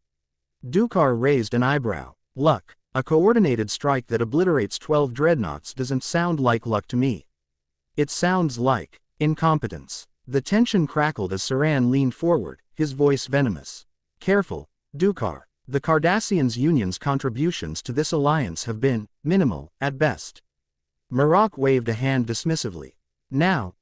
Dukar raised an eyebrow. Luck. A coordinated strike that obliterates 12 dreadnoughts doesn't sound like luck to me. It sounds like incompetence. The tension crackled as Saran leaned forward, his voice venomous. Careful, Dukar. The Cardassians Union's contributions to this alliance have been minimal, at best. Marok waved a hand dismissively. Now,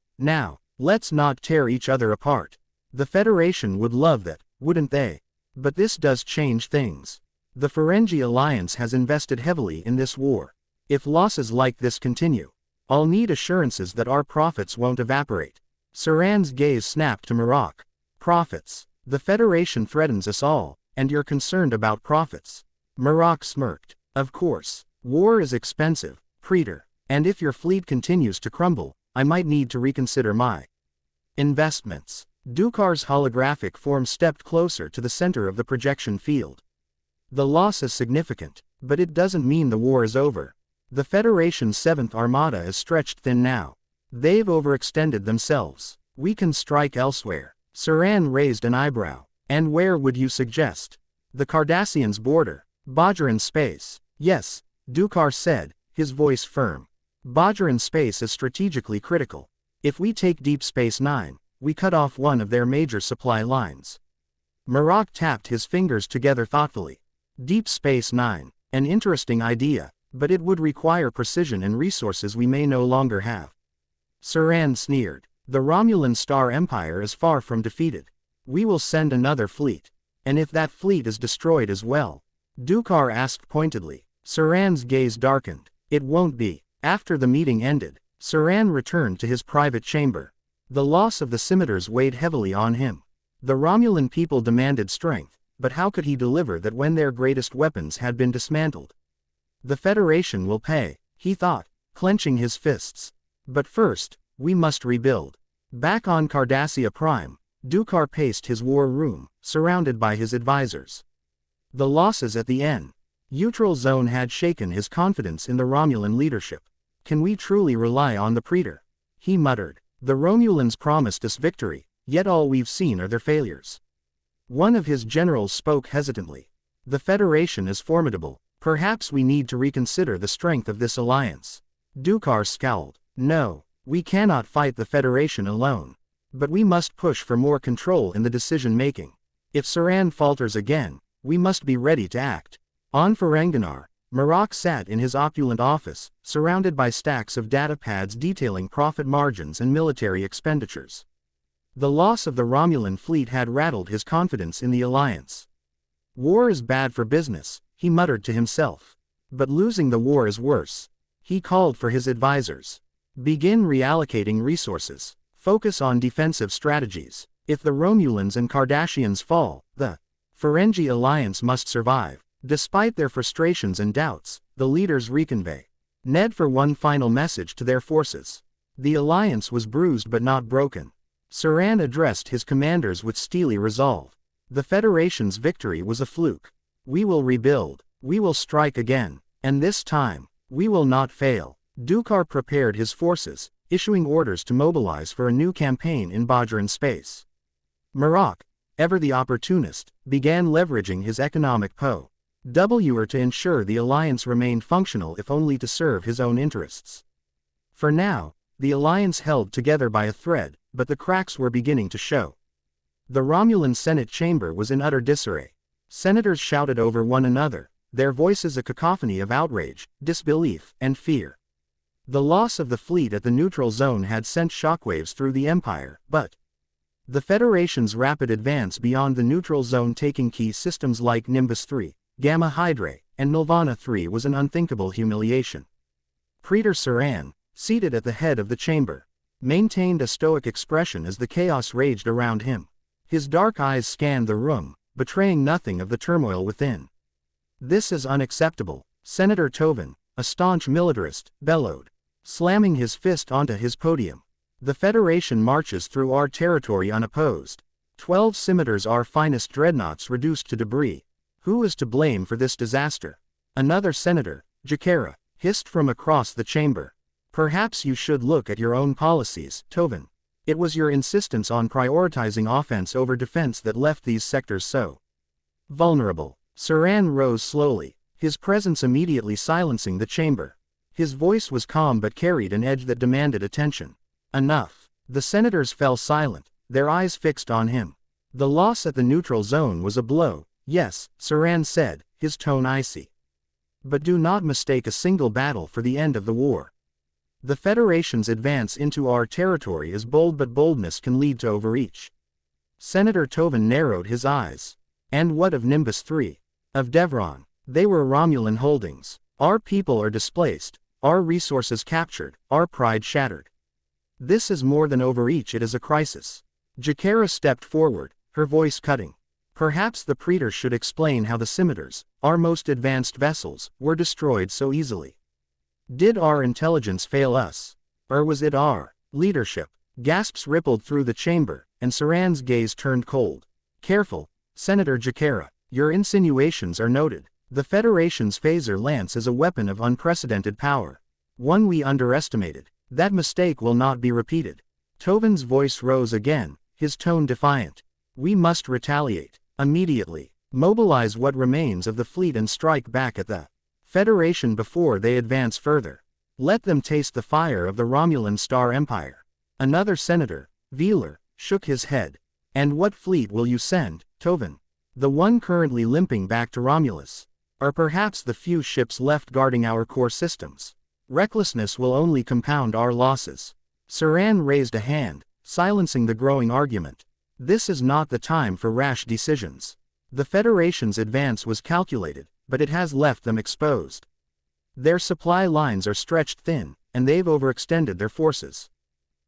let's not tear each other apart. The Federation would love that, wouldn't they? But this does change things. The Ferengi Alliance has invested heavily in this war. If losses like this continue, I'll need assurances that our profits won't evaporate. Saran's gaze snapped to Marok. Profits. The Federation threatens us all, and you're concerned about profits. Marok smirked. Of course. War is expensive, Praetor, and if your fleet continues to crumble, I might need to reconsider my investments. Dukar's holographic form stepped closer to the center of the projection field. The loss is significant, but it doesn't mean the war is over. The Federation's 7th Armada is stretched thin now. They've overextended themselves. We can strike elsewhere. Saran raised an eyebrow. And where would you suggest? The Cardassians' border. Bajoran space. Yes, Dukar said, his voice firm. Bajoran space is strategically critical. If we take Deep Space Nine, we cut off one of their major supply lines. Marok tapped his fingers together thoughtfully. Deep Space Nine. An interesting idea, but it would require precision and resources we may no longer have. Saran sneered. The Romulan Star Empire is far from defeated. We will send another fleet. And if that fleet is destroyed as well? Dukar asked pointedly. Saran's gaze darkened. It won't be. After the meeting ended, Saran returned to his private chamber. The loss of the scimitars weighed heavily on him. The Romulan people demanded strength, but how could he deliver that when their greatest weapons had been dismantled? The Federation will pay, he thought, clenching his fists. But first, we must rebuild. Back on Cardassia Prime, Dukar paced his war room, surrounded by his advisors. The losses at the neutral zone had shaken his confidence in the Romulan leadership. Can we truly rely on the Praetor? He muttered. The Romulans promised us victory, yet all we've seen are their failures. One of his generals spoke hesitantly. The Federation is formidable. Perhaps we need to reconsider the strength of this alliance. Dukar scowled. No, we cannot fight the Federation alone. But we must push for more control in the decision-making. If Saran falters again, we must be ready to act. On Ferenginar, Marok sat in his opulent office, surrounded by stacks of data pads detailing profit margins and military expenditures. The loss of the Romulan fleet had rattled his confidence in the alliance. War is bad for business, he muttered to himself. But losing the war is worse. He called for his advisors. Begin reallocating resources. Focus on defensive strategies. If the Romulans and Cardassians fall, the Ferengi alliance must survive. Despite their frustrations and doubts, the leaders reconvey Ned for one final message to their forces. The alliance was bruised but not broken. Saran addressed his commanders with steely resolve. The Federation's victory was a fluke. We will rebuild. We will strike again. And this time, we will not fail. Dukar prepared his forces, issuing orders to mobilize for a new campaign in Bajoran space. Marrok, ever the opportunist, began leveraging his economic POW to ensure the alliance remained functional if only to serve his own interests. For now, the alliance held together by a thread, but the cracks were beginning to show. The Romulan Senate chamber was in utter disarray. Senators shouted over one another, their voices a cacophony of outrage, disbelief, and fear. The loss of the fleet at the neutral zone had sent shockwaves through the Empire, but the Federation's rapid advance beyond the neutral zone, taking key systems like Nimbus 3, Gamma Hydrae, and Nirvana 3, was an unthinkable humiliation. Praetor Saran, seated at the head of the chamber, maintained a stoic expression as the chaos raged around him. His dark eyes scanned the room, betraying nothing of the turmoil within. "This is unacceptable," Senator Tovan, a staunch militarist, bellowed, slamming his fist onto his podium. "The Federation marches through our territory unopposed. 12 scimitars, our finest dreadnoughts, reduced to debris. Who is to blame for this disaster?" Another senator, Jakara, hissed from across the chamber. "Perhaps you should look at your own policies, Tovan. It was your insistence on prioritizing offense over defense that left these sectors so vulnerable." Saran rose slowly, his presence immediately silencing the chamber. His voice was calm but carried an edge that demanded attention. "Enough." The senators fell silent, their eyes fixed on him. "The loss at the neutral zone was a blow, yes," Saran said, his tone icy. "But do not mistake a single battle for the end of the war. The Federation's advance into our territory is bold, but boldness can lead to overreach." Senator Tovan narrowed his eyes. "And what of Nimbus 3? Of Devron? They were Romulan holdings. Our people are displaced, our resources captured, our pride shattered. This is more than overreach, it is a crisis." Jakara stepped forward, her voice cutting. "Perhaps the Praetor should explain how the scimitars, our most advanced vessels, were destroyed so easily. Did our intelligence fail us? Or was it our leadership?" Gasps rippled through the chamber, and Saran's gaze turned cold. "Careful, Senator Jakara. Your insinuations are noted. The Federation's phaser lance is a weapon of unprecedented power. One we underestimated. That mistake will not be repeated." Tovan's voice rose again, his tone defiant. "We must retaliate. Immediately. Mobilize what remains of the fleet and strike back at the Federation before they advance further. Let them taste the fire of the Romulan Star Empire." Another senator, Veeler, shook his head. "And what fleet will you send, Tovan? The one currently limping back to Romulus? Or perhaps the few ships left guarding our core systems? Recklessness will only compound our losses." Saran raised a hand, silencing the growing argument. "This is not the time for rash decisions. The Federation's advance was calculated, but it has left them exposed. Their supply lines are stretched thin, and they've overextended their forces.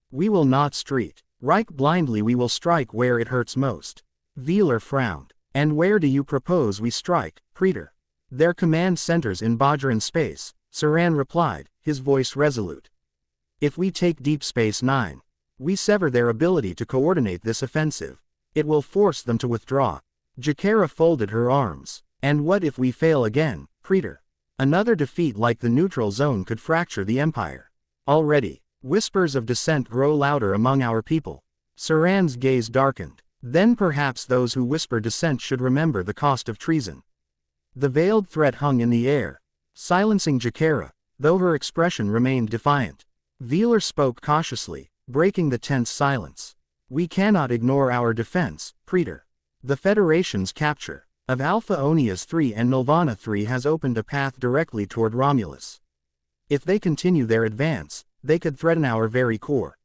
We will not strike blindly, we will strike where it hurts most." Veeler frowned. "And where do you propose we strike, Praetor?" "Their command centers in Bajoran space," Saran replied, his voice resolute. "If we take Deep Space Nine, we sever their ability to coordinate this offensive. It will force them to withdraw." Jakara folded her arms. "And what if we fail again, Praetor? Another defeat like the neutral zone could fracture the Empire. Already, whispers of dissent grow louder among our people." Saran's gaze darkened. "Then perhaps those who whisper dissent should remember the cost of treason." The veiled threat hung in the air, silencing Jakara, though her expression remained defiant. Veeler spoke cautiously, breaking the tense silence. "We cannot ignore our defense, Praetor. The Federation's capture of Alpha Onias 3 and Nirvana 3 has opened a path directly toward Romulus. If they continue their advance, they could threaten our very core."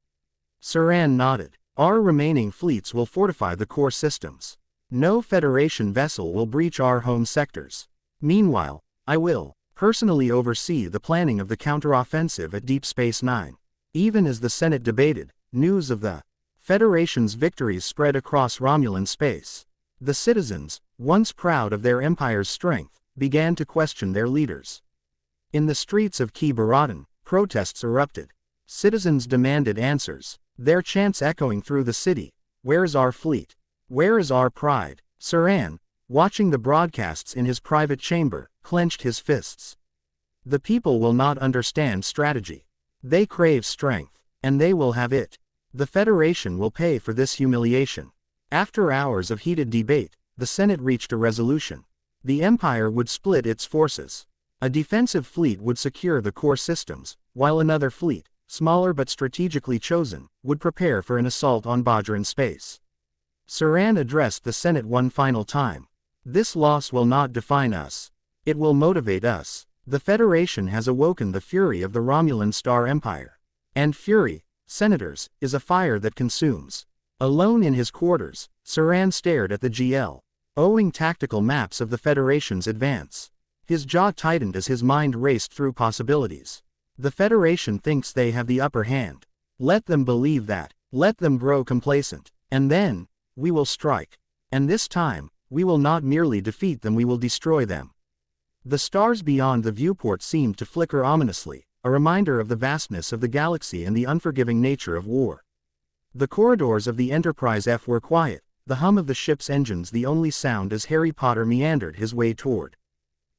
Saran nodded. "Our remaining fleets will fortify the core systems. No Federation vessel will breach our home sectors. Meanwhile, I will personally oversee the planning of the counteroffensive at Deep Space Nine." Even as the Senate debated, News of the Federation's victories spread across Romulan space. The citizens, once proud of their empire's strength, began to question their leaders. In the streets of Ki-Baradan, protests erupted. Citizens demanded answers, their chants echoing through the city. Where's our fleet? Where is our pride? Saran, watching the broadcasts in his private chamber, clenched his fists. The people will not understand strategy. They crave strength, and they will have it. The Federation will pay for this humiliation. After hours of heated debate, the Senate reached a resolution. The Empire would split its forces. A defensive fleet would secure the core systems, while another fleet, smaller but strategically chosen, would prepare for an assault on Bajoran space. Saran addressed the Senate one final time. This loss will not define us. It will motivate us. The Federation has awoken the fury of the Romulan Star Empire. And fury, senators, is a fire that consumes. Alone in his quarters, Saran stared at the GL-owing tactical maps of the Federation's advance. His jaw tightened as his mind raced through possibilities. The Federation thinks they have the upper hand. Let them believe that. Let them grow complacent. And then, we will strike. And this time, we will not merely defeat them, we will destroy them. The stars beyond the viewport seemed to flicker ominously, a reminder of the vastness of the galaxy and the unforgiving nature of war. The corridors of the Enterprise F were quiet, the hum of the ship's engines the only sound as Harry Potter meandered his way toward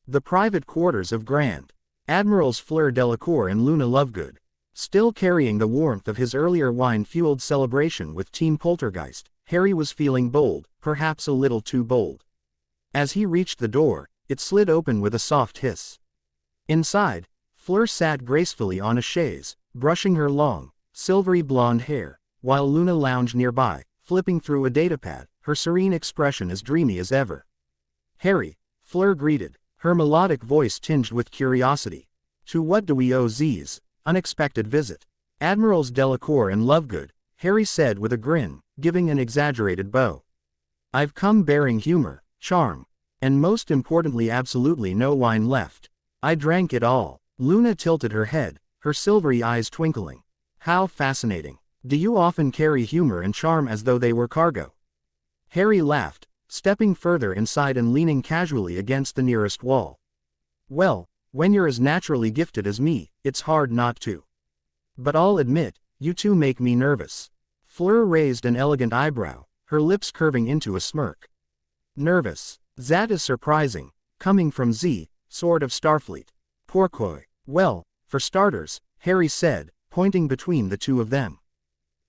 the private quarters of Grand Admirals Fleur Delacour and Luna Lovegood. Still carrying the warmth of his earlier wine-fueled celebration with Team Poltergeist, Harry was feeling bold, perhaps a little too bold. As he reached the door, it slid open with a soft hiss. Inside, Fleur sat gracefully on a chaise, brushing her long, silvery blonde hair, while Luna lounged nearby, flipping through a datapad, her serene expression as dreamy as ever. "Harry," Fleur greeted, her melodic voice tinged with curiosity. "To what do we owe Z's unexpected visit?" "Admirals Delacour and Lovegood," Harry said with a grin, giving an exaggerated bow. "I've come bearing humor, charm, and most importantly absolutely no wine left. I drank it all." Luna tilted her head, her silvery eyes twinkling. "How fascinating. Do you often carry humor and charm as though they were cargo?" Harry laughed, stepping further inside and leaning casually against the nearest wall. "Well, when you're as naturally gifted as me, it's hard not to. But I'll admit, you two make me nervous." Fleur raised an elegant eyebrow, her lips curving into a smirk. "Nervous? That is surprising, coming from Z, Sword of Starfleet. Pourquoi?" "Well, for starters," Harry said, pointing between the two of them.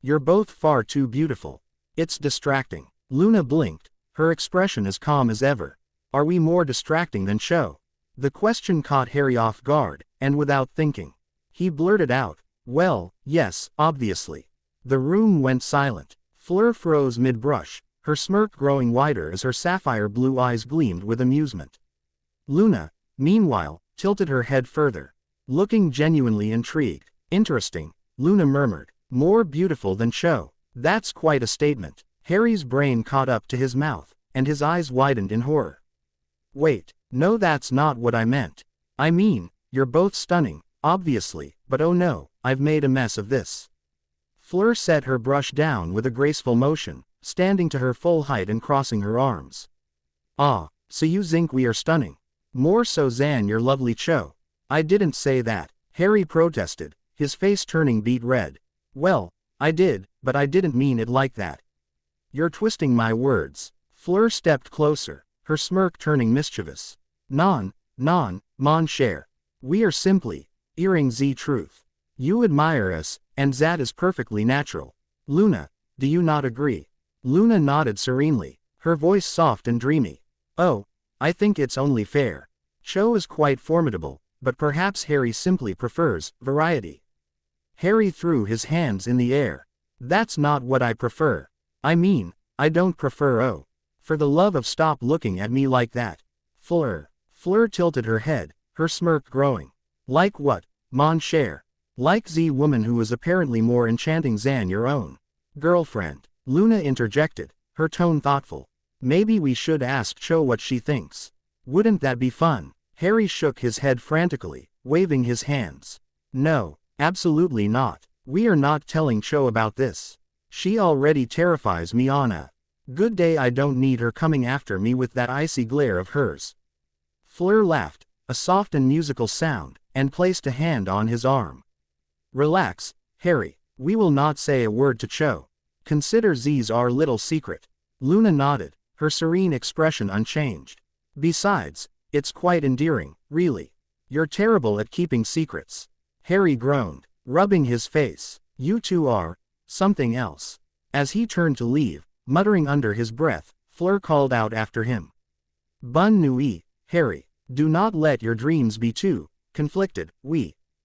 "You're both far too beautiful. It's distracting." Luna blinked, her expression as calm as ever. "Are we more distracting than show?" The question caught Harry off guard, and without thinking, he blurted out, "Well, yes, obviously." The room went silent. Fleur froze mid-brush, her smirk growing wider as her sapphire blue eyes gleamed with amusement. Luna, meanwhile, tilted her head further, looking genuinely intrigued. "Interesting," Luna murmured. "More beautiful than show. That's quite a statement." Harry's brain caught up to his mouth, and his eyes widened in horror. "Wait, no, that's not what I meant. I mean, you're both stunning, obviously, but oh no, I've made a mess of this." Fleur set her brush down with a graceful motion, standing to her full height and crossing her arms. "Ah, so you think we are stunning? More so than your lovely Cho." "I didn't say that," Harry protested, his face turning beet red. "Well, I did, but I didn't mean it like that. You're twisting my words." Fleur stepped closer, her smirk turning mischievous. Non, mon cher. We are simply hearing the truth. You admire us, and that is perfectly natural. Luna, do you not agree?" Luna nodded serenely, her voice soft and dreamy. "Oh, I think it's only fair. Cho is quite formidable, but perhaps Harry simply prefers variety." Harry threw his hands in the air. "That's not what I prefer. I mean, I don't prefer oh. For the love of stop looking at me like that." Fleur tilted her head, her smirk growing. "Like what, mon cher?" "Like the woman who is apparently more enchanting than your own girlfriend," Luna interjected, her tone thoughtful. "Maybe we should ask Cho what she thinks. Wouldn't that be fun?" Harry shook his head frantically, waving his hands. "No, absolutely not. We are not telling Cho about this. She already terrifies me on a good day. I don't need her coming after me with that icy glare of hers." Fleur laughed, a soft and musical sound, and placed a hand on his arm. "Relax, Harry. We will not say a word to Cho. Consider Z's our little secret." Luna nodded, her serene expression unchanged. "Besides, it's quite endearing, really. You're terrible at keeping secrets." Harry groaned, rubbing his face. "You two are something else." As he turned to leave, muttering under his breath, Fleur called out after him. "Bonne nuit, Harry. Do not let your dreams be too conflicted."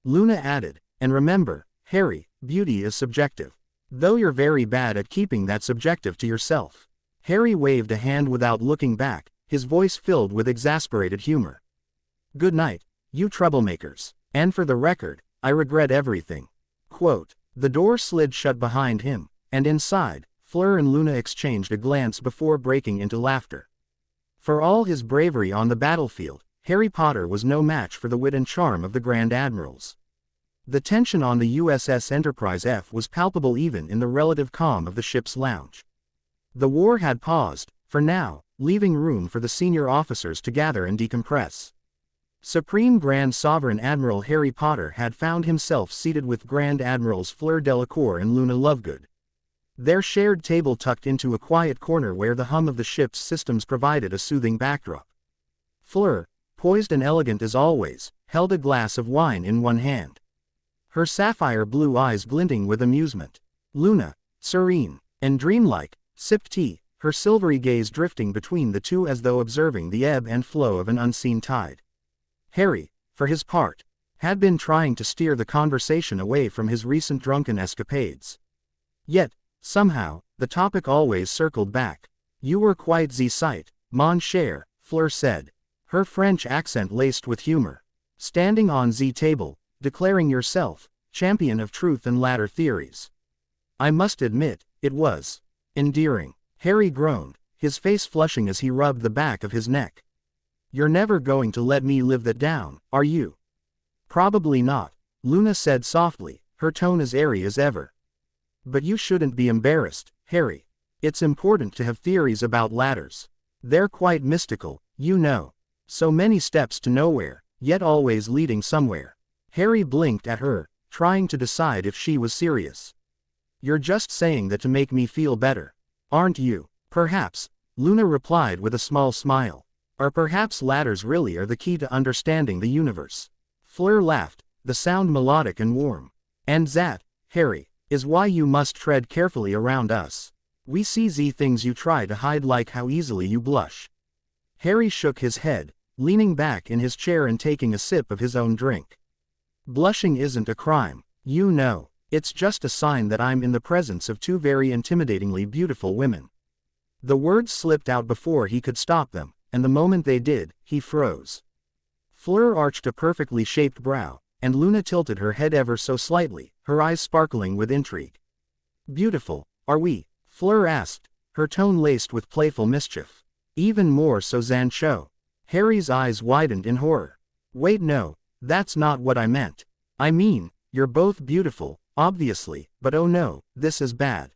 Luna added, "And remember, Harry, beauty is subjective. Though you're very bad at keeping that subjective to yourself." Harry waved a hand without looking back, his voice filled with exasperated humor. "Good night, you troublemakers. And for the record, I regret everything." The door slid shut behind him, and inside, Fleur and Luna exchanged a glance before breaking into laughter. For all his bravery on the battlefield, Harry Potter was no match for the wit and charm of the Grand Admirals. The tension on the USS Enterprise F was palpable even in the relative calm of the ship's lounge. The war had paused, for now, leaving room for the senior officers to gather and decompress. Supreme Grand Sovereign Admiral Harry Potter had found himself seated with Grand Admirals Fleur Delacour and Luna Lovegood. Their shared table tucked into a quiet corner where the hum of the ship's systems provided a soothing backdrop. Fleur, poised and elegant as always, held a glass of wine in one hand, her sapphire blue eyes glinting with amusement. Luna, serene and dreamlike, sipped tea, her silvery gaze drifting between the two as though observing the ebb and flow of an unseen tide. Harry, for his part, had been trying to steer the conversation away from his recent drunken escapades. Yet, somehow, the topic always circled back. "You were quite the sight, mon cher," Fleur said, her French accent laced with humor. "Standing on the table, declaring yourself champion of truth and ladder theories. I must admit, it was endearing." Harry groaned, his face flushing as he rubbed the back of his neck. "You're never going to let me live that down, are you?" "Probably not," Luna said softly, her tone as airy as ever. "But you shouldn't be embarrassed, Harry. It's important to have theories about ladders. They're quite mystical, you know. So many steps to nowhere, yet always leading somewhere." Harry blinked at her, trying to decide if she was serious. "You're just saying that to make me feel better, aren't you?" "Perhaps," Luna replied with a small smile. "Or perhaps ladders really are the key to understanding the universe." Fleur laughed, the sound melodic and warm. "And that, Harry, is why you must tread carefully around us. We see the things you try to hide, like how easily you blush." Harry shook his head, leaning back in his chair and taking a sip of his own drink. "Blushing isn't a crime, you know. It's just a sign that I'm in the presence of two very intimidatingly beautiful women." The words slipped out before he could stop them, and the moment they did, he froze. Fleur arched a perfectly shaped brow, and Luna tilted her head ever so slightly, her eyes sparkling with intrigue. "Beautiful, are we?" Fleur asked, her tone laced with playful mischief. "Even more so than Cho." Harry's eyes widened in horror. "Wait, no, that's not what I meant. I mean, you're both beautiful, obviously, but oh no, this is bad.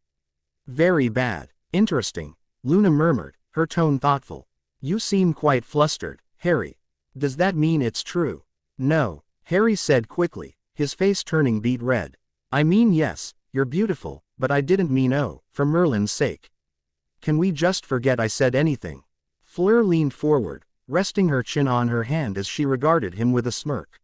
Very bad." "Interesting," Luna murmured, her tone thoughtful. "You seem quite flustered, Harry. Does that mean it's true?" "No," Harry said quickly, his face turning beet red. "I mean yes, you're beautiful, but I didn't mean oh, for Merlin's sake. Can we just forget I said anything?" Fleur leaned forward, resting her chin on her hand as she regarded him with a smirk.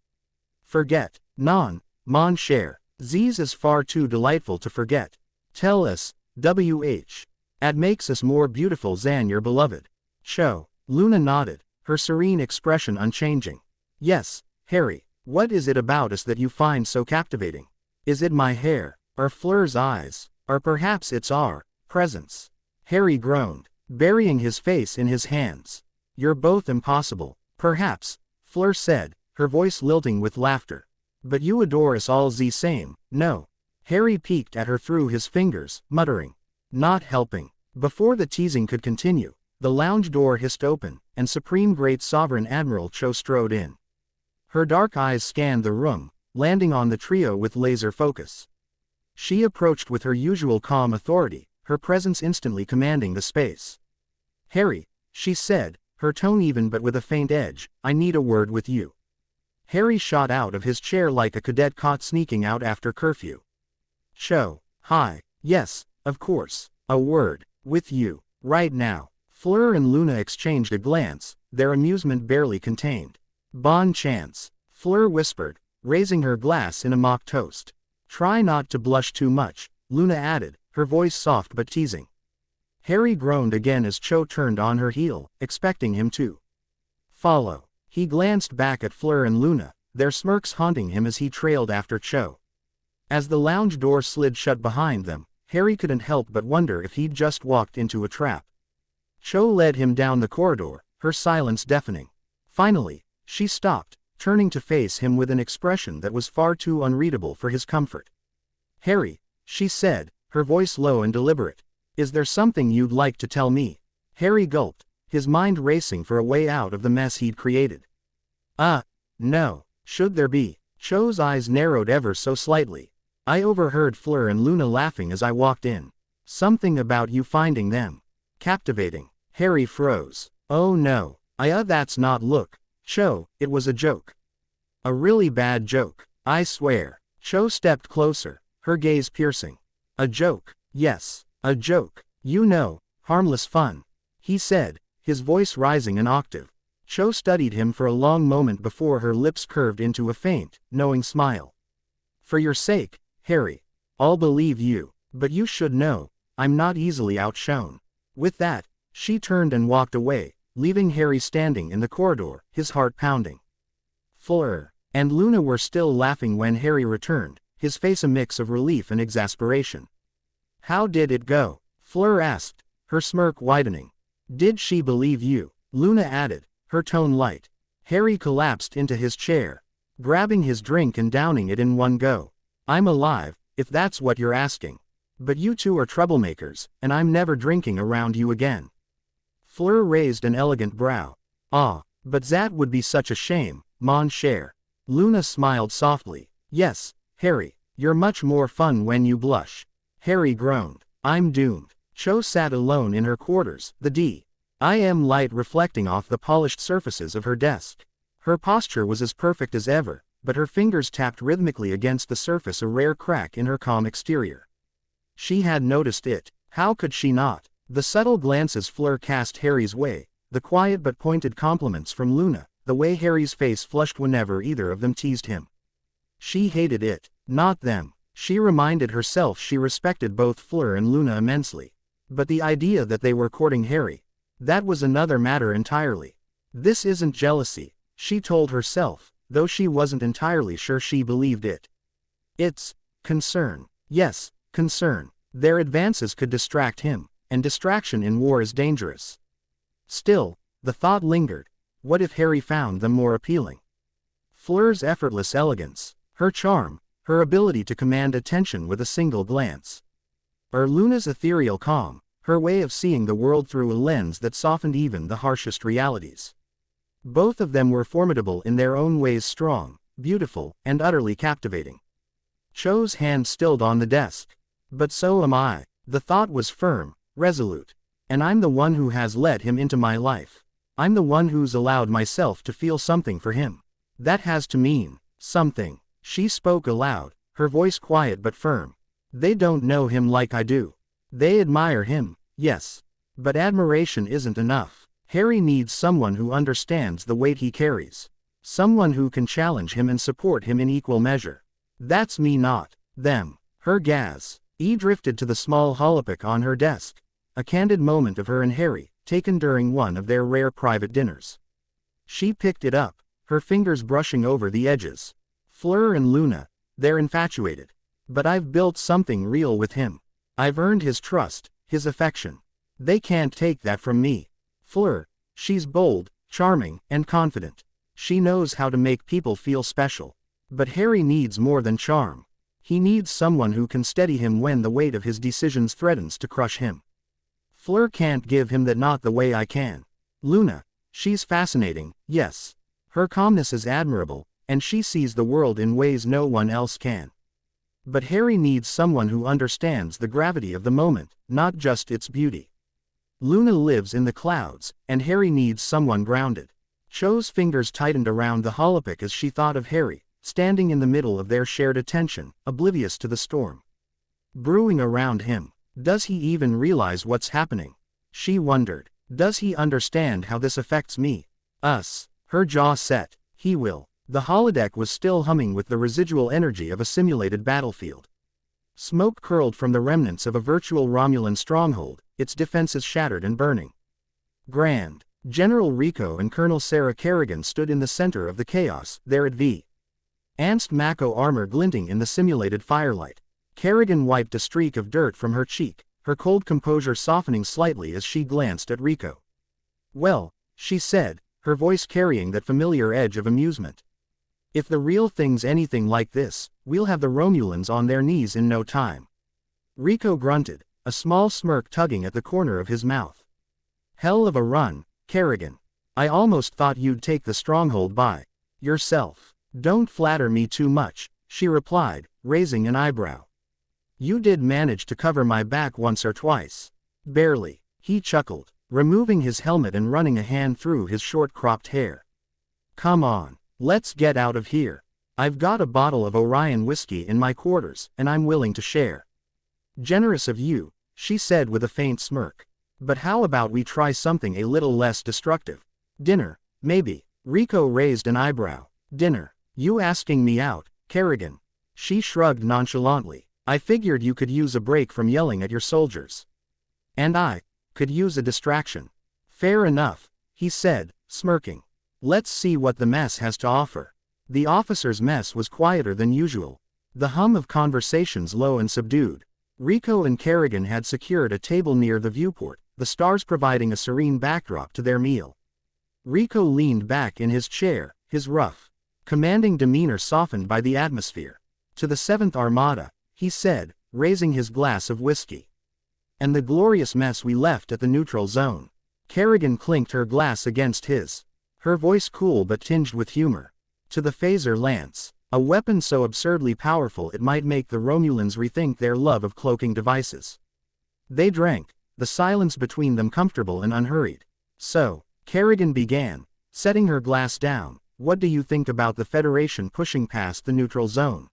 "Forget? Non, mon cher. Z's is far too delightful to forget. Tell us, WH. At makes us more beautiful than your beloved Cho." Luna nodded, her serene expression unchanging. "Yes, Harry, what is it about us that you find so captivating? Is it my hair, or Fleur's eyes, or perhaps it's our presence?" Harry groaned, burying his face in his hands. "You're both impossible." "Perhaps," Fleur said, her voice lilting with laughter. "But you adore us all the same, no?" Harry peeked at her through his fingers, muttering, "Not helping." Before the teasing could continue, the lounge door hissed open, and Supreme Great Sovereign Admiral Cho strode in. Her dark eyes scanned the room, landing on the trio with laser focus. She approached with her usual calm authority, her presence instantly commanding the space. "Harry," she said, her tone even but with a faint edge, "I need a word with you." Harry shot out of his chair like a cadet caught sneaking out after curfew. "Cho, hi, yes, of course, a word, with you, right now." Fleur and Luna exchanged a glance, their amusement barely contained. "Bon chance," Fleur whispered, raising her glass in a mock toast. "Try not to blush too much," Luna added, her voice soft but teasing. Harry groaned again as Cho turned on her heel, expecting him to follow. He glanced back at Fleur and Luna, their smirks haunting him as he trailed after Cho. As the lounge door slid shut behind them, Harry couldn't help but wonder if he'd just walked into a trap. Cho led him down the corridor, her silence deafening. Finally, she stopped, turning to face him with an expression that was far too unreadable for his comfort. "Harry," she said, her voice low and deliberate, "is there something you'd like to tell me?" Harry gulped, his mind racing for a way out of the mess he'd created. No. Should there be?" Cho's eyes narrowed ever so slightly. "I overheard Fleur and Luna laughing as I walked in. Something about you finding them captivating." Harry froze. "Oh no, that's not look. Cho, it was a joke. A really bad joke, I swear." Cho stepped closer, her gaze piercing. "A joke, yes, a joke. You know, harmless fun," he said, his voice rising an octave. Cho studied him for a long moment before her lips curved into a faint, knowing smile. "For your sake, Harry, I'll believe you, but you should know, I'm not easily outshone." With that, she turned and walked away, leaving Harry standing in the corridor, his heart pounding. Fleur and Luna were still laughing when Harry returned, his face a mix of relief and exasperation. "How did it go?" Fleur asked, her smirk widening. "Did she believe you?" Luna added, her tone light. Harry collapsed into his chair, grabbing his drink and downing it in one go. "I'm alive, if that's what you're asking. But you two are troublemakers, and I'm never drinking around you again." Fleur raised an elegant brow. "Ah, but that would be such a shame, mon cher." Luna smiled softly. "Yes, Harry, you're much more fun when you blush." Harry groaned. "I'm doomed." Cho sat alone in her quarters, the D.I.M. light reflecting off the polished surfaces of her desk. Her posture was as perfect as ever, but her fingers tapped rhythmically against the surface, a rare crack in her calm exterior. She had noticed it. How could she not? The subtle glances Fleur cast Harry's way, the quiet but pointed compliments from Luna, the way Harry's face flushed whenever either of them teased him. She hated it, not them. She reminded herself she respected both Fleur and Luna immensely. But the idea that they were courting Harry, that was another matter entirely. "This isn't jealousy," she told herself, though she wasn't entirely sure she believed it. "It's concern. Yes, concern. Their advances could distract him, and distraction in war is dangerous." Still, the thought lingered. What if Harry found them more appealing? Fleur's effortless elegance, her charm, her ability to command attention with a single glance. Or Luna's ethereal calm, her way of seeing the world through a lens that softened even the harshest realities. Both of them were formidable in their own ways, strong, beautiful, and utterly captivating. Cho's hand stilled on the desk. "But so am I." The thought was firm, resolute. "And I'm the one who has let him into my life. I'm the one who's allowed myself to feel something for him. That has to mean something." She spoke aloud, her voice quiet but firm. "They don't know him like I do. They admire him, yes. But admiration isn't enough. Harry needs someone who understands the weight he carries. Someone who can challenge him and support him in equal measure. That's me, not them." Her gaze drifted to the small holopic on her desk, a candid moment of her and Harry, taken during one of their rare private dinners. She picked it up, her fingers brushing over the edges. "Fleur and Luna, they're infatuated. But I've built something real with him. I've earned his trust, his affection. They can't take that from me. Fleur, she's bold, charming, and confident. She knows how to make people feel special. But Harry needs more than charm. He needs someone who can steady him when the weight of his decisions threatens to crush him. Fleur can't give him that, not the way I can. Luna, she's fascinating, yes. Her calmness is admirable, and she sees the world in ways no one else can. But Harry needs someone who understands the gravity of the moment, not just its beauty. Luna lives in the clouds, and Harry needs someone grounded. Cho's fingers tightened around the holopic as she thought of Harry, standing in the middle of their shared attention, oblivious to the storm brewing around him. Does he even realize what's happening? She wondered. Does he understand how this affects me? Us. Her jaw set. He will. The holodeck was still humming with the residual energy of a simulated battlefield. Smoke curled from the remnants of a virtual Romulan stronghold, its defenses shattered and burning. Grand. General Rico and Colonel Sarah Kerrigan stood in the center of the chaos, there at V. Anst Mako armor glinting in the simulated firelight. Kerrigan wiped a streak of dirt from her cheek, her cold composure softening slightly as she glanced at Rico. Well, she said, her voice carrying that familiar edge of amusement. If the real thing's anything like this, we'll have the Romulans on their knees in no time. Rico grunted, a small smirk tugging at the corner of his mouth. Hell of a run, Kerrigan. I almost thought you'd take the stronghold by yourself. Don't flatter me too much, she replied, raising an eyebrow. You did manage to cover my back once or twice. Barely, he chuckled, removing his helmet and running a hand through his short-cropped hair. Come on, let's get out of here. I've got a bottle of Orion whiskey in my quarters, and I'm willing to share. Generous of you, she said with a faint smirk. But how about we try something a little less destructive? Dinner, maybe. Rico raised an eyebrow. Dinner? You asking me out, Kerrigan? She shrugged nonchalantly. I figured you could use a break from yelling at your soldiers. And I could use a distraction. Fair enough, he said, smirking. Let's see what the mess has to offer. The officer's mess was quieter than usual. The hum of conversations low and subdued. Rico and Kerrigan had secured a table near the viewport, the stars providing a serene backdrop to their meal. Rico leaned back in his chair, his rough, commanding demeanor softened by the atmosphere. To the 7th Armada, he said, raising his glass of whiskey. And the glorious mess we left at the neutral zone. Kerrigan clinked her glass against his, her voice cool but tinged with humor. To the phaser lance, a weapon so absurdly powerful it might make the Romulans rethink their love of cloaking devices. They drank, the silence between them comfortable and unhurried. So, Kerrigan began, setting her glass down, what do you think about the Federation pushing past the neutral zone?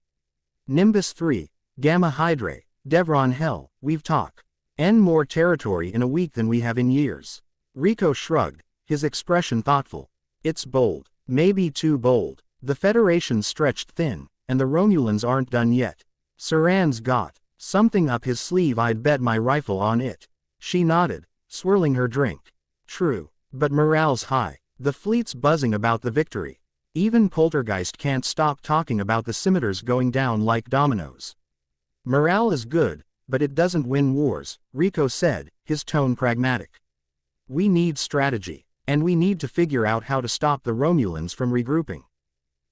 Nimbus 3, Gamma Hydrae, Devron Hell, we've talked more territory in a week than we have in years. Rico shrugged, his expression thoughtful. It's bold, maybe too bold. The Federation's stretched thin, and the Romulans aren't done yet. Saran's got something up his sleeve, I'd bet my rifle on it. She nodded, swirling her drink. True, but morale's high. The fleet's buzzing about the victory. Even Poltergeist can't stop talking about the scimitars going down like dominoes. Morale is good, but it doesn't win wars, Rico said, his tone pragmatic. We need strategy, and we need to figure out how to stop the Romulans from regrouping.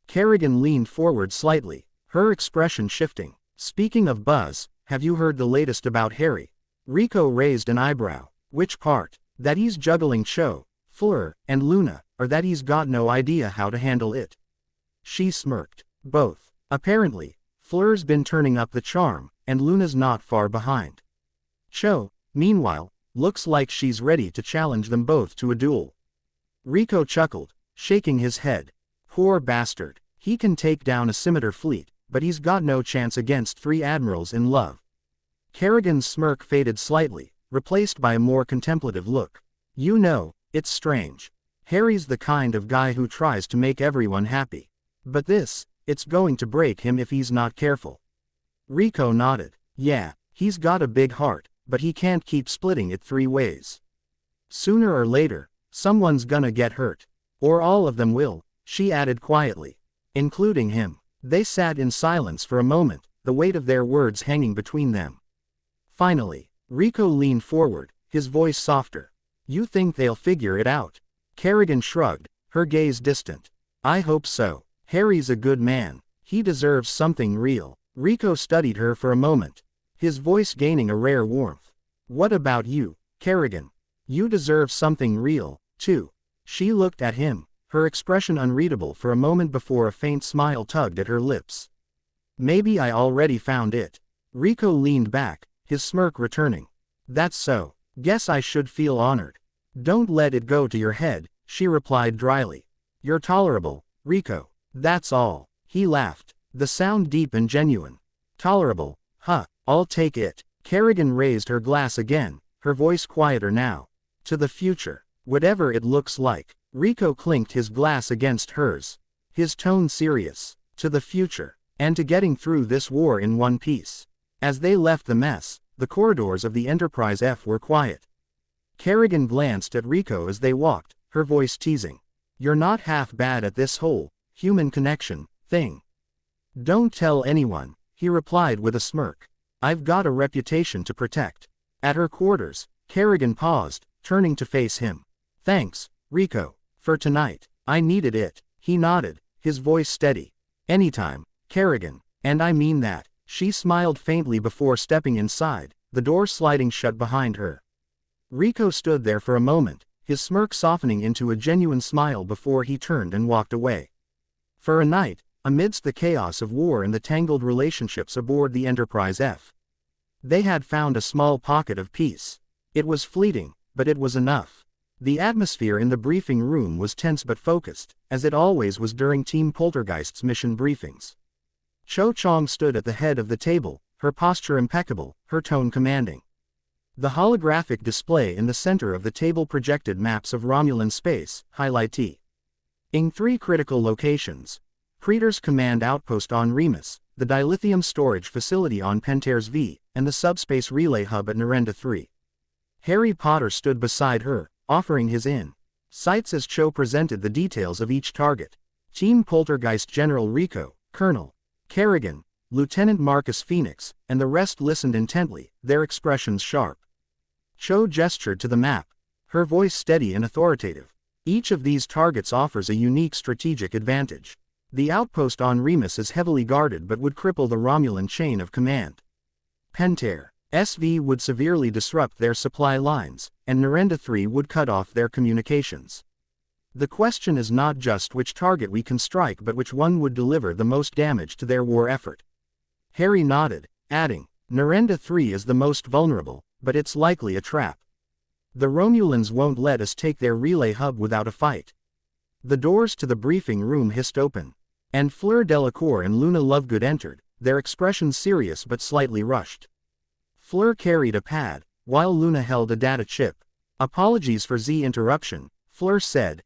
Kerrigan leaned forward slightly, her expression shifting. Speaking of buzz, have you heard the latest about Harry? Rico raised an eyebrow. Which part? That he's juggling Cho, Fleur, and Luna, or that he's got no idea how to handle it? She smirked. Both. Apparently, Fleur's been turning up the charm, and Luna's not far behind. Cho, meanwhile, looks like she's ready to challenge them both to a duel. Rico chuckled, shaking his head. Poor bastard. He can take down a scimitar fleet, but he's got no chance against 3 admirals in love. Kerrigan's smirk faded slightly, replaced by a more contemplative look. You know, it's strange. Harry's the kind of guy who tries to make everyone happy. But this, it's going to break him if he's not careful. Rico nodded. Yeah, he's got a big heart, but he can't keep splitting it 3 ways. Sooner or later, someone's gonna get hurt. Or all of them will, she added quietly. Including him. They sat in silence for a moment, the weight of their words hanging between them. Finally, Rico leaned forward, his voice softer. You think they'll figure it out? Kerrigan shrugged, her gaze distant. I hope so. Harry's a good man. He deserves something real. Rico studied her for a moment, his voice gaining a rare warmth. What about you, Kerrigan? You deserve something real, too. She looked at him, her expression unreadable for a moment before a faint smile tugged at her lips. Maybe I already found it. Rico leaned back, his smirk returning. That's so. Guess I should feel honored. Don't let it go to your head, she replied dryly. You're tolerable, Rico. That's all. He laughed, the sound deep and genuine. Tolerable, huh, I'll take it. Kerrigan raised her glass again, her voice quieter now. To the future, whatever it looks like. Rico clinked his glass against hers. His tone serious. To the future, and to getting through this war in one piece. As they left the mess, the corridors of the Enterprise F were quiet. Kerrigan glanced at Rico as they walked, her voice teasing. You're not half bad at this whole human connection thing. Don't tell anyone, he replied with a smirk. I've got a reputation to protect. At her quarters, Kerrigan paused, turning to face him. Thanks, Rico, for tonight. I needed it. He nodded, his voice steady. Anytime, Kerrigan, and I mean that. She smiled faintly before stepping inside, the door sliding shut behind her. Rico stood there for a moment, his smirk softening into a genuine smile before he turned and walked away. For a night, amidst the chaos of war and the tangled relationships aboard the Enterprise F, they had found a small pocket of peace. It was fleeting, but it was enough. The atmosphere in the briefing room was tense but focused, as it always was during Team Poltergeist's mission briefings. Cho Chong stood at the head of the table, her posture impeccable, her tone commanding. The holographic display in the center of the table projected maps of Romulan space, highlighting 3 critical locations. Praetor's command outpost on Remus, the dilithium storage facility on Pentair's V, and the subspace relay hub at Narenda 3. Harry Potter stood beside her, offering his insights as Cho presented the details of each target. Team Poltergeist General Rico, Colonel Kerrigan, Lieutenant Marcus Phoenix, and the rest listened intently, their expressions sharp. Cho gestured to the map, her voice steady and authoritative. Each of these targets offers a unique strategic advantage. The outpost on Remus is heavily guarded but would cripple the Romulan chain of command. Pentair SV would severely disrupt their supply lines, and Narenda 3 would cut off their communications. The question is not just which target we can strike but which one would deliver the most damage to their war effort. Harry nodded, adding, Narenda 3 is the most vulnerable, but it's likely a trap. The Romulans won't let us take their relay hub without a fight. The doors to the briefing room hissed open, and Fleur Delacour and Luna Lovegood entered, their expressions serious but slightly rushed. Fleur carried a pad, while Luna held a data chip. Apologies for the interruption, Fleur said,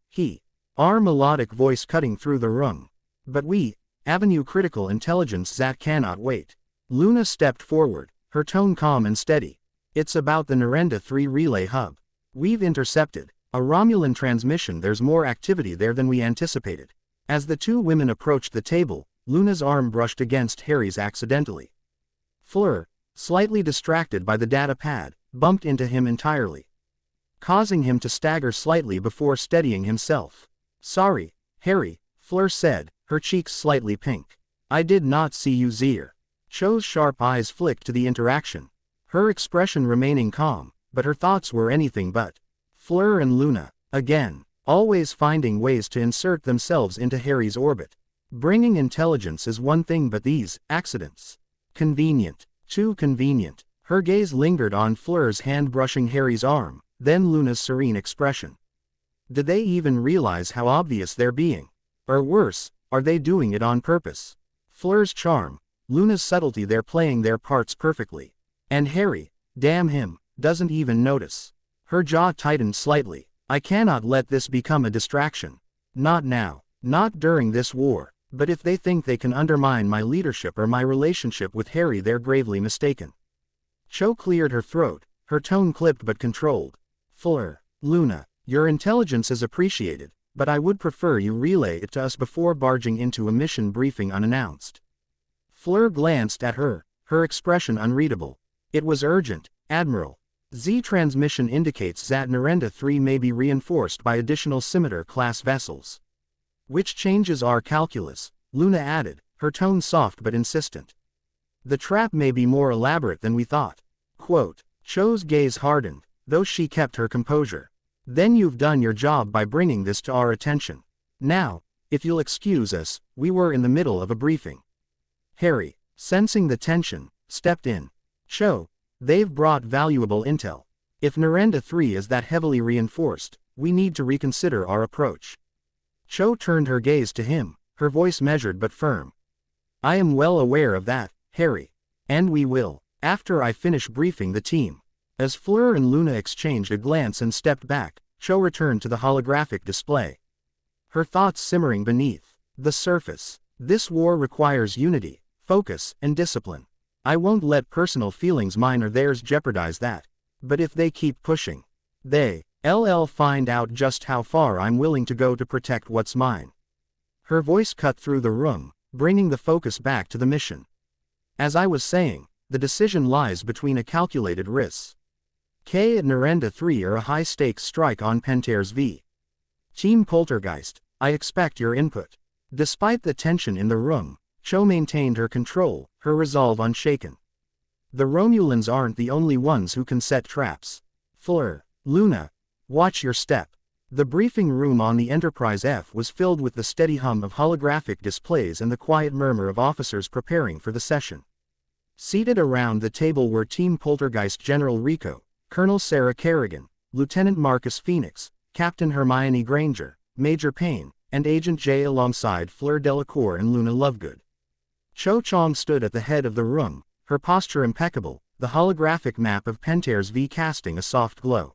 her melodic voice cutting through the room. But we, Avenue Critical Intelligence that cannot wait. Luna stepped forward, her tone calm and steady. It's about the Narenda 3 relay hub. We've intercepted a Romulan transmission. There's more activity there than we anticipated. As the two women approached the table, Luna's arm brushed against Harry's accidentally. Fleur, slightly distracted by the data pad, bumped into him entirely, causing him to stagger slightly before steadying himself. Sorry, Harry, Fleur said, her cheeks slightly pink. I did not see you there. Cho's sharp eyes flicked to the interaction, her expression remaining calm, but her thoughts were anything but. Fleur and Luna, again, always finding ways to insert themselves into Harry's orbit. Bringing intelligence is one thing, but these accidents. Convenient. Too convenient. Her gaze lingered on Fleur's hand brushing Harry's arm, then Luna's serene expression. Did they even realize how obvious they're being? Or worse, are they doing it on purpose? Fleur's charm, Luna's subtlety, they're playing their parts perfectly. And Harry, damn him, doesn't even notice. Her jaw tightened slightly. I cannot let this become a distraction. Not now. Not during this war. But if they think they can undermine my leadership or my relationship with Harry, they're gravely mistaken. Cho cleared her throat, her tone clipped but controlled. Fleur, Luna, your intelligence is appreciated, but I would prefer you relay it to us before barging into a mission briefing unannounced. Fleur glanced at her, her expression unreadable. It was urgent, Admiral. Z transmission indicates that Narenda 3 may be reinforced by additional Scimitar-class vessels. Which changes our calculus, Luna added, her tone soft but insistent. The trap may be more elaborate than we thought. Quote, Cho's gaze hardened, though she kept her composure. Then you've done your job by bringing this to our attention. Now, if you'll excuse us, we were in the middle of a briefing. Harry, sensing the tension, stepped in. Cho, they've brought valuable intel. If Narendra 3 is that heavily reinforced, we need to reconsider our approach. Cho turned her gaze to him, her voice measured but firm. I am well aware of that, Harry. And we will, after I finish briefing the team. As Fleur and Luna exchanged a glance and stepped back, Cho returned to the holographic display. Her thoughts simmering beneath the surface. This war requires unity, focus, and discipline. I won't let personal feelings mine or theirs jeopardize that. But if they keep pushing, they'll find out just how far I'm willing to go to protect what's mine. Her voice cut through the room, bringing the focus back to the mission. As I was saying, the decision lies between a calculated risk. K and Narendra 3 are a high-stakes strike on Pentair's V. Team Poltergeist, I expect your input. Despite the tension in the room, Cho maintained her control, her resolve unshaken. The Romulans aren't the only ones who can set traps. Fleur, Luna, watch your step. The briefing room on the Enterprise F was filled with the steady hum of holographic displays and the quiet murmur of officers preparing for the session. Seated around the table were Team Poltergeist General Rico, Colonel Sarah Kerrigan, Lieutenant Marcus Phoenix, Captain Hermione Granger, Major Payne, and Agent J alongside Fleur Delacour and Luna Lovegood. Cho Chong stood at the head of the room, her posture impeccable, the holographic map of Pentair's V casting a soft glow.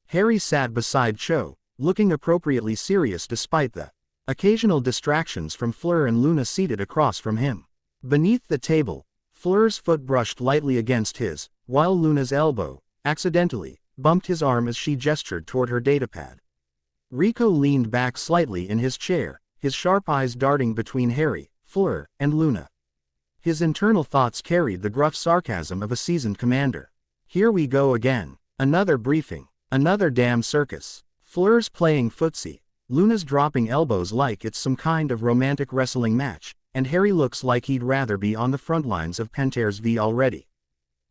Harry sat beside Cho, looking appropriately serious despite the occasional distractions from Fleur and Luna seated across from him. Beneath the table, Fleur's foot brushed lightly against his, while Luna's elbow, accidentally, bumped his arm as she gestured toward her datapad. Rico leaned back slightly in his chair, his sharp eyes darting between Harry, Fleur, and Luna. His internal thoughts carried the gruff sarcasm of a seasoned commander. Here we go again. Another briefing. Another damn circus. Fleur's playing footsie. Luna's dropping elbows like it's some kind of romantic wrestling match, and Harry looks like he'd rather be on the front lines of Pentair's V already.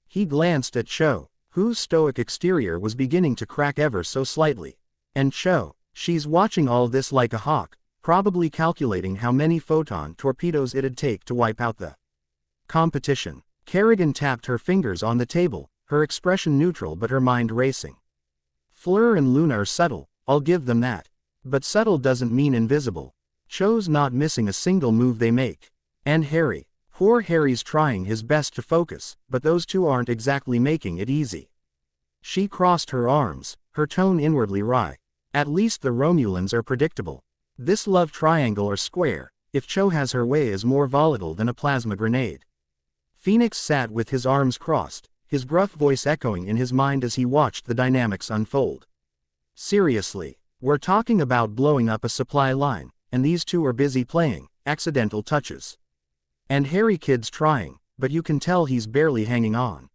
He glanced at Cho, whose stoic exterior was beginning to crack ever so slightly. And Cho, she's watching all this like a hawk, probably calculating how many photon torpedoes it'd take to wipe out the competition. Kerrigan tapped her fingers on the table, her expression neutral but her mind racing. Fleur and Luna are subtle, I'll give them that. But subtle doesn't mean invisible. Cho's not missing a single move they make. And Harry. Poor Harry's trying his best to focus, but those two aren't exactly making it easy. She crossed her arms, her tone inwardly wry. At least the Romulans are predictable. This love triangle or square, if Cho has her way, is more volatile than a plasma grenade. Phoenix sat with his arms crossed, his gruff voice echoing in his mind as he watched the dynamics unfold. Seriously, we're talking about blowing up a supply line, and these two are busy playing accidental touches. And Harry Kid's trying, but you can tell he's barely hanging on.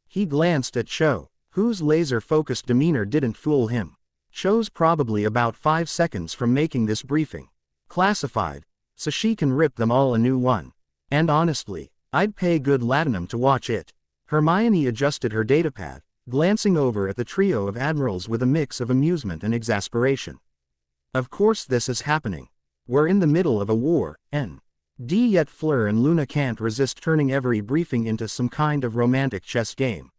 He glanced at Cho, whose laser-focused demeanor didn't fool him. Cho's probably about 5 seconds from making this briefing classified, so she can rip them all a new one. And honestly, I'd pay good latinum to watch it. Hermione adjusted her datapad, glancing over at the trio of admirals with a mix of amusement and exasperation. Of course this is happening. We're in the middle of a war, yet Fleur and Luna can't resist turning every briefing into some kind of romantic chess game.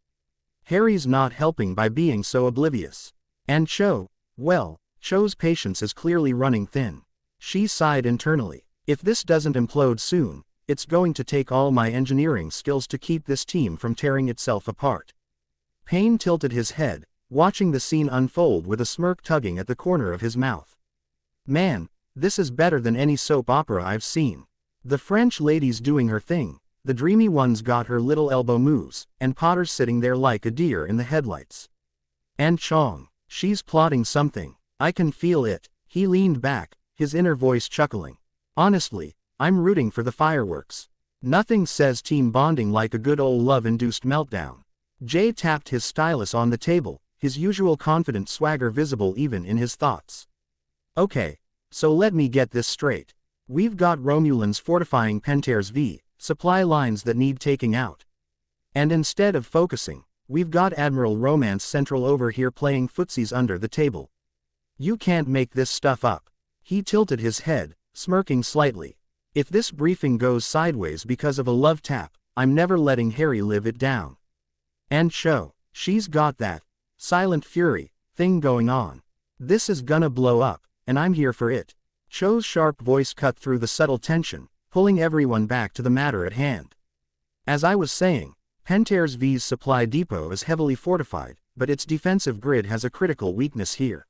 Harry's not helping by being so oblivious. And Cho, well, Cho's patience is clearly running thin. She sighed internally. If this doesn't implode soon, it's going to take all my engineering skills to keep this team from tearing itself apart. Payne tilted his head, watching the scene unfold with a smirk tugging at the corner of his mouth. Man, this is better than any soap opera I've seen. The French lady's doing her thing, the dreamy one's got her little elbow moves, and Potter's sitting there like a deer in the headlights. And Chong, she's plotting something. I can feel it. He leaned back, his inner voice chuckling. Honestly, I'm rooting for the fireworks. Nothing says team bonding like a good old love-induced meltdown. Jay tapped his stylus on the table, his usual confident swagger visible even in his thoughts. Okay, so let me get this straight. We've got Romulans fortifying Pentair's V, supply lines that need taking out. And instead of focusing, we've got Admiral Romance Central over here playing footsies under the table. You can't make this stuff up. He tilted his head, smirking slightly. If this briefing goes sideways because of a love tap, I'm never letting Harry live it down. And Cho, she's got that silent fury thing going on. This is gonna blow up, and I'm here for it. Cho's sharp voice cut through the subtle tension, pulling everyone back to the matter at hand. As I was saying, Pentair's V's supply depot is heavily fortified, but its defensive grid has a critical weakness here.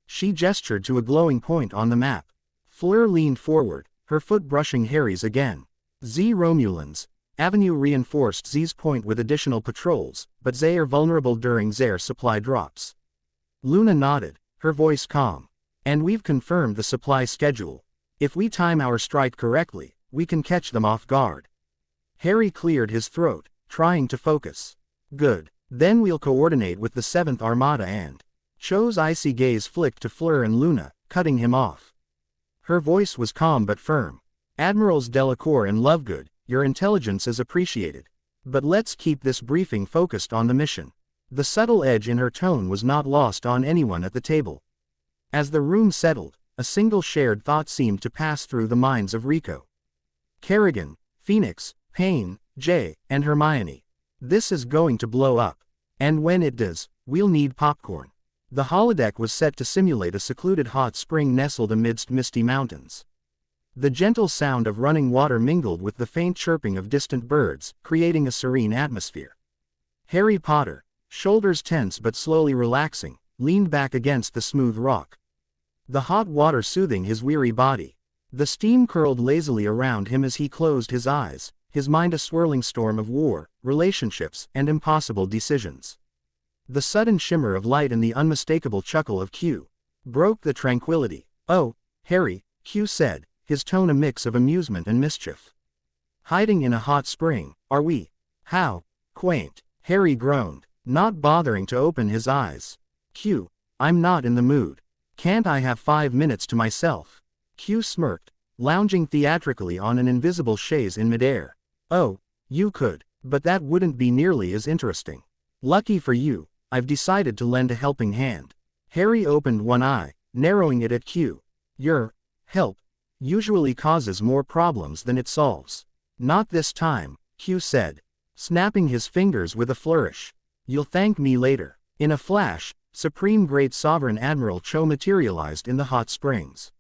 She gestured to a glowing point on the map. Fleur leaned forward, her foot brushing Harry's again. Z Romulans. Avenue reinforced Z's point with additional patrols, but they are vulnerable during their supply drops. Luna nodded, her voice calm. And we've confirmed the supply schedule. If we time our strike correctly, we can catch them off guard. Harry cleared his throat, trying to focus. Good. Then we'll coordinate with the 7th Armada and... Cho's icy gaze flicked to Fleur and Luna, cutting him off. Her voice was calm but firm. Admirals Delacour and Lovegood, your intelligence is appreciated. But let's keep this briefing focused on the mission. The subtle edge in her tone was not lost on anyone at the table. As the room settled, a single shared thought seemed to pass through the minds of Rico, Kerrigan, Phoenix, Payne, Jay, and Hermione. This is going to blow up. And when it does, we'll need popcorn. The holodeck was set to simulate a secluded hot spring nestled amidst misty mountains. The gentle sound of running water mingled with the faint chirping of distant birds, creating a serene atmosphere. Harry Potter, shoulders tense but slowly relaxing, leaned back against the smooth rock. The hot water soothing his weary body. The steam curled lazily around him as he closed his eyes, his mind a swirling storm of war, relationships, and impossible decisions. The sudden shimmer of light and the unmistakable chuckle of Q broke the tranquility. "Oh, Harry," Q said, his tone a mix of amusement and mischief. "Hiding in a hot spring, are we? How quaint," Harry groaned, not bothering to open his eyes. "Q, I'm not in the mood. Can't I have 5 minutes to myself?" Q smirked, lounging theatrically on an invisible chaise in midair. "Oh, you could, but that wouldn't be nearly as interesting. Lucky for you, I've decided to lend a helping hand." Harry opened one eye, narrowing it at Q. "Your help usually causes more problems than it solves." "Not this time," Q said, snapping his fingers with a flourish. "You'll thank me later." In a flash, Supreme Great Sovereign Admiral Cho materialized in the hot springs.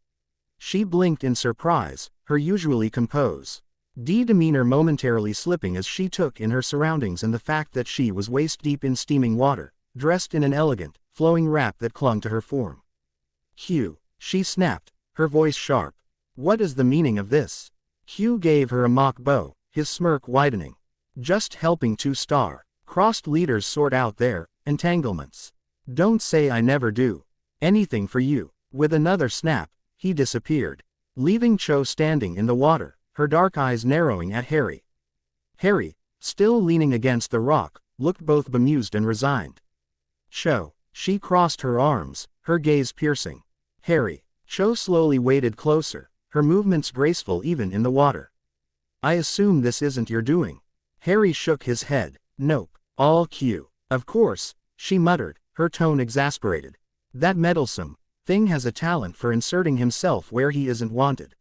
She blinked in surprise, her usually composed demeanor momentarily slipping as she took in her surroundings and the fact that she was waist-deep in steaming water, dressed in an elegant, flowing wrap that clung to her form. "Q," she snapped, her voice sharp. "What is the meaning of this?" Q gave her a mock bow, his smirk widening. "Just helping 2-star crossed leaders sort out their entanglements. Don't say I never do anything for you." With another snap, he disappeared, leaving Cho standing in the water, her dark eyes narrowing at Harry. Harry, still leaning against the rock, looked both bemused and resigned. "Cho," she crossed her arms, her gaze piercing. "Harry." Cho slowly waded closer, her movements graceful even in the water. "I assume this isn't your doing." Harry shook his head. "Nope, all Q." "Of course," she muttered, her tone exasperated. "That meddlesome thing has a talent for inserting himself where he isn't wanted."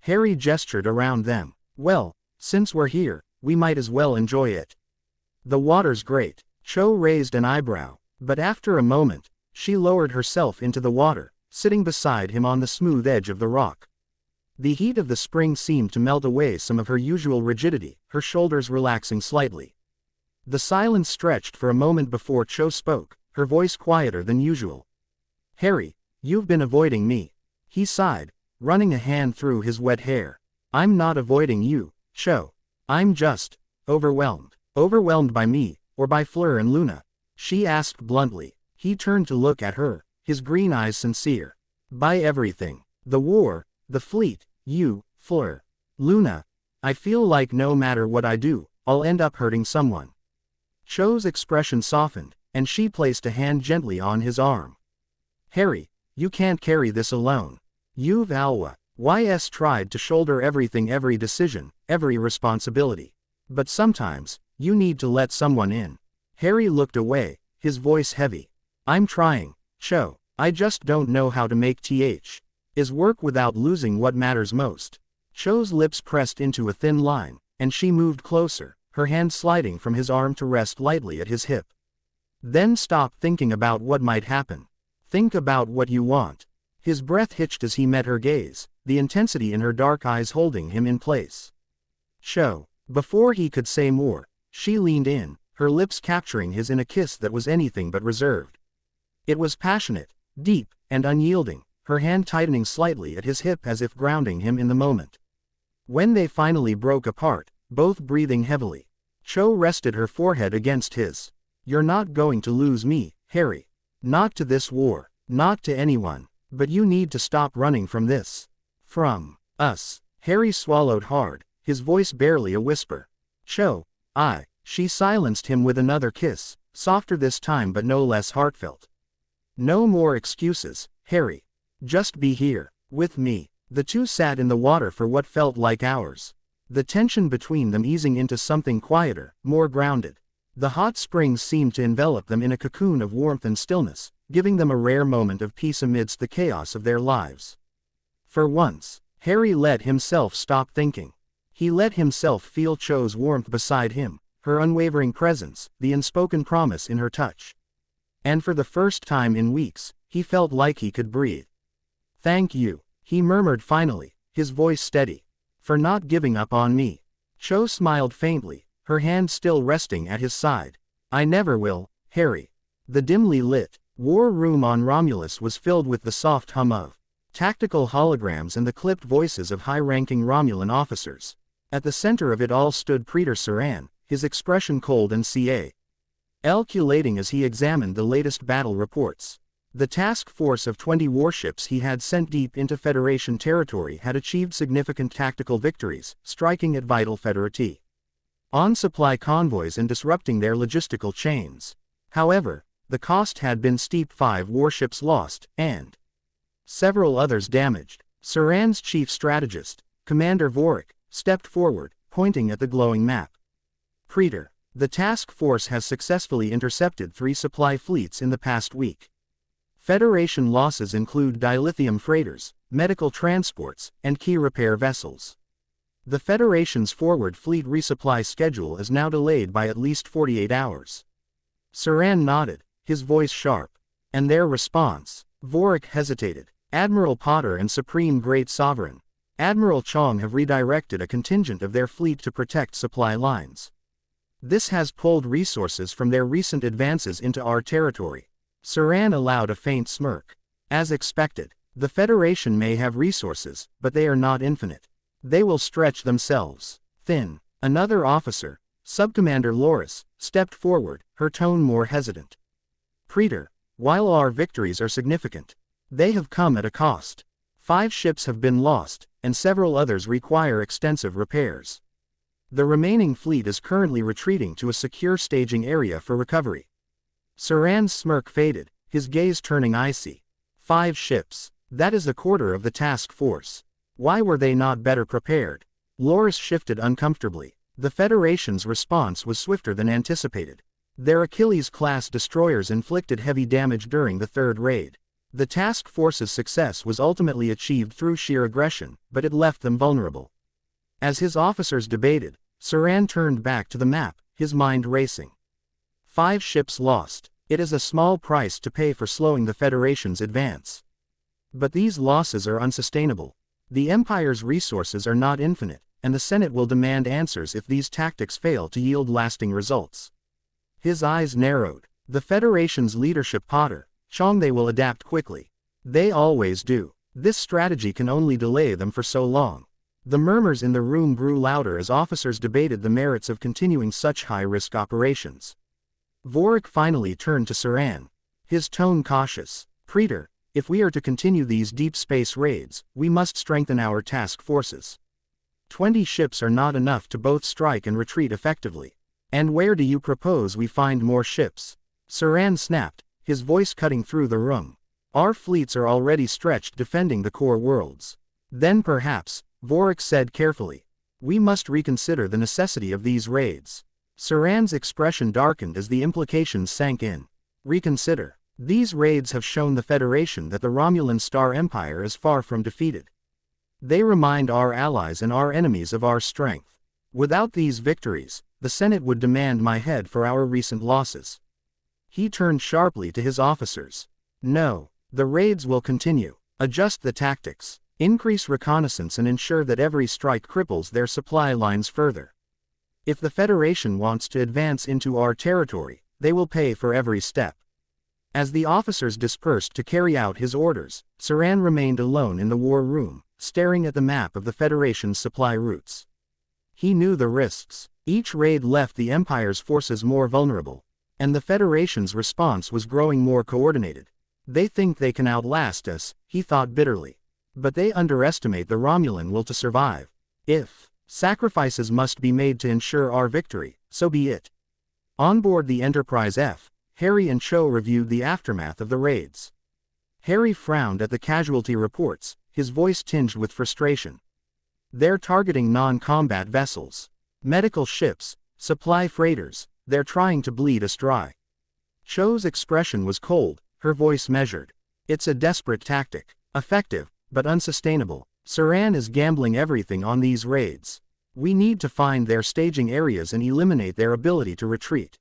Harry gestured around them. "Well, since we're here, we might as well enjoy it." "The water's great." Cho raised an eyebrow, but after a moment, she lowered herself into the water, sitting beside him on the smooth edge of the rock. The heat of the spring seemed to melt away some of her usual rigidity, her shoulders relaxing slightly. The silence stretched for a moment before Cho spoke, her voice quieter than usual. "Harry, you've been avoiding me." He sighed, running a hand through his wet hair. "I'm not avoiding you, Cho. I'm just overwhelmed." "Overwhelmed by me, or by Fleur and Luna?" she asked bluntly. He turned to look at her, his green eyes sincere. "By everything. The war, the fleet, you, Fleur. Luna. I feel like no matter what I do, I'll end up hurting someone." Cho's expression softened, and she placed a hand gently on his arm. "Harry, you can't carry this alone. You've Alwa. YS tried to shoulder everything, every decision, every responsibility. But sometimes, you need to let someone in." Harry looked away, his voice heavy. "I'm trying, Cho. I just don't know how to make is work without losing what matters most." Cho's lips pressed into a thin line, and she moved closer, her hand sliding from his arm to rest lightly at his hip. Then stop thinking about what might happen. Think about what you want. His breath hitched as he met her gaze, the intensity in her dark eyes holding him in place. Cho. Before he could say more, she leaned in, her lips capturing his in a kiss that was anything but reserved. It was passionate, deep, and unyielding, her hand tightening slightly at his hip as if grounding him in the moment. When they finally broke apart, both breathing heavily, Cho rested her forehead against his. "You're not going to lose me, Harry. Not to this war, not to anyone, but you need to stop running from this. From us." Harry swallowed hard, his voice barely a whisper. "Cho, She silenced him with another kiss, softer this time but no less heartfelt. "No more excuses, Harry. Just be here, with me." The two sat in the water for what felt like hours. The tension between them easing into something quieter, more grounded. The hot springs seemed to envelop them in a cocoon of warmth and stillness, giving them a rare moment of peace amidst the chaos of their lives. For once, Harry let himself stop thinking. He let himself feel Cho's warmth beside him, her unwavering presence, the unspoken promise in her touch. And for the first time in weeks, he felt like he could breathe. "Thank you," he murmured finally, his voice steady, "for not giving up on me." Cho smiled faintly, her hand still resting at his side. "I never will, Harry." The dimly lit war room on Romulus was filled with the soft hum of tactical holograms and the clipped voices of high-ranking Romulan officers. At the center of it all stood Praetor Saran, his expression cold and calculating as he examined the latest battle reports. The task force of 20 warships he had sent deep into Federation territory had achieved significant tactical victories, striking at vital Federati on supply convoys and disrupting their logistical chains. However, the cost had been steep: 5 warships lost, and several others damaged. Saran's chief strategist, Commander Vorik, stepped forward, pointing at the glowing map. "Praetor, the task force has successfully intercepted 3 supply fleets in the past week. Federation losses include dilithium freighters, medical transports, and key repair vessels. The Federation's forward fleet resupply schedule is now delayed by at least 48 hours. Saran nodded, his voice sharp. "And their response?" Vorik hesitated. "Admiral Potter and Supreme Great Sovereign Admiral Chong have redirected a contingent of their fleet to protect supply lines. This has pulled resources from their recent advances into our territory." Saran allowed a faint smirk. "As expected, the Federation may have resources, but they are not infinite. They will stretch themselves thin." Another officer, Subcommander Loris, stepped forward, her tone more hesitant. "Praetor, while our victories are significant, they have come at a cost. 5 ships have been lost, and several others require extensive repairs. The remaining fleet is currently retreating to a secure staging area for recovery." Saran's smirk faded, his gaze turning icy. 5 ships. That is a quarter of the task force. Why were they not better prepared? Loris shifted uncomfortably. The Federation's response was swifter than anticipated. Their Achilles-class destroyers inflicted heavy damage during the 3rd raid. The task force's success was ultimately achieved through sheer aggression, but it left them vulnerable. As his officers debated, Saran turned back to the map, his mind racing. 5 ships lost. It is a small price to pay for slowing the Federation's advance. But these losses are unsustainable. The Empire's resources are not infinite, and the Senate will demand answers if these tactics fail to yield lasting results. His eyes narrowed. The Federation's leadership, Potter, Chong, they will adapt quickly. They always do. This strategy can only delay them for so long. The murmurs in the room grew louder as officers debated the merits of continuing such high-risk operations. Vorik finally turned to Saran, his tone cautious. "Praetor, if we are to continue these deep space raids, we must strengthen our task forces. 20 ships are not enough to both strike and retreat effectively. And where do you propose we find more ships?" Saran snapped, his voice cutting through the room. "Our fleets are already stretched defending the core worlds." "Then perhaps," Vorik said carefully, "we must reconsider the necessity of these raids." Saran's expression darkened as the implications sank in. "Reconsider." These raids have shown the Federation that the Romulan Star Empire is far from defeated. They remind our allies and our enemies of our strength. Without these victories, the Senate would demand my head for our recent losses." He turned sharply to his officers. "No. The raids will continue. Adjust the tactics. Increase reconnaissance and ensure that every strike cripples their supply lines further. If the Federation wants to advance into our territory, they will pay for every step." As the officers dispersed to carry out his orders, Saran remained alone in the war room, staring at the map of the Federation's supply routes. He knew the risks. Each raid left the Empire's forces more vulnerable, and the Federation's response was growing more coordinated. "They think they can outlast us," he thought bitterly. "But they underestimate the Romulan will to survive. If sacrifices must be made to ensure our victory, so be it." On board the Enterprise F, Harry and Cho reviewed the aftermath of the raids. Harry frowned at the casualty reports, his voice tinged with frustration. "They're targeting non-combat vessels. Medical ships, supply freighters, they're trying to bleed us dry." Cho's expression was cold, her voice measured. "It's a desperate tactic. Effective, but unsustainable. Saran is gambling everything on these raids. We need to find their staging areas and eliminate their ability to retreat."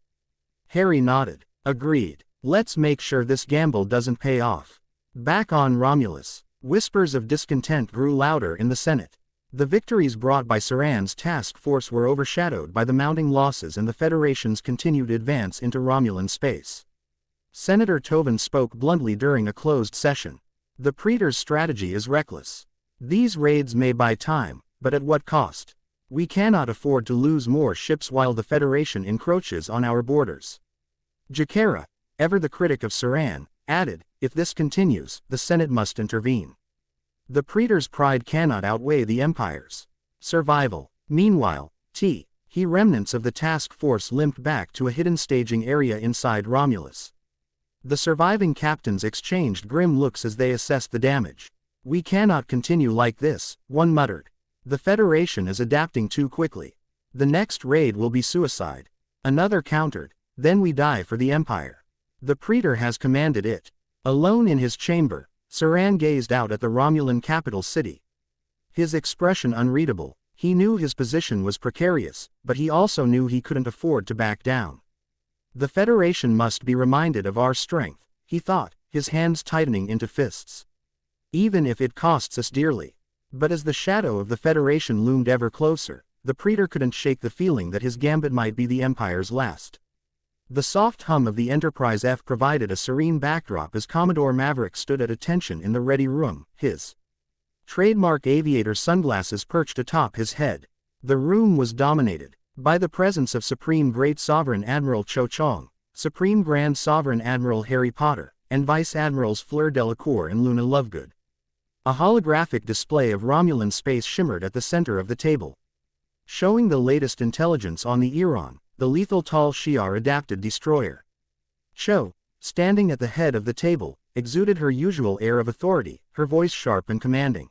Harry nodded. "Agreed. Let's make sure this gamble doesn't pay off." Back on Romulus, whispers of discontent grew louder in the Senate. The victories brought by Saran's task force were overshadowed by the mounting losses and the Federation's continued advance into Romulan space. Senator Tovan spoke bluntly during a closed session. "The Praetor's strategy is reckless. These raids may buy time, but at what cost? We cannot afford to lose more ships while the Federation encroaches on our borders." Jakara, ever the critic of Saran, added, "If this continues, the Senate must intervene. The Praetor's pride cannot outweigh the Empire's survival." Meanwhile, remnants of the task force limped back to a hidden staging area inside Romulus. The surviving captains exchanged grim looks as they assessed the damage. "We cannot continue like this," one muttered. "The Federation is adapting too quickly. The next raid will be suicide." Another countered, "Then we die for the Empire. The Praetor has commanded it." Alone in his chamber, Saran gazed out at the Romulan capital city. His expression unreadable. He knew his position was precarious, but he also knew he couldn't afford to back down. "The Federation must be reminded of our strength," he thought, his hands tightening into fists. "Even if it costs us dearly." But as the shadow of the Federation loomed ever closer, the Praetor couldn't shake the feeling that his gambit might be the Empire's last. The soft hum of the Enterprise F provided a serene backdrop as Commodore Maverick stood at attention in the ready room, his trademark aviator sunglasses perched atop his head. The room was dominated by the presence of Supreme Great Sovereign Admiral Cho Chong, Supreme Grand Sovereign Admiral Harry Potter, and Vice Admirals Fleur Delacour and Luna Lovegood. A holographic display of Romulan space shimmered at the center of the table, showing the latest intelligence on the Iran, the lethal Tal Shiar adapted destroyer. Cho, standing at the head of the table, exuded her usual air of authority, her voice sharp and commanding.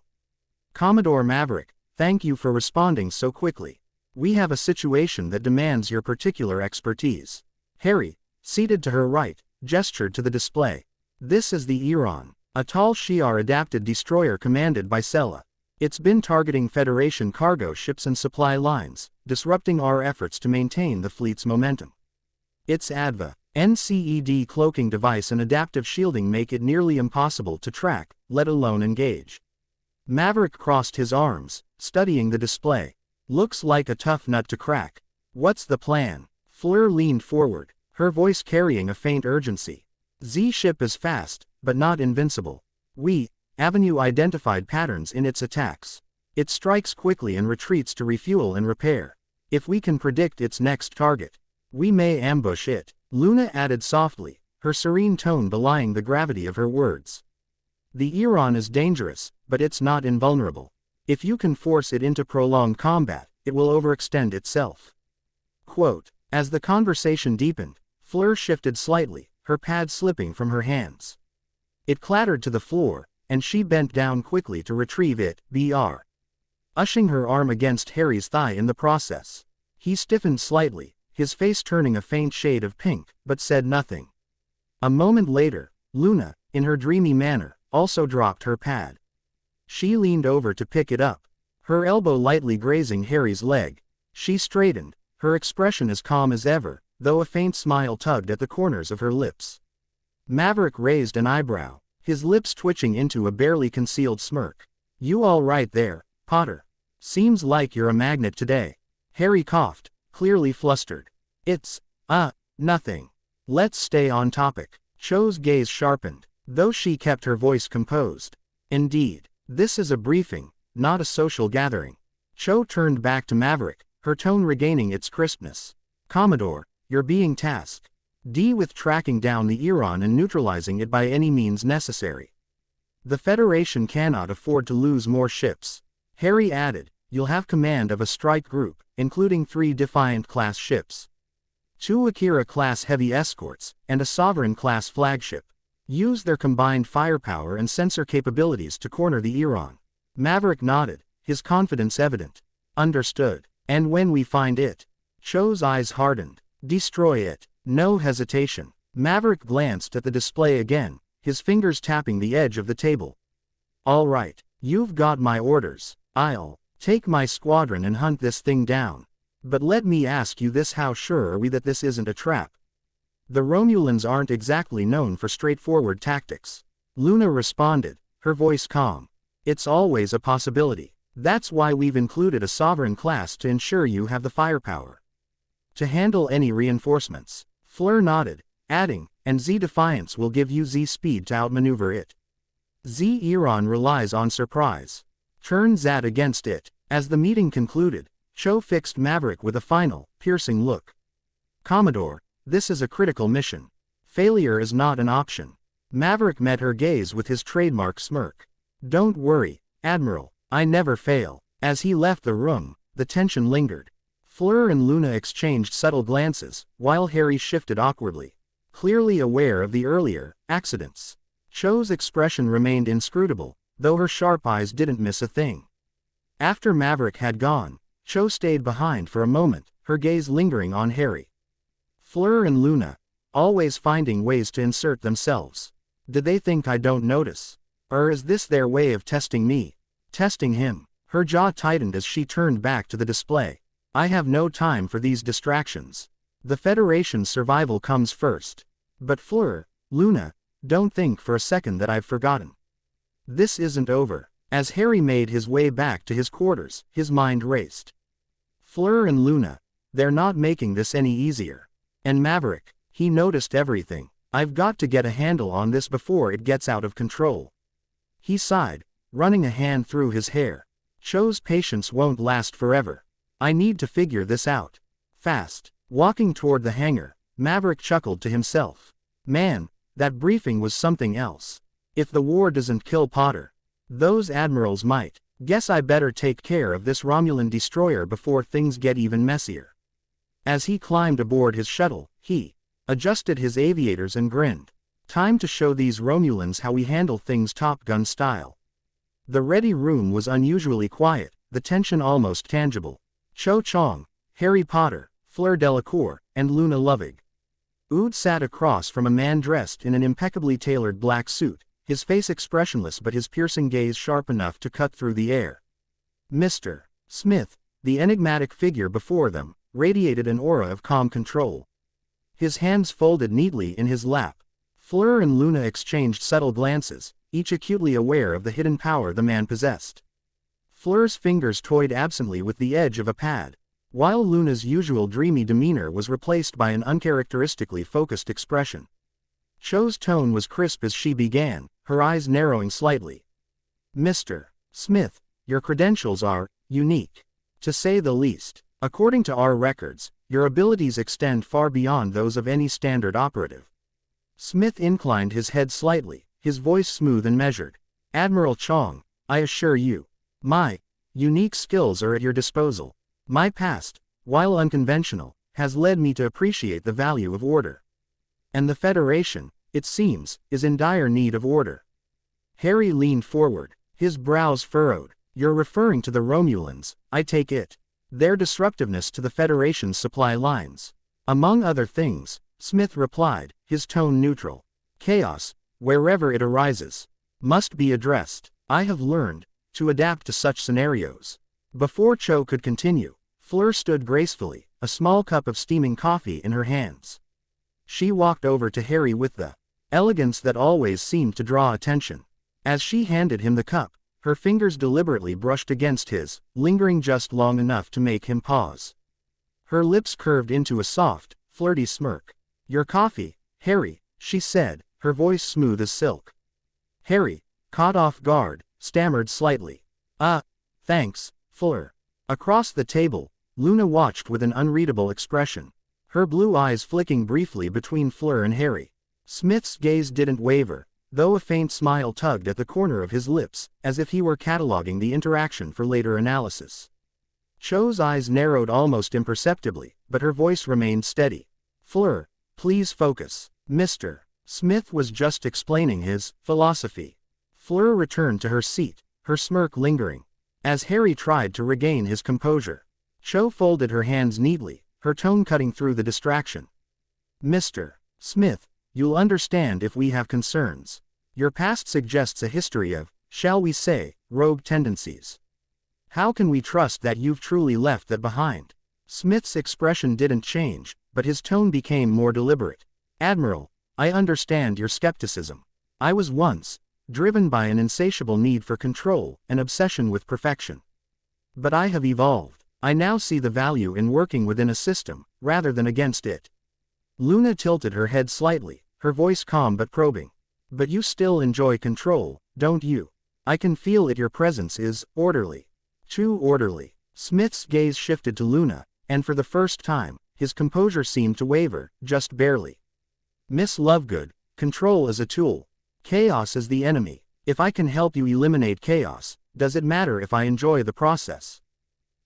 "Commodore Maverick, thank you for responding so quickly. We have a situation that demands your particular expertise." Harry, seated to her right, gestured to the display. "This is the Iran, a Tal Shiar adapted destroyer commanded by Sela. It's been targeting Federation cargo ships and supply lines, disrupting our efforts to maintain the fleet's momentum. Its ADVA, NCED cloaking device and adaptive shielding make it nearly impossible to track, let alone engage." Maverick crossed his arms, studying the display. "Looks like a tough nut to crack. What's the plan?" Fleur leaned forward, her voice carrying a faint urgency. "Z-ship is fast, but not invincible. Avenue identified patterns in its attacks. It strikes quickly and retreats to refuel and repair. If we can predict its next target, we may ambush it," Luna added softly, her serene tone belying the gravity of her words. "The Iran is dangerous, but it's not invulnerable. If you can force it into prolonged combat, it will overextend itself." Quote. As the conversation deepened, Fleur shifted slightly, her pad slipping from her hands. It clattered to the floor, and she bent down quickly to retrieve it, ushing her arm against Harry's thigh in the process. He stiffened slightly, his face turning a faint shade of pink, but said nothing. A moment later, Luna, in her dreamy manner, also dropped her pad. She leaned over to pick it up, her elbow lightly grazing Harry's leg. She straightened, her expression as calm as ever, though a faint smile tugged at the corners of her lips. Maverick raised an eyebrow, his lips twitching into a barely concealed smirk. "You all right there, Potter? Seems like you're a magnet today." Harry coughed, clearly flustered. "It's, nothing. Let's stay on topic." Cho's gaze sharpened, though she kept her voice composed. "Indeed, this is a briefing, not a social gathering." Cho turned back to Maverick, her tone regaining its crispness. "Commodore, you're being tasked with tracking down the Iran and neutralizing it by any means necessary. The Federation cannot afford to lose more ships." Harry added, "You'll have command of a strike group, including 3 Defiant-class ships, 2 Akira-class heavy escorts, and a Sovereign-class flagship. Use their combined firepower and sensor capabilities to corner the Iran." Maverick nodded, his confidence evident. "Understood. And when we find it?" Cho's eyes hardened. "Destroy it." No hesitation. Maverick glanced at the display again, his fingers tapping the edge of the table. "All right, you've got my orders. I'll take my squadron and hunt this thing down. But let me ask you this: how sure are we that this isn't a trap?" "The Romulans aren't exactly known for straightforward tactics," Luna responded, her voice calm. "It's always a possibility. That's why we've included a Sovereign class to ensure you have the firepower to handle any reinforcements." Fleur nodded, adding, "And Z Defiance will give you Z speed to outmaneuver it. Z Iran relies on surprise. Turn Zat against it." As the meeting concluded, Cho fixed Maverick with a final, piercing look. "Commodore, this is a critical mission. Failure is not an option." Maverick met her gaze with his trademark smirk. "Don't worry, Admiral, I never fail." As he left the room, the tension lingered. Fleur and Luna exchanged subtle glances, while Harry shifted awkwardly, clearly aware of the earlier accidents. Cho's expression remained inscrutable, though her sharp eyes didn't miss a thing. After Maverick had gone, Cho stayed behind for a moment, her gaze lingering on Harry. Fleur and Luna, always finding ways to insert themselves. Did they think I don't notice? Or is this their way of testing me? Testing him? Her jaw tightened as she turned back to the display. "I have no time for these distractions. The Federation's survival comes first." "But Fleur, Luna, don't think for a second that I've forgotten. This isn't over." As Harry made his way back to his quarters, his mind raced. Fleur and Luna, they're not making this any easier. And Maverick, he noticed everything. "I've got to get a handle on this before it gets out of control." He sighed, running a hand through his hair. "Cho's patience won't last forever. I need to figure this out. Fast." Walking toward the hangar, Maverick chuckled to himself. "Man, that briefing was something else. If the war doesn't kill Potter, those admirals might. Guess I better take care of this Romulan destroyer before things get even messier." As he climbed aboard his shuttle, he adjusted his aviators and grinned. "Time to show these Romulans how we handle things Top Gun style." The ready room was unusually quiet, the tension almost tangible. Cho Chang, Harry Potter, Fleur Delacour, and Luna Lovig. Ood sat across from a man dressed in an impeccably tailored black suit, his face expressionless but his piercing gaze sharp enough to cut through the air. Mr. Smith, the enigmatic figure before them, radiated an aura of calm control. His hands folded neatly in his lap. Fleur and Luna exchanged subtle glances, each acutely aware of the hidden power the man possessed. Fleur's fingers toyed absently with the edge of a pad, while Luna's usual dreamy demeanor was replaced by an uncharacteristically focused expression. Cho's tone was crisp as she began, her eyes narrowing slightly. "Mr. Smith, your credentials are unique, to say the least. According to our records, your abilities extend far beyond those of any standard operative." Smith inclined his head slightly, his voice smooth and measured. "Admiral Chang, I assure you, my unique skills are at your disposal. My past, while unconventional, has led me to appreciate the value of order. And the Federation, it seems, is in dire need of order." Harry leaned forward, his brows furrowed. "You're referring to the Romulans, I take it. Their disruptiveness to the Federation's supply lines." "Among other things," Smith replied, his tone neutral. "Chaos, wherever it arises, must be addressed. I have learned, to adapt to such scenarios. Before Cho could continue, Fleur stood gracefully, a small cup of steaming coffee in her hands. She walked over to Harry with the elegance that always seemed to draw attention. As she handed him the cup, her fingers deliberately brushed against his, lingering just long enough to make him pause. Her lips curved into a soft, flirty smirk. "Your coffee, Harry," she said, her voice smooth as silk. Harry, caught off guard, stammered slightly. Thanks, Fleur." Across the table, Luna watched with an unreadable expression, her blue eyes flicking briefly between Fleur and Harry. Smith's gaze didn't waver, though a faint smile tugged at the corner of his lips, as if he were cataloging the interaction for later analysis. Cho's eyes narrowed almost imperceptibly, but her voice remained steady. "Fleur, please focus. Mr. Smith was just explaining his philosophy." Fleur returned to her seat, her smirk lingering. As Harry tried to regain his composure, Cho folded her hands neatly, her tone cutting through the distraction. "Mr. Smith, you'll understand if we have concerns. Your past suggests a history of, shall we say, rogue tendencies. How can we trust that you've truly left that behind?" Smith's expression didn't change, but his tone became more deliberate. "Admiral, I understand your skepticism. I was once driven by an insatiable need for control, an obsession with perfection. But I have evolved. I now see the value in working within a system, rather than against it." Luna tilted her head slightly, her voice calm but probing. "But you still enjoy control, don't you? I can feel it. Your presence is orderly." "Too orderly." Smith's gaze shifted to Luna, and for the first time, his composure seemed to waver, just barely. "Miss Lovegood, control is a tool. Chaos is the enemy. If I can help you eliminate chaos, does it matter if I enjoy the process?"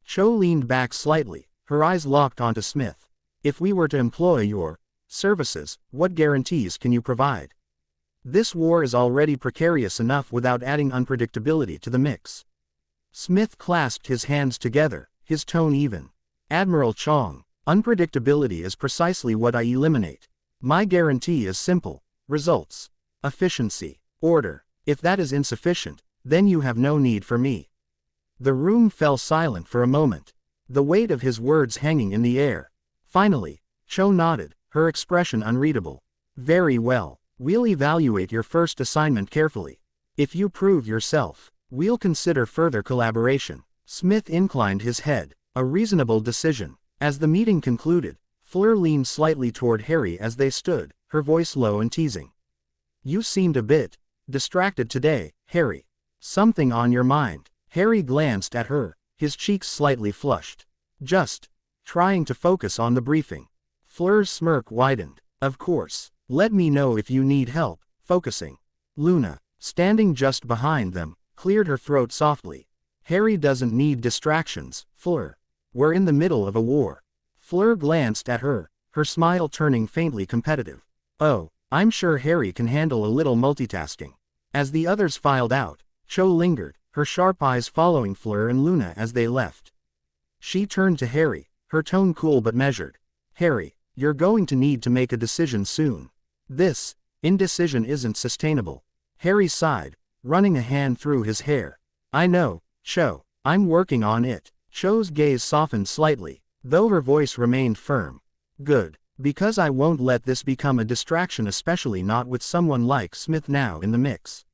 Cho leaned back slightly, her eyes locked onto Smith. "If we were to employ your services, what guarantees can you provide? This war is already precarious enough without adding unpredictability to the mix." Smith clasped his hands together, his tone even. "Admiral Chong, unpredictability is precisely what I eliminate. My guarantee is simple: results, efficiency, order. If that is insufficient, then you have no need for me." The room fell silent for a moment, the weight of his words hanging in the air. Finally, Cho nodded, her expression unreadable. "Very well. We'll evaluate your first assignment carefully. If you prove yourself, we'll consider further collaboration." Smith inclined his head, a reasonable decision. As the meeting concluded, Fleur leaned slightly toward Harry as they stood, her voice low and teasing. "You seemed a bit distracted today, Harry. Something on your mind?" Harry glanced at her, his cheeks slightly flushed. "Just trying to focus on the briefing." Fleur's smirk widened. "Of course. Let me know if you need help focusing." Luna, standing just behind them, cleared her throat softly. "Harry doesn't need distractions, Fleur. We're in the middle of a war." Fleur glanced at her, her smile turning faintly competitive. "Oh, I'm sure Harry can handle a little multitasking." As the others filed out, Cho lingered, her sharp eyes following Fleur and Luna as they left. She turned to Harry, her tone cool but measured. "Harry, you're going to need to make a decision soon. This indecision isn't sustainable." Harry sighed, running a hand through his hair. "I know, Cho. I'm working on it." Cho's gaze softened slightly, though her voice remained firm. "Good. Because I won't let this become a distraction, especially not with someone like Smith now in the mix."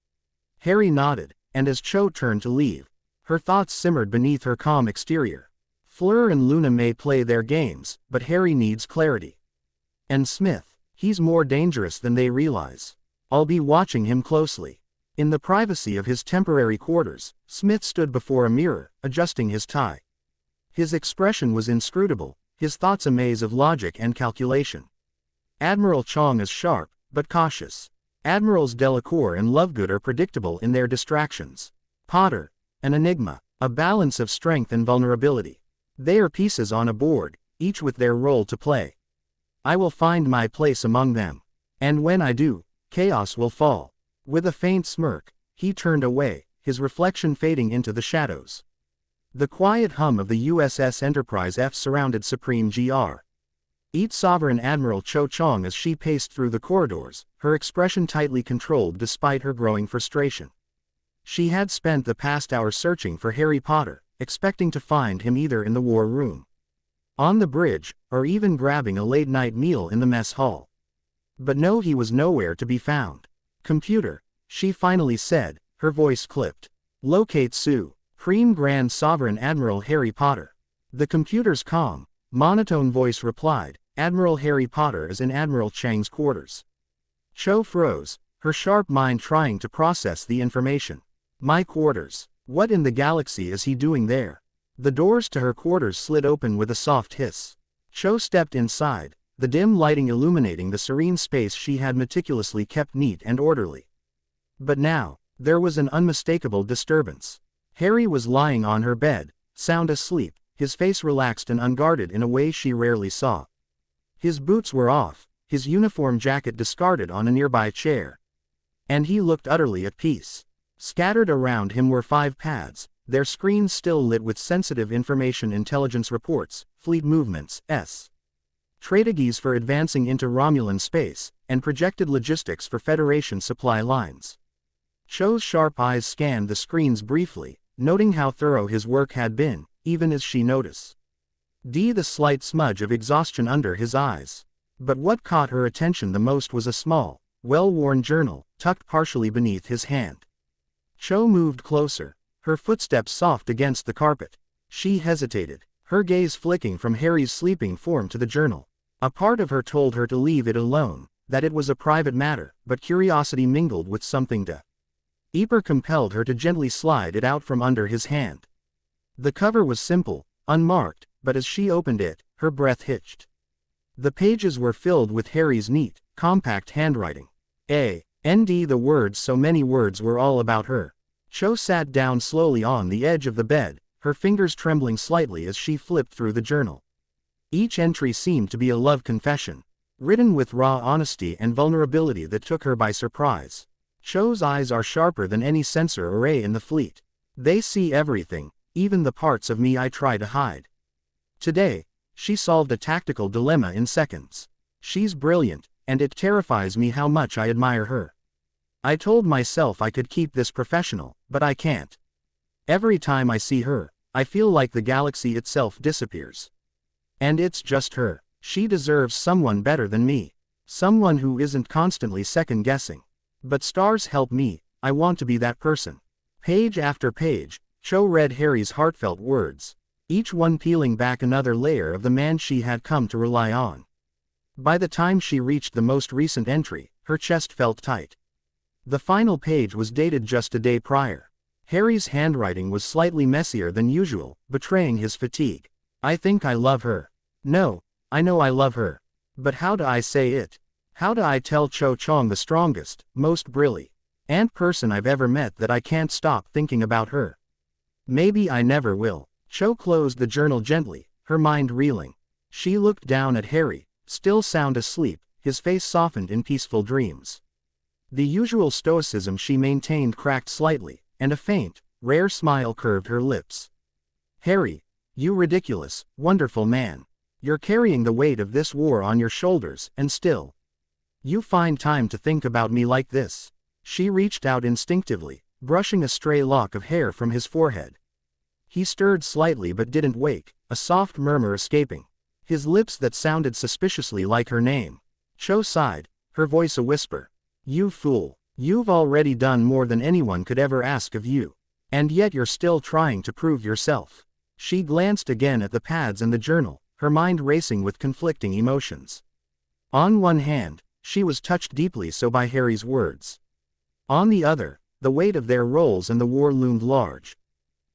Harry nodded, and as Cho turned to leave, her thoughts simmered beneath her calm exterior. Fleur and Luna may play their games, but Harry needs clarity. And Smith, he's more dangerous than they realize. I'll be watching him closely. In the privacy of his temporary quarters, Smith stood before a mirror, adjusting his tie. His expression was inscrutable, his thoughts a maze of logic and calculation. Admiral Chong is sharp, but cautious. Admirals Delacour and Lovegood are predictable in their distractions. Potter, an enigma, a balance of strength and vulnerability. They are pieces on a board, each with their role to play. I will find my place among them. And when I do, chaos will fall. With a faint smirk, he turned away, his reflection fading into the shadows. The quiet hum of the USS Enterprise F surrounded Supreme Gr. Each Sovereign Admiral Cho Chong as she paced through the corridors, her expression tightly controlled despite her growing frustration. She had spent the past hour searching for Harry Potter, expecting to find him either in the war room, on the bridge, or even grabbing a late-night meal in the mess hall. But no, he was nowhere to be found. "Computer," she finally said, her voice clipped. "Locate Supreme Grand Sovereign Admiral Harry Potter." The computer's calm, monotone voice replied, "Admiral Harry Potter is in Admiral Chang's quarters." Cho froze, her sharp mind trying to process the information. "My quarters? What in the galaxy is he doing there?" The doors to her quarters slid open with a soft hiss. Cho stepped inside, the dim lighting illuminating the serene space she had meticulously kept neat and orderly. But now, there was an unmistakable disturbance. Harry was lying on her bed, sound asleep, his face relaxed and unguarded in a way she rarely saw. His boots were off, his uniform jacket discarded on a nearby chair. And he looked utterly at peace. Scattered around him were 5 pads, their screens still lit with sensitive information, intelligence reports, fleet movements, strategies for advancing into Romulan space, and projected logistics for Federation supply lines. Cho's sharp eyes scanned the screens briefly, noting how thorough his work had been, even as she noticed the slight smudge of exhaustion under his eyes. But what caught her attention the most was a small, well-worn journal, tucked partially beneath his hand. Cho moved closer, her footsteps soft against the carpet. She hesitated, her gaze flicking from Harry's sleeping form to the journal. A part of her told her to leave it alone, that it was a private matter, but curiosity mingled with something deeper compelled her to gently slide it out from under his hand. The cover was simple, unmarked, but as she opened it, her breath hitched. The pages were filled with Harry's neat, compact handwriting. The words, so many words, were all about her. Cho sat down slowly on the edge of the bed, her fingers trembling slightly as she flipped through the journal. Each entry seemed to be a love confession, written with raw honesty and vulnerability that took her by surprise. Cho's eyes are sharper than any sensor array in the fleet. They see everything, even the parts of me I try to hide. Today, she solved a tactical dilemma in seconds. She's brilliant, and it terrifies me how much I admire her. I told myself I could keep this professional, but I can't. Every time I see her, I feel like the galaxy itself disappears. And it's just her. She deserves someone better than me. Someone who isn't constantly second-guessing. But stars help me, I want to be that person. Page after page, Cho read Harry's heartfelt words, each one peeling back another layer of the man she had come to rely on. By the time she reached the most recent entry, her chest felt tight. The final page was dated just a day prior. Harry's handwriting was slightly messier than usual, betraying his fatigue. "I think I love her. No, I know I love her. But how do I say it? How do I tell Cho Chang, the strongest, most brilliant person I've ever met, that I can't stop thinking about her? Maybe I never will." Cho closed the journal gently, her mind reeling. She looked down at Harry, still sound asleep, his face softened in peaceful dreams. The usual stoicism she maintained cracked slightly, and a faint, rare smile curved her lips. "Harry, you ridiculous, wonderful man. You're carrying the weight of this war on your shoulders, and still you find time to think about me like this." She reached out instinctively, brushing a stray lock of hair from his forehead. He stirred slightly but didn't wake, a soft murmur escaping. His lips that sounded suspiciously like her name. Cho sighed, her voice a whisper. "You fool. You've already done more than anyone could ever ask of you. And yet you're still trying to prove yourself." She glanced again at the pads and the journal, her mind racing with conflicting emotions. On one hand, she was touched deeply so by Harry's words. On the other, the weight of their roles in the war loomed large,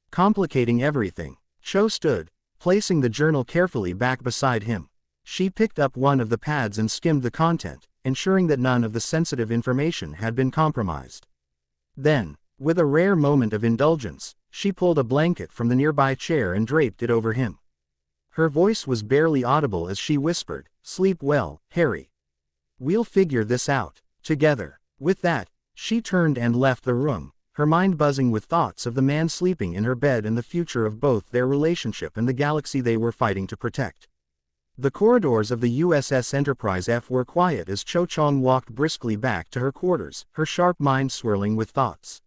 complicating everything. Cho stood, placing the journal carefully back beside him. She picked up one of the pads and skimmed the content, ensuring that none of the sensitive information had been compromised. Then, with a rare moment of indulgence, she pulled a blanket from the nearby chair and draped it over him. Her voice was barely audible as she whispered, "Sleep well, Harry. We'll figure this out together." With that, she turned and left the room, her mind buzzing with thoughts of the man sleeping in her bed and the future of both their relationship and the galaxy they were fighting to protect. The corridors of the USS Enterprise F were quiet as Cho Chang walked briskly back to her quarters, her sharp mind swirling with thoughts.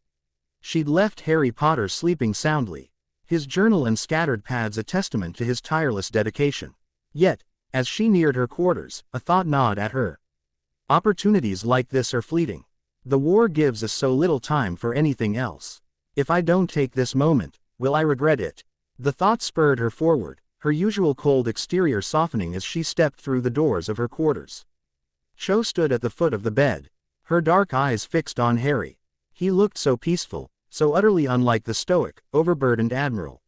She'd left Harry Potter sleeping soundly, his journal and scattered pads a testament to his tireless dedication. Yet, as she neared her quarters, a thought gnawed at her. Opportunities like this are fleeting. The war gives us so little time for anything else. If I don't take this moment, will I regret it? The thought spurred her forward, her usual cold exterior softening as she stepped through the doors of her quarters. Cho stood at the foot of the bed, her dark eyes fixed on Harry. He looked so peaceful, so utterly unlike the stoic, overburdened admiral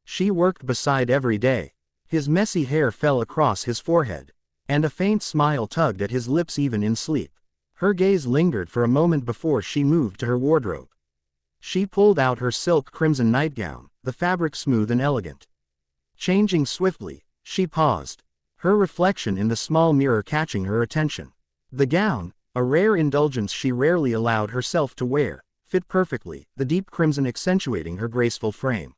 she worked beside every day. His messy hair fell across his forehead, and a faint smile tugged at his lips even in sleep. Her gaze lingered for a moment before she moved to her wardrobe. She pulled out her silk crimson nightgown, the fabric smooth and elegant. Changing swiftly, she paused, her reflection in the small mirror catching her attention. The gown, a rare indulgence she rarely allowed herself to wear, fit perfectly, the deep crimson accentuating her graceful frame.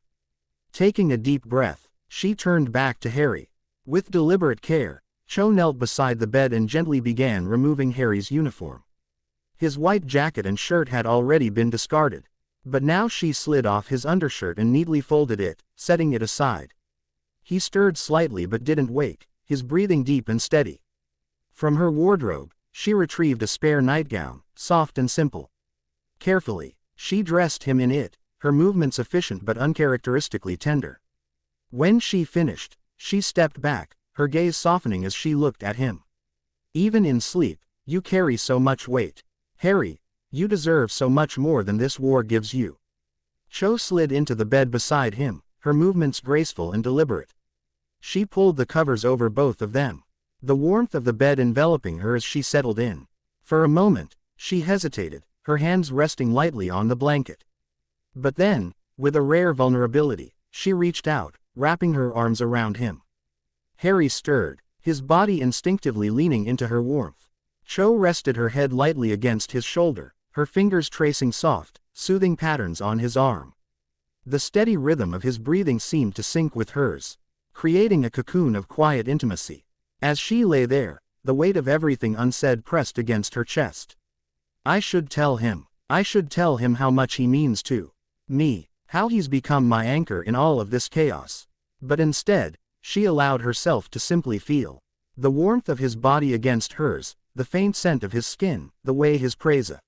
Taking a deep breath, she turned back to Harry. With deliberate care, Cho knelt beside the bed and gently began removing Harry's uniform. His white jacket and shirt had already been discarded, but now she slid off his undershirt and neatly folded it, setting it aside. He stirred slightly but didn't wake, his breathing deep and steady. From her wardrobe, she retrieved a spare nightgown, soft and simple. Carefully, she dressed him in it, her movements efficient but uncharacteristically tender. When she finished, she stepped back, her gaze softening as she looked at him. Even in sleep, you carry so much weight. Harry, you deserve so much more than this war gives you. Cho slid into the bed beside him, her movements graceful and deliberate. She pulled the covers over both of them, the warmth of the bed enveloping her as she settled in. For a moment, she hesitated, her hands resting lightly on the blanket. But then, with a rare vulnerability, she reached out, wrapping her arms around him. Harry stirred, his body instinctively leaning into her warmth. Cho rested her head lightly against his shoulder, her fingers tracing soft, soothing patterns on his arm. The steady rhythm of his breathing seemed to sync with hers, creating a cocoon of quiet intimacy. As she lay there, the weight of everything unsaid pressed against her chest. I should tell him how much he means to me, how he's become my anchor in all of this chaos. But instead, she allowed herself to simply feel the warmth of his body against hers, the faint scent of his skin, the way his presence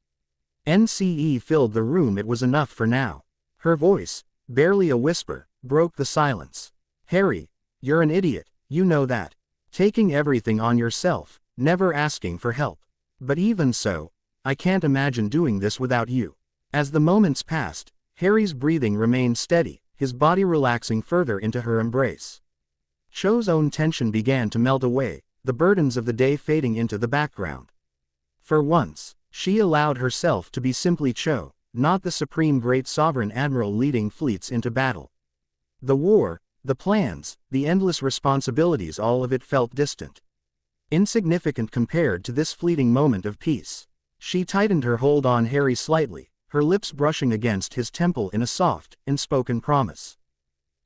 filled the room. It was enough for now. Her voice, barely a whisper, broke the silence. Harry, you're an idiot, you know that. Taking everything on yourself, never asking for help. But even so, I can't imagine doing this without you. As the moments passed, Harry's breathing remained steady, his body relaxing further into her embrace. Cho's own tension began to melt away, the burdens of the day fading into the background. For once, she allowed herself to be simply Cho, not the supreme great sovereign admiral leading fleets into battle. The war, the plans, the endless responsibilities, all of it felt distant, insignificant compared to this fleeting moment of peace. She tightened her hold on Harry slightly, her lips brushing against his temple in a soft, unspoken promise.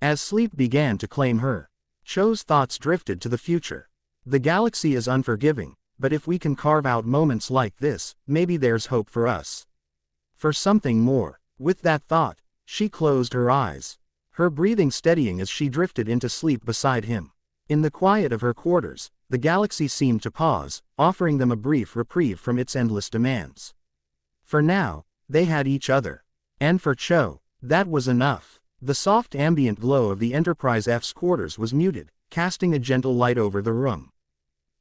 As sleep began to claim her, Cho's thoughts drifted to the future. The galaxy is unforgiving, but if we can carve out moments like this, maybe there's hope for us. For something more. With that thought, she closed her eyes, her breathing steadying as she drifted into sleep beside him. In the quiet of her quarters, the galaxy seemed to pause, offering them a brief reprieve from its endless demands. For now, they had each other. And for Cho, that was enough. The soft ambient glow of the Enterprise F's quarters was muted, casting a gentle light over the room.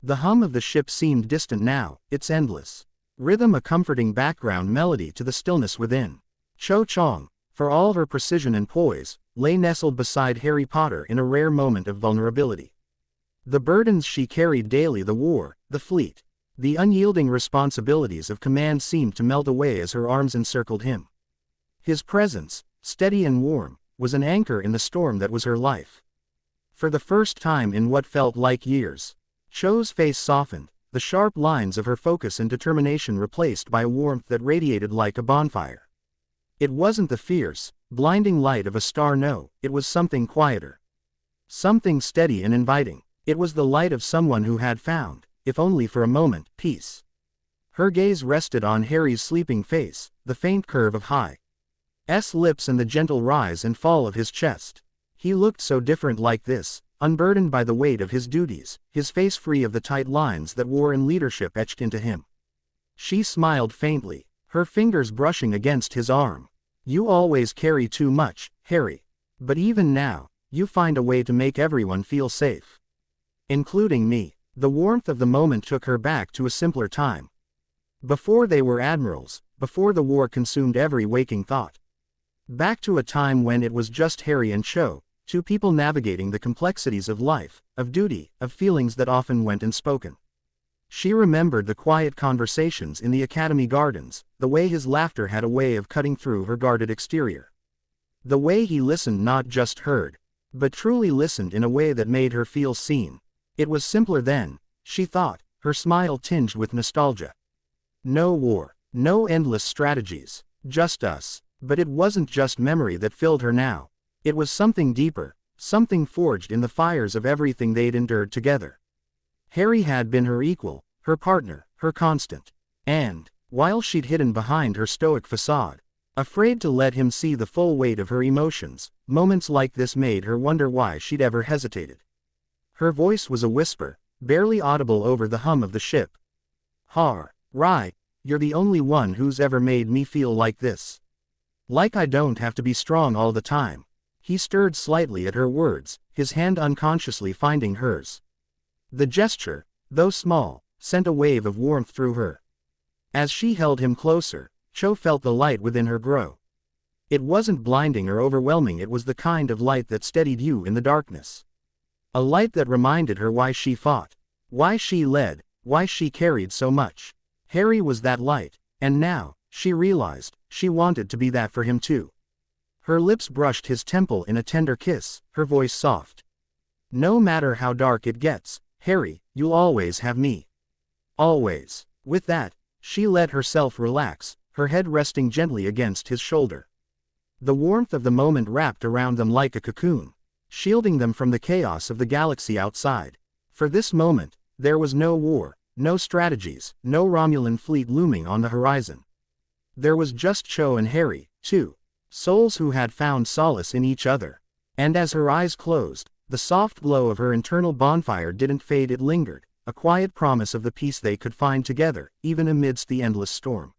The hum of the ship seemed distant now, its endless rhythm a comforting background melody to the stillness within. Cho Chang, for all her precision and poise, lay nestled beside Harry Potter in a rare moment of vulnerability. The burdens she carried daily, the war, the fleet, the unyielding responsibilities of command seemed to melt away as her arms encircled him. His presence, steady and warm, was an anchor in the storm that was her life. For the first time in what felt like years, Cho's face softened, the sharp lines of her focus and determination replaced by a warmth that radiated like a bonfire. It wasn't the fierce, blinding light of a star, no, it was something quieter. Something steady and inviting. It was the light of someone who had found, if only for a moment, peace. Her gaze rested on Harry's sleeping face, the faint curve of high lips and the gentle rise and fall of his chest. He looked so different like this, unburdened by the weight of his duties, his face free of the tight lines that war and leadership etched into him. She smiled faintly, her fingers brushing against his arm. You always carry too much, Harry. But even now, you find a way to make everyone feel safe. Including me. The warmth of the moment took her back to a simpler time. Before they were admirals, before the war consumed every waking thought. Back to a time when it was just Harry and Cho, two people navigating the complexities of life, of duty, of feelings that often went unspoken. She remembered the quiet conversations in the academy gardens, the way his laughter had a way of cutting through her guarded exterior. The way he listened, not just heard, but truly listened in a way that made her feel seen. It was simpler then, she thought, her smile tinged with nostalgia. No war, no endless strategies, just us. But it wasn't just memory that filled her now. It was something deeper, something forged in the fires of everything they'd endured together. Harry had been her equal, her partner, her constant. And, while she'd hidden behind her stoic facade, afraid to let him see the full weight of her emotions, moments like this made her wonder why she'd ever hesitated. Her voice was a whisper, barely audible over the hum of the ship. Right, you're the only one who's ever made me feel like this. Like I don't have to be strong all the time. He stirred slightly at her words, his hand unconsciously finding hers. The gesture, though small, sent a wave of warmth through her. As she held him closer, Cho felt the light within her grow. It wasn't blinding or overwhelming, it was the kind of light that steadied you in the darkness. A light that reminded her why she fought, why she led, why she carried so much. Harry was that light, and now, she realized, she wanted to be that for him too. Her lips brushed his temple in a tender kiss, her voice soft. No matter how dark it gets, Harry, you'll always have me. Always. With that, she let herself relax, her head resting gently against his shoulder. The warmth of the moment wrapped around them like a cocoon, shielding them from the chaos of the galaxy outside. For this moment, there was no war, no strategies, no Romulan fleet looming on the horizon. There was just Cho and Harry, two souls who had found solace in each other. And as her eyes closed, the soft glow of her internal bonfire didn't fade, it lingered, a quiet promise of the peace they could find together, even amidst the endless storm.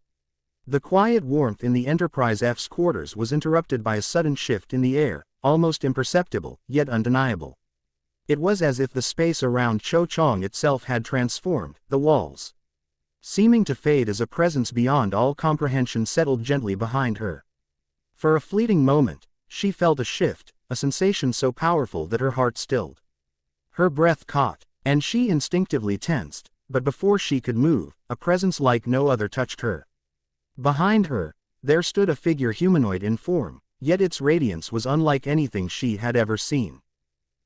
The quiet warmth in the Enterprise F's quarters was interrupted by a sudden shift in the air, almost imperceptible, yet undeniable. It was as if the space around Cho Chang itself had transformed, the walls, seeming to fade as a presence beyond all comprehension settled gently behind her. For a fleeting moment, she felt a shift, a sensation so powerful that her heart stilled. Her breath caught, and she instinctively tensed, but before she could move, a presence like no other touched her. Behind her, there stood a figure humanoid in form, yet its radiance was unlike anything she had ever seen.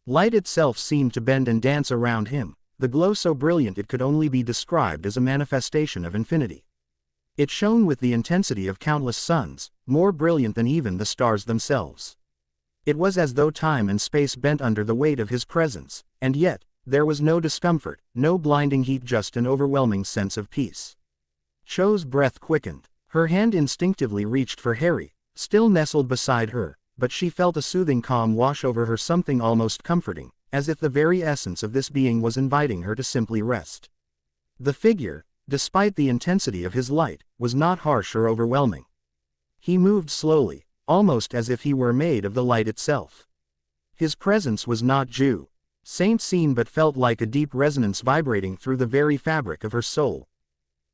Light itself seemed to bend and dance around him, the glow so brilliant it could only be described as a manifestation of infinity. It shone with the intensity of countless suns, more brilliant than even the stars themselves. It was as though time and space bent under the weight of his presence, and yet, there was no discomfort, no blinding heat, just an overwhelming sense of peace. Cho's breath quickened. Her hand instinctively reached for Harry, still nestled beside her, but she felt a soothing calm wash over her, something almost comforting, as if the very essence of this being was inviting her to simply rest. The figure, despite the intensity of his light, was not harsh or overwhelming. He moved slowly, almost as if he were made of the light itself. His presence was not Saint seen, but felt like a deep resonance vibrating through the very fabric of her soul.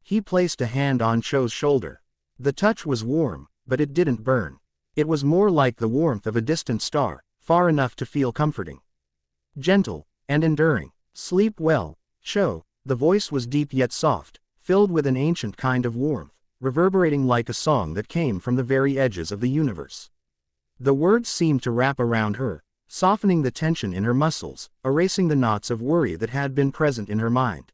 He placed a hand on Cho's shoulder. The touch was warm, but it didn't burn. It was more like the warmth of a distant star, far enough to feel comforting. Gentle, and enduring. Sleep well, Cho. The voice was deep yet soft, filled with an ancient kind of warmth, reverberating like a song that came from the very edges of the universe. The words seemed to wrap around her, softening the tension in her muscles, erasing the knots of worry that had been present in her mind.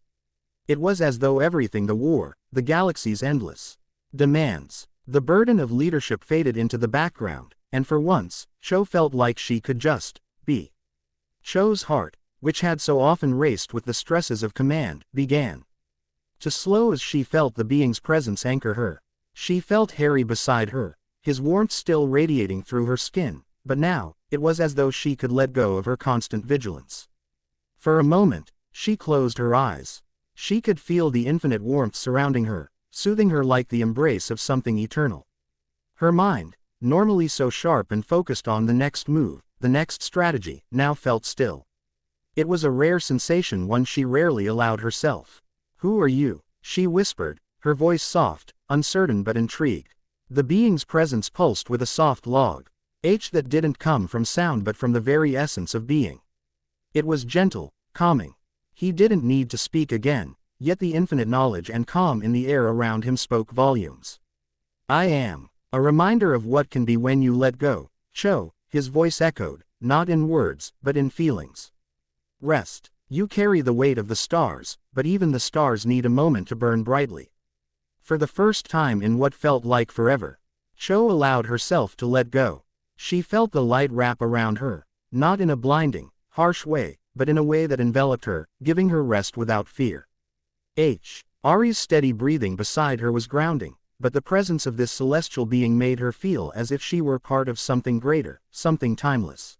It was as though everything, the war, the galaxy's endless demands, the burden of leadership, faded into the background, and for once, Cho felt like she could just be. Cho's heart, which had so often raced with the stresses of command, began to slow as she felt the being's presence anchor her. She felt Harry beside her, his warmth still radiating through her skin, but now, it was as though she could let go of her constant vigilance. For a moment, she closed her eyes. She could feel the infinite warmth surrounding her, soothing her like the embrace of something eternal. Her mind, normally so sharp and focused on the next move, the next strategy, now felt still. It was a rare sensation, one she rarely allowed herself. "Who are you?" she whispered, her voice soft, uncertain but intrigued. The being's presence pulsed with a soft that didn't come from sound but from the very essence of being. It was gentle, calming. He didn't need to speak again, yet the infinite knowledge and calm in the air around him spoke volumes. "I am." A reminder of what can be when you let go, Cho, his voice echoed, not in words, but in feelings. "Rest. You carry the weight of the stars, but even the stars need a moment to burn brightly." For the first time in what felt like forever, Cho allowed herself to let go. She felt the light wrap around her, not in a blinding, harsh way, but in a way that enveloped her, giving her rest without fear. Ari's steady breathing beside her was grounding, but the presence of this celestial being made her feel as if she were part of something greater, something timeless.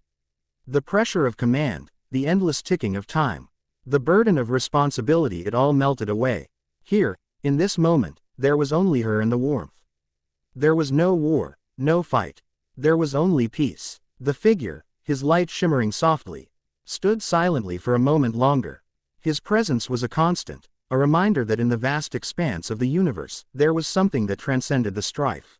The pressure of command, the endless ticking of time, the burden of responsibility, it all melted away. Here, in this moment, there was only her and the warmth. There was no war, no fight. There was only peace. The figure, his light shimmering softly, stood silently for a moment longer. His presence was a constant, a reminder that in the vast expanse of the universe, there was something that transcended the strife.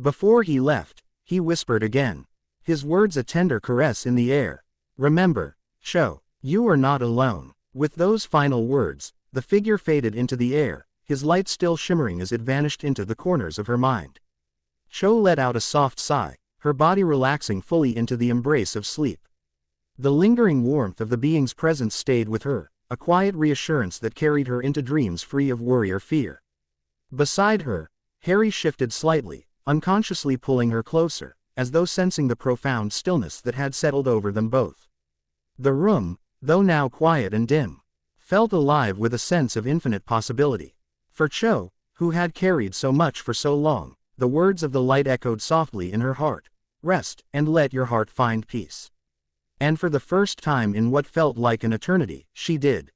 Before he left, he whispered again, his words a tender caress in the air. "Remember, Cho, you are not alone." With those final words, the figure faded into the air, his light still shimmering as it vanished into the corners of her mind. Cho let out a soft sigh, her body relaxing fully into the embrace of sleep. The lingering warmth of the being's presence stayed with her, a quiet reassurance that carried her into dreams free of worry or fear. Beside her, Harry shifted slightly, unconsciously pulling her closer, as though sensing the profound stillness that had settled over them both. The room, though now quiet and dim, felt alive with a sense of infinite possibility. For Cho, who had carried so much for so long, the words of the light echoed softly in her heart, "Rest, and let your heart find peace." And for the first time in what felt like an eternity, she did.